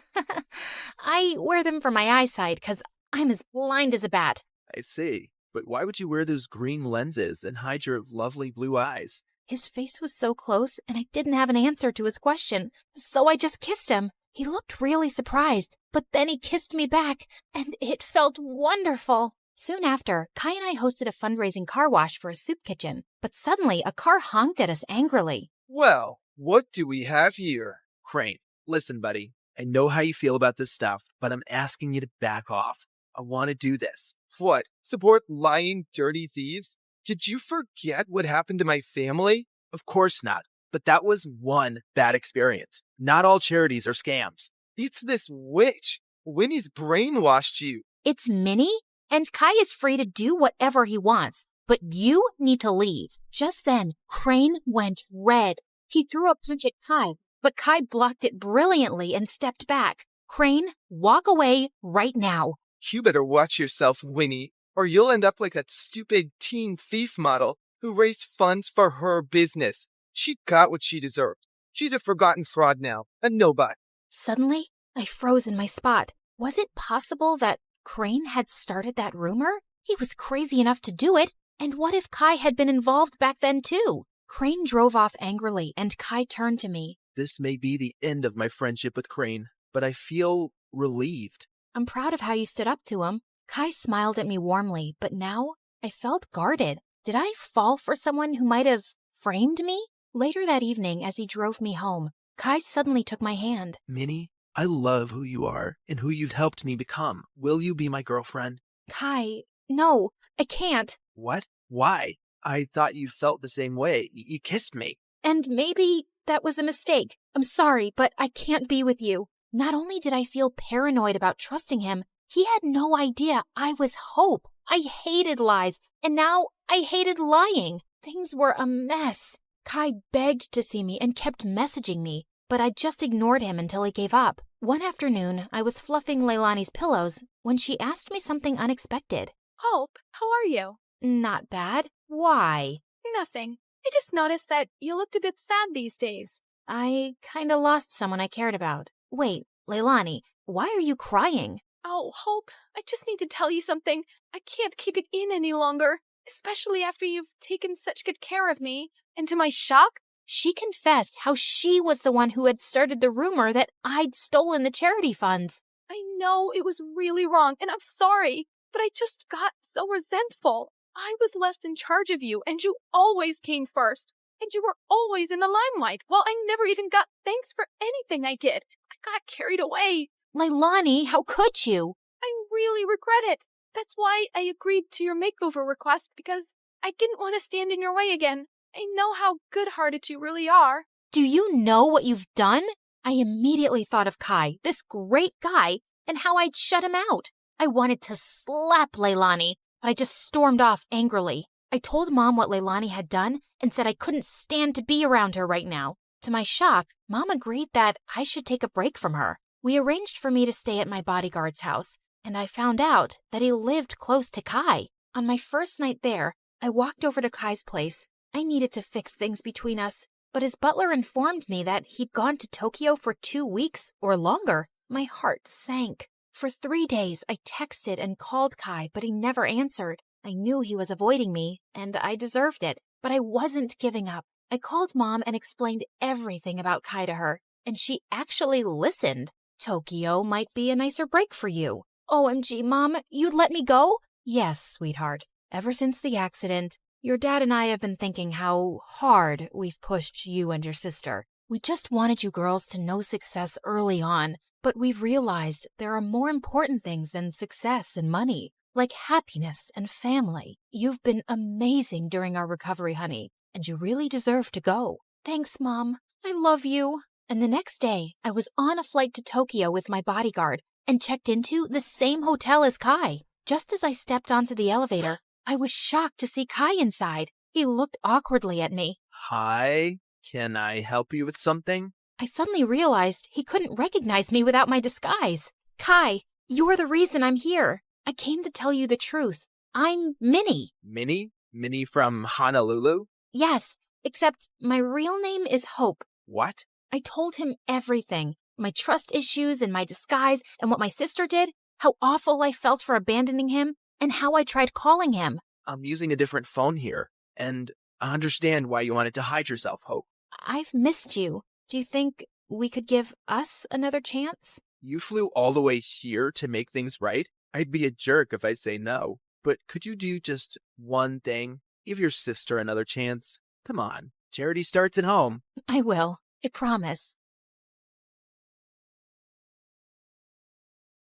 I wear them for my eyesight because I'm as blind as a bat.
I see. But why would you wear those green lenses and hide your lovely blue eyes?
His face was so close, and I didn't have an answer to his question, so I just kissed him. He looked really surprised, but then he kissed me back, and it felt wonderful. Soon after, Kai and I hosted a fundraising car wash for a soup kitchen, but suddenly a car honked at us angrily.
Well, what do we have here?
Crane, listen, buddy. I know how you feel about this stuff, but I'm asking you to back off. I want to do this.
What? Support lying, dirty thieves? Did you forget what happened to my family?
Of course not. But that was one bad experience. Not all charities are scams.
It's this witch. Winnie's brainwashed you.
It's Minnie? And Kai is free to do whatever he wants. But you need to leave. Just then, Crane went red. He threw a punch at Kai, but Kai blocked it brilliantly and stepped back. Crane, walk away right now.
You better watch yourself, Winnie, or you'll end up like that stupid teen thief model who raised funds for her business. She got what she deserved. She's a forgotten fraud now, a nobody.
Suddenly, I froze in my spot. Was it possible that Crane had started that rumor? He was crazy enough to do it. And what if Kai had been involved back then too? Crane drove off angrily, and Kai turned to me.
This may be the end of my friendship with Crane, but I feel relieved.
I'm proud of how you stood up to him. Kai smiled at me warmly, but now I felt guarded. Did I fall for someone who might have framed me? Later that evening, as he drove me home, Kai suddenly took my hand.
Minnie, I love who you are and who you've helped me become. Will you be my girlfriend?
Kai, no, I can't.
What? Why? I thought you felt the same way. You kissed me.
And maybe that was a mistake. I'm sorry, but I can't be with you. Not only did I feel paranoid about trusting him, he had no idea I was Hope. I hated lies, and now I hated lying. Things were a mess. Kai begged to see me and kept messaging me, but I just ignored him until he gave up. One afternoon, I was fluffing Leilani's pillows when she asked me something unexpected.
Hope, how are you?
Not bad. Why?
Nothing. I just noticed that you looked a bit sad these days.
I kinda lost someone I cared about. Wait, Leilani, why are you crying?
Oh, Hope, I just need to tell you something. I can't keep it in any longer, especially after you've taken such good care of me. And to my shock,
She confessed how she was the one who had started the rumor that I'd stolen the charity funds.
I know it was really wrong, and I'm sorry, but I just got so resentful. I was left in charge of you, and you always came first. And you were always in the limelight, while I never even got thanks for anything I did. I got carried away.
Leilani, how could you?
I really regret it. That's why I agreed to your makeover request, because I didn't want to stand in your way again. I know how good-hearted you really are.
Do you know what you've done? I immediately thought of Kai, this great guy, and how I'd shut him out. I wanted to slap Leilani, but I just stormed off angrily. I told Mom what Leilani had done and said I couldn't stand to be around her right now. To my shock, Mom agreed that I should take a break from her. We arranged for me to stay at my bodyguard's house, and I found out that he lived close to Kai. On my first night there, I walked over to Kai's place. I needed to fix things between us, but his butler informed me that he'd gone to Tokyo for 2 weeks or longer. My heart sank. For 3 days, I texted and called Kai, but he never answered. I knew he was avoiding me, and I deserved it, but I wasn't giving up. I called Mom and explained everything about Kai to her, and she actually listened. Tokyo might be a nicer break for you. OMG, Mom, you'd let me go? Yes, sweetheart. Ever since the accident, your dad and I have been thinking how hard we've pushed you and your sister. We just wanted you girls to know success early on, but we've realized there are more important things than success and money, like happiness and family. You've been amazing during our recovery, honey, and you really deserve to go. Thanks, Mom. I love you. And the next day, I was on a flight to Tokyo with my bodyguard and checked into the same hotel as Kai. Just as I stepped onto the elevator, I was shocked to see Kai inside. He looked awkwardly at me.
Hi, can I help you with something?
I suddenly realized he couldn't recognize me without my disguise. Kai, you're the reason I'm here. I came to tell you the truth. I'm Minnie.
Minnie? Minnie from Honolulu?
Yes, except my real name is Hope.
What?
I told him everything. My trust issues and my disguise and what my sister did, how awful I felt for abandoning him, and how I tried calling him.
I'm using a different phone here, and I understand why you wanted to hide yourself, Hope.
I've missed you. Do you think we could give us another chance?
You flew all the way here to make things right? I'd be a jerk if I say no. But could you do just one thing? Give your sister another chance. Come on. Charity starts at home.
I will. I promise.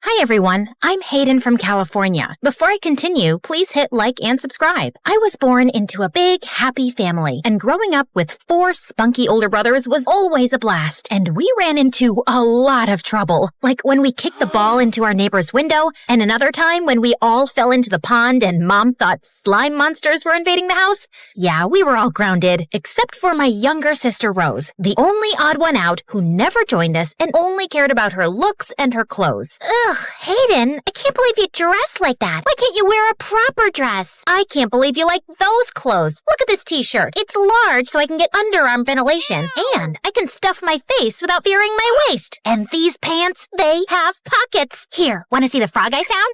Hi everyone, I'm Hayden from California. Before I continue, please hit like and subscribe. I was born into a big, happy family, and growing up with 4 spunky older brothers was always a blast. And we ran into a lot of trouble, like when we kicked the ball into our neighbor's window, and another time when we all fell into the pond and Mom thought slime monsters were invading the house. Yeah, we were all grounded, except for my younger sister Rose, the only odd one out who never joined us and only cared about her looks and her clothes.
Ugh, Hayden, I can't believe you dress like that. Why can't you wear a proper dress?
I can't believe you like those clothes. Look at this t-shirt. It's large so I can get underarm ventilation. And I can stuff my face without fearing my waist. And these pants, they have pockets. Here, want to see the frog I found?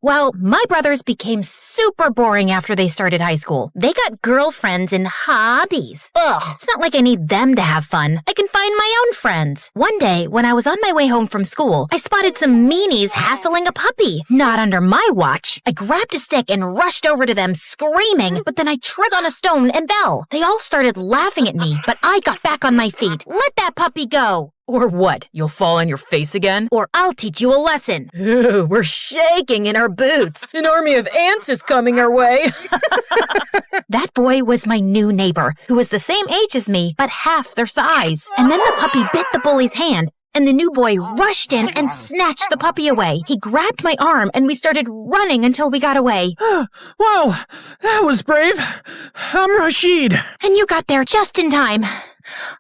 Well, my brothers became super boring after they started high school. They got girlfriends and hobbies. Ugh, it's not like I need them to have fun. I can find my own friends. One day, when I was on my way home from school, I spotted some meanies hassling a puppy. Not under my watch. I grabbed a stick and rushed over to them, screaming, but then I trod on a stone and fell. They all started laughing at me, but I got back on my feet. Let that puppy go.
Or what? You'll fall on your face again?
Or I'll teach you a lesson.
Ew, we're shaking in our boots. An army of ants is coming our way.
That boy was my new neighbor, who was the same age as me, but half their size. And then the puppy bit the bully's hand, and the new boy rushed in and snatched the puppy away. He grabbed my arm, and we started running until we got away.
Wow, that was brave. I'm Rashid.
And you got there just in time.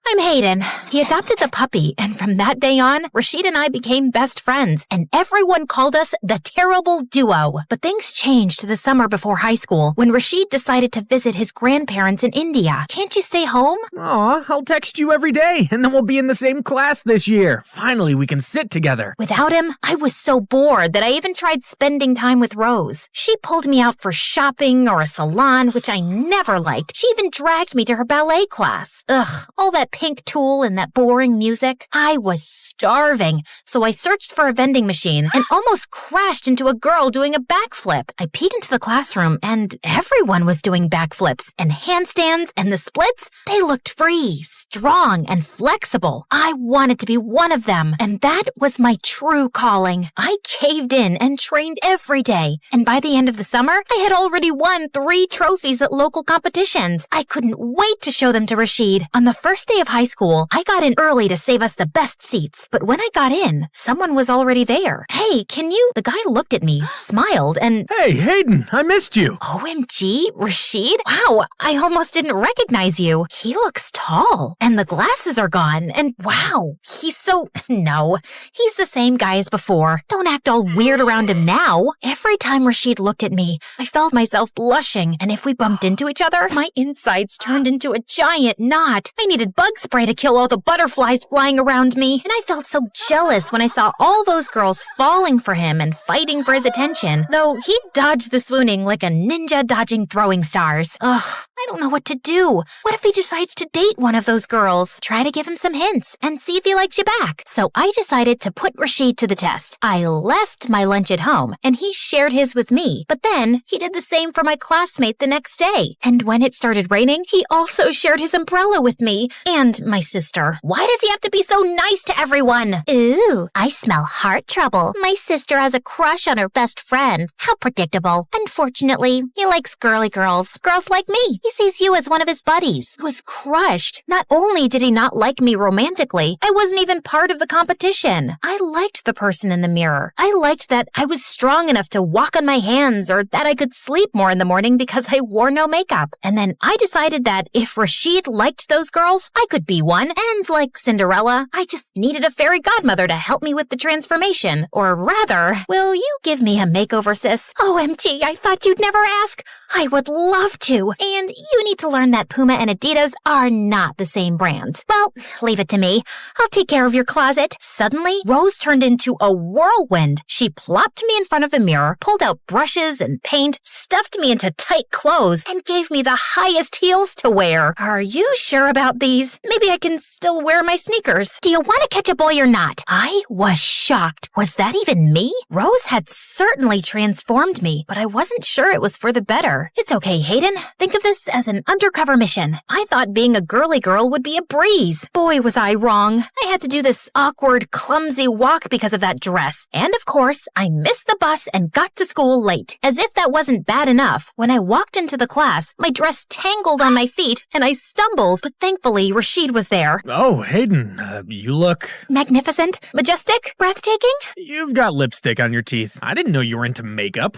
I'm Hayden. He adopted the puppy, and from that day on, Rashid and I became best friends, and everyone called us the Terrible Duo. But things changed the summer before high school when Rashid decided to visit his grandparents in India. Can't you stay home?
Aw, I'll text you every day, and then we'll be in the same class this year. Finally, we can sit together.
Without him, I was so bored that I even tried spending time with Rose. She pulled me out for shopping or a salon, which I never liked. She even dragged me to her ballet class. Ugh, all that pink tulle and that boring music. I was starving, so I searched for a vending machine and almost crashed into a girl doing a backflip. I peeked into the classroom and everyone was doing backflips and handstands, and the splits, they looked free, strong, and flexible. I wanted to be one of them, and that was my true calling. I caved in and trained every day, and by the end of the summer, I had already won 3 trophies at local competitions. I couldn't wait to show them to Rashid. On the first day of high school, I got in early to save us the best seats, but when I got in, someone was already there. Hey, can you? The guy looked at me, smiled, and...
Hey, Hayden, I missed you.
OMG, Rashid? Wow, I almost didn't recognize you. He looks tall, and the glasses are gone, and wow, he's so... No, he's the same guy as before. Don't act all weird around him now. Every time Rashid looked at me, I felt myself blushing, and if we bumped into each other, my insides turned into a giant knot. I needed bug spray to kill all the butterflies flying around me, and I felt so jealous when I saw all those girls falling for him and fighting for his attention, though he dodged the swooning like a ninja dodging throwing stars. Ugh, I don't know what to do. What if he decides to date one of those girls? Try to give him some hints and see if he likes you back. So I decided to put Rashid to the test. I left my lunch at home, and he shared his with me, but then he did the same for my classmate the next day. And when it started raining, he also shared his umbrella with me and my sister. Why does he have to be so nice to everyone?
Ooh, I smell heart trouble. My sister has a crush on her best friend. How predictable. Unfortunately, he likes girly girls. Girls like me. He sees you as one of his buddies.
I was crushed. Not only did he not like me romantically, I wasn't even part of the competition. I liked the person in the mirror. I liked that I was strong enough to walk on my hands, or that I could sleep more in the morning because I wore no makeup. And then I decided that if Rashid liked those girls, I could be one. And like Cinderella, I just needed a fairy godmother to help me with the transformation. Or rather, will you give me a makeover, sis?
OMG, I thought you'd never ask. I would love to.
And you need to learn that Puma and Adidas are not the same brands.
Well, leave it to me. I'll take care of your closet.
Suddenly, Rose turned into a whirlwind. She plopped me in front of the mirror, pulled out brushes and paint, stuffed me into tight clothes, and gave me the highest heels to wear. Are you sure about these? Maybe I can still wear my sneakers.
Do you want to catch a boy or not?
I was shocked. Was that even me? Rose had certainly transformed me, but I wasn't sure it was for the better. It's okay, Hayden. Think of this as an undercover mission. I thought being a girly girl would be a breeze. Boy, was I wrong. I had to do this awkward, clumsy walk because of that dress. And of course, I missed the bus and got to school late. As if that wasn't bad enough, when I walked into the class, my dress tangled on my feet and I stumbled, but thankfully Rashid was there.
Oh, Hayden, you look...
magnificent, majestic, breathtaking?
You've got lipstick on your teeth. I didn't know you were into makeup.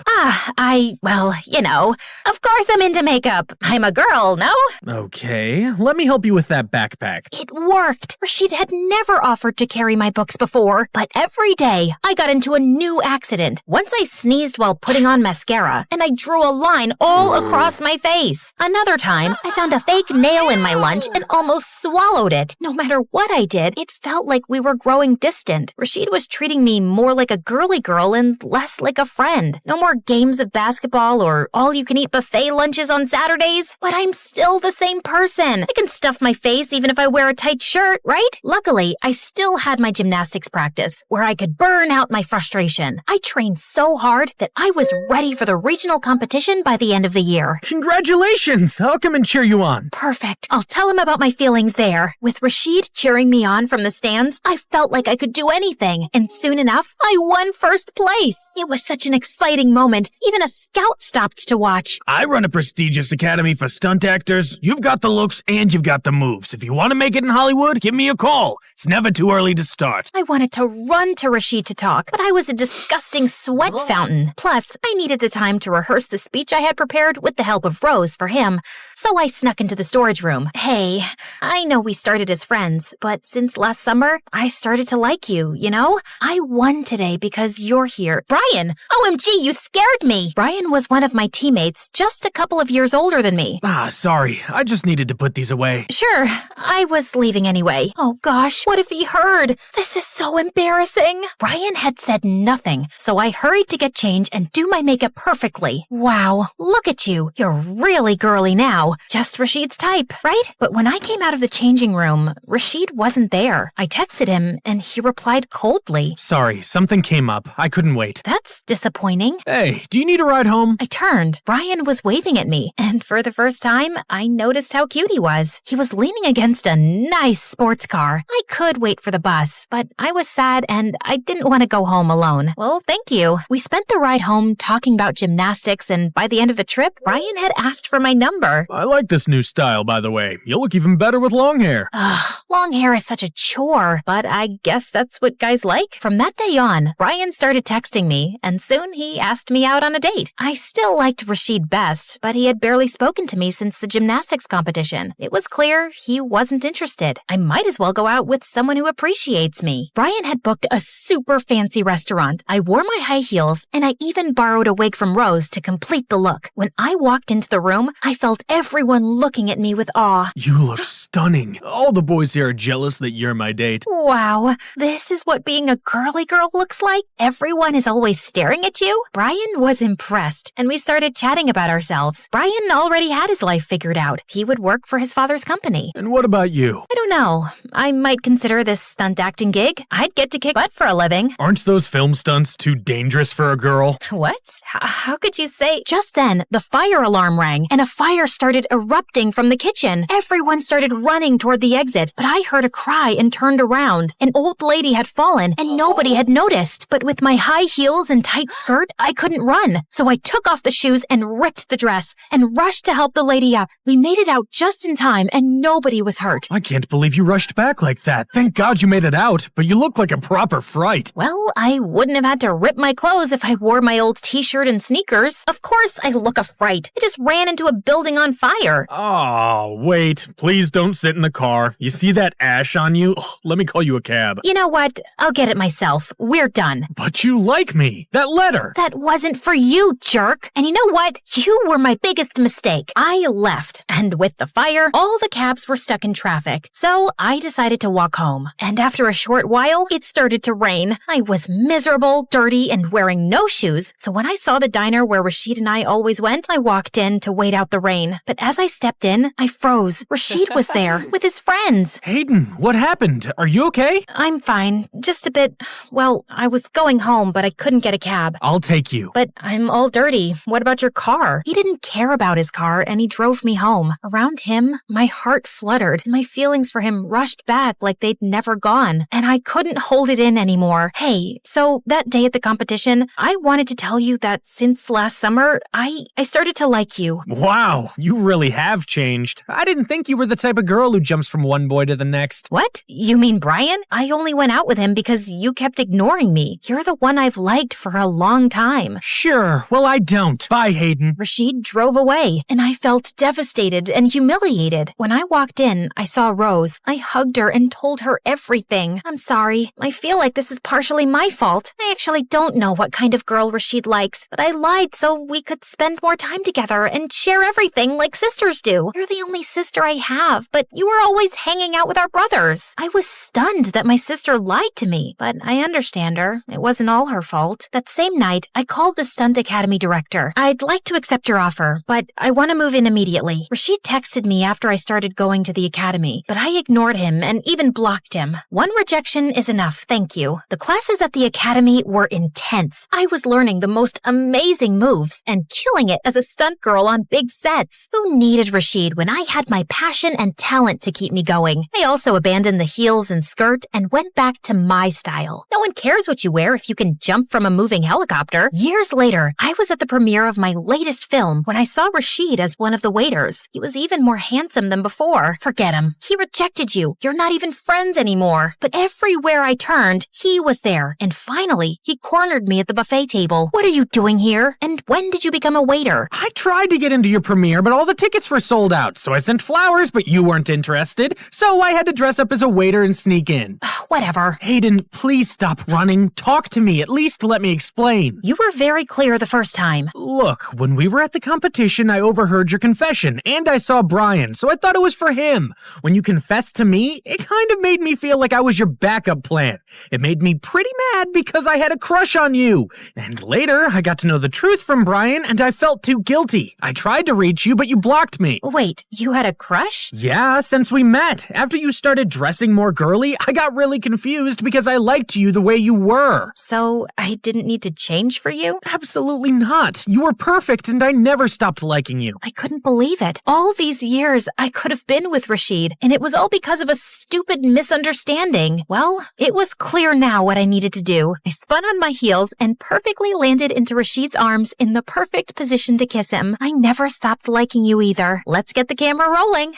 Well, you know, of course I'm into makeup. I'm a girl, no?
Okay, let me help you with that backpack.
It worked. Rashid had never offered to carry my books before, but every day I got into a new accident. Once I sneezed while putting on mascara, and I drew a line all across my face. Another time, I found a fake nail in my lunch and almost swallowed it. No matter what I did, it felt like we were growing distant. Rashid was treating me more like a girly girl and less like a friend. No more games of basketball or all-you-can-eat buffet lunches on Saturdays. But I'm still the same person. I can stuff my face even if I wear a tight shirt, right? Luckily, I still had my gymnastics practice, where I could burn out my frustration. I trained so hard that I was ready for the regional competition by the end of the year.
Congratulations! I'll come and cheer you on.
Perfect. I'll tell him about my feelings there. With Rashid cheering me on from the stands, I felt like I could do anything. And soon enough, I won first place. It was such an exciting moment. Even a scout stopped to watch.
I run a prestigious academy need for stunt actors. You've got the looks and you've got the moves. If you want to make it in Hollywood, give me a call. It's never too early to start.
I wanted to run to Rashid to talk, but I was a disgusting sweat fountain. Plus, I needed the time to rehearse the speech I had prepared with the help of Rose for him. So I snuck into the storage room. Hey, I know we started as friends, but since last summer, I started to like you, you know? I won today because you're here. Brian! OMG, you scared me! Brian was one of my teammates, just a couple of years older than me.
Sorry. I just needed to put these away.
Sure, I was leaving anyway. Oh gosh, what if he heard? This is so embarrassing. Brian had said nothing, so I hurried to get changed and do my makeup perfectly. Wow, look at you. You're really girly now. Just Rashid's type, right? But when I came out of the changing room, Rashid wasn't there. I texted him and he replied coldly.
Sorry, something came up. I couldn't wait.
That's disappointing.
Hey, do you need a ride home?
I turned. Brian was waving at me, and for the first time, I noticed how cute he was. He was leaning against a nice sports car. I could wait for the bus, but I was sad and I didn't want to go home alone. Well, thank you. We spent the ride home talking about gymnastics, and by the end of the trip, Brian had asked for my number.
I like this new style, by the way. You'll look even better with long hair.
Ugh, long hair is such a chore, but I guess that's what guys like. From that day on, Brian started texting me, and soon he asked me out on a date. I still liked Rashid best, but he had barely spoken to me since the gymnastics competition. It was clear he wasn't interested. I might as well go out with someone who appreciates me. Brian had booked a super fancy restaurant. I wore my high heels, and I even borrowed a wig from Rose to complete the look. When I walked into the room, I felt everyone looking at me with awe.
You look stunning. All the boys here are jealous that you're my date.
Wow, this is what being a girly girl looks like? Everyone is always staring at you? Brian was impressed, and we started chatting about ourselves. Brian already had his life figured out. He would work for his father's company.
And what about you?
I don't know. I might consider this stunt acting gig. I'd get to kick butt for a living.
Aren't those film stunts too dangerous for a girl?
What? How could you say? Just then, the fire alarm rang, and a fire started erupting from the kitchen. Everyone started running toward the exit, but I heard a cry and turned around. An old lady had fallen, and nobody had noticed. But with my high heels and tight skirt, I couldn't run. So I took off the shoes and ripped the dress and rushed to help the lady up. We made it out just in time, and nobody was hurt.
I can't believe you rushed back like that. Thank God you made it out, but you look like a proper fright.
Well, I wouldn't have had to rip my clothes if I wore my old t-shirt and sneakers. Of course I look a fright. I just ran into a building on fire.
Oh, wait. Please don't sit in the car. You see that ash on you? Ugh, let me call you a cab.
You know what? I'll get it myself. We're done.
But you like me. That letter.
That wasn't for you, jerk. And you know what? You were my biggest mistake. I left. And with the fire, all the cabs were stuck in traffic. So I decided to walk home. And after a short while, it started to rain. I was miserable, dirty, and wearing no shoes. So when I saw the diner where Rashid and I always went, I walked in to wait out the rain. But as I stepped in, I froze. Rashid was there with his friends.
Hayden, what happened? Are you okay?
I'm fine. Just a bit. Well, I was going home, but I couldn't get a cab.
I'll take you.
But I'm all dirty. What about your car? He didn't care about his car, and he drove me home. Around him, my heart fluttered, and my feelings for him rushed back like they'd never gone. And I couldn't hold it in anymore. Hey, so that day at the competition, I wanted to tell you that since last summer, I started to like you.
Wow, you really have changed. I didn't think you were the type of girl who jumps from one boy to the next.
What? You mean Brian? I only went out with him because you kept ignoring me. You're the one I've liked for a long time.
Sure, well I don't. Bye, Hayden.
Rashid drove away, and I felt devastated and humiliated. When I walked in, I saw Rose. I hugged her and told her everything. I'm sorry. I feel like this is partially my fault. I actually don't know what kind of girl Rashid likes, but I lied so we could spend more time together and share everything like sisters do. You're the only sister I have, but you were always hanging out with our brothers. I was stunned that my sister lied to me, but I understand her. It wasn't all her fault. That same night, I called the Stunt Academy director. I'd like to accept your offer, but I want to move in immediately. Rashid texted me after I started going to the academy, but I ignored him and even blocked him. One rejection is enough, thank you. The classes at the academy were intense. I was learning the most amazing moves and killing it as a stunt girl on big sets. Who needed Rashid when I had my passion and talent to keep me going? I also abandoned the heels and skirt and went back to my style. No one cares what you wear if you can jump from a moving helicopter. Years later, I was at the premiere of my latest film when I saw Rashid as one of the waiters. He was even more handsome than before. Forget him. He rejected you. You're not even friends anymore. But everywhere I turned, he was there. And finally, he cornered me at the buffet table. What are you doing here? And when did you become a waiter?
I tried to get into your premiere, but all the tickets were sold out, so I sent flowers, but you weren't interested, so I had to dress up as a waiter and sneak in.
Whatever.
Hayden, please stop running. Talk to me. At least let me explain.
You were very clear the first time.
Look, when we were at the competition, I overheard your confession, and I saw Brian, so I thought it was for him. When you confessed to me, it kind of made me feel like I was your backup plan. It made me pretty mad because I had a crush on you. And later, I got to know the truth from Brian, and I felt too guilty. I tried to reach you, but you blocked me.
Wait, you had a crush?
Yeah, since we met. After you started dressing more girly, I got really confused because I liked you the way you were.
So, I didn't need to change for you?
Absolutely not. You were perfect, and I never stopped liking you.
I couldn't believe it. All these years, I could have been with Rashid, and it was all because of a stupid misunderstanding. Well, it was clear now what I needed to do. I spun on my heels and perfectly landed into Rashid's arms in the perfect position to kiss him. I never stopped liking you either. Let's get the camera rolling.